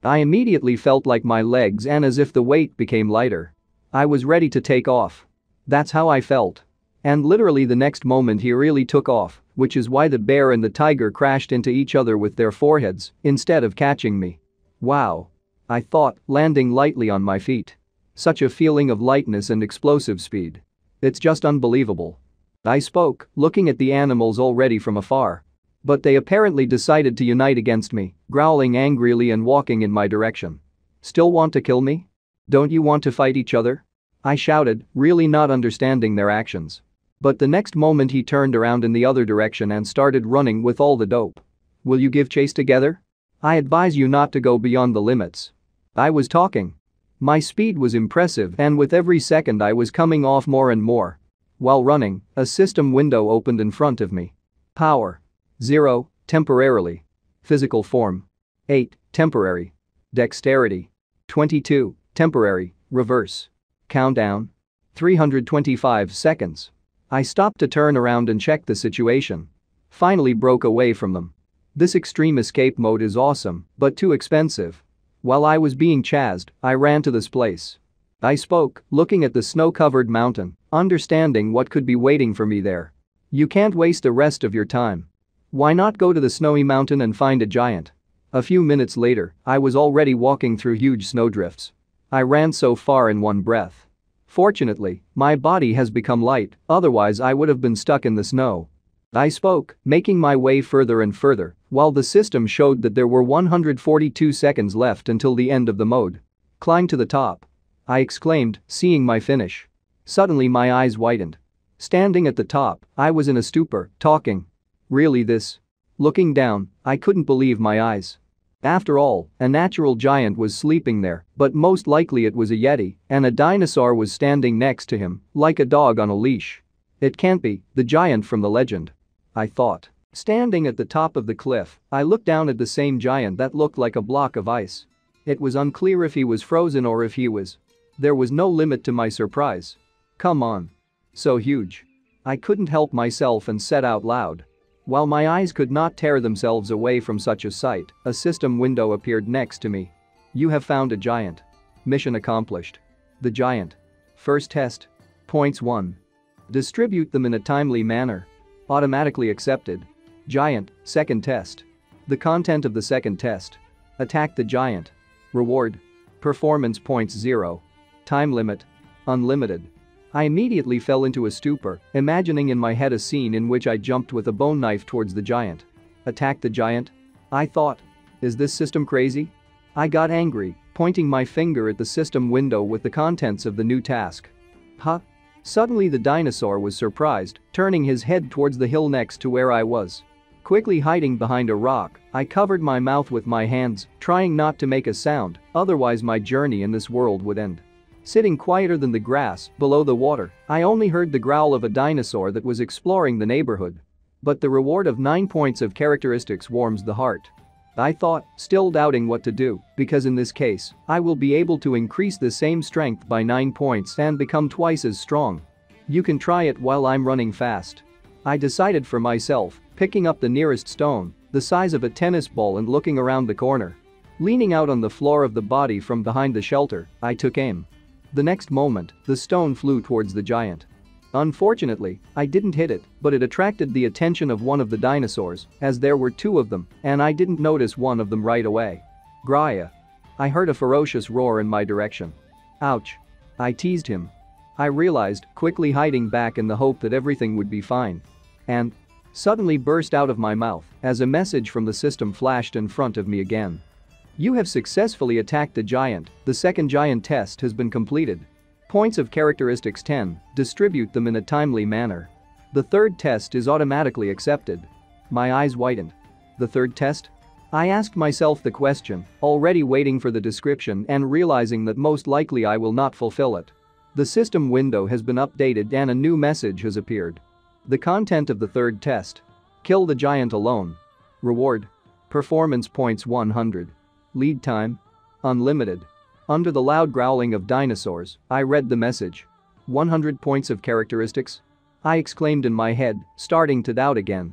I immediately felt like my legs and as if the weight became lighter. I was ready to take off. That's how I felt. And literally the next moment he really took off, which is why the bear and the tiger crashed into each other with their foreheads instead of catching me. Wow. I thought, landing lightly on my feet. Such a feeling of lightness and explosive speed. It's just unbelievable. I spoke, looking at the animals already from afar. But they apparently decided to unite against me, growling angrily and walking in my direction. Still want to kill me? Don't you want to fight each other? I shouted, really not understanding their actions. But the next moment he turned around in the other direction and started running with all the dope. Will you give chase together? I advise you not to go beyond the limits. I was talking. My speed was impressive and with every second I was coming off more and more. While running, a system window opened in front of me. Power. 0, temporarily. Physical form. 8, temporary. Dexterity. 22, temporary, reverse. Countdown. 325 seconds. I stopped to turn around and check the situation. Finally broke away from them. This extreme escape mode is awesome, but too expensive. While I was being chased, I ran to this place. I spoke, looking at the snow-covered mountain, understanding what could be waiting for me there. You can't waste the rest of your time. Why not go to the snowy mountain and find a giant? A few minutes later, I was already walking through huge snowdrifts. I ran so far in one breath. Fortunately, my body has become light, otherwise I would have been stuck in the snow. I spoke, making my way further and further, while the system showed that there were 142 seconds left until the end of the mode. Climb to the top. I exclaimed, seeing my finish. Suddenly my eyes widened. Standing at the top, I was in a stupor, talking. Really this? Looking down, I couldn't believe my eyes. After all, a natural giant was sleeping there, but most likely it was a yeti, and a dinosaur was standing next to him, like a dog on a leash. It can't be the giant from the legend, I thought. Standing at the top of the cliff, I looked down at the same giant that looked like a block of ice. It was unclear if he was frozen or if he was. There was no limit to my surprise. Come on. So huge. I couldn't help myself and said out loud. While my eyes could not tear themselves away from such a sight, a system window appeared next to me. You have found a giant. Mission accomplished. The giant. First test. Points 1. Distribute them in a timely manner. Automatically accepted. Giant. Second test. The content of the second test. Attack the giant. Reward. Performance points 0. Time limit. Unlimited. I immediately fell into a stupor, imagining in my head a scene in which I jumped with a bone knife towards the giant. Attack the giant? I thought. Is this system crazy? I got angry, pointing my finger at the system window with the contents of the new task. Huh? Suddenly the dinosaur was surprised, turning his head towards the hill next to where I was. Quickly hiding behind a rock, I covered my mouth with my hands, trying not to make a sound, otherwise my journey in this world would end. Sitting quieter than the grass, below the water, I only heard the growl of a dinosaur that was exploring the neighborhood. But the reward of 9 points of characteristics warms the heart. I thought, still doubting what to do, because in this case, I will be able to increase the same strength by 9 points and become twice as strong. You can try it while I'm running fast. I decided for myself, picking up the nearest stone, the size of a tennis ball and looking around the corner. Leaning out on the floor of the body from behind the shelter, I took aim. The next moment, the stone flew towards the giant. Unfortunately, I didn't hit it, but it attracted the attention of one of the dinosaurs, as there were 2 of them, and I didn't notice one of them right away. Graya. I heard a ferocious roar in my direction. Ouch. I teased him. I realized, quickly hiding back in the hope that everything would be fine. And suddenly burst out of my mouth as a message from the system flashed in front of me again. You have successfully attacked the giant. The second giant test has been completed. Points of characteristics 10, distribute them in a timely manner. The third test is automatically accepted. My eyes widened. The third test? I asked myself the question, already waiting for the description and realizing that most likely I will not fulfill it. The system window has been updated and a new message has appeared. The content of the third test. Kill the giant alone. Reward. Performance points 100. Lead time. Unlimited. Under the loud growling of dinosaurs, I read the message. 100 points of characteristics? I exclaimed in my head, starting to doubt again.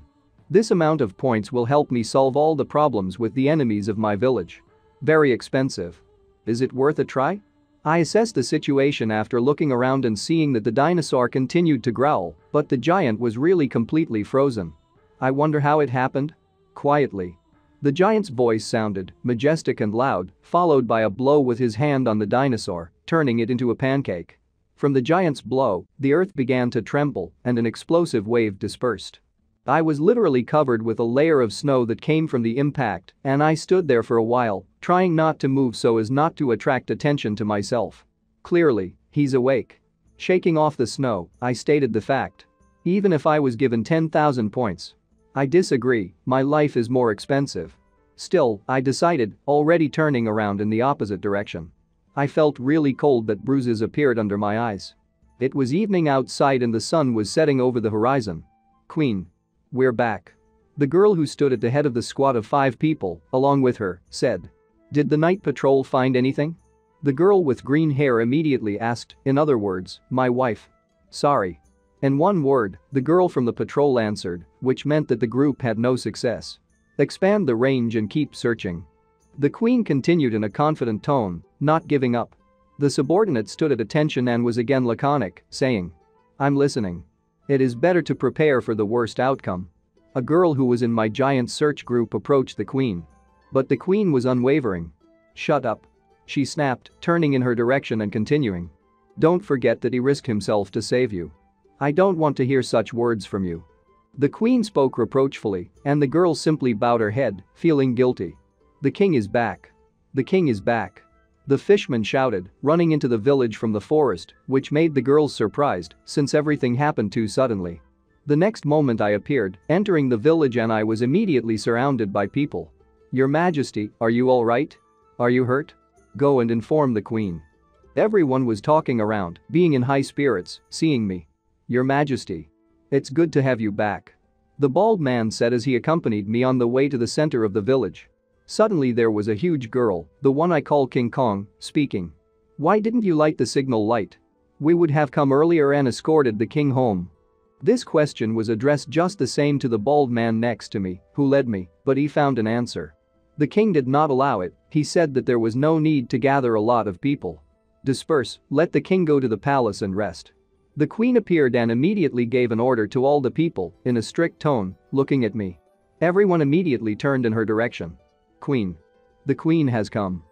This amount of points will help me solve all the problems with the enemies of my village. Very expensive. Is it worth a try? I assessed the situation after looking around and seeing that the dinosaur continued to growl, but the giant was really completely frozen. I wonder how it happened? Quietly. The giant's voice sounded majestic and loud, followed by a blow with his hand on the dinosaur, turning it into a pancake. From the giant's blow, the earth began to tremble and an explosive wave dispersed. I was literally covered with a layer of snow that came from the impact, and I stood there for a while, trying not to move so as not to attract attention to myself. Clearly, he's awake. Shaking off the snow, I stated the fact. Even if I was given 10,000 points. I disagree, my life is more expensive. Still, I decided, already turning around in the opposite direction. I felt really cold that bruises appeared under my eyes. It was evening outside and the sun was setting over the horizon. Queen. We're back. The girl who stood at the head of the squad of 5 people, along with her, said. Did the night patrol find anything? The girl with green hair immediately asked, in other words, my wife. Sorry. In one word, the girl from the patrol answered, which meant that the group had no success. Expand the range and keep searching. The queen continued in a confident tone, not giving up. The subordinate stood at attention and was again laconic, saying. I'm listening. It is better to prepare for the worst outcome. A girl who was in my giant search group approached the queen. But the queen was unwavering. Shut up. She snapped, turning in her direction and continuing. Don't forget that he risked himself to save you. I don't want to hear such words from you. The queen spoke reproachfully, and the girl simply bowed her head, feeling guilty. The king is back. The king is back. The fishman shouted, running into the village from the forest, which made the girls surprised since everything happened too suddenly. The next moment I appeared, entering the village and I was immediately surrounded by people. Your Majesty, are you all right? Are you hurt? Go and inform the Queen. Everyone was talking around, being in high spirits, seeing me. Your Majesty. It's good to have you back. The bald man said as he accompanied me on the way to the center of the village. Suddenly there was a huge girl, the one I call King Kong, speaking. Why didn't you light the signal light? We would have come earlier and escorted the king home. This question was addressed just the same to the bald man next to me, who led me, but he found an answer. The king did not allow it, he said that there was no need to gather a lot of people. Disperse, let the king go to the palace and rest. The queen appeared and immediately gave an order to all the people, in a strict tone, looking at me. Everyone immediately turned in her direction. Queen. The queen has come.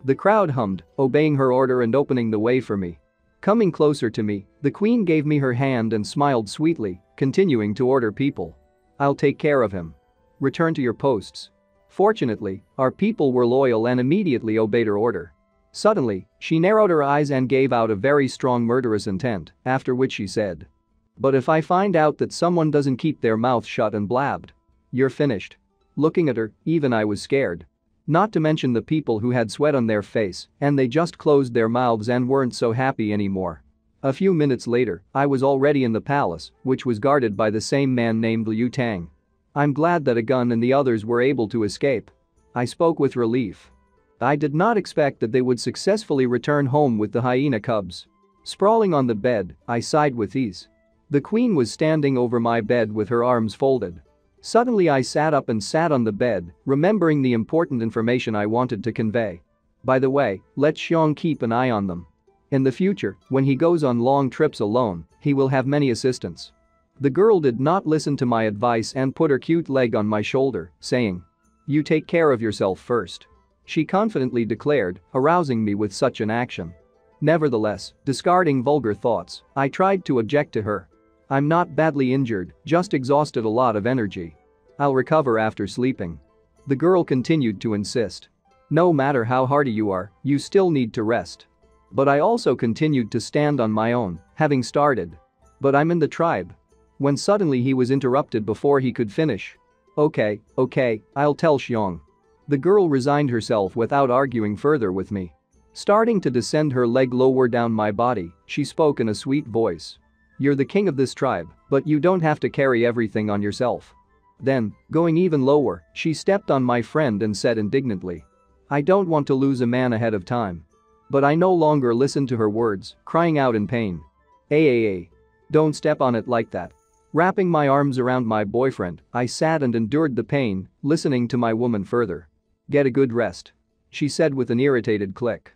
The crowd hummed, obeying her order and opening the way for me. Coming closer to me, the queen gave me her hand and smiled sweetly, continuing to order people. I'll take care of him. Return to your posts. Fortunately, our people were loyal and immediately obeyed her order. Suddenly, she narrowed her eyes and gave out a very strong murderous intent, after which she said. But if I find out that someone doesn't keep their mouth shut and blabbed, you're finished. Looking at her, even I was scared. Not to mention the people who had sweat on their face and they just closed their mouths and weren't so happy anymore. A few minutes later, I was already in the palace, which was guarded by the same man named Liu Tang. I'm glad that a gun and the others were able to escape. I spoke with relief. I did not expect that they would successfully return home with the hyena cubs. Sprawling on the bed, I sighed with ease. The queen was standing over my bed with her arms folded. Suddenly I sat up and sat on the bed, remembering the important information I wanted to convey. By the way, let Xiong keep an eye on them. In the future, when he goes on long trips alone, he will have many assistants. The girl did not listen to my advice and put her cute leg on my shoulder, saying, "You take care of yourself first." She confidently declared, arousing me with such an action. Nevertheless, discarding vulgar thoughts, I tried to object to her. I'm not badly injured, just exhausted a lot of energy. I'll recover after sleeping. The girl continued to insist. No matter how hardy you are, you still need to rest. But I also continued to stand on my own, having started. But I'm in the tribe. When suddenly he was interrupted before he could finish. Okay, I'll tell Xiong. The girl resigned herself without arguing further with me. Starting to descend her leg lower down my body, she spoke in a sweet voice. You're the king of this tribe, but you don't have to carry everything on yourself. Then, going even lower, she stepped on my friend and said indignantly. I don't want to lose a man ahead of time. But I no longer listened to her words, crying out in pain. Don't step on it like that. Wrapping my arms around my boyfriend, I sat and endured the pain, listening to my woman further. Get a good rest. She said with an irritated click.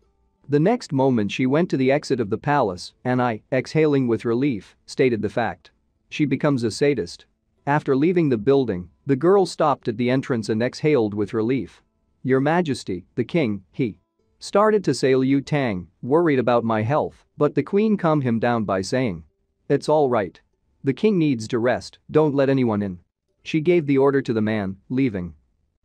The next moment she went to the exit of the palace and I, exhaling with relief, stated the fact. She becomes a sadist. After leaving the building, the girl stopped at the entrance and exhaled with relief. Your Majesty, the king, he started to say Liu Tang, worried about my health, but the queen calmed him down by saying. It's all right. The king needs to rest, don't let anyone in. She gave the order to the man, leaving.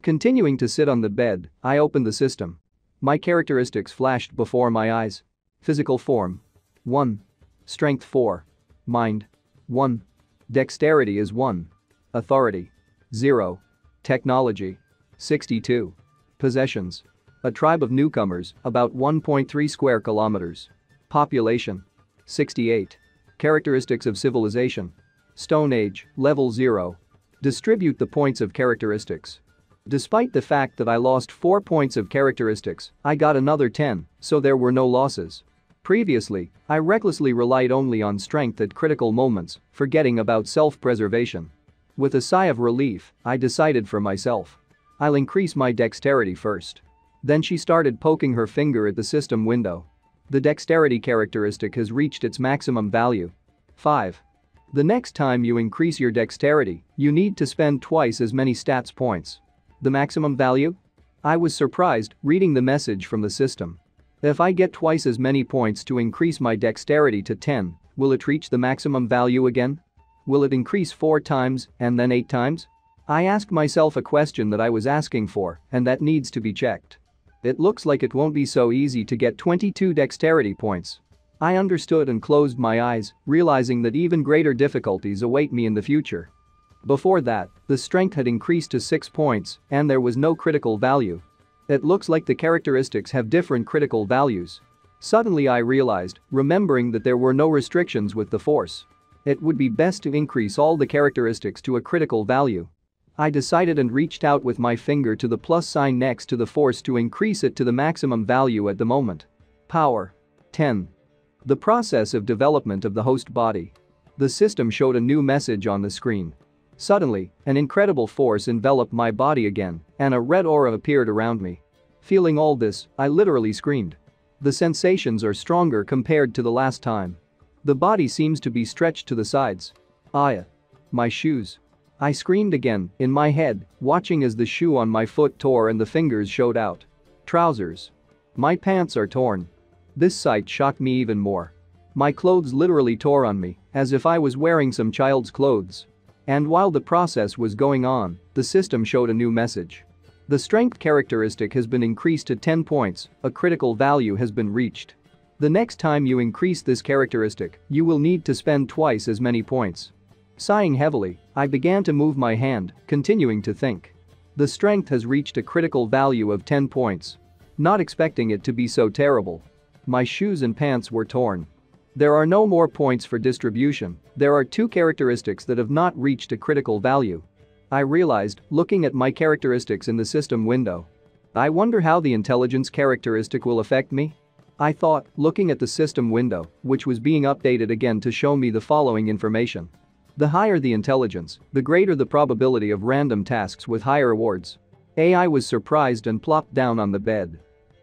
Continuing to sit on the bed, I opened the system. My characteristics flashed before my eyes. Physical form. 1. Strength 4. Mind. 1. Dexterity is 1. Authority. 0. Technology. 62. Possessions. A tribe of newcomers, about 1.3 square kilometers. Population. 68. Characteristics of civilization. Stone Age, level 0. Distribute the points of characteristics. Despite the fact that I lost 4 points of characteristics, I got another 10, so there were no losses. Previously, I recklessly relied only on strength at critical moments, forgetting about self-preservation. With a sigh of relief, I decided for myself. I'll increase my dexterity first. Then she started poking her finger at the system window. The dexterity characteristic has reached its maximum value. 5. The next time you increase your dexterity, you need to spend twice as many stats points. The maximum value? I was surprised reading the message from the system. If I get twice as many points to increase my dexterity to 10, will it reach the maximum value again? Will it increase 4 times and then 8 times? I asked myself a question that I was asking for and that needs to be checked. It looks like it won't be so easy to get 22 dexterity points. I understood and closed my eyes, realizing that even greater difficulties await me in the future. Before that, the strength had increased to 6 points and there was no critical value. It looks like the characteristics have different critical values. Suddenly I realized, remembering that there were no restrictions with the force. It would be best to increase all the characteristics to a critical value. I decided and reached out with my finger to the plus sign next to the force to increase it to the maximum value at the moment. Power. 10. The process of development of the host body. The system showed a new message on the screen. Suddenly, an incredible force enveloped my body again, and a red aura appeared around me. Feeling all this, I literally screamed. The sensations are stronger compared to the last time. The body seems to be stretched to the sides. My shoes. I screamed again, in my head, watching as the shoe on my foot tore and the fingers showed out. Trousers. My pants are torn. This sight shocked me even more. My clothes literally tore on me, as if I was wearing some child's clothes. And while the process was going on, the system showed a new message. The strength characteristic has been increased to 10 points, a critical value has been reached. The next time you increase this characteristic, you will need to spend twice as many points. Sighing heavily, I began to move my hand, continuing to think. The strength has reached a critical value of 10 points. Not expecting it to be so terrible. My shoes and pants were torn. There are no more points for distribution, there are 2 characteristics that have not reached a critical value. I realized, looking at my characteristics in the system window. I wonder how the intelligence characteristic will affect me? I thought, looking at the system window, which was being updated again to show me the following information. The higher the intelligence, the greater the probability of random tasks with higher rewards. AI was surprised and plopped down on the bed.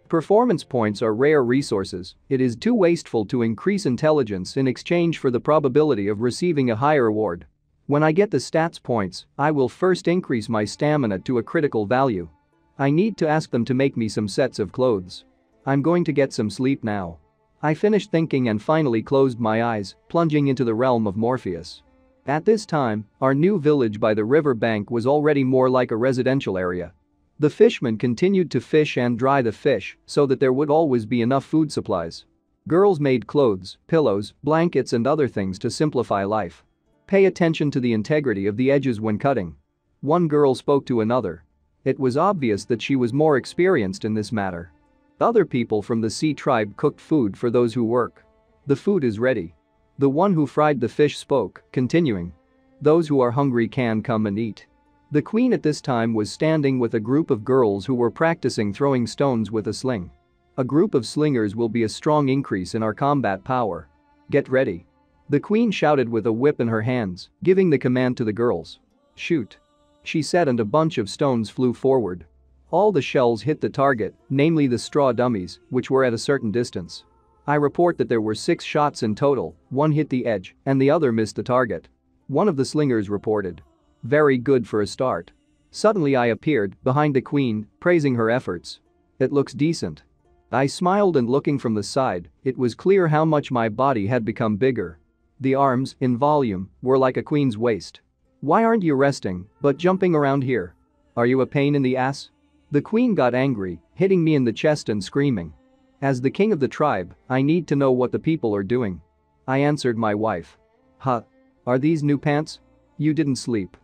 Performance points are rare resources, it is too wasteful to increase intelligence in exchange for the probability of receiving a higher reward. When I get the stats points, I will first increase my stamina to a critical value. I need to ask them to make me some sets of clothes. I'm going to get some sleep now. I finished thinking and finally closed my eyes, plunging into the realm of Morpheus. At this time, our new village by the river bank was already more like a residential area. The fishermen continued to fish and dry the fish so that there would always be enough food supplies. Girls made clothes, pillows, blankets and other things to simplify life. Pay attention to the integrity of the edges when cutting. One girl spoke to another. It was obvious that she was more experienced in this matter. Other people from the sea tribe cooked food for those who work. The food is ready. The one who fried the fish spoke, continuing. Those who are hungry can come and eat. The queen at this time was standing with a group of girls who were practicing throwing stones with a sling. A group of slingers will be a strong increase in our combat power. Get ready. The queen shouted with a whip in her hands, giving the command to the girls. Shoot. She said and a bunch of stones flew forward. All the shells hit the target, namely the straw dummies, which were at a certain distance. I report that there were 6 shots in total, 1 hit the edge and the other missed the target. One of the slingers reported. Very good for a start. Suddenly I appeared behind the queen, praising her efforts. It looks decent. I smiled and looking from the side, it was clear how much my body had become bigger. The arms, in volume, were like a queen's waist. Why aren't you resting, but jumping around here? Are you a pain in the ass? The queen got angry, hitting me in the chest and screaming. As the king of the tribe, I need to know what the people are doing. I answered my wife. Huh? Are these new pants? You didn't sleep.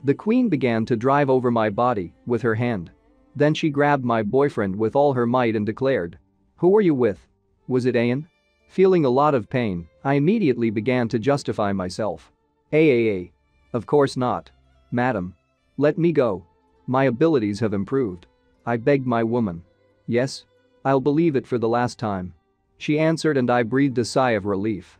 The queen began to drive over my body with her hand. Then she grabbed my boyfriend with all her might and declared. Who were you with? Was it Ian? Feeling a lot of pain, I immediately began to justify myself. Of course not. Madam. Let me go. My abilities have improved. I begged my woman. Yes? I'll believe it for the last time. She answered and I breathed a sigh of relief.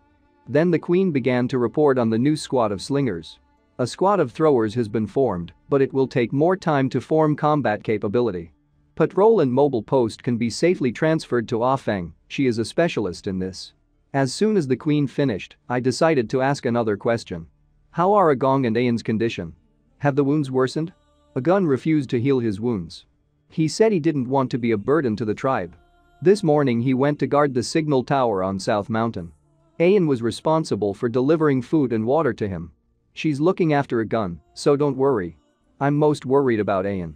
Then the queen began to report on the new squad of slingers. A squad of throwers has been formed, but it will take more time to form combat capability. Patrol and mobile post can be safely transferred to Offeng, she is a specialist in this. As soon as the queen finished, I decided to ask another question. How are Agong and Ayan's condition? Have the wounds worsened? Agun refused to heal his wounds. He said he didn't want to be a burden to the tribe. This morning he went to guard the signal tower on South Mountain. Ayan was responsible for delivering food and water to him. She's looking after Agun, so don't worry. I'm most worried about Ayan.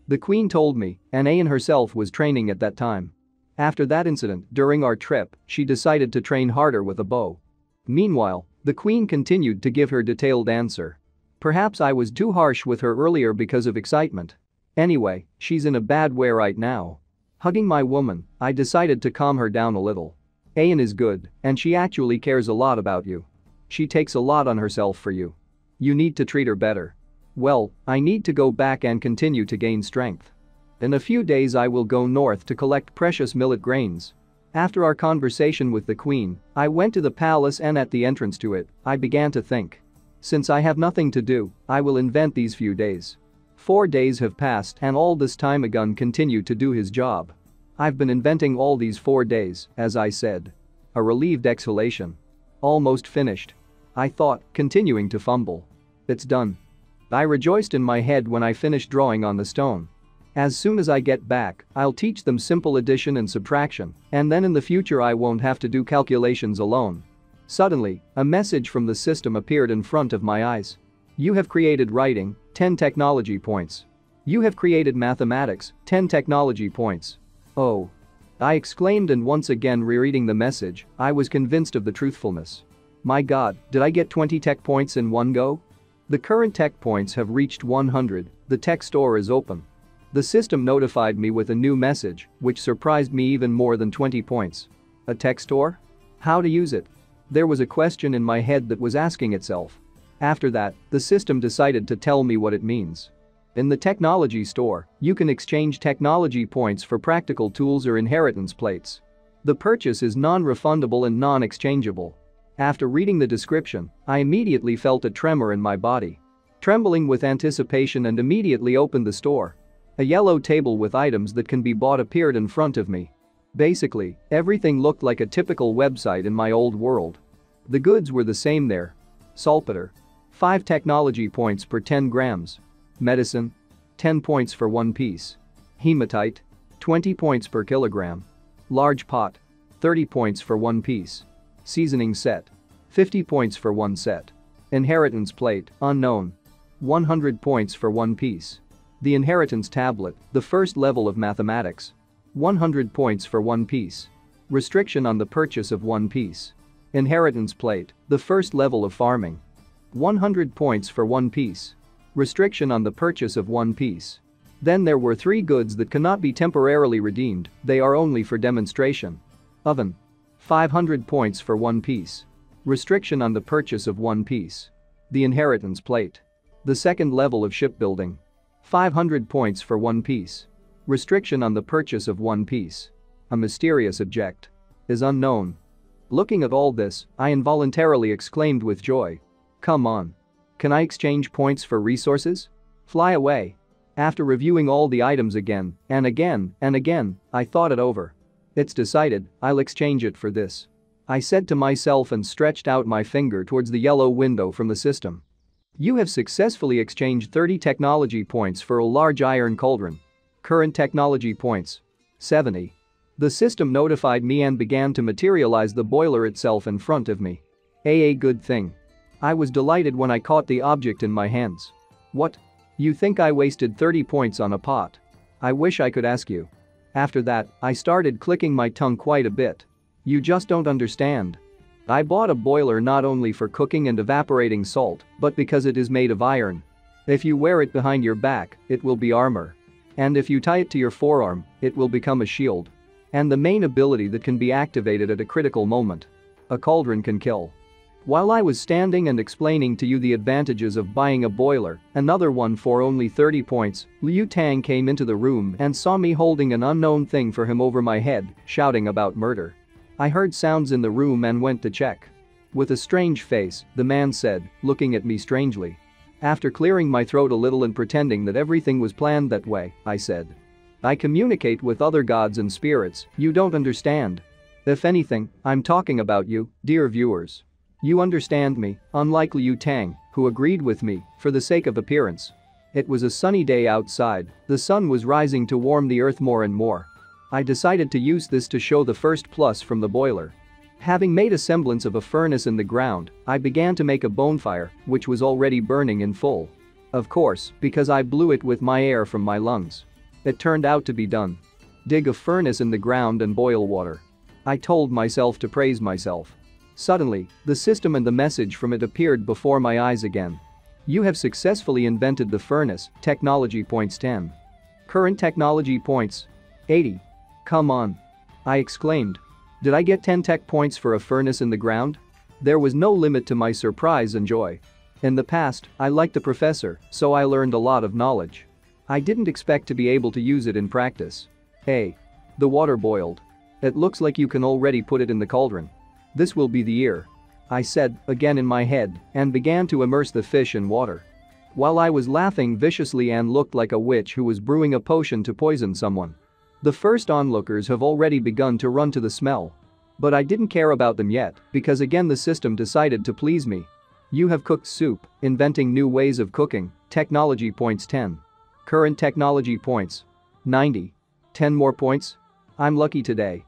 The queen told me, and Ayan herself was training at that time. After that incident, during our trip, she decided to train harder with a bow. Meanwhile, the queen continued to give her detailed answer. Perhaps I was too harsh with her earlier because of excitement. Anyway, she's in a bad way right now. Hugging my woman, I decided to calm her down a little. Ayan is good, and she actually cares a lot about you. She takes a lot on herself for you. You need to treat her better. Well, I need to go back and continue to gain strength. In a few days I will go north to collect precious millet grains. After our conversation with the queen, I went to the palace and at the entrance to it, I began to think. Since I have nothing to do, I will invent these few days. 4 days have passed and all this time Agun continued to do his job. I've been inventing all these 4 days, as I said. A relieved exhalation. Almost finished. I thought, continuing to fumble. It's done. I rejoiced in my head when I finished drawing on the stone. As soon as I get back, I'll teach them simple addition and subtraction, and then in the future I won't have to do calculations alone. Suddenly, a message from the system appeared in front of my eyes. You have created writing, 10 technology points. You have created mathematics, 10 technology points. Oh. I exclaimed, and once again rereading the message, I was convinced of the truthfulness. My god, did I get 20 tech points in one go? The current tech points have reached 100, the tech store is open. The system notified me with a new message, which surprised me even more than 20 points. A tech store? How to use it? There was a question in my head that was asking itself. After that, the system decided to tell me what it means. In the technology store, you can exchange technology points for practical tools or inheritance plates. The purchase is non-refundable and non-exchangeable. After reading the description, I immediately felt a tremor in my body. Trembling with anticipation and immediately opened the store. A yellow table with items that can be bought appeared in front of me. Basically, everything looked like a typical website in my old world. The goods were the same there. Saltpeter. 5 technology points per 10 grams. Medicine. 10 points for 1 piece. Hematite. 20 points per kilogram. Large pot. 30 points for 1 piece. Seasoning set. 50 points for 1 set. Inheritance plate, unknown. 100 points for 1 piece. The inheritance tablet, the first level of mathematics. 100 points for 1 piece. Restriction on the purchase of 1 piece. Inheritance plate, the first level of farming. 100 points for 1 piece. Restriction on the purchase of 1 piece. Then there were 3 goods that cannot be temporarily redeemed, they are only for demonstration. Oven. 500 points for 1 piece. Restriction on the purchase of 1 piece. The inheritance plate. The second level of shipbuilding. 500 points for 1 piece. Restriction on the purchase of 1 piece. A mysterious object. Is unknown. Looking at all this, I involuntarily exclaimed with joy. Come on. Can I exchange points for resources? Fly away. After reviewing all the items again, and again, and again, I thought it over. It's decided, I'll exchange it for this. I said to myself and stretched out my finger towards the yellow window from the system. You have successfully exchanged 30 technology points for a large iron cauldron. Current technology points. 70. The system notified me and began to materialize the boiler itself in front of me. A good thing. I was delighted when I caught the object in my hands. What? You think I wasted 30 points on a pot? I wish I could ask you. After that, I started clicking my tongue quite a bit. You just don't understand. I bought a boiler not only for cooking and evaporating salt, but because it is made of iron. If you wear it behind your back, it will be armor. And if you tie it to your forearm, it will become a shield. And the main ability that can be activated at a critical moment. A cauldron can kill. While I was standing and explaining to you the advantages of buying a boiler, another one for only 30 points, Liu Tang came into the room and saw me holding an unknown thing for him over my head, shouting about murder. I heard sounds in the room and went to check. With a strange face, the man said, looking at me strangely. After clearing my throat a little and pretending that everything was planned that way, I said. I communicate with other gods and spirits, you don't understand. If anything, I'm talking about you, dear viewers. You understand me, unlike Liu Tang, who agreed with me, for the sake of appearance. It was a sunny day outside, the sun was rising to warm the earth more and more. I decided to use this to show the first plus from the boiler. Having made a semblance of a furnace in the ground, I began to make a bonfire, which was already burning in full. Of course, because I blew it with my air from my lungs. It turned out to be done. Dig a furnace in the ground and boil water. I told myself to praise myself. Suddenly, the system and the message from it appeared before my eyes again. You have successfully invented the furnace, technology points 10. Current technology points 80. Come on. I exclaimed. Did I get 10 tech points for a furnace in the ground? There was no limit to my surprise and joy. In the past, I liked the professor, so I learned a lot of knowledge. I didn't expect to be able to use it in practice. Hey. The water boiled. It looks like you can already put it in the cauldron. This will be the year. I said, again in my head, and began to immerse the fish in water. While I was laughing viciously and looked like a witch who was brewing a potion to poison someone. The first onlookers have already begun to run to the smell. But I didn't care about them yet, because again the system decided to please me. You have cooked soup, inventing new ways of cooking, technology points 10. Current technology points 90. 10 more points? I'm lucky today.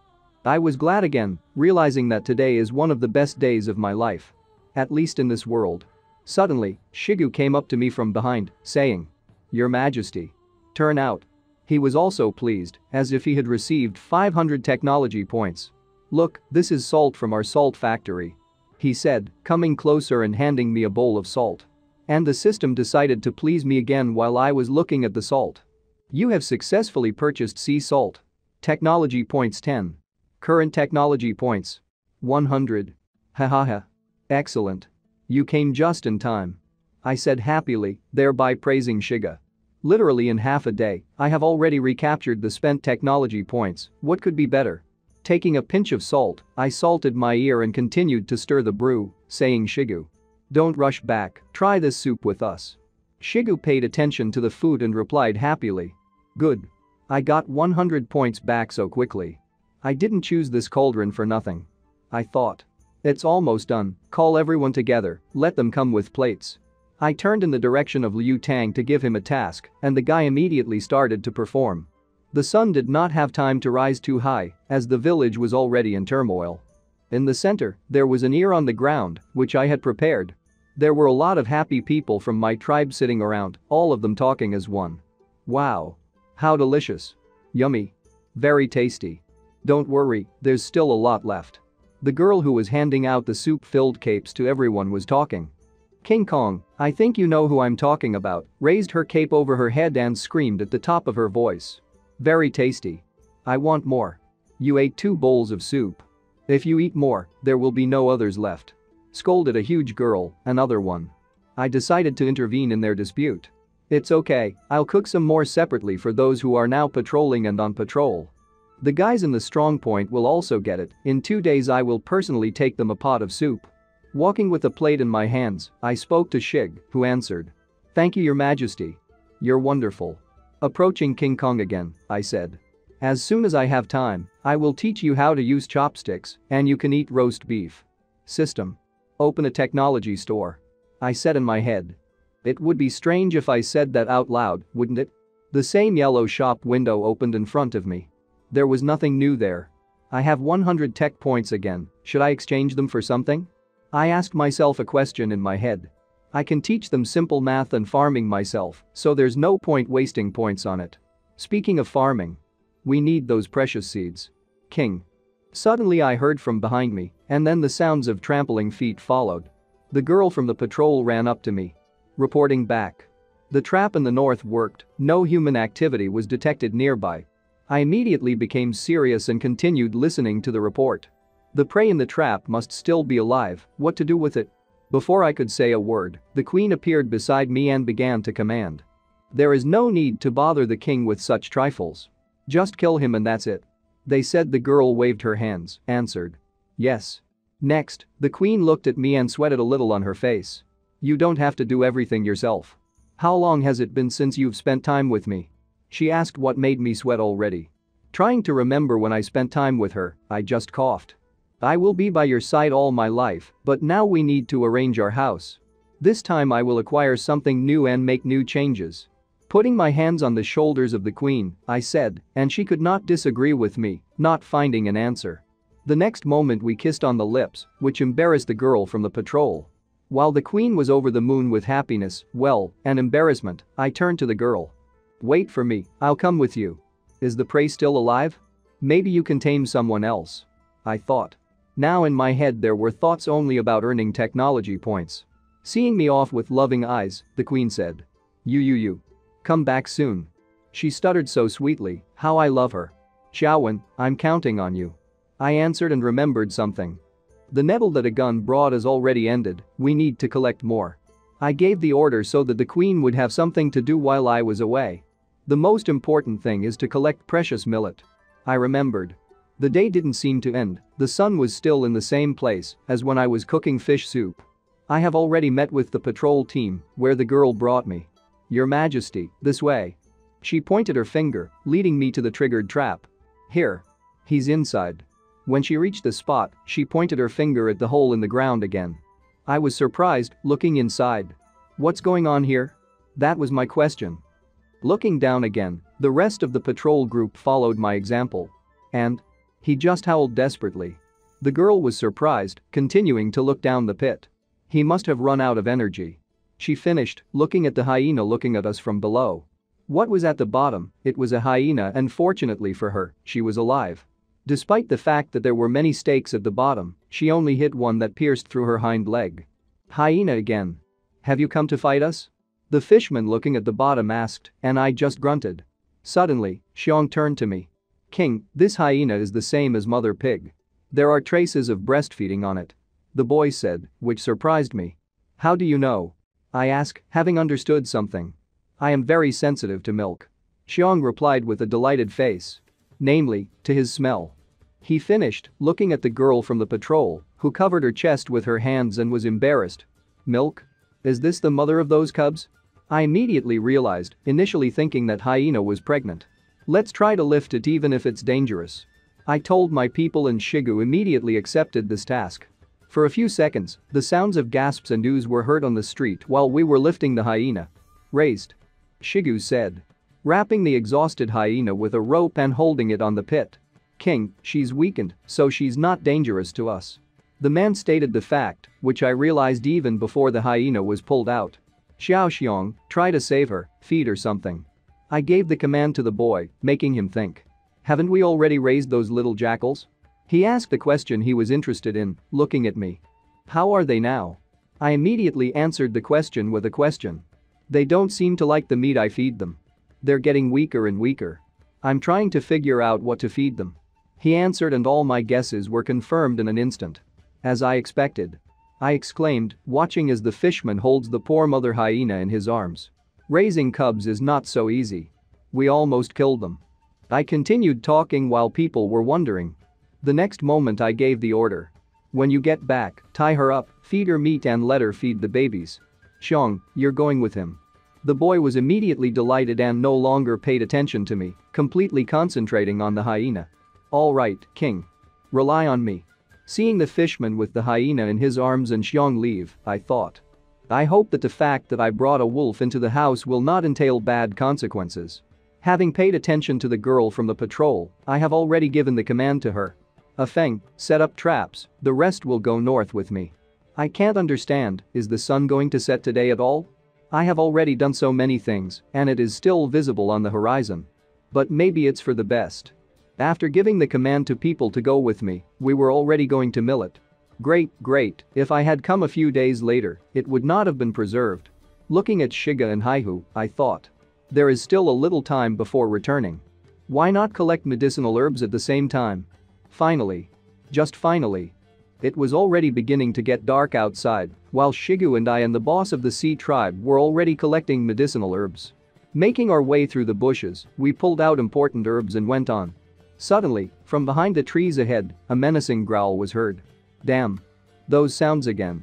I was glad again, realizing that today is one of the best days of my life. At least in this world. Suddenly, Shigu came up to me from behind, saying, "Your Majesty." Turn out. He was also pleased, as if he had received 500 technology points. "Look, this is salt from our salt factory," he said, coming closer and handing me a bowl of salt. And the system decided to please me again while I was looking at the salt. You have successfully purchased sea salt. Technology points 10. Current technology points 100. Hahaha. Excellent. You came just in time. I said happily, thereby praising Shiga. Literally in half a day, I have already recaptured the spent technology points. What could be better? Taking a pinch of salt, I salted my ear and continued to stir the brew, saying, "Shigu. Don't rush back, try this soup with us." Shigu paid attention to the food and replied happily. "Good. I got 100 points back so quickly. I didn't choose this cauldron for nothing. I thought. It's almost done, call everyone together, let them come with plates." I turned in the direction of Liu Tang to give him a task, and the guy immediately started to perform. The sun did not have time to rise too high, as the village was already in turmoil. In the center, there was an ear on the ground, which I had prepared. There were a lot of happy people from my tribe sitting around, all of them talking as one. Wow. How delicious. Yummy. Very tasty. Don't worry, there's still a lot left. The girl who was handing out the soup-filled capes to everyone was talking. King Kong, I think you know who I'm talking about, raised her cape over her head and screamed at the top of her voice. Very tasty. I want more. You ate 2 bowls of soup. If you eat more, there will be no others left. Scolded a huge girl, another one. I decided to intervene in their dispute. It's okay, I'll cook some more separately for those who are now patrolling and on patrol. The guys in the strong point will also get it, in 2 days I will personally take them a pot of soup. Walking with a plate in my hands, I spoke to Shig, who answered. Thank you, Your Majesty. You're wonderful. Approaching King Kong again, I said. As soon as I have time, I will teach you how to use chopsticks, and you can eat roast beef. System. Open a technology store. I said in my head. It would be strange if I said that out loud, wouldn't it? The same yellow shop window opened in front of me. There was nothing new there. I have 100 tech points again, should I exchange them for something? I asked myself a question in my head. I can teach them simple math and farming myself, so there's no point wasting points on it. Speaking of farming. We need those precious seeds. King. Suddenly I heard from behind me, and then the sounds of trampling feet followed. The girl from the patrol ran up to me. Reporting back. The trap in the north worked, no human activity was detected nearby. I immediately became serious and continued listening to the report. The prey in the trap must still be alive, what to do with it? Before I could say a word, the queen appeared beside me and began to command. There is no need to bother the king with such trifles. Just kill him and that's it. They said. The girl waved her hands, answered. Yes. Next, the queen looked at me and sweated a little on her face. You don't have to do everything yourself. How long has it been since you've spent time with me? She asked what made me sweat already. Trying to remember when I spent time with her, I just coughed. I will be by your side all my life, but now we need to arrange our house. This time I will acquire something new and make new changes. Putting my hands on the shoulders of the queen, I said, and she could not disagree with me, not finding an answer. The next moment we kissed on the lips, which embarrassed the girl from the patrol. While the queen was over the moon with happiness, and embarrassment, I turned to the girl. Wait for me, I'll come with you. Is the prey still alive? Maybe you can tame someone else. I thought. Now in my head there were thoughts only about earning technology points. Seeing me off with loving eyes, the queen said. You. Come back soon. She stuttered so sweetly, how I love her. Xiaowen, I'm counting on you. I answered and remembered something. The nettle that a gun brought is already ended, we need to collect more. I gave the order so that the queen would have something to do while I was away. The most important thing is to collect precious millet. I remembered. The day didn't seem to end, the sun was still in the same place as when I was cooking fish soup. I have already met with the patrol team, where the girl brought me. Your Majesty, this way. She pointed her finger, leading me to the triggered trap. Here. He's inside. When she reached the spot, she pointed her finger at the hole in the ground again. I was surprised, looking inside. What's going on here? That was my question. Looking down again, the rest of the patrol group followed my example. And? He just howled desperately. The girl was surprised, continuing to look down the pit. He must have run out of energy. She finished, looking at the hyena looking at us from below. What was at the bottom? It was a hyena, and fortunately for her, she was alive. Despite the fact that there were many stakes at the bottom, she only hit one that pierced through her hind leg. Hyena again. Have you come to fight us? The fishman looking at the bottom asked, and I just grunted. Suddenly, Xiong turned to me. King, this hyena is the same as Mother Pig. There are traces of breastfeeding on it. The boy said, which surprised me. How do you know? I asked, having understood something. I am very sensitive to milk. Xiong replied with a delighted face. Namely, to his smell. He finished, looking at the girl from the patrol, who covered her chest with her hands and was embarrassed. Milk? Is this the mother of those cubs? I immediately realized, initially thinking that hyena was pregnant. Let's try to lift it even if it's dangerous. I told my people and Shigu immediately accepted this task. For a few seconds, the sounds of gasps and oohs were heard on the street while we were lifting the hyena. Raised. Shigu said. Wrapping the exhausted hyena with a rope and holding it on the pit. King, she's weakened, so she's not dangerous to us. The man stated the fact, which I realized even before the hyena was pulled out. Xiong, try to save her, feed her something. I gave the command to the boy, making him think. Haven't we already raised those little jackals? He asked the question he was interested in, looking at me. How are they now? I immediately answered the question with a question. They don't seem to like the meat I feed them. They're getting weaker and weaker. I'm trying to figure out what to feed them. He answered and all my guesses were confirmed in an instant. As I expected. I exclaimed, watching as the fishman holds the poor mother hyena in his arms. Raising cubs is not so easy. We almost killed them. I continued talking while people were wondering. The next moment I gave the order. When you get back, tie her up, feed her meat and let her feed the babies. Xiong, you're going with him. The boy was immediately delighted and no longer paid attention to me, completely concentrating on the hyena. All right, King. Rely on me. Seeing the fishman with the hyena in his arms and Xiong leave, I thought. I hope that the fact that I brought a wolf into the house will not entail bad consequences. Having paid attention to the girl from the patrol, I have already given the command to her. Feng, set up traps, the rest will go north with me. I can't understand, is the sun going to set today at all? I have already done so many things, and it is still visible on the horizon. But maybe it's for the best. After giving the command to people to go with me, we were already going to millet. Great, if I had come a few days later, it would not have been preserved. Looking at Shiga and Haihu, I thought. There is still a little time before returning. Why not collect medicinal herbs at the same time? Finally. Just finally. It was already beginning to get dark outside, while Shigu and I and the boss of the sea tribe were already collecting medicinal herbs. Making our way through the bushes, we pulled out important herbs and went on. Suddenly, from behind the trees ahead, a menacing growl was heard. Damn. Those sounds again.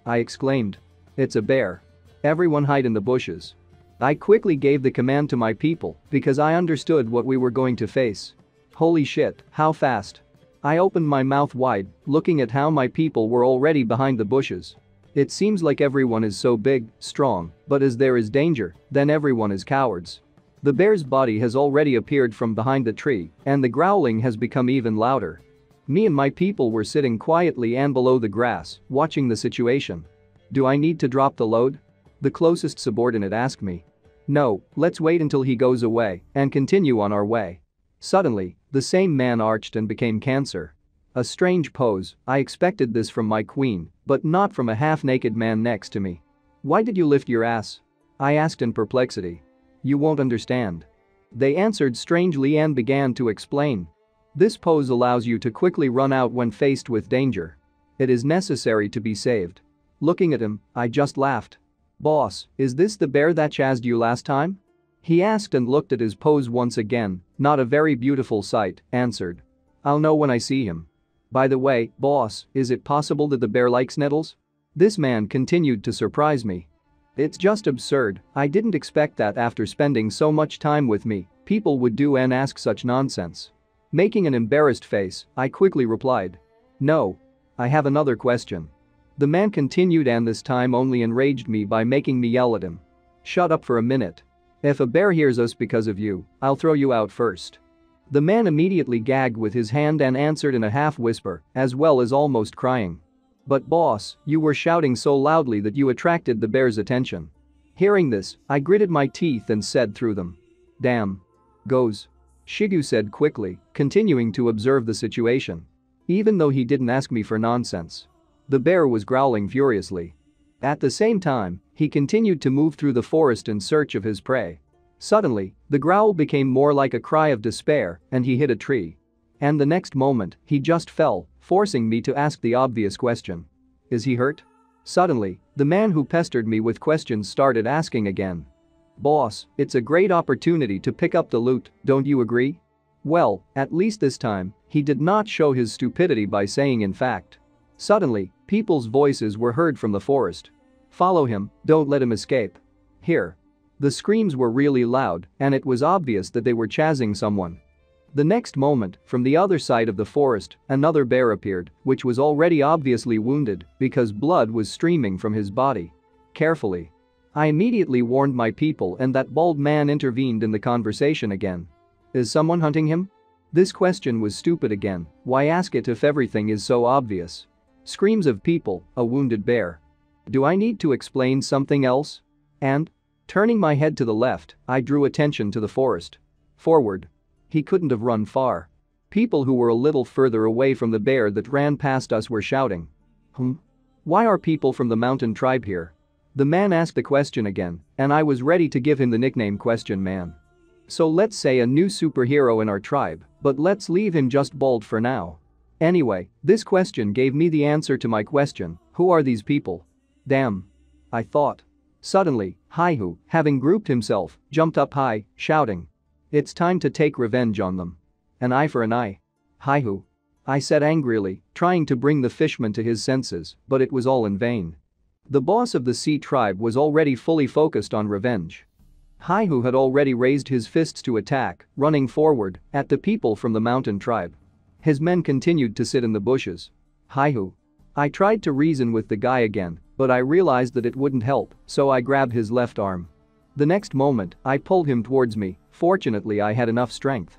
I exclaimed. It's a bear. Everyone hide in the bushes. I quickly gave the command to my people because I understood what we were going to face. Holy shit, how fast. I opened my mouth wide, looking at how my people were already behind the bushes. It seems like everyone is so big, strong, but as there is danger, then everyone is cowards. The bear's body has already appeared from behind the tree, and the growling has become even louder. Me and my people were sitting quietly and below the grass, watching the situation. Do I need to drop the load? The closest subordinate asked me. No, let's wait until he goes away and continue on our way. Suddenly, the same man arched and became Cancer. A strange pose, I expected this from my queen, but not from a half-naked man next to me. Why did you lift your ass? I asked in perplexity. You won't understand. They answered strangely and began to explain. This pose allows you to quickly run out when faced with danger. It is necessary to be saved. Looking at him, I just laughed. Boss, is this the bear that chased you last time? He asked and looked at his pose once again. Not a very beautiful sight, answered. I'll know when I see him. By the way, boss, is it possible that the bear likes nettles? This man continued to surprise me. It's just absurd, I didn't expect that after spending so much time with me, people would do and ask such nonsense. Making an embarrassed face, I quickly replied. No. I have another question. The man continued and this time only enraged me by making me yell at him. Shut up for a minute. If a bear hears us because of you, I'll throw you out first. The man immediately gagged with his hand and answered in a half whisper, as well as almost crying. But boss, you were shouting so loudly that you attracted the bear's attention. Hearing this, I gritted my teeth and said through them. Damn. Goes. Shigu said quickly, continuing to observe the situation. Even though he didn't ask me for nonsense. The bear was growling furiously. At the same time, he continued to move through the forest in search of his prey. Suddenly, the growl became more like a cry of despair and he hit a tree. And the next moment, he just fell, forcing me to ask the obvious question. Is he hurt? Suddenly, the man who pestered me with questions started asking again. Boss, it's a great opportunity to pick up the loot, don't you agree? Well, at least this time, he did not show his stupidity by saying in fact. Suddenly, people's voices were heard from the forest. Follow him, don't let him escape. Here. The screams were really loud and it was obvious that they were chasing someone. The next moment, from the other side of the forest, another bear appeared, which was already obviously wounded because blood was streaming from his body. Carefully. I immediately warned my people and that bald man intervened in the conversation again. Is someone hunting him? This question was stupid again, why ask it if everything is so obvious? Screams of people, a wounded bear. Do I need to explain something else? And? Turning my head to the left, I drew attention to the forest. Forward. He couldn't have run far. People who were a little further away from the bear that ran past us were shouting. Why are people from the mountain tribe here? The man asked the question again, and I was ready to give him the nickname Question Man. So let's say a new superhero in our tribe, but let's leave him just bald for now. Anyway, this question gave me the answer to my question, who are these people? Damn. I thought. Suddenly, Haihu, having grouped himself, jumped up high, shouting. It's time to take revenge on them. An eye for an eye. Haihu. I said angrily, trying to bring the fishman to his senses, but it was all in vain. The boss of the sea tribe was already fully focused on revenge. Haihu had already raised his fists to attack, running forward, at the people from the mountain tribe. His men continued to sit in the bushes. Haihu. I tried to reason with the guy again, but I realized that it wouldn't help, so I grabbed his left arm. The next moment, I pulled him towards me, fortunately I had enough strength.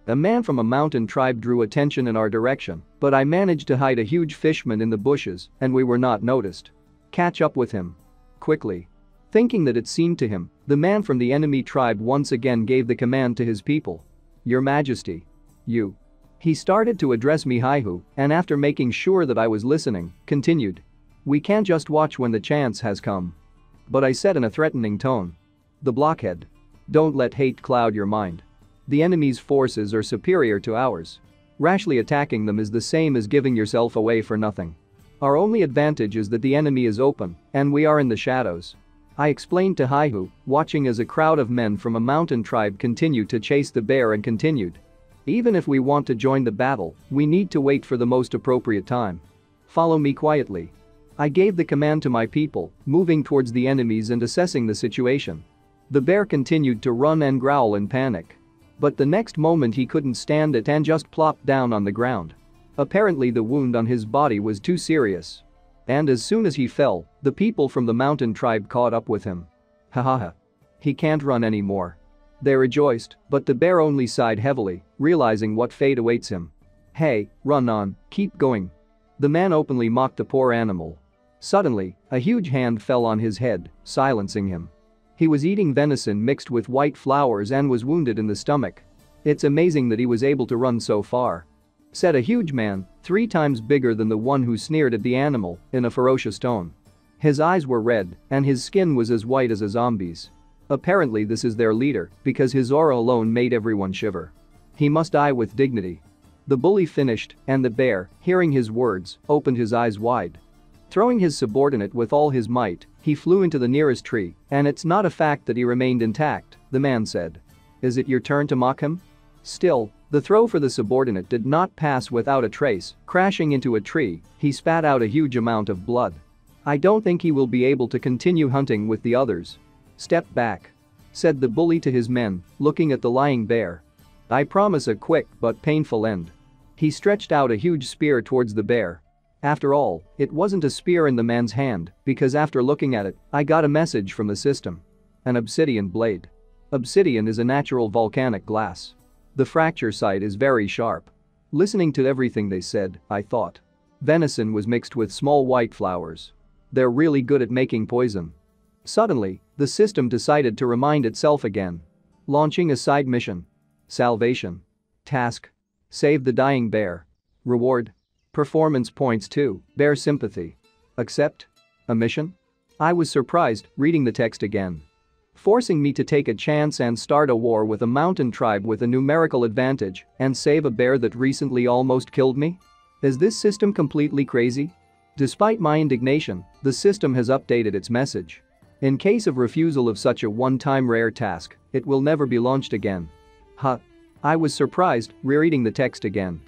A man from a mountain tribe drew attention in our direction, but I managed to hide a huge fishman in the bushes and we were not noticed. Catch up with him. Quickly. Thinking that it seemed to him, the man from the enemy tribe once again gave the command to his people. Your Majesty. You. He started to address me Haihu, and after making sure that I was listening, continued. We can't just watch when the chance has come. But I said in a threatening tone. The blockhead. Don't let hate cloud your mind. The enemy's forces are superior to ours. Rashly attacking them is the same as giving yourself away for nothing. Our only advantage is that the enemy is open, and we are in the shadows. I explained to Haihu, watching as a crowd of men from a mountain tribe continued to chase the bear and continued. Even if we want to join the battle, we need to wait for the most appropriate time. Follow me quietly. I gave the command to my people, moving towards the enemies and assessing the situation. The bear continued to run and growl in panic. But the next moment he couldn't stand it and just plopped down on the ground. Apparently the wound on his body was too serious. And as soon as he fell, the people from the mountain tribe caught up with him. Hahaha. He can't run anymore. They rejoiced, but the bear only sighed heavily, realizing what fate awaits him. Hey, run on, keep going. The man openly mocked the poor animal. Suddenly, a huge hand fell on his head, silencing him. He was eating venison mixed with white flowers and was wounded in the stomach. It's amazing that he was able to run so far. Said a huge man, 3 times bigger than the one who sneered at the animal, in a ferocious tone. His eyes were red, and his skin was as white as a zombie's. Apparently this is their leader, because his aura alone made everyone shiver. He must die with dignity. The bully finished, and the bear, hearing his words, opened his eyes wide. Throwing his subordinate with all his might, he flew into the nearest tree, and it's not a fact that he remained intact, the man said. Is it your turn to mock him? Still, the throw for the subordinate did not pass without a trace. Crashing into a tree, he spat out a huge amount of blood. I don't think he will be able to continue hunting with the others. Step back, said the bully to his men, looking at the lying bear. I promise a quick but painful end. He stretched out a huge spear towards the bear. After all, it wasn't a spear in the man's hand, because after looking at it, I got a message from the system. An obsidian blade. Obsidian is a natural volcanic glass. The fracture site is very sharp. Listening to everything they said, I thought. Venison was mixed with small white flowers. They're really good at making poison. Suddenly, the system decided to remind itself again. Launching a side mission. Salvation. Task. Save the dying bear. Reward. Performance points 2, bear sympathy. Accept? A mission? I was surprised, reading the text again. Forcing me to take a chance and start a war with a mountain tribe with a numerical advantage and save a bear that recently almost killed me? Is this system completely crazy? Despite my indignation, the system has updated its message. In case of refusal of such a one-time rare task, it will never be launched again. Huh. I was surprised, rereading the text again.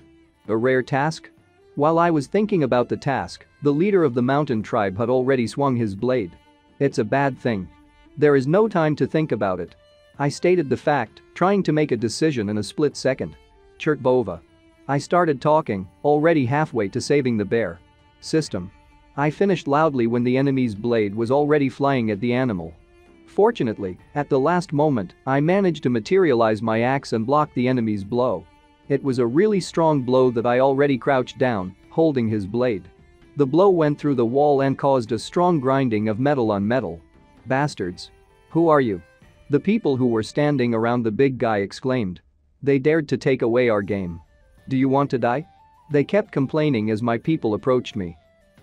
A rare task? While I was thinking about the task, the leader of the mountain tribe had already swung his blade. It's a bad thing. There is no time to think about it. I stated the fact, trying to make a decision in a split second. Chertbova. I started talking, already halfway to saving the bear. System. I finished loudly when the enemy's blade was already flying at the animal. Fortunately, at the last moment, I managed to materialize my axe and block the enemy's blow. It was a really strong blow that I already crouched down, holding his blade. The blow went through the wall and caused a strong grinding of metal on metal. Bastards. Who are you? The people who were standing around the big guy exclaimed. They dared to take away our game. Do you want to die? They kept complaining as my people approached me.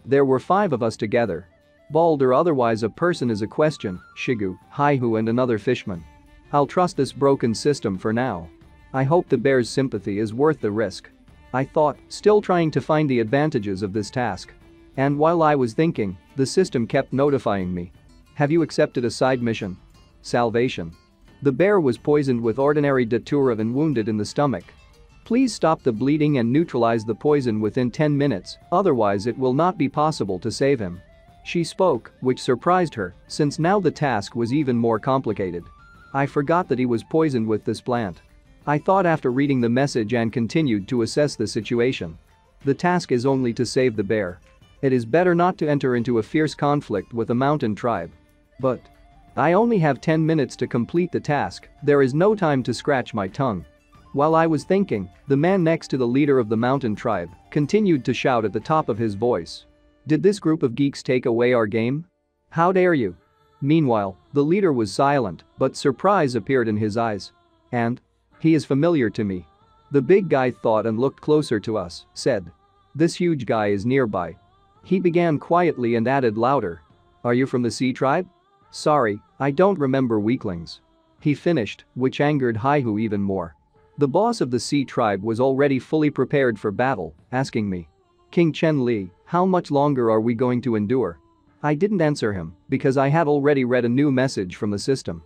There were 5 of us together. Bald or otherwise a person is a question, Shigu, Haihu and another fishman. I'll trust this broken system for now. I hope the bear's sympathy is worth the risk. I thought, still trying to find the advantages of this task. And while I was thinking, the system kept notifying me. Have you accepted a side mission? Salvation. The bear was poisoned with ordinary datura and wounded in the stomach. Please stop the bleeding and neutralize the poison within 10 minutes, otherwise it will not be possible to save him. She spoke, which surprised her, since now the task was even more complicated. I forgot that he was poisoned with this plant. I thought after reading the message and continued to assess the situation. The task is only to save the bear. It is better not to enter into a fierce conflict with a mountain tribe. But I only have 10 minutes to complete the task, there is no time to scratch my tongue. While I was thinking, the man next to the leader of the mountain tribe continued to shout at the top of his voice. Did this group of geeks take away our game? How dare you? Meanwhile, the leader was silent, but surprise appeared in his eyes. And? He is familiar to me. The big guy thought and looked closer to us, said. This huge guy is nearby. He began quietly and added louder. Are you from the Sea Tribe? Sorry, I don't remember weaklings. He finished, which angered Haihu even more. The boss of the Sea Tribe was already fully prepared for battle, asking me. King Chen Li, how much longer are we going to endure? I didn't answer him, because I had already read a new message from the system.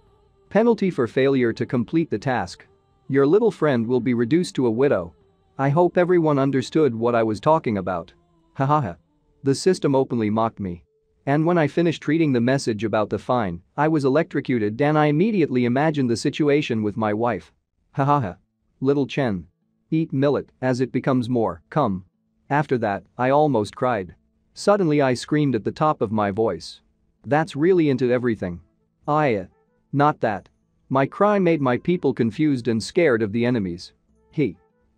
Penalty for failure to complete the task. Your little friend will be reduced to a widow. I hope everyone understood what I was talking about. Hahaha. The system openly mocked me. And when I finished reading the message about the fine, I was electrocuted and I immediately imagined the situation with my wife. Hahaha. Little Chen. Eat millet as it becomes more, come. After that, I almost cried. Suddenly I screamed at the top of my voice. That's really into everything. Not that. My cry made my people confused and scared of the enemies.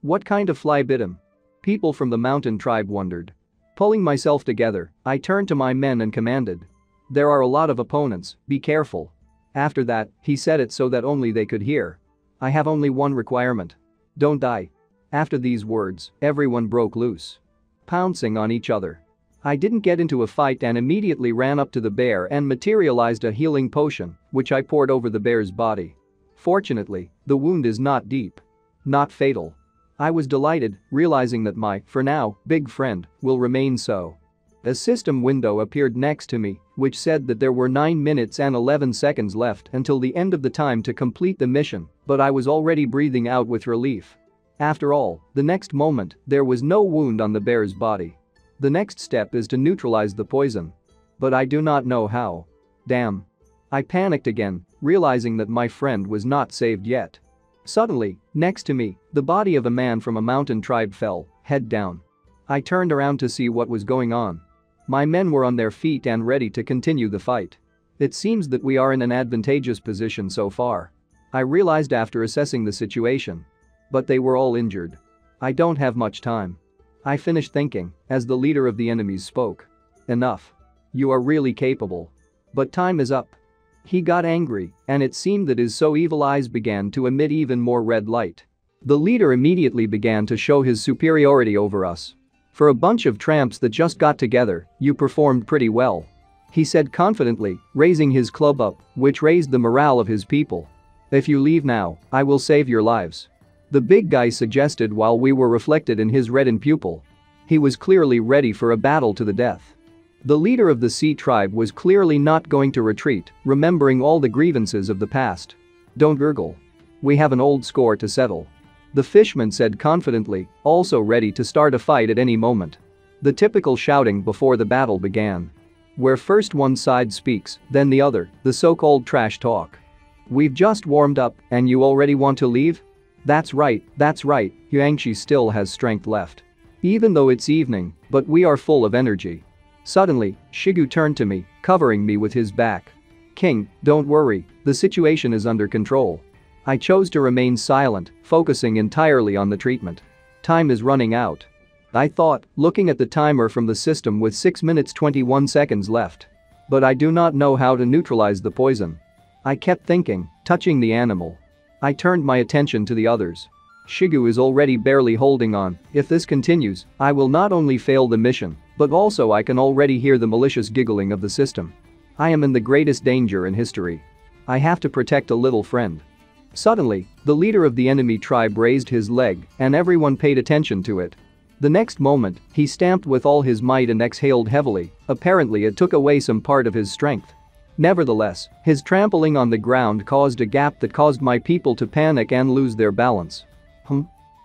What kind of fly bit him? People from the mountain tribe wondered. Pulling myself together, I turned to my men and commanded. There are a lot of opponents, be careful. After that, he said it so that only they could hear. I have only one requirement. Don't die. After these words, everyone broke loose. Pouncing on each other. I didn't get into a fight and immediately ran up to the bear and materialized a healing potion, which I poured over the bear's body. Fortunately, the wound is not deep. Not fatal. I was delighted, realizing that my, for now, big friend, will remain so. A system window appeared next to me, which said that there were 9 minutes and 11 seconds left until the end of the time to complete the mission, but I was already breathing out with relief. After all, the next moment, there was no wound on the bear's body. The next step is to neutralize the poison. But I do not know how. Damn. I panicked again, realizing that my friend was not saved yet. Suddenly, next to me, the body of a man from a mountain tribe fell, head down. I turned around to see what was going on. My men were on their feet and ready to continue the fight. It seems that we are in an advantageous position so far. I realized after assessing the situation. But they were all injured. I don't have much time. I finished thinking as the leader of the enemies spoke. Enough. You are really capable. But time is up. He got angry, and it seemed that his so evil eyes began to emit even more red light. The leader immediately began to show his superiority over us. For a bunch of tramps that just got together, you performed pretty well. He said confidently, raising his club up, which raised the morale of his people. If you leave now, I will save your lives. The big guy suggested while we were reflected in his reddened pupil. He was clearly ready for a battle to the death. The leader of the Sea tribe was clearly not going to retreat, remembering all the grievances of the past. Don't gurgle. We have an old score to settle. The fishman said confidently, also ready to start a fight at any moment. The typical shouting before the battle began. Where first one side speaks, then the other, the so-called trash talk. We've just warmed up, and you already want to leave? That's right, Yuangshi still has strength left. Even though it's evening, but we are full of energy. Suddenly, Shigu turned to me, covering me with his back. King, don't worry, the situation is under control. I chose to remain silent, focusing entirely on the treatment. Time is running out. I thought, looking at the timer from the system with 6 minutes 21 seconds left. But I do not know how to neutralize the poison. I kept thinking, touching the animal. I turned my attention to the others. Shigu is already barely holding on. If this continues, I will not only fail the mission, but also I can already hear the malicious giggling of the system. I am in the greatest danger in history. I have to protect a little friend. Suddenly, the leader of the enemy tribe raised his leg, and everyone paid attention to it. The next moment, he stamped with all his might and exhaled heavily. Apparently it took away some part of his strength. Nevertheless, his trampling on the ground caused a gap that caused my people to panic and lose their balance.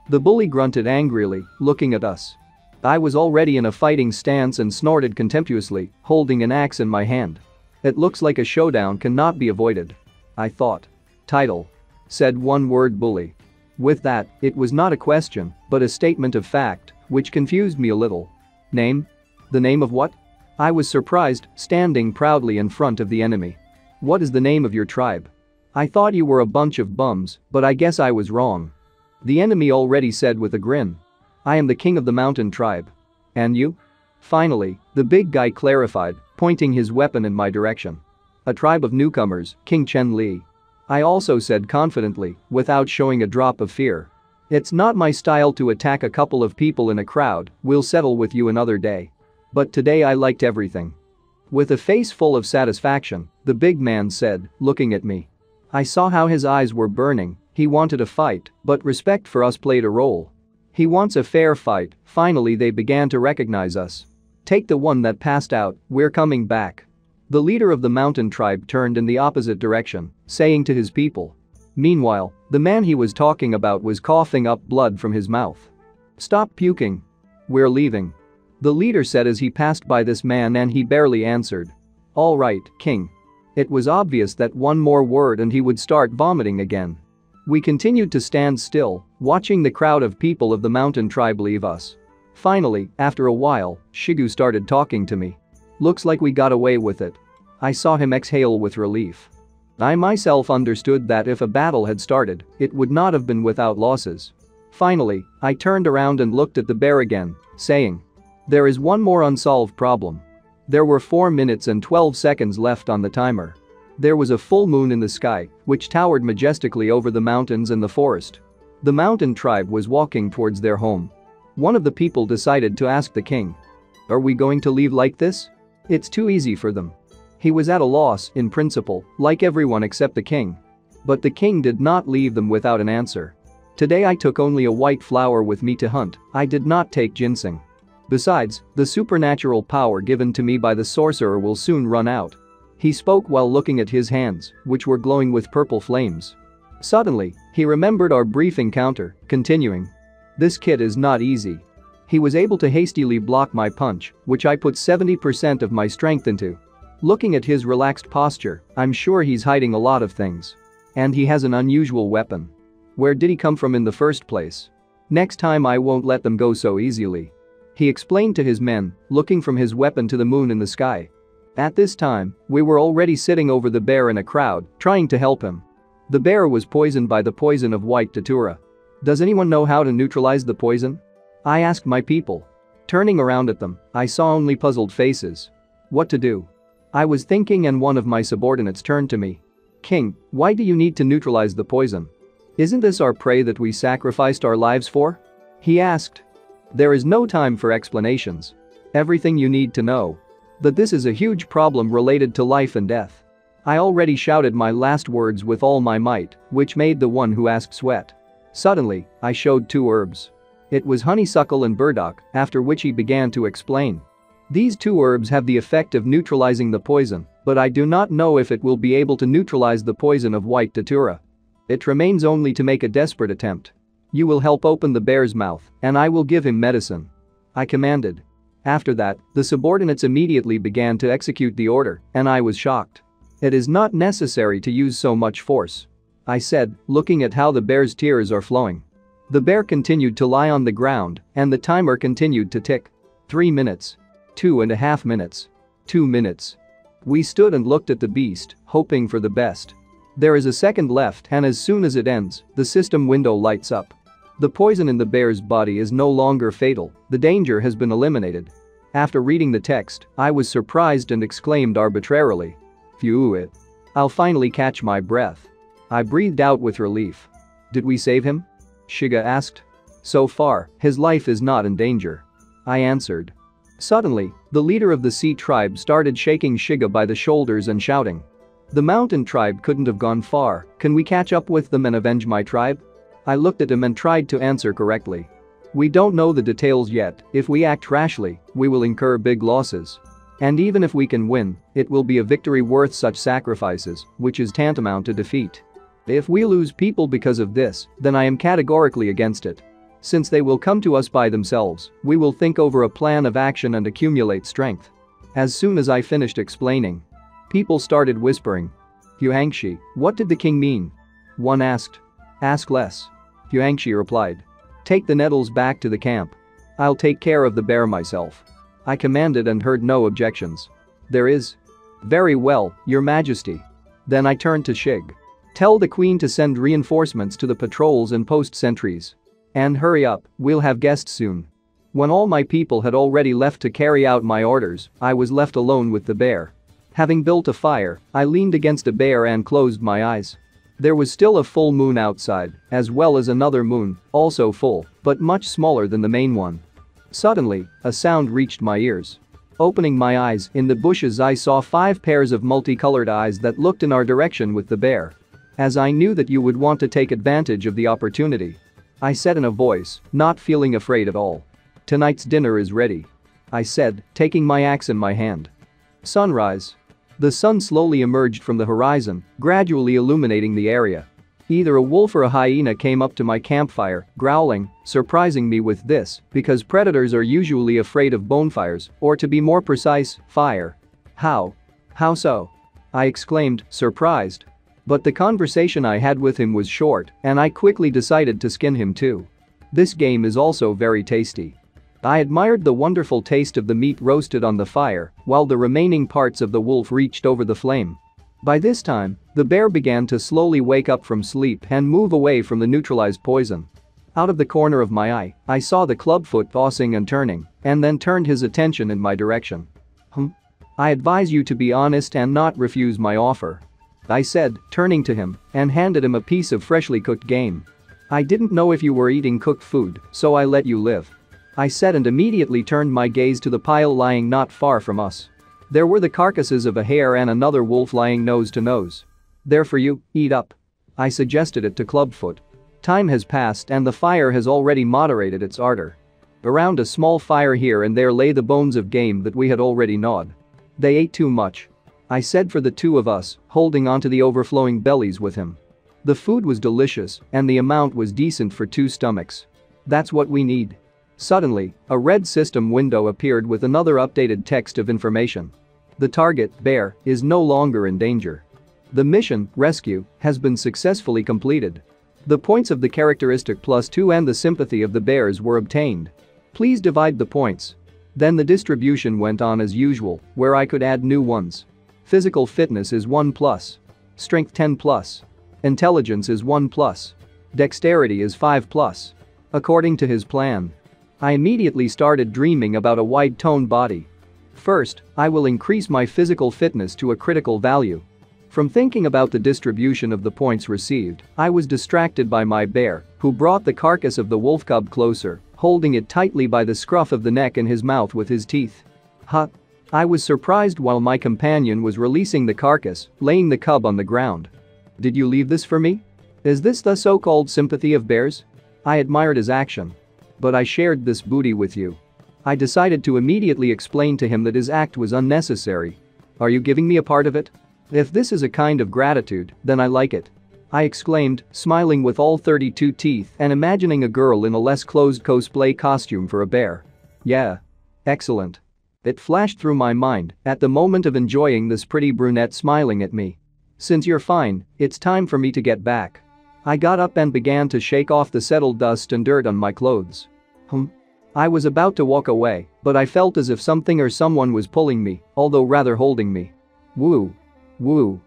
The bully grunted angrily, looking at us. I was already in a fighting stance and snorted contemptuously, holding an axe in my hand. It looks like a showdown cannot be avoided. I thought. Title. Said one-word bully. With that, it was not a question, but a statement of fact, which confused me a little. Name? The name of what? I was surprised, standing proudly in front of the enemy. What is the name of your tribe? I thought you were a bunch of bums, but I guess I was wrong. The enemy already said with a grin. I am the king of the mountain tribe. And you? Finally, the big guy clarified, pointing his weapon in my direction. A tribe of newcomers, King Chen Li. I also said confidently, without showing a drop of fear. It's not my style to attack a couple of people in a crowd, we'll settle with you another day. But today I liked everything. With a face full of satisfaction, the big man said, looking at me. I saw how his eyes were burning. He wanted a fight, but respect for us played a role. He wants a fair fight. Finally they began to recognize us. Take the one that passed out, we're coming back. The leader of the mountain tribe turned in the opposite direction, saying to his people. Meanwhile, the man he was talking about was coughing up blood from his mouth. Stop puking. We're leaving. The leader said as he passed by this man and he barely answered. All right, king. It was obvious that one more word and he would start vomiting again. We continued to stand still, watching the crowd of people of the mountain tribe leave us. Finally, after a while, Shigu started talking to me. Looks like we got away with it. I saw him exhale with relief. I myself understood that if a battle had started, it would not have been without losses. Finally, I turned around and looked at the bear again, saying. There is one more unsolved problem. There were 4 minutes and 12 seconds left on the timer. There was a full moon in the sky, which towered majestically over the mountains and the forest. The mountain tribe was walking towards their home. One of the people decided to ask the king. Are we going to leave like this? It's too easy for them. He was at a loss, in principle, like everyone except the king. But the king did not leave them without an answer. Today I took only a white flower with me to hunt, I did not take ginseng. Besides, the supernatural power given to me by the sorcerer will soon run out. He spoke while looking at his hands, which were glowing with purple flames. Suddenly, he remembered our brief encounter, continuing. This kid is not easy. He was able to hastily block my punch, which I put 70% of my strength into. Looking at his relaxed posture, I'm sure he's hiding a lot of things. And he has an unusual weapon. Where did he come from in the first place? Next time I won't let them go so easily. He explained to his men, looking from his weapon to the moon in the sky. At this time, we were already sitting over the bear in a crowd, trying to help him. The bear was poisoned by the poison of white datura. Does anyone know how to neutralize the poison? I asked my people. Turning around at them, I saw only puzzled faces. What to do? I was thinking and one of my subordinates turned to me. King, why do you need to neutralize the poison? Isn't this our prey that we sacrificed our lives for? He asked. There is no time for explanations. Everything you need to know. That this is a huge problem related to life and death. I already shouted my last words with all my might, which made the one who asked sweat. Suddenly, I showed 2 herbs. It was honeysuckle and burdock, after which he began to explain. These 2 herbs have the effect of neutralizing the poison, but I do not know if it will be able to neutralize the poison of white datura. It remains only to make a desperate attempt. You will help open the bear's mouth, and I will give him medicine. I commanded. After that, the subordinates immediately began to execute the order, and I was shocked. It is not necessary to use so much force. I said, looking at how the bear's tears are flowing. The bear continued to lie on the ground, and the timer continued to tick. 3 minutes. 2.5 minutes. 2 minutes. We stood and looked at the beast, hoping for the best. There is a second left, and as soon as it ends, the system window lights up. The poison in the bear's body is no longer fatal, the danger has been eliminated. After reading the text, I was surprised and exclaimed arbitrarily. Phew it. I'll finally catch my breath. I breathed out with relief. Did we save him? Shiga asked. So far, his life is not in danger. I answered. Suddenly, the leader of the sea tribe started shaking Shiga by the shoulders and shouting. The mountain tribe couldn't have gone far, can we catch up with them and avenge my tribe? I looked at him and tried to answer correctly. We don't know the details yet, if we act rashly, we will incur big losses. And even if we can win, it will be a victory worth such sacrifices, which is tantamount to defeat. If we lose people because of this, then I am categorically against it. Since they will come to us by themselves, we will think over a plan of action and accumulate strength. As soon as I finished explaining, people started whispering. Yuangshi, what did the king mean? One asked. Ask less. Yuangshi replied. Take the nettles back to the camp. I'll take care of the bear myself. I commanded and heard no objections. There is. Very well, your majesty. Then I turned to Shig. Tell the queen to send reinforcements to the patrols and post sentries. And hurry up, we'll have guests soon. When all my people had already left to carry out my orders, I was left alone with the bear. Having built a fire, I leaned against a bear and closed my eyes. There was still a full moon outside, as well as another moon, also full, but much smaller than the main one. Suddenly, a sound reached my ears. Opening my eyes, in the bushes I saw 5 pairs of multicolored eyes that looked in our direction with the bear. As I knew that you would want to take advantage of the opportunity. I said in a voice, not feeling afraid at all. Tonight's dinner is ready. I said, taking my axe in my hand. Sunrise. The sun slowly emerged from the horizon, gradually illuminating the area. Either a wolf or a hyena came up to my campfire, growling, surprising me with this, because predators are usually afraid of bonfires, or to be more precise, fire. How? How so? I exclaimed, surprised. But the conversation I had with him was short, and I quickly decided to skin him too. This game is also very tasty. I admired the wonderful taste of the meat roasted on the fire, while the remaining parts of the wolf reached over the flame. By this time, the bear began to slowly wake up from sleep and move away from the neutralized poison. Out of the corner of my eye, I saw the clubfoot tossing and turning, and then turned his attention in my direction. I advise you to be honest and not refuse my offer. I said, turning to him, and handed him a piece of freshly cooked game. I didn't know if you were eating cooked food, so I let you live. I said and immediately turned my gaze to the pile lying not far from us. There were the carcasses of a hare and another wolf lying nose to nose. "There for you, eat up." I suggested it to Clubfoot. Time has passed and the fire has already moderated its ardor. Around a small fire here and there lay the bones of game that we had already gnawed. "They ate too much," I said for the two of us, holding onto the overflowing bellies with him. The food was delicious and the amount was decent for two stomachs. That's what we need. Suddenly, a red system window appeared with another updated text of information. The target, bear, is no longer in danger. The mission, rescue, has been successfully completed. The points of the characteristic +2 and the sympathy of the bears were obtained. Please divide the points. Then the distribution went on as usual, where I could add new ones. Physical fitness is 1+. Strength 10+. Intelligence is 1+. Dexterity is 5+. According to his plan. I immediately started dreaming about a wide-toned body. First, I will increase my physical fitness to a critical value. From thinking about the distribution of the points received, I was distracted by my bear, who brought the carcass of the wolf cub closer, holding it tightly by the scruff of the neck and his mouth with his teeth. "Huh?" I was surprised while my companion was releasing the carcass, laying the cub on the ground. "Did you leave this for me? Is this the so-called sympathy of bears?" I admired his action. "But I shared this booty with you." I decided to immediately explain to him that his act was unnecessary. "Are you giving me a part of it? If this is a kind of gratitude, then I like it," I exclaimed, smiling with all 32 teeth and imagining a girl in a less closed cosplay costume for a bear. "Yeah. Excellent." It flashed through my mind at the moment of enjoying this pretty brunette smiling at me. "Since you're fine, it's time for me to get back." I got up and began to shake off the settled dust and dirt on my clothes. I was about to walk away, but I felt as if something or someone was pulling me, although rather holding me. "Woo. Woo."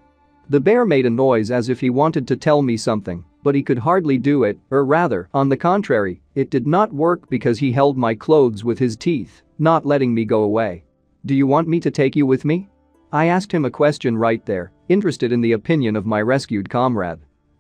The bear made a noise as if he wanted to tell me something, but he could hardly do it, or rather, on the contrary, it did not work because he held my clothes with his teeth, not letting me go away. "Do you want me to take you with me?" I asked him a question right there, interested in the opinion of my rescued comrade.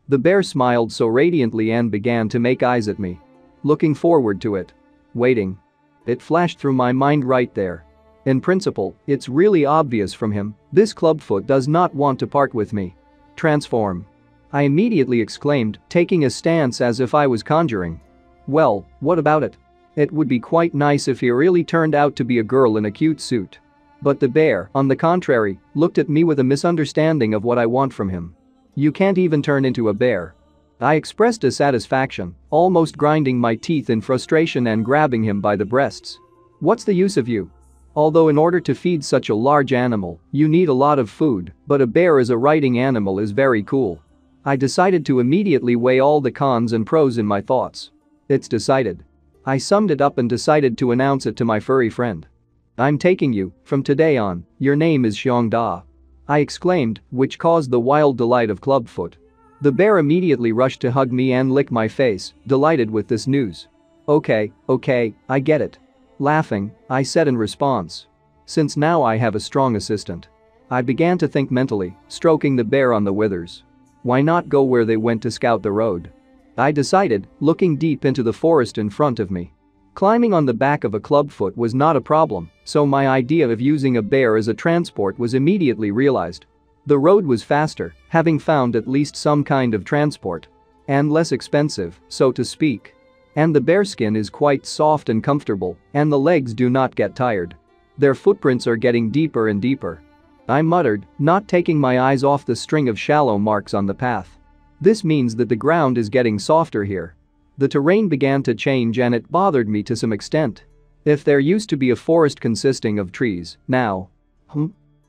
The bear smiled so radiantly and began to make eyes at me. Looking forward to it. Waiting. It flashed through my mind right there. In principle, it's really obvious from him, this Clubfoot does not want to part with me. "Transform." I immediately exclaimed, taking a stance as if I was conjuring. "Well, what about it? It would be quite nice if he really turned out to be a girl in a cute suit." But the bear, on the contrary, looked at me with a misunderstanding of what I want from him. "You can't even turn into a bear." I expressed dissatisfaction, almost grinding my teeth in frustration and grabbing him by the breasts. "What's the use of you? Although in order to feed such a large animal, you need a lot of food, but a bear as a riding animal is very cool." I decided to immediately weigh all the cons and pros in my thoughts. "It's decided." I summed it up and decided to announce it to my furry friend. "I'm taking you, from today on, your name is Xiongda," I exclaimed, which caused the wild delight of Clubfoot. The bear immediately rushed to hug me and lick my face, delighted with this news. Okay, I get it." Laughing, I said in response. "Since now I have a strong assistant." I began to think mentally, stroking the bear on the withers. Why not go where they went to scout the road? I decided, looking deep into the forest in front of me. Climbing on the back of a Clubfoot was not a problem, so my idea of using a bear as a transport was immediately realized. The road was faster, having found at least some kind of transport. And less expensive, so to speak. And the bear skin is quite soft and comfortable, and the legs do not get tired. Their footprints are getting deeper and deeper. I muttered, not taking my eyes off the string of shallow marks on the path. This means that the ground is getting softer here. The terrain began to change and it bothered me to some extent. If there used to be a forest consisting of trees, now.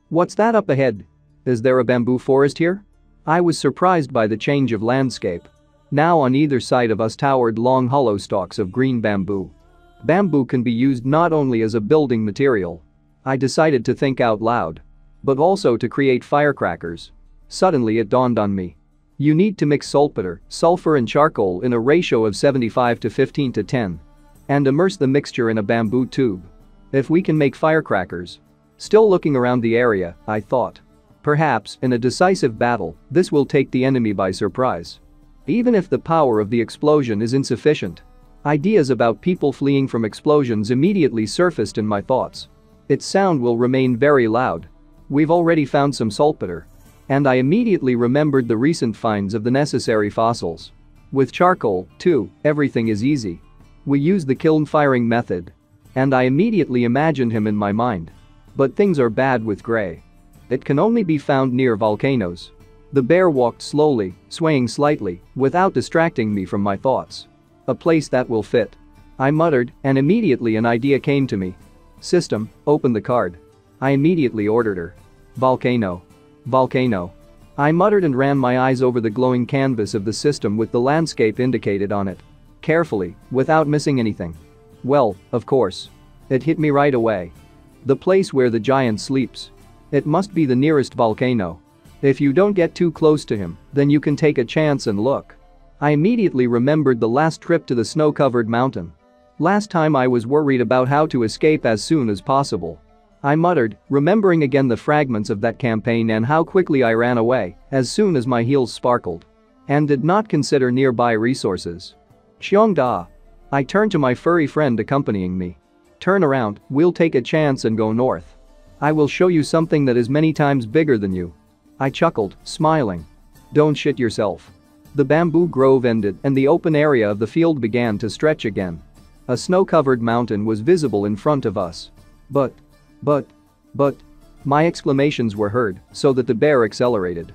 What's that up ahead? Is there a bamboo forest here? I was surprised by the change of landscape. Now on either side of us towered long hollow stalks of green bamboo. Bamboo can be used not only as a building material. I decided to think out loud. But also to create firecrackers. Suddenly it dawned on me. You need to mix saltpeter, sulfur and charcoal in a ratio of 75 to 15 to 10. And immerse the mixture in a bamboo tube. If we can make firecrackers. Still looking around the area, I thought. Perhaps, in a decisive battle, this will take the enemy by surprise. Even if the power of the explosion is insufficient. Ideas about people fleeing from explosions immediately surfaced in my thoughts. Its sound will remain very loud. We've already found some saltpeter. And I immediately remembered the recent finds of the necessary fossils. With charcoal, too, everything is easy. We use the kiln firing method. And I immediately imagined him in my mind. But things are bad with Gray. It can only be found near volcanoes. The bear walked slowly, swaying slightly, without distracting me from my thoughts. A place that will fit. I muttered, and immediately an idea came to me. System, open the card. I immediately ordered her. Volcano. Volcano. I muttered and ran my eyes over the glowing canvas of the system with the landscape indicated on it. Carefully, without missing anything. Well, of course. It hit me right away. The place where the giant sleeps. It must be the nearest volcano. If you don't get too close to him, then you can take a chance and look. I immediately remembered the last trip to the snow-covered mountain. Last time I was worried about how to escape as soon as possible. I muttered, remembering again the fragments of that campaign and how quickly I ran away as soon as my heels sparkled. And did not consider nearby resources. Xiongda. I turned to my furry friend accompanying me. Turn around, we'll take a chance and go north. I will show you something that is many times bigger than you. I chuckled, smiling. Don't shit yourself. The bamboo grove ended and the open area of the field began to stretch again. A snow-covered mountain was visible in front of us. But. My exclamations were heard, so that the bear accelerated.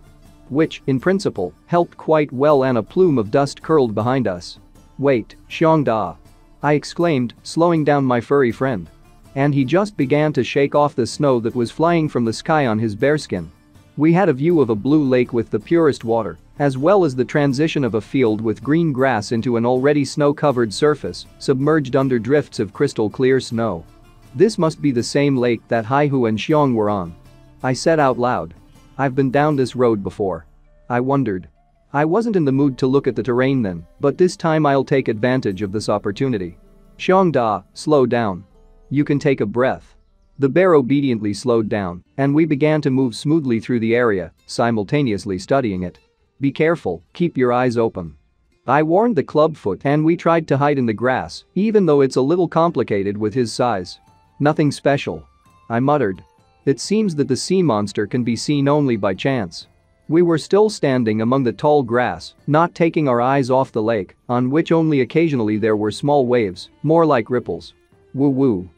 Which, in principle, helped quite well, and a plume of dust curled behind us. Wait, Xiongda. I exclaimed, slowing down my furry friend. And he just began to shake off the snow that was flying from the sky on his bearskin. We had a view of a blue lake with the purest water, as well as the transition of a field with green grass into an already snow-covered surface, submerged under drifts of crystal-clear snow. This must be the same lake that Haihu and Xiong were on. I said out loud. I've been down this road before. I wondered. I wasn't in the mood to look at the terrain then, but this time I'll take advantage of this opportunity. Xiongda, slow down. You can take a breath. The bear obediently slowed down, and we began to move smoothly through the area, simultaneously studying it. Be careful, keep your eyes open. I warned the clubfoot, and we tried to hide in the grass, even though it's a little complicated with his size. Nothing special. I muttered. It seems that the sea monster can be seen only by chance. We were still standing among the tall grass, not taking our eyes off the lake, on which only occasionally there were small waves, more like ripples. Woo-woo.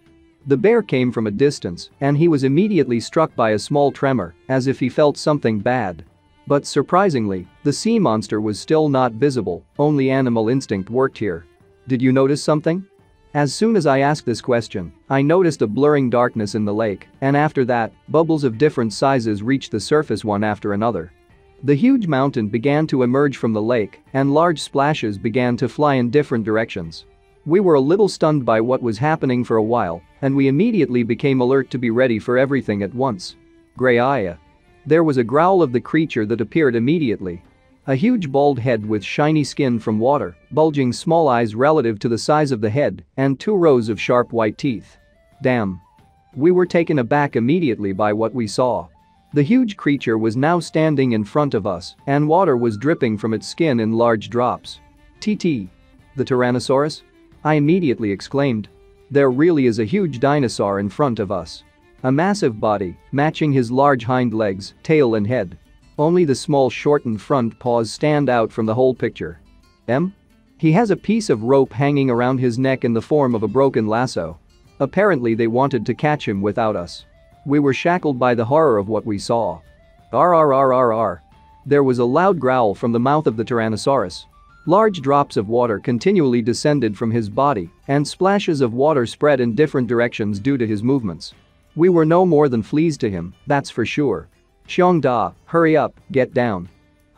The bear came from a distance, and he was immediately struck by a small tremor, as if he felt something bad. But surprisingly, the sea monster was still not visible, only animal instinct worked here. Did you notice something? As soon as I asked this question, I noticed a blurring darkness in the lake, and after that, bubbles of different sizes reached the surface one after another. The huge mountain began to emerge from the lake, and large splashes began to fly in different directions. We were a little stunned by what was happening for a while, and we immediately became alert to be ready for everything at once. Grey-aya. There was a growl of the creature that appeared immediately. A huge bald head with shiny skin from water, bulging small eyes relative to the size of the head, and 2 rows of sharp white teeth. Damn. We were taken aback immediately by what we saw. The huge creature was now standing in front of us, and water was dripping from its skin in large drops. TT. The Tyrannosaurus? I immediately exclaimed. There really is a huge dinosaur in front of us. A massive body, matching his large hind legs, tail and head. Only the small shortened front paws stand out from the whole picture. He has a piece of rope hanging around his neck in the form of a broken lasso. Apparently they wanted to catch him without us. We were shackled by the horror of what we saw. Rrrrrr. There was a loud growl from the mouth of the Tyrannosaurus. Large drops of water continually descended from his body, and splashes of water spread in different directions due to his movements. We were no more than fleas to him, that's for sure. Xiongda, hurry up, get down.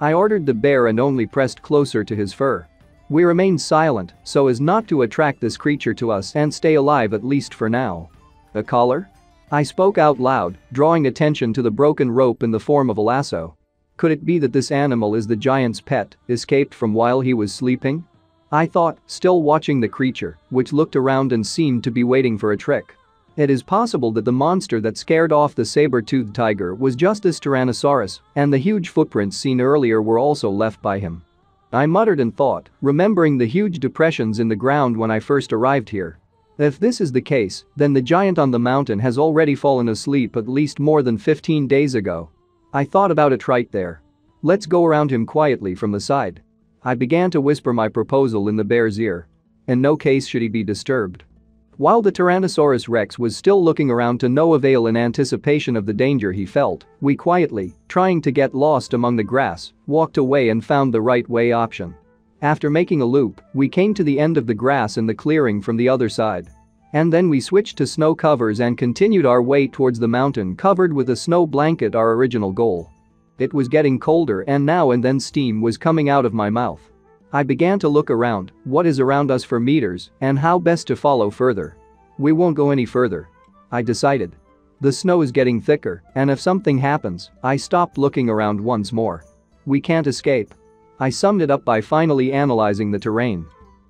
I ordered the bear and only pressed closer to his fur. We remained silent so as not to attract this creature to us and stay alive at least for now. A collar? I spoke out loud, drawing attention to the broken rope in the form of a lasso. Could it be that this animal is the giant's pet, escaped from while he was sleeping? I thought, still watching the creature, which looked around and seemed to be waiting for a trick. It is possible that the monster that scared off the saber-toothed tiger was just this Tyrannosaurus, and the huge footprints seen earlier were also left by him. I muttered in thought, remembering the huge depressions in the ground when I first arrived here. If this is the case, then the giant on the mountain has already fallen asleep at least more than 15 days ago. I thought about it right there. Let's go around him quietly from the side. I began to whisper my proposal in the bear's ear. In no case should he be disturbed. While the Tyrannosaurus Rex was still looking around to no avail in anticipation of the danger he felt, we quietly, trying to get lost among the grass, walked away and found the right way option. After making a loop, we came to the end of the grass in the clearing from the other side. And then we switched to snow covers and continued our way towards the mountain covered with a snow blanket, our original goal. It was getting colder and now and then steam was coming out of my mouth. I began to look around, what is around us for meters, and how best to follow further. We won't go any further. I decided. The snow is getting thicker, and if something happens, I stopped looking around once more. We can't escape. I summed it up by finally analyzing the terrain.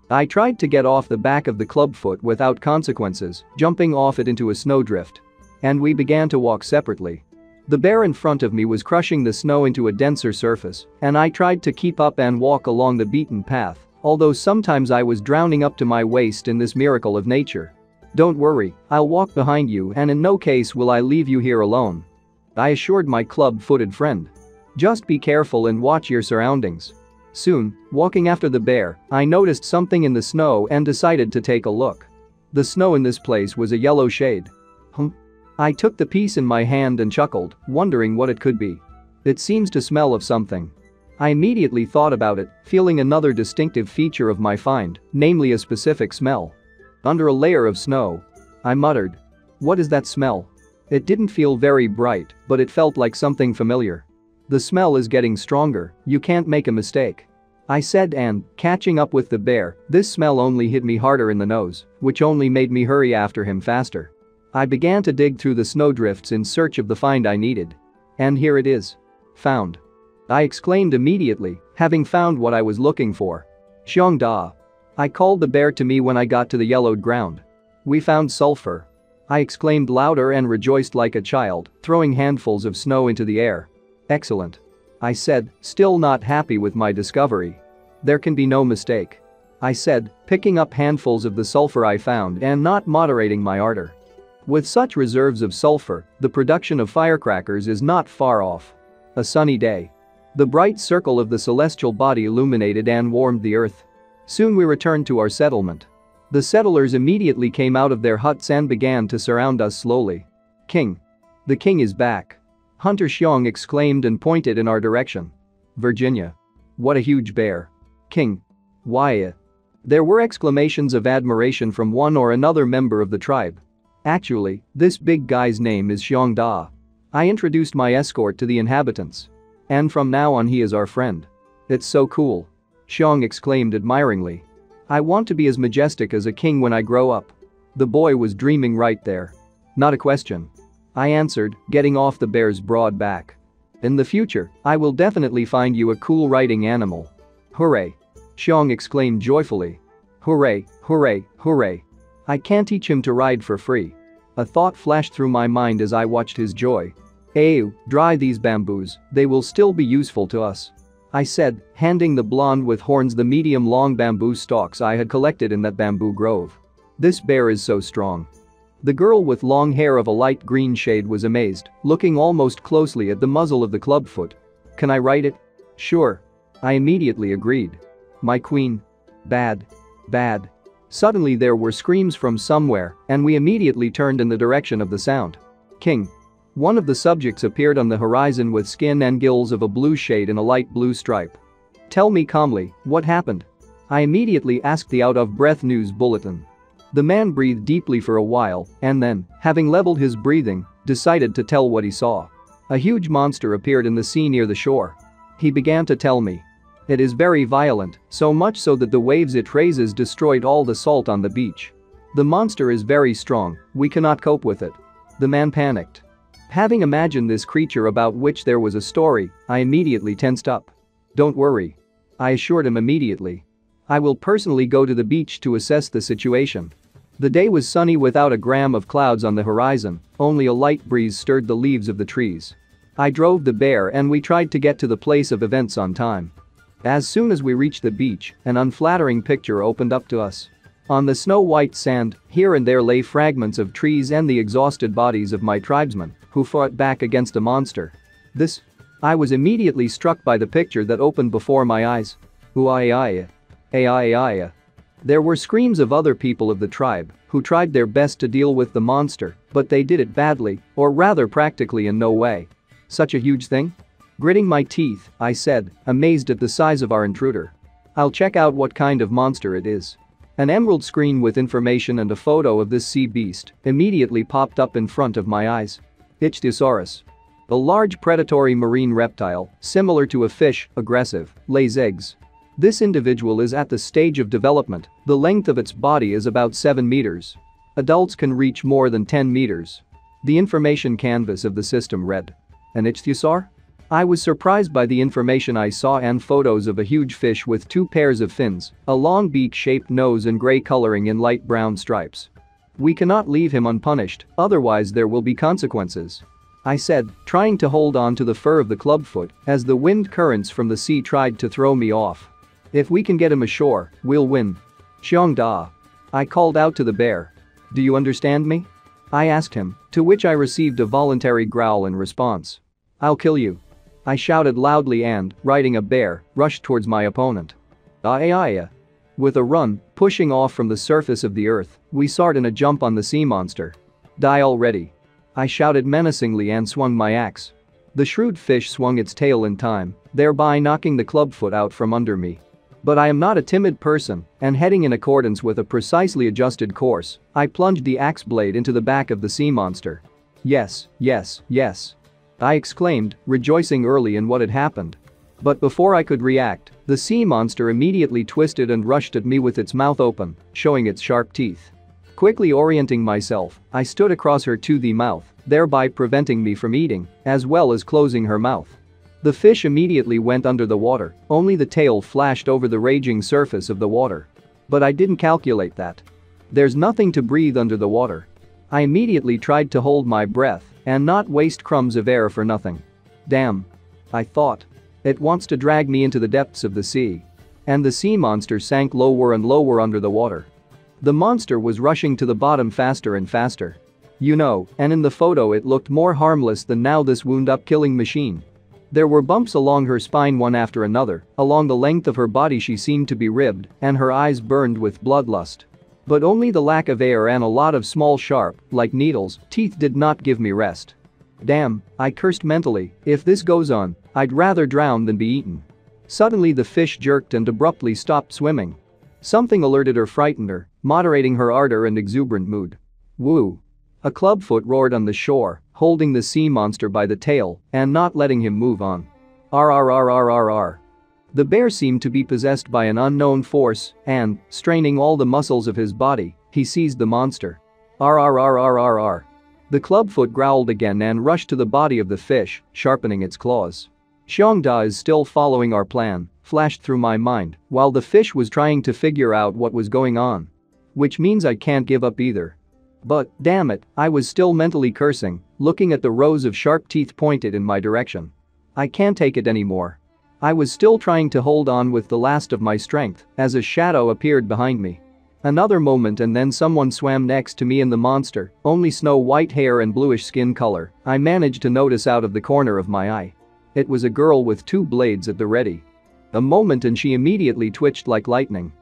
I tried to get off the back of the clubfoot without consequences, jumping off it into a snowdrift. And we began to walk separately. The bear in front of me was crushing the snow into a denser surface, and I tried to keep up and walk along the beaten path, although sometimes I was drowning up to my waist in this miracle of nature. Don't worry, I'll walk behind you and in no case will I leave you here alone. I assured my club-footed friend. Just be careful and watch your surroundings. Soon, walking after the bear, I noticed something in the snow and decided to take a look. The snow in this place was a yellow shade. I took the piece in my hand and chuckled, wondering what it could be. It seems to smell of something. I immediately thought about it, feeling another distinctive feature of my find, namely a specific smell. Under a layer of snow. I muttered. What is that smell? It didn't feel very bright, but it felt like something familiar. The smell is getting stronger, you can't make a mistake. I said, and, catching up with the bear, this smell only hit me harder in the nose, which only made me hurry after him faster. I began to dig through the snowdrifts in search of the find I needed. And here it is. Found. I exclaimed immediately, having found what I was looking for. Xiongda. I called the bear to me when I got to the yellowed ground. We found sulfur. I exclaimed louder and rejoiced like a child, throwing handfuls of snow into the air. Excellent. I said, still not happy with my discovery. There can be no mistake. I said, picking up handfuls of the sulfur I found and not moderating my ardor. With such reserves of sulfur, the production of firecrackers is not far off. A sunny day. The bright circle of the celestial body illuminated and warmed the earth. Soon we returned to our settlement. The settlers immediately came out of their huts and began to surround us slowly. King. The king is back. Hunter Xiong exclaimed and pointed in our direction. Virginia. What a huge bear. King. Why? There were exclamations of admiration from one or another member of the tribe. Actually, this big guy's name is Xiongda. I introduced my escort to the inhabitants. And from now on he is our friend. It's so cool. Xiong exclaimed admiringly. I want to be as majestic as a king when I grow up. The boy was dreaming right there. Not a question. I answered, getting off the bear's broad back. In the future, I will definitely find you a cool riding animal. Hooray! Xiong exclaimed joyfully. Hooray, hooray, hooray. I can't teach him to ride for free. A thought flashed through my mind as I watched his joy. Ew, dry these bamboos, they will still be useful to us. I said, handing the blonde with horns the medium-long bamboo stalks I had collected in that bamboo grove. This bear is so strong. The girl with long hair of a light green shade was amazed, looking almost closely at the muzzle of the clubfoot. Can I ride it? Sure. I immediately agreed. My queen. Bad. Bad. Suddenly there were screams from somewhere, and we immediately turned in the direction of the sound. King. One of the subjects appeared on the horizon with skin and gills of a blue shade and a light blue stripe. Tell me calmly, what happened? I immediately asked the out-of-breath news bulletin. The man breathed deeply for a while, and then, having leveled his breathing, decided to tell what he saw. A huge monster appeared in the sea near the shore. He began to tell me. It is very violent, so much so that the waves it raises destroyed all the salt on the beach. The monster is very strong, we cannot cope with it. The man panicked. Having imagined this creature about which there was a story, I immediately tensed up. Don't worry. I assured him immediately. I will personally go to the beach to assess the situation. The day was sunny without a gram of clouds on the horizon, only a light breeze stirred the leaves of the trees. I drove the bear and we tried to get to the place of events on time. As soon as we reached the beach, an unflattering picture opened up to us. On the snow-white sand, here and there lay fragments of trees and the exhausted bodies of my tribesmen, who fought back against a monster. I was immediately struck by the picture that opened before my eyes. Uaiaya. Aiaiaya. There were screams of other people of the tribe, who tried their best to deal with the monster, but they did it badly, or rather practically in no way. Such a huge thing? Gritting my teeth, I said, amazed at the size of our intruder. I'll check out what kind of monster it is. An emerald screen with information and a photo of this sea beast immediately popped up in front of my eyes. Ichthyosaurus. A large predatory marine reptile, similar to a fish, aggressive, lays eggs. This individual is at the stage of development. The length of its body is about 7 meters. Adults can reach more than 10 meters. The information canvas of the system read. An ichthyosaur? I was surprised by the information I saw and photos of a huge fish with 2 pairs of fins, a long beak-shaped nose and gray coloring in light brown stripes. We cannot leave him unpunished, otherwise there will be consequences. I said, trying to hold on to the fur of the clubfoot as the wind currents from the sea tried to throw me off. If we can get him ashore, we'll win. Xiongda. I called out to the bear. Do you understand me? I asked him, to which I received a voluntary growl in response. I'll kill you. I shouted loudly and, riding a bear, rushed towards my opponent. Aiaiya. With a run, pushing off from the surface of the earth, we soared in a jump on the sea monster. Die already. I shouted menacingly and swung my axe. The shrewd fish swung its tail in time, thereby knocking the clubfoot out from under me. But I am not a timid person, and heading in accordance with a precisely adjusted course, I plunged the axe blade into the back of the sea monster. Yes, yes, yes. I exclaimed, rejoicing early in what had happened. But before I could react, the sea monster immediately twisted and rushed at me with its mouth open, showing its sharp teeth. Quickly orienting myself, I stood across her to the mouth, thereby preventing me from eating, as well as closing her mouth. The fish immediately went under the water, only the tail flashed over the raging surface of the water. But I didn't calculate that. There's nothing to breathe under the water. I immediately tried to hold my breath and not waste crumbs of air for nothing. Damn. I thought. It wants to drag me into the depths of the sea. And the sea monster sank lower and lower under the water. The monster was rushing to the bottom faster and faster. You know, and in the photo it looked more harmless than now this wound-up killing machine. There were bumps along her spine one after another, along the length of her body she seemed to be ribbed, and her eyes burned with bloodlust. But only the lack of air and a lot of small sharp, like needles, teeth did not give me rest. Damn, I cursed mentally, if this goes on, I'd rather drown than be eaten. Suddenly the fish jerked and abruptly stopped swimming. Something alerted or frightened her, moderating her ardor and exuberant mood. Woo. A clubfoot roared on the shore, holding the sea monster by the tail and not letting him move on. Rrrrrrrr. The bear seemed to be possessed by an unknown force and, straining all the muscles of his body, he seized the monster. Rrrrrrrr. The clubfoot growled again and rushed to the body of the fish, sharpening its claws. Xiongda is still following our plan, flashed through my mind, while the fish was trying to figure out what was going on. Which means I can't give up either. But, damn it, I was still mentally cursing, looking at the rows of sharp teeth pointed in my direction. I can't take it anymore. I was still trying to hold on with the last of my strength as a shadow appeared behind me. Another moment and then someone swam next to me and the monster, only snow-white hair and bluish skin color, I managed to notice out of the corner of my eye. It was a girl with 2 blades at the ready. A moment and she immediately twitched like lightning.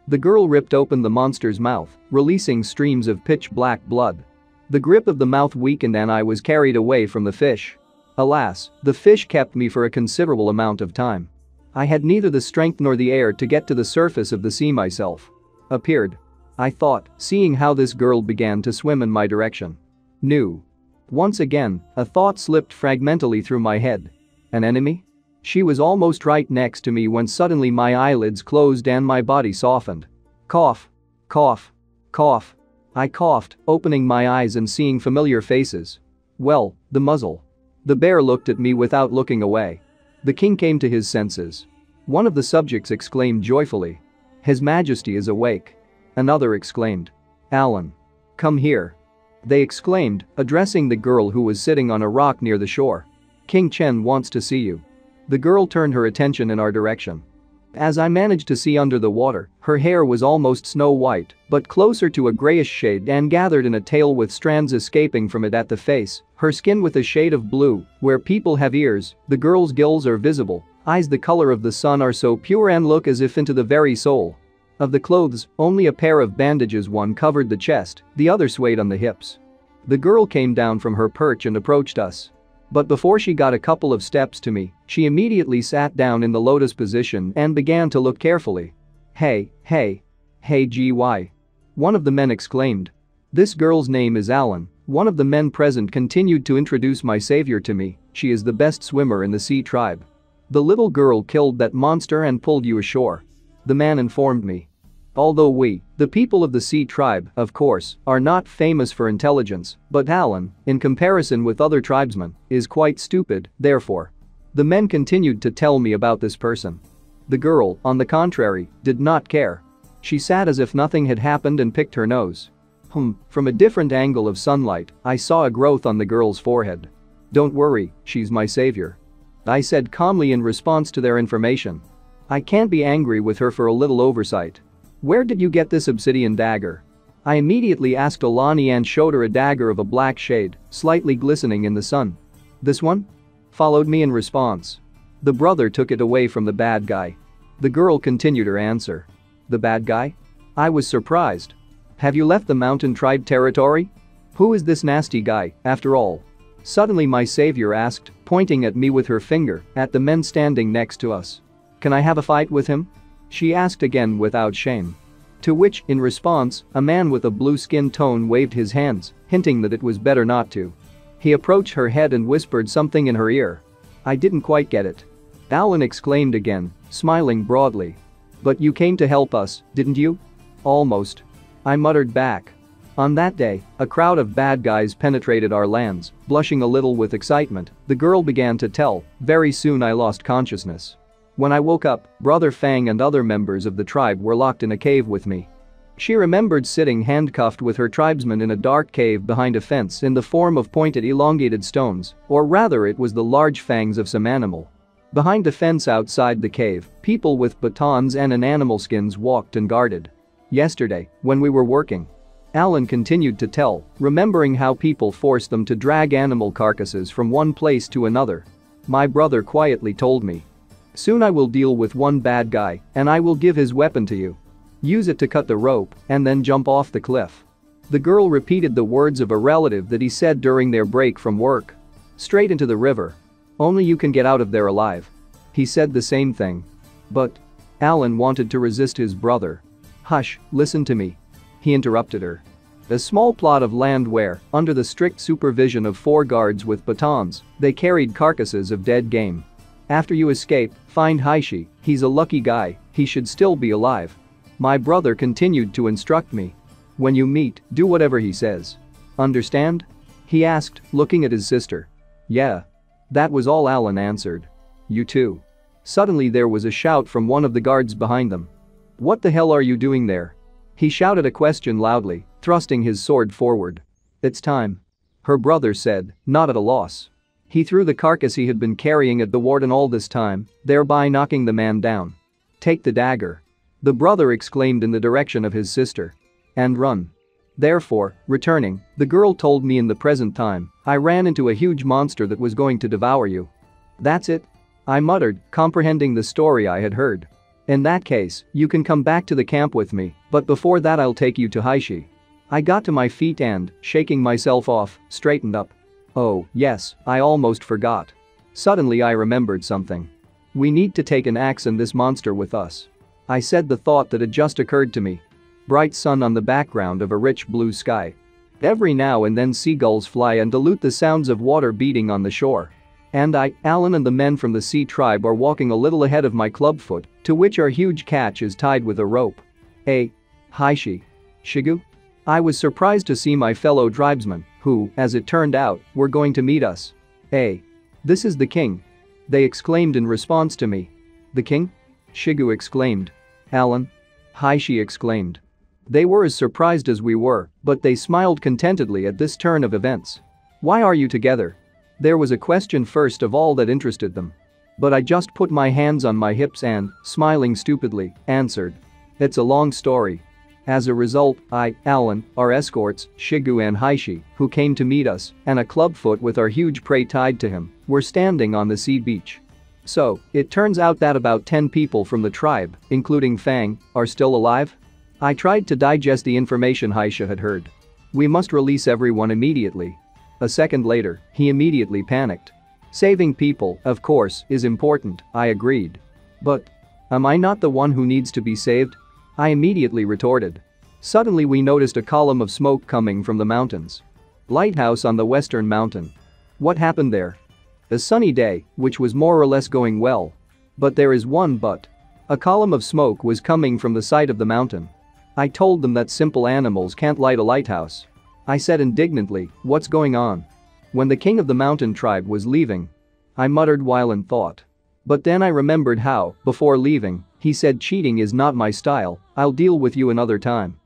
The girl ripped open the monster's mouth, releasing streams of pitch-black blood. The grip of the mouth weakened and I was carried away from the fish. Alas, the fish kept me for a considerable amount of time. I had neither the strength nor the air to get to the surface of the sea myself. Appeared. I thought, seeing how this girl began to swim in my direction. New. Once again, a thought slipped fragmentally through my head. An enemy? She was almost right next to me when suddenly my eyelids closed and my body softened. Cough. Cough. Cough. I coughed, opening my eyes and seeing familiar faces. Well, the muzzle. The bear looked at me without looking away. The king came to his senses. One of the subjects exclaimed joyfully. His Majesty is awake. Another exclaimed. Alan. Come here. They exclaimed, addressing the girl who was sitting on a rock near the shore. King Chen wants to see you. The girl turned her attention in our direction. As I managed to see under the water, her hair was almost snow white, but closer to a grayish shade and gathered in a tail with strands escaping from it at the face, her skin with a shade of blue, where people have ears, the girl's gills are visible, eyes the color of the sun are so pure and look as if into the very soul. Of the clothes, only a pair of bandages, one covered the chest, the other swayed on the hips. The girl came down from her perch and approached us. But before she got a couple of steps to me, she immediately sat down in the lotus position and began to look carefully. Hey, GY. One of the men exclaimed. This girl's name is Alan. One of the men present continued to introduce my savior to me. She is the best swimmer in the sea tribe. The little girl killed that monster and pulled you ashore. The man informed me. Although we, the people of the sea tribe, of course, are not famous for intelligence, but Alan, in comparison with other tribesmen, is quite stupid, therefore. The men continued to tell me about this person. The girl, on the contrary, did not care. She sat as if nothing had happened and picked her nose. From a different angle of sunlight, I saw a growth on the girl's forehead. Don't worry, she's my savior. I said calmly in response to their information. I can't be angry with her for a little oversight. Where did you get this obsidian dagger? I immediately asked Alani and showed her a dagger of a black shade, slightly glistening in the sun. This one? Followed me in response. The brother took it away from the bad guy. The girl continued her answer. The bad guy? I was surprised. Have you left the mountain tribe territory? Who is this nasty guy, after all? Suddenly my savior asked, pointing at me with her finger at the men standing next to us. Can I have a fight with him? She asked again without shame. To which, in response, a man with a blue skin tone waved his hands, hinting that it was better not to. He approached her head and whispered something in her ear. I didn't quite get it. Alan exclaimed again, smiling broadly. But you came to help us, didn't you? Almost. I muttered back. On that day, a crowd of bad guys penetrated our lands. Blushing a little with excitement, the girl began to tell. Very soon I lost consciousness. When I woke up, Brother Fang and other members of the tribe were locked in a cave with me. She remembered sitting handcuffed with her tribesmen in a dark cave behind a fence in the form of pointed elongated stones, or rather it was the large fangs of some animal. Behind the fence outside the cave, people with batons and in animal skins walked and guarded. Yesterday, when we were working, Alan continued to tell, remembering how people forced them to drag animal carcasses from one place to another. My brother quietly told me. Soon I will deal with one bad guy, and I will give his weapon to you. Use it to cut the rope, and then jump off the cliff. The girl repeated the words of a relative that he said during their break from work. Straight into the river. Only you can get out of there alive. He said the same thing. But Alan wanted to resist his brother. Hush, listen to me. He interrupted her. A small plot of land where, under the strict supervision of 4 guards with batons, they carried carcasses of dead game. After you escape, find Haishi, he's a lucky guy, he should still be alive. My brother continued to instruct me. When you meet, do whatever he says. Understand? He asked, looking at his sister. Yeah. That was all Alan answered. You too. Suddenly there was a shout from one of the guards behind them. What the hell are you doing there? He shouted a question loudly, thrusting his sword forward. It's time. Her brother said, not at a loss. He threw the carcass he had been carrying at the warden all this time, thereby knocking the man down. Take the dagger. The brother exclaimed in the direction of his sister. And run. Therefore, returning, the girl told me in the present time, I ran into a huge monster that was going to devour you. That's it? I muttered, comprehending the story I had heard. In that case, you can come back to the camp with me, but before that I'll take you to Haishi. I got to my feet and, shaking myself off, straightened up. Oh, yes, I almost forgot. Suddenly I remembered something. We need to take an axe and this monster with us. I said the thought that had just occurred to me. Bright sun on the background of a rich blue sky. Every now and then seagulls fly and dilute the sounds of water beating on the shore. And I, Alan and the men from the sea tribe are walking a little ahead of my clubfoot, to which our huge catch is tied with a rope. Haishi. Shigu? I was surprised to see my fellow tribesmen, who, as it turned out, were going to meet us. This is the king. They exclaimed in response to me. The king? Shigu exclaimed. Alan? Haishi exclaimed. They were as surprised as we were, but they smiled contentedly at this turn of events. Why are you together? There was a question first of all that interested them. But I just put my hands on my hips and, smiling stupidly, answered. It's a long story. As a result, I, Alan, our escorts, Shigu and Haishi, who came to meet us, and a clubfoot with our huge prey tied to him, were standing on the sea beach. So, it turns out that about 10 people from the tribe, including Fang, are still alive? I tried to digest the information Haisha had heard. We must release everyone immediately. A second later, he immediately panicked. Saving people, of course, is important, I agreed. But am I not the one who needs to be saved? I immediately retorted. Suddenly we noticed a column of smoke coming from the mountains. Lighthouse on the western mountain. What happened there? A sunny day, which was more or less going well. But there is one but. A column of smoke was coming from the side of the mountain. I told them that simple animals can't light a lighthouse. I said indignantly, what's going on? When the king of the mountain tribe was leaving. I muttered while in thought. But then I remembered how, before leaving, he said cheating is not my style, I'll deal with you another time.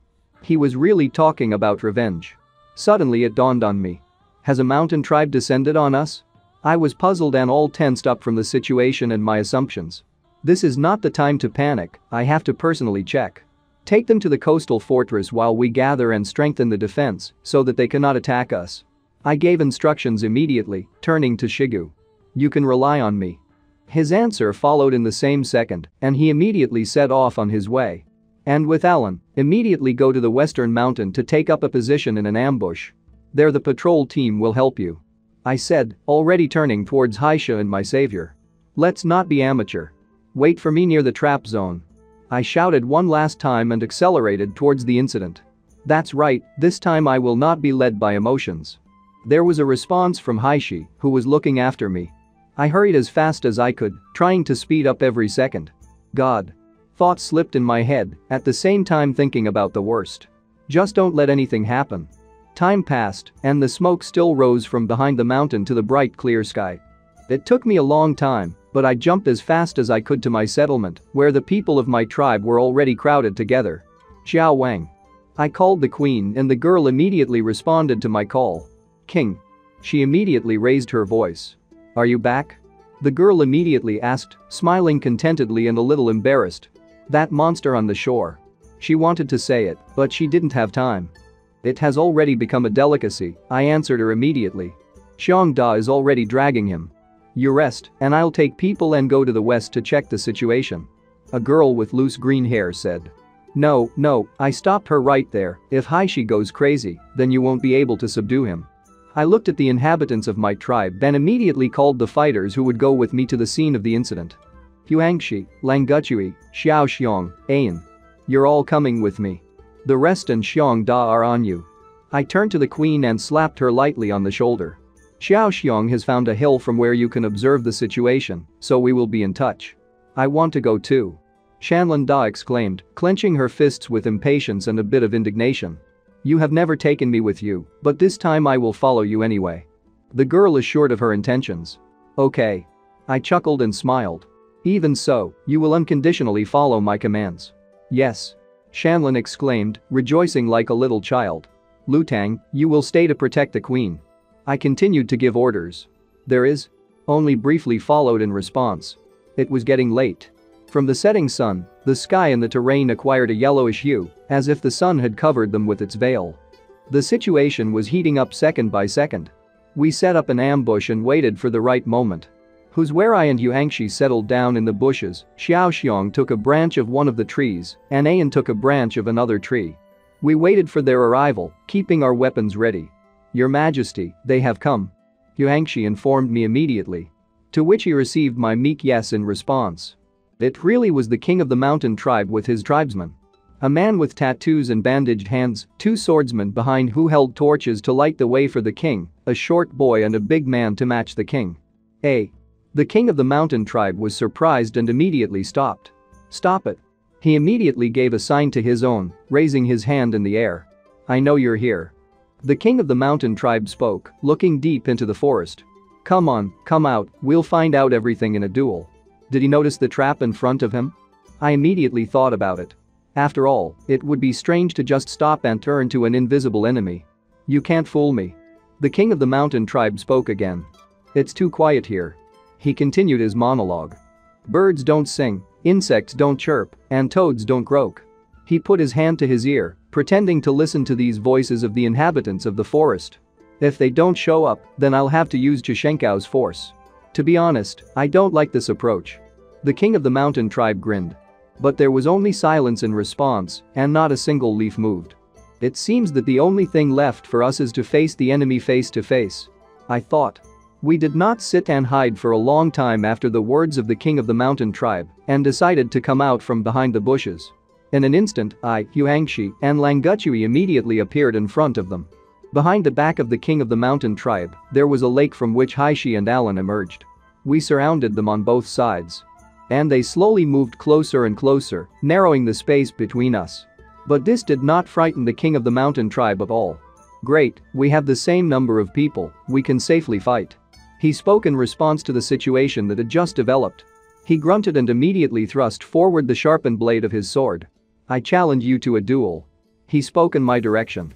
He was really talking about revenge. Suddenly it dawned on me. Has a mountain tribe descended on us? I was puzzled and all tensed up from the situation and my assumptions. This is not the time to panic, I have to personally check. Take them to the coastal fortress while we gather and strengthen the defense so that they cannot attack us. I gave instructions immediately, turning to Shigu. You can rely on me. His answer followed in the same second, and he immediately set off on his way. And with Alan, immediately go to the western mountain to take up a position in an ambush. There the patrol team will help you. I said, already turning towards Haisha and my savior. Let's not be amateur. Wait for me near the trap zone. I shouted one last time and accelerated towards the incident. That's right, this time I will not be led by emotions. There was a response from Haishi, who was looking after me. I hurried as fast as I could, trying to speed up every second. God. Thoughts slipped in my head, at the same time thinking about the worst. Just don't let anything happen. Time passed, and the smoke still rose from behind the mountain to the bright clear sky. It took me a long time, but I jumped as fast as I could to my settlement, where the people of my tribe were already crowded together. Xiao Wang. I called the queen and the girl immediately responded to my call. King. She immediately raised her voice. Are you back? The girl immediately asked, smiling contentedly and a little embarrassed. That monster on the shore. She wanted to say it, but she didn't have time. It has already become a delicacy, I answered her immediately. Xiong Da is already dragging him. You rest, and I'll take people and go to the west to check the situation. A girl with loose green hair said. No, I stopped her right there, if Haishi goes crazy, then you won't be able to subdue him. I looked at the inhabitants of my tribe and immediately called the fighters who would go with me to the scene of the incident. Huangshi, Languchui, Xiao Xiong, Ayan. You're all coming with me. The rest and Xiong Da are on you. I turned to the queen and slapped her lightly on the shoulder. Xiao Xiong has found a hill from where you can observe the situation, so we will be in touch. I want to go too. Shanlan Da exclaimed, clenching her fists with impatience and a bit of indignation. You have never taken me with you, but this time I will follow you anyway. The girl assured of her intentions. Okay. I chuckled and smiled. Even so, you will unconditionally follow my commands. Yes. Shanlan exclaimed, rejoicing like a little child. Lutang, you will stay to protect the queen. I continued to give orders. There is? Only briefly followed in response. It was getting late. From the setting sun, the sky and the terrain acquired a yellowish hue, as if the sun had covered them with its veil. The situation was heating up second by second. We set up an ambush and waited for the right moment. Where I and Yuangshi settled down in the bushes, Xiao Xiong took a branch of one of the trees, and Ayan took a branch of another tree. We waited for their arrival, keeping our weapons ready. Your Majesty, they have come. Yuangshi informed me immediately. To which he received my meek yes in response. It really was the king of the mountain tribe with his tribesmen. A man with tattoos and bandaged hands, two swordsmen behind who held torches to light the way for the king, a short boy and a big man to match the king. The king of the mountain tribe was surprised and immediately stopped. Stop it. He immediately gave a sign to his own, raising his hand in the air. I know you're here. The king of the mountain tribe spoke, looking deep into the forest. Come on, come out, we'll find out everything in a duel. Did he notice the trap in front of him? I immediately thought about it. After all, it would be strange to just stop and turn to an invisible enemy. You can't fool me. The king of the mountain tribe spoke again. It's too quiet here. He continued his monologue. Birds don't sing, insects don't chirp, and toads don't croak. He put his hand to his ear, pretending to listen to these voices of the inhabitants of the forest. If they don't show up, then I'll have to use Chashenkao's force. To be honest, I don't like this approach. The king of the mountain tribe grinned. But there was only silence in response, and not a single leaf moved. It seems that the only thing left for us is to face the enemy face to face, I thought. We did not sit and hide for a long time after the words of the king of the mountain tribe and decided to come out from behind the bushes. In an instant, Huangshi, and Langutui immediately appeared in front of them. Behind the back of the king of the mountain tribe, there was a lake from which Haishi and Alan emerged. We surrounded them on both sides. And they slowly moved closer and closer, narrowing the space between us. But this did not frighten the king of the mountain tribe at all. Great, we have the same number of people, we can safely fight. He spoke in response to the situation that had just developed. He grunted and immediately thrust forward the sharpened blade of his sword. I challenge you to a duel. He spoke in my direction.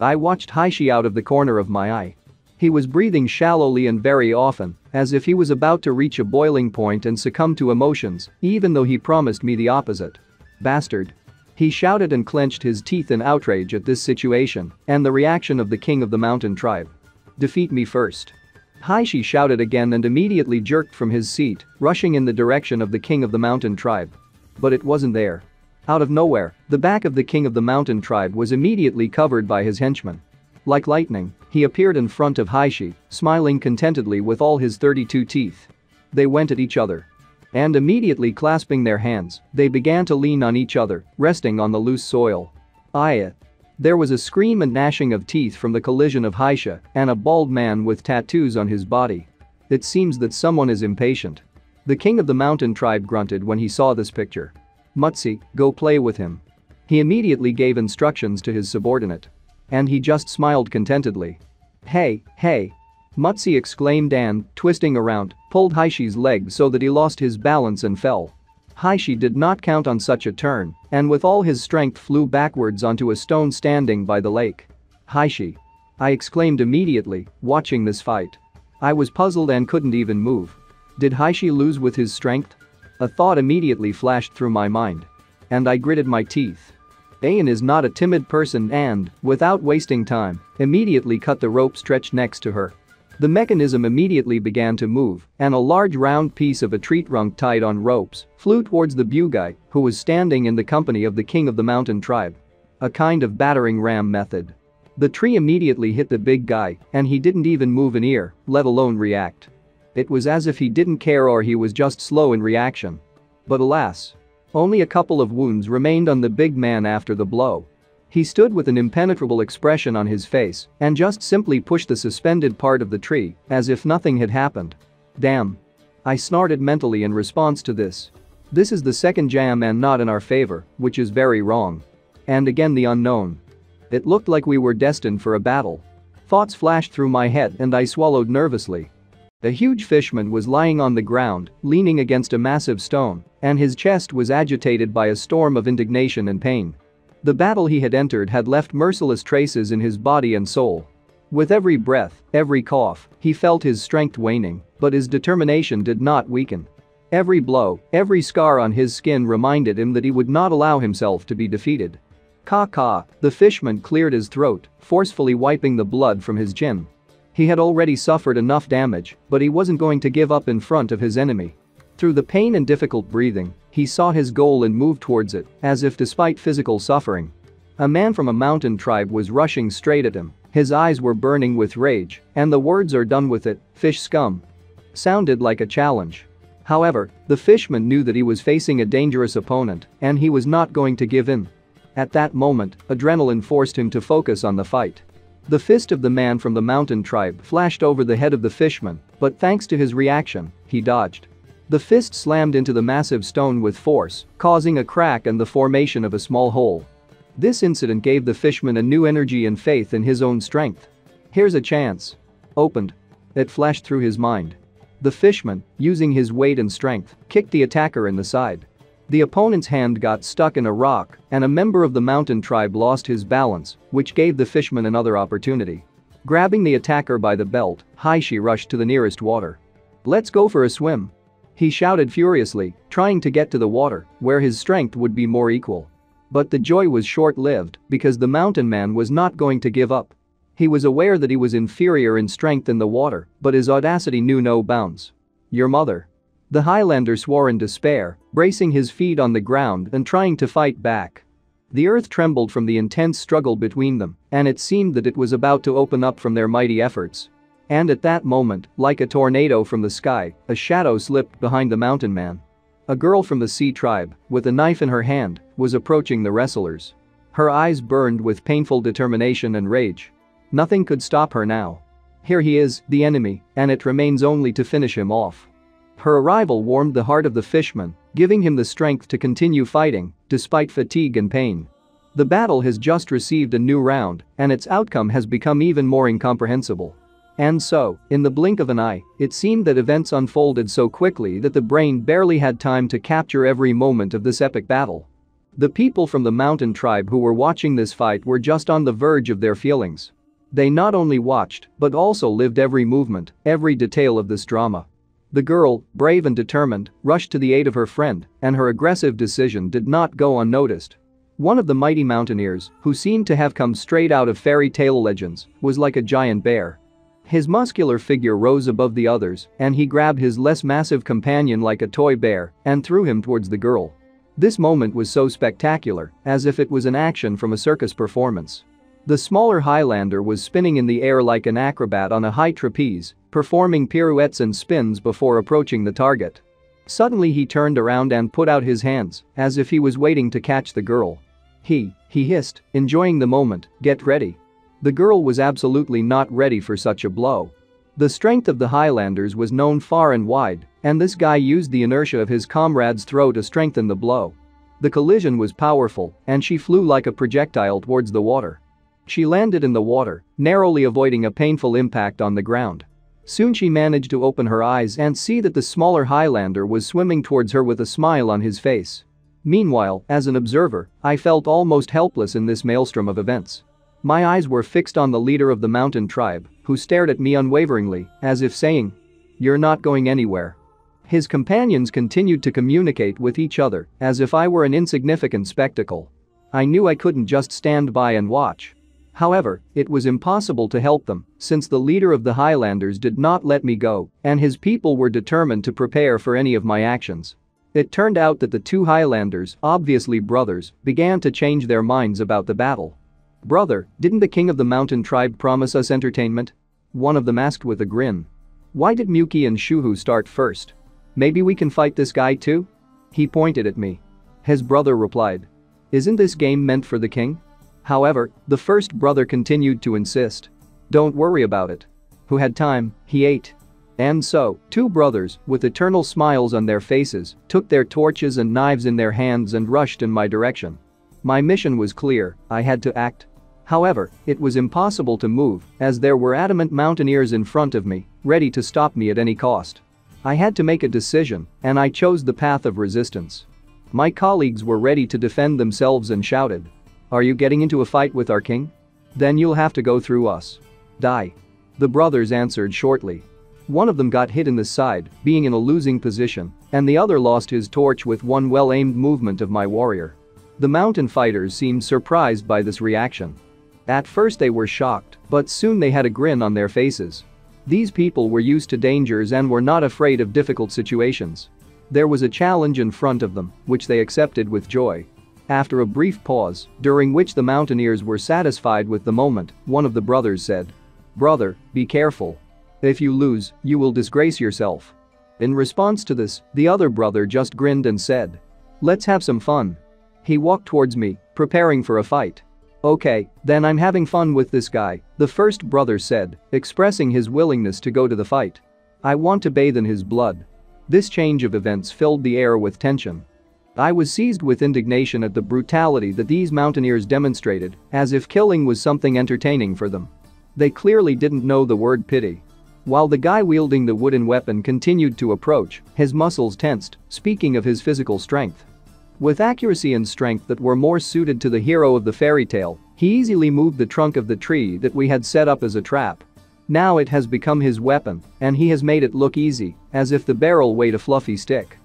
I watched Haishi out of the corner of my eye. He was breathing shallowly and very often, as if he was about to reach a boiling point and succumb to emotions, even though he promised me the opposite. Bastard. He shouted and clenched his teeth in outrage at this situation and the reaction of the king of the mountain tribe. Defeat me first. Haishi shouted again and immediately jerked from his seat, rushing in the direction of the king of the mountain tribe. But it wasn't there. Out of nowhere, the back of the king of the mountain tribe was immediately covered by his henchmen. Like lightning, he appeared in front of Haishi, smiling contentedly with all his 32 teeth. They went at each other. And immediately clasping their hands, they began to lean on each other, resting on the loose soil. There was a scream and gnashing of teeth from the collision of Haishi and a bald man with tattoos on his body. It seems that someone is impatient. The king of the mountain tribe grunted when he saw this picture. Mutsi, go play with him. He immediately gave instructions to his subordinate. And he just smiled contentedly. Hey. Mutsi exclaimed and, twisting around, pulled Haishi's leg so that he lost his balance and fell. Haishi did not count on such a turn and with all his strength flew backwards onto a stone standing by the lake. Haishi. I exclaimed immediately, watching this fight. I was puzzled and couldn't even move. Did Haishi lose with his strength? A thought immediately flashed through my mind. And I gritted my teeth. Ayan is not a timid person and, without wasting time, immediately cut the rope stretched next to her. The mechanism immediately began to move, and a large round piece of a tree trunk tied on ropes flew towards the Bugai, who was standing in the company of the king of the mountain tribe. A kind of battering ram method. The tree immediately hit the big guy, and he didn't even move an ear, let alone react. It was as if he didn't care or he was just slow in reaction. But alas. Only a couple of wounds remained on the big man after the blow. He stood with an impenetrable expression on his face and just simply pushed the suspended part of the tree as if nothing had happened. Damn. I snorted mentally in response to this. This is the second jam and not in our favor, which is very wrong. And again the unknown. It looked like we were destined for a battle. Thoughts flashed through my head and I swallowed nervously. A huge fishman was lying on the ground, leaning against a massive stone, and his chest was agitated by a storm of indignation and pain. The battle he had entered had left merciless traces in his body and soul. With every breath, every cough, he felt his strength waning, but his determination did not weaken. Every blow, every scar on his skin reminded him that he would not allow himself to be defeated. Ka, the fishman cleared his throat, forcefully wiping the blood from his chin. He had already suffered enough damage, but he wasn't going to give up in front of his enemy. Through the pain and difficult breathing, he saw his goal and moved towards it, as if despite physical suffering. A man from a mountain tribe was rushing straight at him, his eyes were burning with rage, and the words "are done with it, fish scum" sounded like a challenge. However, the fishman knew that he was facing a dangerous opponent, and he was not going to give in. At that moment, adrenaline forced him to focus on the fight. The fist of the man from the mountain tribe flashed over the head of the fishman, but thanks to his reaction, he dodged. The fist slammed into the massive stone with force, causing a crack and the formation of a small hole. This incident gave the fishman a new energy and faith in his own strength. Here's a chance. Opened. It flashed through his mind. The fishman, using his weight and strength, kicked the attacker in the side. The opponent's hand got stuck in a rock, and a member of the mountain tribe lost his balance, which gave the fishman another opportunity. Grabbing the attacker by the belt, Haishi rushed to the nearest water. "Let's go for a swim," he shouted furiously, trying to get to the water, where his strength would be more equal. But the joy was short-lived because the mountain man was not going to give up. He was aware that he was inferior in strength in the water, but his audacity knew no bounds. "Your mother." The Highlander swore in despair, bracing his feet on the ground and trying to fight back. The earth trembled from the intense struggle between them, and it seemed that it was about to open up from their mighty efforts. And at that moment, like a tornado from the sky, a shadow slipped behind the mountain man. A girl from the Sea tribe, with a knife in her hand, was approaching the wrestlers. Her eyes burned with painful determination and rage. Nothing could stop her now. Here he is, the enemy, and it remains only to finish him off. Her arrival warmed the heart of the fishman, giving him the strength to continue fighting, despite fatigue and pain. The battle has just received a new round, and its outcome has become even more incomprehensible. And so, in the blink of an eye, it seemed that events unfolded so quickly that the brain barely had time to capture every moment of this epic battle. The people from the mountain tribe who were watching this fight were just on the verge of their feelings. They not only watched, but also lived every movement, every detail of this drama. The girl, brave and determined, rushed to the aid of her friend, and her aggressive decision did not go unnoticed. One of the mighty mountaineers, who seemed to have come straight out of fairy tale legends, was like a giant bear. His muscular figure rose above the others, and he grabbed his less massive companion like a toy bear and threw him towards the girl. This moment was so spectacular, as if it was an action from a circus performance. The smaller Highlander was spinning in the air like an acrobat on a high trapeze, performing pirouettes and spins before approaching the target. Suddenly he turned around and put out his hands, as if he was waiting to catch the girl. He hissed, enjoying the moment, "Get ready." The girl was absolutely not ready for such a blow. The strength of the Highlanders was known far and wide, and this guy used the inertia of his comrade's throw to strengthen the blow. The collision was powerful, and she flew like a projectile towards the water. She landed in the water, narrowly avoiding a painful impact on the ground. Soon she managed to open her eyes and see that the smaller Highlander was swimming towards her with a smile on his face. Meanwhile, as an observer, I felt almost helpless in this maelstrom of events. My eyes were fixed on the leader of the mountain tribe, who stared at me unwaveringly, as if saying, "You're not going anywhere." His companions continued to communicate with each other, as if I were an insignificant spectacle. I knew I couldn't just stand by and watch. However, it was impossible to help them, since the leader of the Highlanders did not let me go, and his people were determined to prepare for any of my actions. It turned out that the two Highlanders, obviously brothers, began to change their minds about the battle. "Brother, didn't the king of the mountain tribe promise us entertainment?" one of them asked with a grin. "Why did Muki and Shuhu start first? Maybe we can fight this guy too?" He pointed at me. His brother replied, "Isn't this game meant for the king?" However, the first brother continued to insist. "Don't worry about it. Who had time, he ate." And so, two brothers, with eternal smiles on their faces, took their torches and knives in their hands and rushed in my direction. My mission was clear, I had to act. However, it was impossible to move, as there were adamant mountaineers in front of me, ready to stop me at any cost. I had to make a decision, and I chose the path of resistance. My colleagues were ready to defend themselves and shouted, "Are you getting into a fight with our king? Then you'll have to go through us. Die." The brothers answered shortly. One of them got hit in the side, being in a losing position, and the other lost his torch with one well-aimed movement of my warrior. The mountain fighters seemed surprised by this reaction. At first they were shocked, but soon they had a grin on their faces. These people were used to dangers and were not afraid of difficult situations. There was a challenge in front of them, which they accepted with joy. After a brief pause, during which the mountaineers were satisfied with the moment, one of the brothers said, "Brother, be careful. If you lose, you will disgrace yourself." In response to this, the other brother just grinned and said, "Let's have some fun." He walked towards me, preparing for a fight. "Okay, then I'm having fun with this guy," the first brother said, expressing his willingness to go to the fight. "I want to bathe in his blood." This change of events filled the air with tension. I was seized with indignation at the brutality that these mountaineers demonstrated, as if killing was something entertaining for them. They clearly didn't know the word pity. While the guy wielding the wooden weapon continued to approach, his muscles tensed, speaking of his physical strength. With accuracy and strength that were more suited to the hero of the fairy tale, he easily moved the trunk of the tree that we had set up as a trap. Now it has become his weapon, and he has made it look easy, as if the barrel weighed a fluffy stick.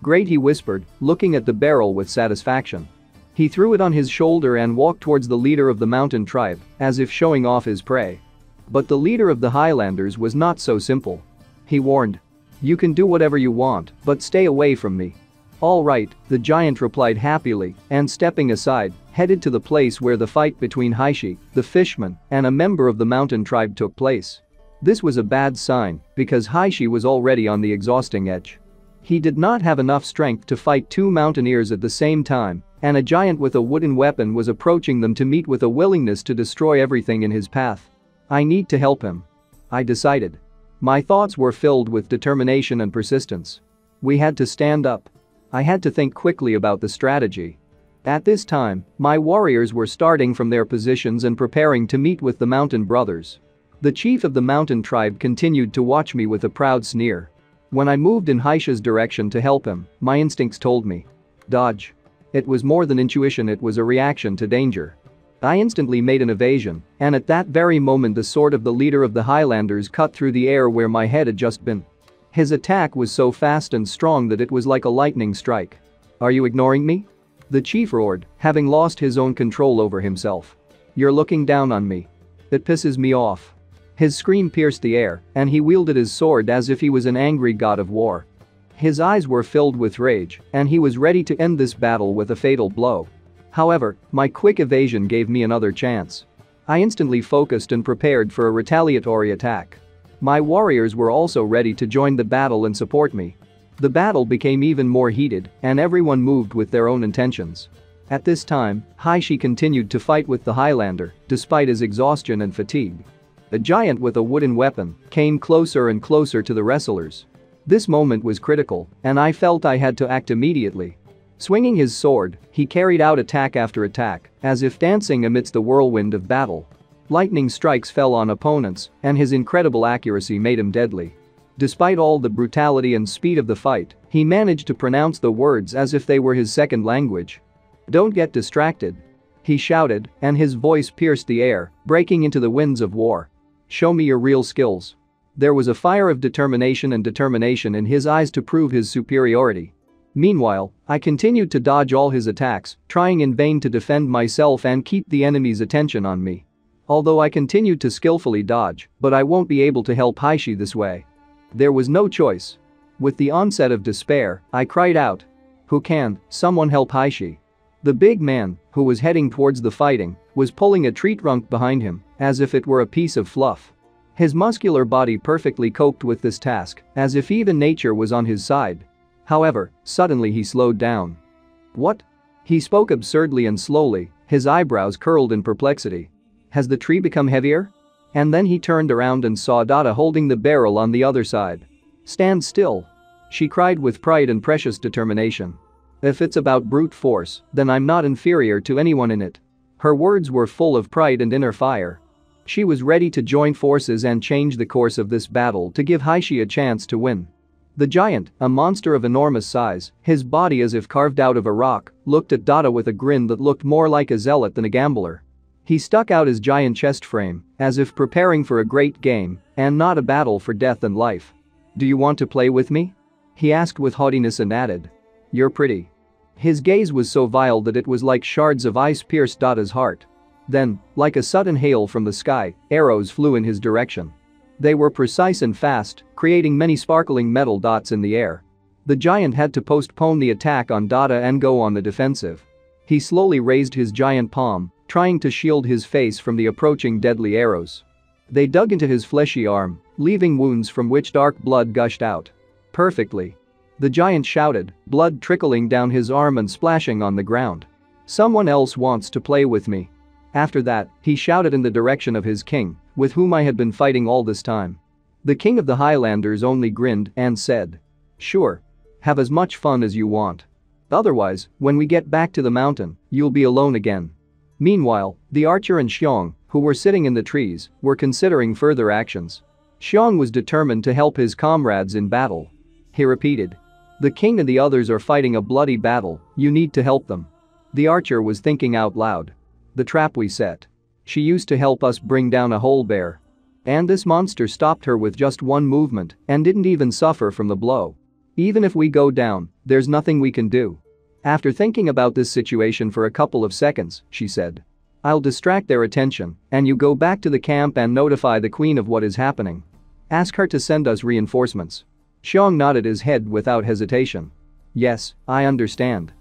Great, he whispered, looking at the barrel with satisfaction. He threw it on his shoulder and walked towards the leader of the mountain tribe, as if showing off his prey. But the leader of the Highlanders was not so simple. He warned. You can do whatever you want, but stay away from me. All right, the giant replied happily, and stepping aside, headed to the place where the fight between Haishi, the fishman, and a member of the mountain tribe took place. This was a bad sign, because Haishi was already on the exhausting edge. He did not have enough strength to fight two mountaineers at the same time, and a giant with a wooden weapon was approaching them to meet with a willingness to destroy everything in his path. I need to help him, I decided. My thoughts were filled with determination and persistence. We had to stand up. I had to think quickly about the strategy. At this time, my warriors were starting from their positions and preparing to meet with the mountain brothers. The chief of the mountain tribe continued to watch me with a proud sneer. When I moved in Haisha's direction to help him, my instincts told me. Dodge. It was more than intuition, it was a reaction to danger. I instantly made an evasion, and at that very moment the sword of the leader of the Highlanders cut through the air where my head had just been. His attack was so fast and strong that it was like a lightning strike. Are you ignoring me? The chief roared, having lost his own control over himself. You're looking down on me. It pisses me off. His scream pierced the air, and he wielded his sword as if he was an angry god of war. His eyes were filled with rage, and he was ready to end this battle with a fatal blow. However, my quick evasion gave me another chance. I instantly focused and prepared for a retaliatory attack. My warriors were also ready to join the battle and support me. The battle became even more heated, and everyone moved with their own intentions. At this time, Haishi continued to fight with the Highlander, despite his exhaustion and fatigue. A giant with a wooden weapon came closer and closer to the wrestlers. This moment was critical, and I felt I had to act immediately. Swinging his sword, he carried out attack after attack, as if dancing amidst the whirlwind of battle. Lightning strikes fell on opponents, and his incredible accuracy made him deadly. Despite all the brutality and speed of the fight, he managed to pronounce the words as if they were his second language. Don't get distracted. He shouted, and his voice pierced the air, breaking into the winds of war. Show me your real skills. There was a fire of determination in his eyes to prove his superiority. Meanwhile, I continued to dodge all his attacks, trying in vain to defend myself and keep the enemy's attention on me. Although I continued to skillfully dodge, but I won't be able to help Haishi this way. There was no choice. With the onset of despair, I cried out. Who can someone help Haishi? The big man, who was heading towards the fighting, was pulling a tree trunk behind him, as if it were a piece of fluff. His muscular body perfectly coped with this task, as if even nature was on his side. However, suddenly he slowed down. What? He spoke absurdly and slowly, his eyebrows curled in perplexity. Has the tree become heavier? And then he turned around and saw Dada holding the barrel on the other side. Stand still. She cried with pride and precious determination. If it's about brute force, then I'm not inferior to anyone in it. Her words were full of pride and inner fire. She was ready to join forces and change the course of this battle to give Haishi a chance to win. The giant, a monster of enormous size, his body as if carved out of a rock, looked at Dada with a grin that looked more like a zealot than a gambler. He stuck out his giant chest frame, as if preparing for a great game, and not a battle for death and life. Do you want to play with me? He asked with haughtiness and added. You're pretty. His gaze was so vile that it was like shards of ice pierced Dada's heart. Then, like a sudden hail from the sky, arrows flew in his direction. They were precise and fast, creating many sparkling metal dots in the air. The giant had to postpone the attack on Dada and go on the defensive. He slowly raised his giant palm, trying to shield his face from the approaching deadly arrows. They dug into his fleshy arm, leaving wounds from which dark blood gushed out. Perfectly. The giant shouted, blood trickling down his arm and splashing on the ground. Someone else wants to play with me. After that, he shouted in the direction of his king, with whom I had been fighting all this time. The king of the Highlanders only grinned and said. Sure. Have as much fun as you want. Otherwise, when we get back to the mountain, you'll be alone again. Meanwhile, the archer and Xiong, who were sitting in the trees, were considering further actions. Xiong was determined to help his comrades in battle. He repeated. The king and the others are fighting a bloody battle, you need to help them. The archer was thinking out loud. The trap we set. She used to help us bring down a whole bear. And this monster stopped her with just one movement and didn't even suffer from the blow. Even if we go down, there's nothing we can do. After thinking about this situation for a couple of seconds, she said. I'll distract their attention, and you go back to the camp and notify the queen of what is happening. Ask her to send us reinforcements. Xiong nodded his head without hesitation. Yes, I understand.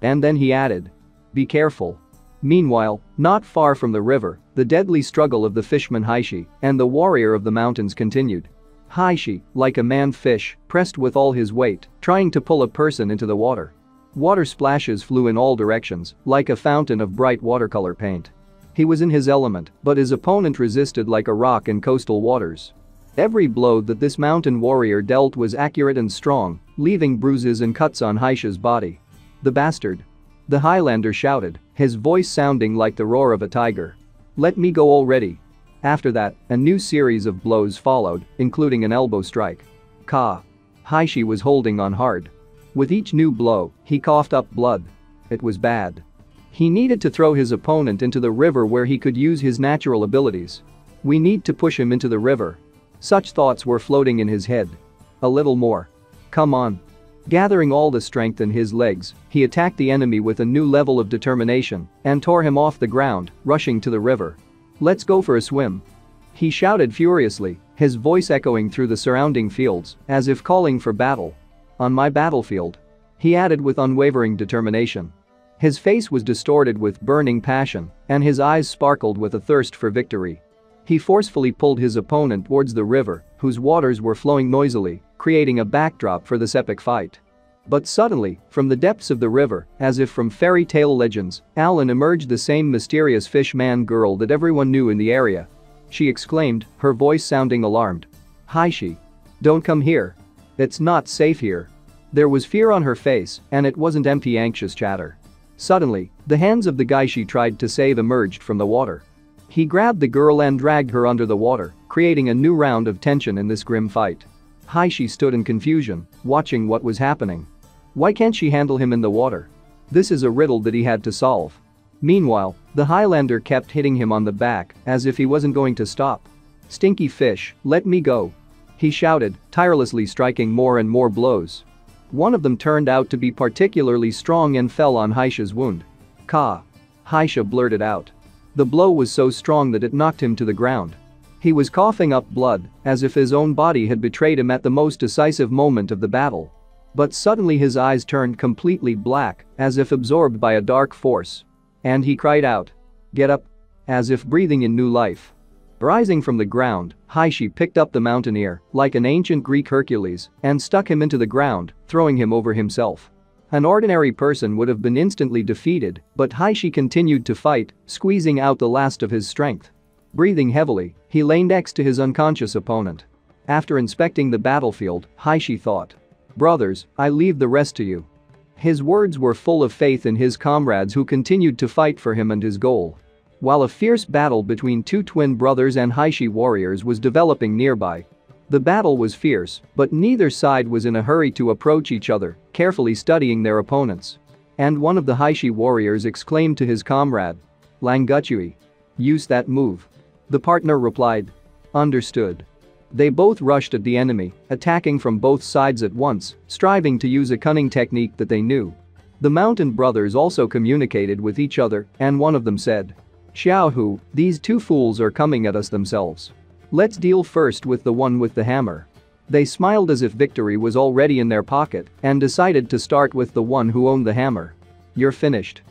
And then he added. Be careful. Meanwhile, not far from the river, the deadly struggle of the fishman Haishi and the warrior of the mountains continued. Haishi, like a manned fish, pressed with all his weight, trying to pull a person into the water. Water splashes flew in all directions, like a fountain of bright watercolor paint. He was in his element, but his opponent resisted like a rock in coastal waters. Every blow that this mountain warrior dealt was accurate and strong, leaving bruises and cuts on Haishi's body. The bastard. The Highlander shouted, his voice sounding like the roar of a tiger. Let me go already. After that, a new series of blows followed, including an elbow strike. Ka. Haishi was holding on hard. With each new blow, he coughed up blood. It was bad. He needed to throw his opponent into the river where he could use his natural abilities. We need to push him into the river. Such thoughts were floating in his head. A little more. Come on. Gathering all the strength in his legs, he attacked the enemy with a new level of determination and tore him off the ground, rushing to the river. Let's go for a swim. He shouted furiously, his voice echoing through the surrounding fields, as if calling for battle. On my battlefield. He added with unwavering determination. His face was distorted with burning passion, and his eyes sparkled with a thirst for victory. He forcefully pulled his opponent towards the river, whose waters were flowing noisily, creating a backdrop for this epic fight. But suddenly, from the depths of the river, as if from fairy tale legends, Alan emerged the same mysterious fish-man girl that everyone knew in the area. She exclaimed, her voice sounding alarmed. Haishi. Don't come here. It's not safe here. There was fear on her face, and it wasn't empty anxious chatter. Suddenly, the hands of the guy she tried to save emerged from the water. He grabbed the girl and dragged her under the water, creating a new round of tension in this grim fight. Haishi stood in confusion, watching what was happening. Why can't she handle him in the water? This is a riddle that he had to solve. Meanwhile, the Highlander kept hitting him on the back, as if he wasn't going to stop. Stinky fish, let me go. He shouted, tirelessly striking more and more blows. One of them turned out to be particularly strong and fell on Haisha's wound. Ka. Haisha blurted out. The blow was so strong that it knocked him to the ground. He was coughing up blood, as if his own body had betrayed him at the most decisive moment of the battle. But suddenly his eyes turned completely black, as if absorbed by a dark force. And he cried out. Get up. As if breathing in new life. Rising from the ground, Haishi picked up the mountaineer, like an ancient Greek Hercules, and stuck him into the ground, throwing him over himself. An ordinary person would have been instantly defeated, but Haishi continued to fight, squeezing out the last of his strength. Breathing heavily, he lay next to his unconscious opponent. After inspecting the battlefield, Haishi thought. Brothers, I leave the rest to you. His words were full of faith in his comrades who continued to fight for him and his goal. While a fierce battle between two twin brothers and Haishi warriors was developing nearby. The battle was fierce, but neither side was in a hurry to approach each other, carefully studying their opponents. And one of the Haishi warriors exclaimed to his comrade. Languchui. Use that move. The partner replied. Understood. They both rushed at the enemy, attacking from both sides at once, striving to use a cunning technique that they knew. The mountain brothers also communicated with each other, and one of them said. Xiaohu, these two fools are coming at us themselves. Let's deal first with the one with the hammer. They smiled as if victory was already in their pocket and decided to start with the one who owned the hammer. You're finished.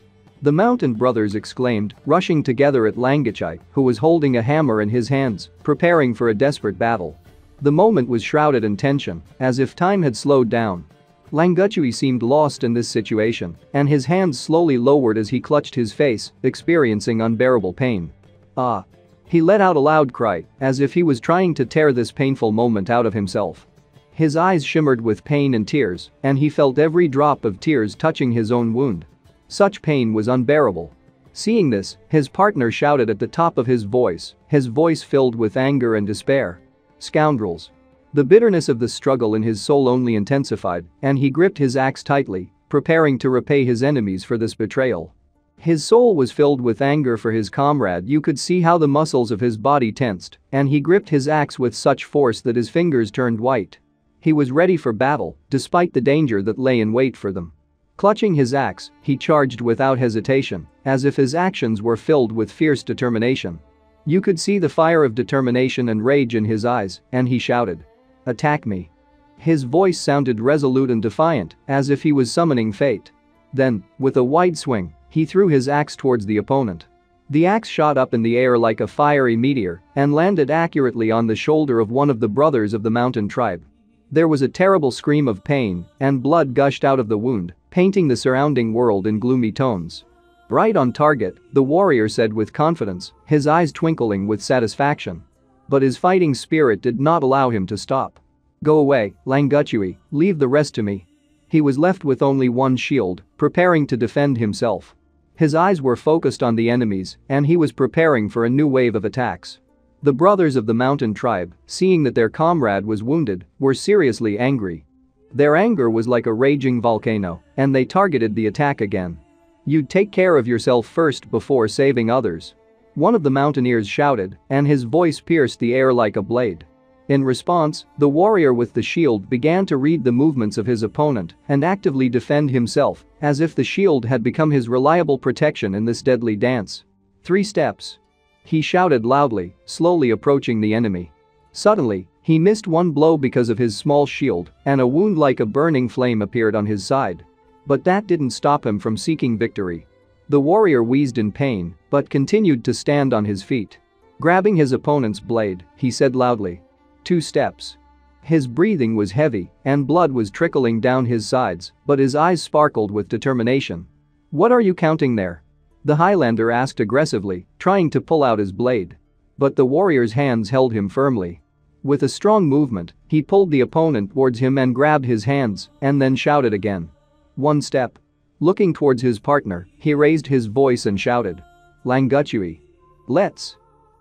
The mountain brothers exclaimed, rushing together at Languchui, who was holding a hammer in his hands, preparing for a desperate battle. The moment was shrouded in tension, as if time had slowed down. Languchui seemed lost in this situation, and his hands slowly lowered as he clutched his face, experiencing unbearable pain. Ah! He let out a loud cry, as if he was trying to tear this painful moment out of himself. His eyes shimmered with pain and tears, and he felt every drop of tears touching his own wound. Such pain was unbearable. Seeing this, his partner shouted at the top of his voice filled with anger and despair. Scoundrels! The bitterness of the struggle in his soul only intensified, and he gripped his axe tightly, preparing to repay his enemies for this betrayal. His soul was filled with anger for his comrade. You could see how the muscles of his body tensed, and he gripped his axe with such force that his fingers turned white. He was ready for battle, despite the danger that lay in wait for them. Clutching his axe, he charged without hesitation, as if his actions were filled with fierce determination. You could see the fire of determination and rage in his eyes, and he shouted, "Attack me." His voice sounded resolute and defiant, as if he was summoning fate. Then, with a wide swing, he threw his axe towards the opponent. The axe shot up in the air like a fiery meteor and landed accurately on the shoulder of one of the brothers of the mountain tribe. There was a terrible scream of pain, and blood gushed out of the wound, painting the surrounding world in gloomy tones. "Right on target," the warrior said with confidence, his eyes twinkling with satisfaction. But his fighting spirit did not allow him to stop. "Go away, Langutui, leave the rest to me." He was left with only one shield, preparing to defend himself. His eyes were focused on the enemies, and he was preparing for a new wave of attacks. The brothers of the mountain tribe, seeing that their comrade was wounded, were seriously angry. Their anger was like a raging volcano, and they targeted the attack again. "You'd take care of yourself first before saving others," one of the mountaineers shouted, and his voice pierced the air like a blade. In response, the warrior with the shield began to read the movements of his opponent and actively defend himself, as if the shield had become his reliable protection in this deadly dance. 3 steps. He shouted loudly, slowly approaching the enemy. Suddenly, he missed one blow because of his small shield, and a wound like a burning flame appeared on his side. But that didn't stop him from seeking victory. The warrior wheezed in pain, but continued to stand on his feet. Grabbing his opponent's blade, he said loudly, 2 steps. His breathing was heavy, and blood was trickling down his sides, but his eyes sparkled with determination. "What are you counting there?" the Highlander asked aggressively, trying to pull out his blade. But the warrior's hands held him firmly. With a strong movement, he pulled the opponent towards him and grabbed his hands, and then shouted again. 1 step. Looking towards his partner, he raised his voice and shouted, "Langutui. Let's."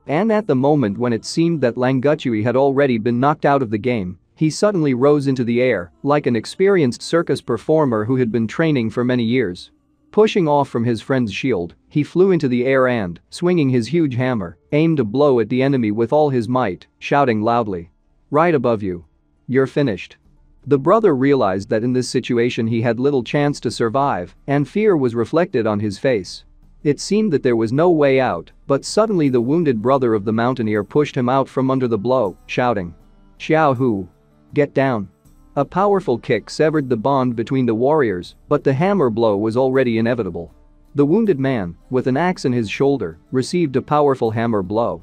And at the moment when it seemed that Langutui had already been knocked out of the game, he suddenly rose into the air like an experienced circus performer who had been training for many years. Pushing off from his friend's shield, he flew into the air and, swinging his huge hammer, aimed a blow at the enemy with all his might, shouting loudly, "Right above you. You're finished." The brother realized that in this situation he had little chance to survive, and fear was reflected on his face. It seemed that there was no way out, but suddenly the wounded brother of the mountaineer pushed him out from under the blow, shouting, "Xiao Hu. Get down." A powerful kick severed the bond between the warriors, but the hammer blow was already inevitable. The wounded man, with an axe in his shoulder, received a powerful hammer blow.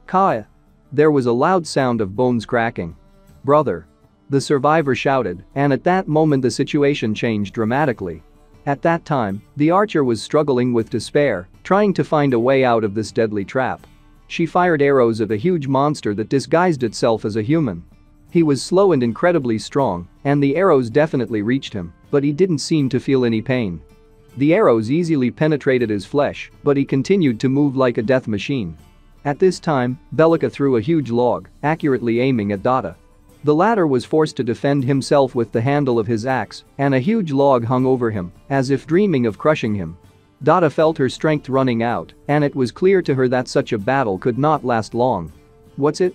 "Kaya." There was a loud sound of bones cracking. "Brother." The survivor shouted, and at that moment the situation changed dramatically. At that time, the archer was struggling with despair, trying to find a way out of this deadly trap. She fired arrows at a huge monster that disguised itself as a human. He was slow and incredibly strong, and the arrows definitely reached him, but he didn't seem to feel any pain. The arrows easily penetrated his flesh, but he continued to move like a death machine. At this time, Belika threw a huge log, accurately aiming at Dada. The latter was forced to defend himself with the handle of his axe, and a huge log hung over him, as if dreaming of crushing him. Dada felt her strength running out, and it was clear to her that such a battle could not last long. "What's it?"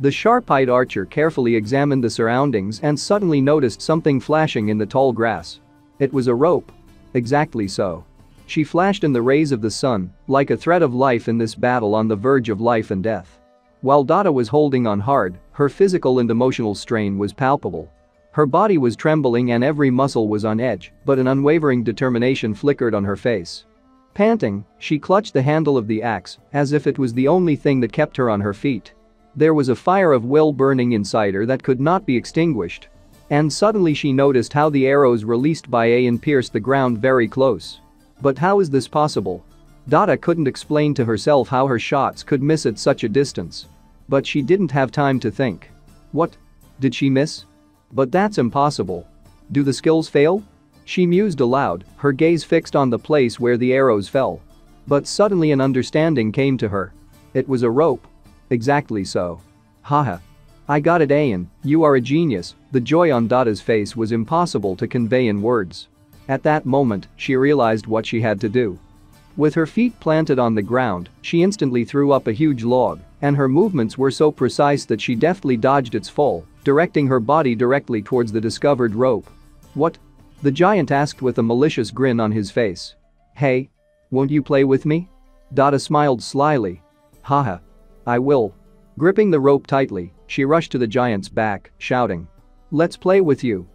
The sharp-eyed archer carefully examined the surroundings and suddenly noticed something flashing in the tall grass. It was a rope. Exactly so. She flashed in the rays of the sun, like a thread of life in this battle on the verge of life and death. While Dada was holding on hard, her physical and emotional strain was palpable. Her body was trembling and every muscle was on edge, but an unwavering determination flickered on her face. Panting, she clutched the handle of the axe, as if it was the only thing that kept her on her feet. There was a fire of will burning inside her that could not be extinguished. And suddenly she noticed how the arrows released by Ayan pierced the ground very close. But how is this possible? Dada couldn't explain to herself how her shots could miss at such a distance. But she didn't have time to think. What? Did she miss? But that's impossible. Do the skills fail? She mused aloud, her gaze fixed on the place where the arrows fell. But suddenly an understanding came to her. It was a rope. Exactly so. Haha. I got it, Ayan, you are a genius. The joy on Dada's face was impossible to convey in words. At that moment, she realized what she had to do. With her feet planted on the ground, she instantly threw up a huge log, and her movements were so precise that she deftly dodged its fall, directing her body directly towards the discovered rope. "What?" the giant asked with a malicious grin on his face. "Hey. Won't you play with me?" Dada smiled slyly. "Haha. I will." Gripping the rope tightly, she rushed to the giant's back, shouting, "Let's play with you."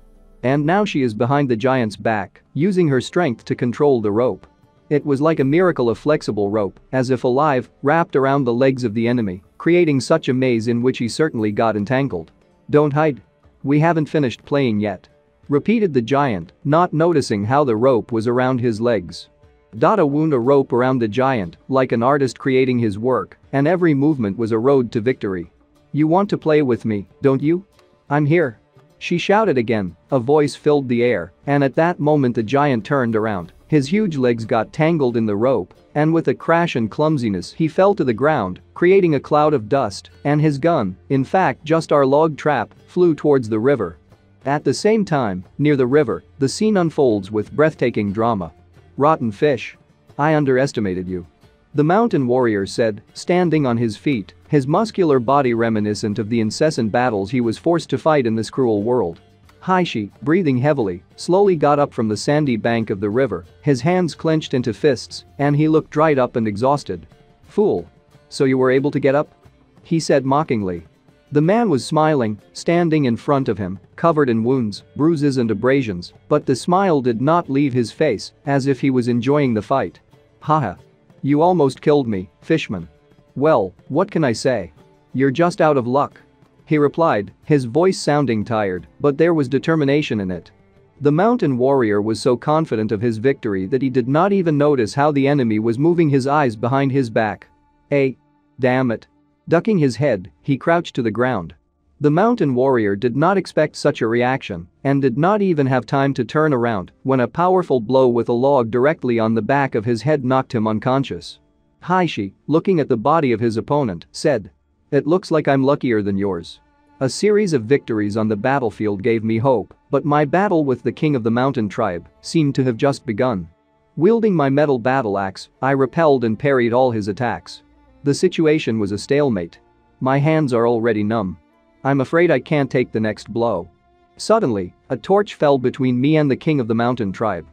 And now she is behind the giant's back, using her strength to control the rope. It was like a miracle of flexible rope, as if alive, wrapped around the legs of the enemy, creating such a maze in which he certainly got entangled. "Don't hide. We haven't finished playing yet," repeated the giant, not noticing how the rope was around his legs. Dada wound a rope around the giant, like an artist creating his work, and every movement was a road to victory. "You want to play with me, don't you? I'm here," she shouted again, a voice filled the air, and at that moment the giant turned around, his huge legs got tangled in the rope, and with a crash and clumsiness he fell to the ground, creating a cloud of dust, and his gun, in fact just our log trap, flew towards the river. At the same time, near the river, the scene unfolds with breathtaking drama. "Rotten fish. I underestimated you," the mountain warrior said, standing on his feet, his muscular body reminiscent of the incessant battles he was forced to fight in this cruel world. Haishi, breathing heavily, slowly got up from the sandy bank of the river, his hands clenched into fists, and he looked dried up and exhausted. "Fool. So you were able to get up?" he said mockingly. The man was smiling, standing in front of him, covered in wounds, bruises and abrasions, but the smile did not leave his face, as if he was enjoying the fight. "Haha. You almost killed me, fishman. Well, what can I say? You're just out of luck," he replied, his voice sounding tired, but there was determination in it. The mountain warrior was so confident of his victory that he did not even notice how the enemy was moving his eyes behind his back. "Hey. Damn it." Ducking his head, he crouched to the ground. The mountain warrior did not expect such a reaction and did not even have time to turn around when a powerful blow with a log directly on the back of his head knocked him unconscious. Haishi, looking at the body of his opponent, said, "It looks like I'm luckier than yours. A series of victories on the battlefield gave me hope, but my battle with the king of the mountain tribe seemed to have just begun. Wielding my metal battle axe, I repelled and parried all his attacks. The situation was a stalemate. My hands are already numb. I'm afraid I can't take the next blow." Suddenly, a torch fell between me and the king of the mountain tribe.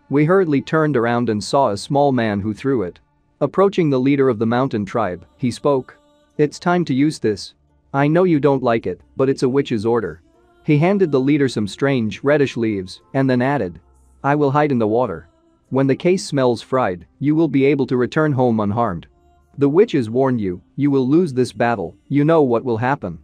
We hurriedly turned around and saw a small man who threw it. Approaching the leader of the mountain tribe, he spoke. "It's time to use this. I know you don't like it, but it's a witch's order." He handed the leader some strange reddish leaves and then added, "I will hide in the water. When the case smells fried, you will be able to return home unharmed. The witches warn you, you will lose this battle, you know what will happen."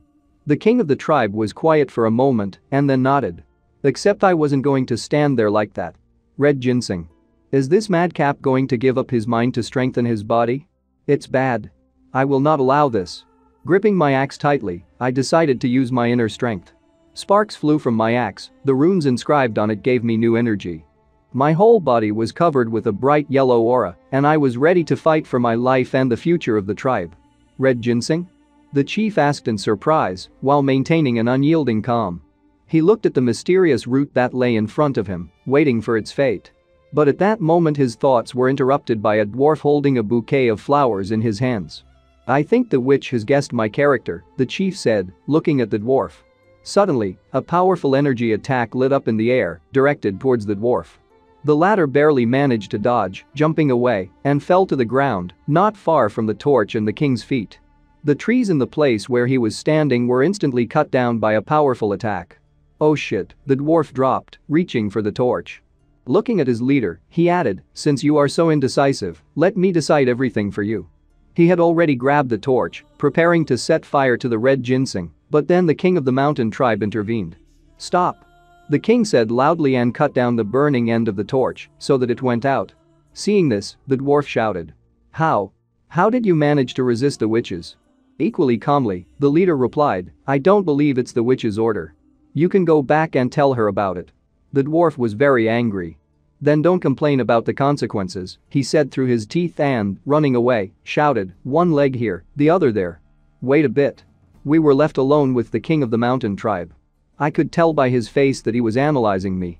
The king of the tribe was quiet for a moment and then nodded. "Except I wasn't going to stand there like that. Red ginseng. Is this madcap going to give up his mind to strengthen his body? It's bad. I will not allow this." Gripping my axe tightly, I decided to use my inner strength. Sparks flew from my axe, the runes inscribed on it gave me new energy. My whole body was covered with a bright yellow aura, and I was ready to fight for my life and the future of the tribe. "Red ginseng?" the chief asked in surprise, while maintaining an unyielding calm. He looked at the mysterious root that lay in front of him, waiting for its fate. But at that moment his thoughts were interrupted by a dwarf holding a bouquet of flowers in his hands. "I think the witch has guessed my character," the chief said, looking at the dwarf. Suddenly, a powerful energy attack lit up in the air, directed towards the dwarf. The latter barely managed to dodge, jumping away, and fell to the ground, not far from the torch and the king's feet. The trees in the place where he was standing were instantly cut down by a powerful attack. "Oh shit," the dwarf dropped, reaching for the torch. Looking at his leader, he added, "Since you are so indecisive, let me decide everything for you." He had already grabbed the torch, preparing to set fire to the red ginseng, but then the king of the mountain tribe intervened. "Stop," the king said loudly and cut down the burning end of the torch so that it went out. Seeing this, the dwarf shouted, How? How did you manage to resist the witches?" Equally calmly, the leader replied, "I don't believe it's the witch's order. You can go back and tell her about it." The dwarf was very angry. "Then don't complain about the consequences," he said through his teeth and, running away, shouted, "One leg here, the other there." Wait a bit. We were left alone with the king of the mountain tribe. I could tell by his face that he was analyzing me.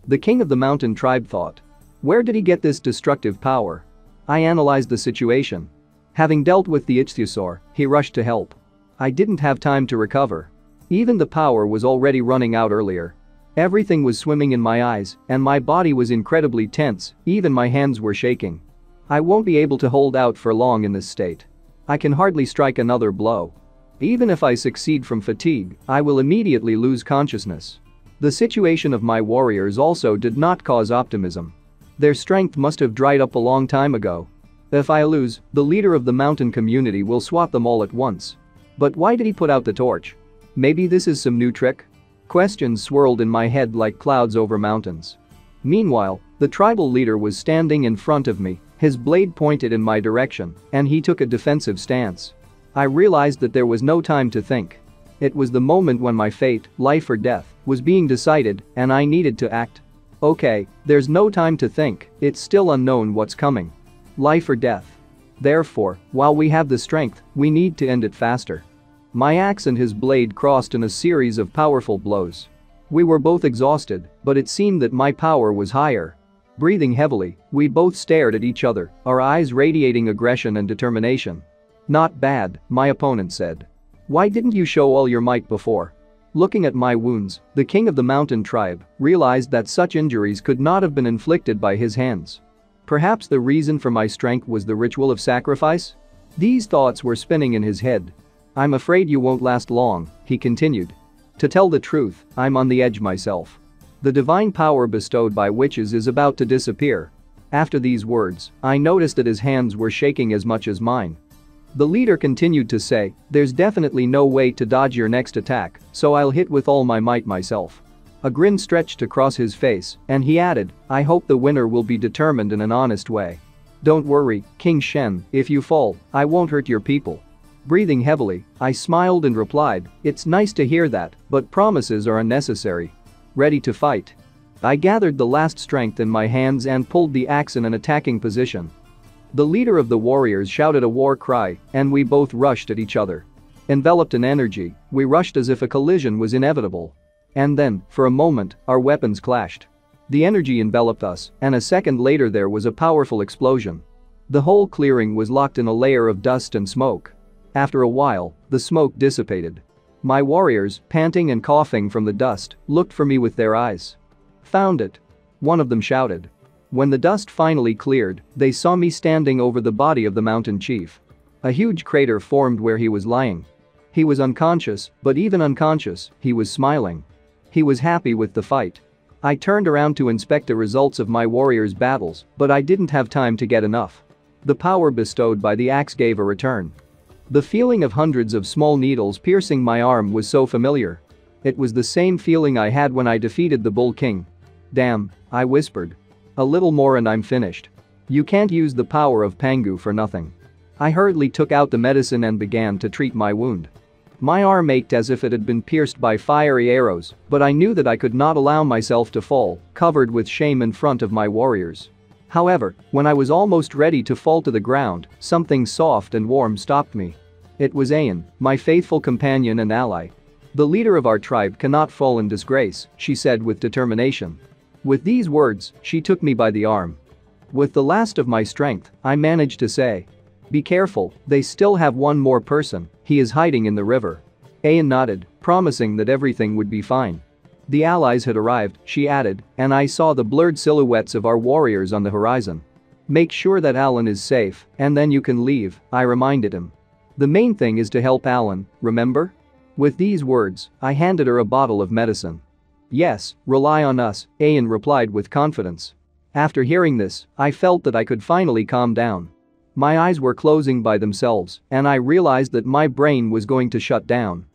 The king of the mountain tribe thought. Where did he get this destructive power? I analyzed the situation. Having dealt with the ichthyosaur, he rushed to help. I didn't have time to recover. Even the power was already running out earlier. Everything was swimming in my eyes, and my body was incredibly tense, even my hands were shaking. I won't be able to hold out for long in this state. I can hardly strike another blow. Even if I succeed from fatigue, I will immediately lose consciousness. The situation of my warriors also did not cause optimism. Their strength must have dried up a long time ago. If I lose, the leader of the mountain community will swat them all at once. But why did he put out the torch? Maybe this is some new trick? Questions swirled in my head like clouds over mountains. Meanwhile, the tribal leader was standing in front of me, his blade pointed in my direction, and he took a defensive stance. I realized that there was no time to think. It was the moment when my fate, life or death, was being decided, and I needed to act. Okay, there's no time to think, it's still unknown what's coming. Life or death. Therefore, while we have the strength, we need to end it faster. My axe and his blade crossed in a series of powerful blows. We were both exhausted, but it seemed that my power was higher. Breathing heavily, we both stared at each other, our eyes radiating aggression and determination. Not bad, my opponent said. Why didn't you show all your might before? Looking at my wounds, the king of the mountain tribe realized that such injuries could not have been inflicted by his hands. Perhaps the reason for my strength was the ritual of sacrifice? These thoughts were spinning in his head. I'm afraid you won't last long, he continued. To tell the truth, I'm on the edge myself. The divine power bestowed by witches is about to disappear. After these words, I noticed that his hands were shaking as much as mine. The leader continued to say, there's definitely no way to dodge your next attack, so I'll hit with all my might myself. A grin stretched across his face, and he added, I hope the winner will be determined in an honest way. Don't worry, King Shen, if you fall, I won't hurt your people. Breathing heavily, I smiled and replied, it's nice to hear that, but promises are unnecessary. Ready to fight. I gathered the last strength in my hands and pulled the axe in an attacking position. The leader of the warriors shouted a war cry, and we both rushed at each other. Enveloped in energy, we rushed as if a collision was inevitable. And then, for a moment, our weapons clashed. The energy enveloped us, and a second later there was a powerful explosion. The whole clearing was locked in a layer of dust and smoke. After a while, the smoke dissipated. My warriors, panting and coughing from the dust, looked for me with their eyes. Found it. One of them shouted. When the dust finally cleared, they saw me standing over the body of the mountain chief. A huge crater formed where he was lying. He was unconscious, but even unconscious, he was smiling. He was happy with the fight. I turned around to inspect the results of my warriors' battles, but I didn't have time to get enough. The power bestowed by the axe gave a return. The feeling of hundreds of small needles piercing my arm was so familiar. It was the same feeling I had when I defeated the Bull King. Damn, I whispered. A little more and I'm finished. You can't use the power of Pangu for nothing. I hurriedly took out the medicine and began to treat my wound. My arm ached as if it had been pierced by fiery arrows, but I knew that I could not allow myself to fall, covered with shame in front of my warriors. However, when I was almost ready to fall to the ground, something soft and warm stopped me. It was Ayan, my faithful companion and ally. The leader of our tribe cannot fall in disgrace, she said with determination. With these words, she took me by the arm. With the last of my strength, I managed to say, be careful, they still have one more person, he is hiding in the river. Ayan nodded, promising that everything would be fine. The allies had arrived, she added, and I saw the blurred silhouettes of our warriors on the horizon. Make sure that Alan is safe, and then you can leave, I reminded him. The main thing is to help Alan, remember? With these words, I handed her a bottle of medicine. Yes, rely on us, Ayan replied with confidence. After hearing this, I felt that I could finally calm down. My eyes were closing by themselves, and I realized that my brain was going to shut down.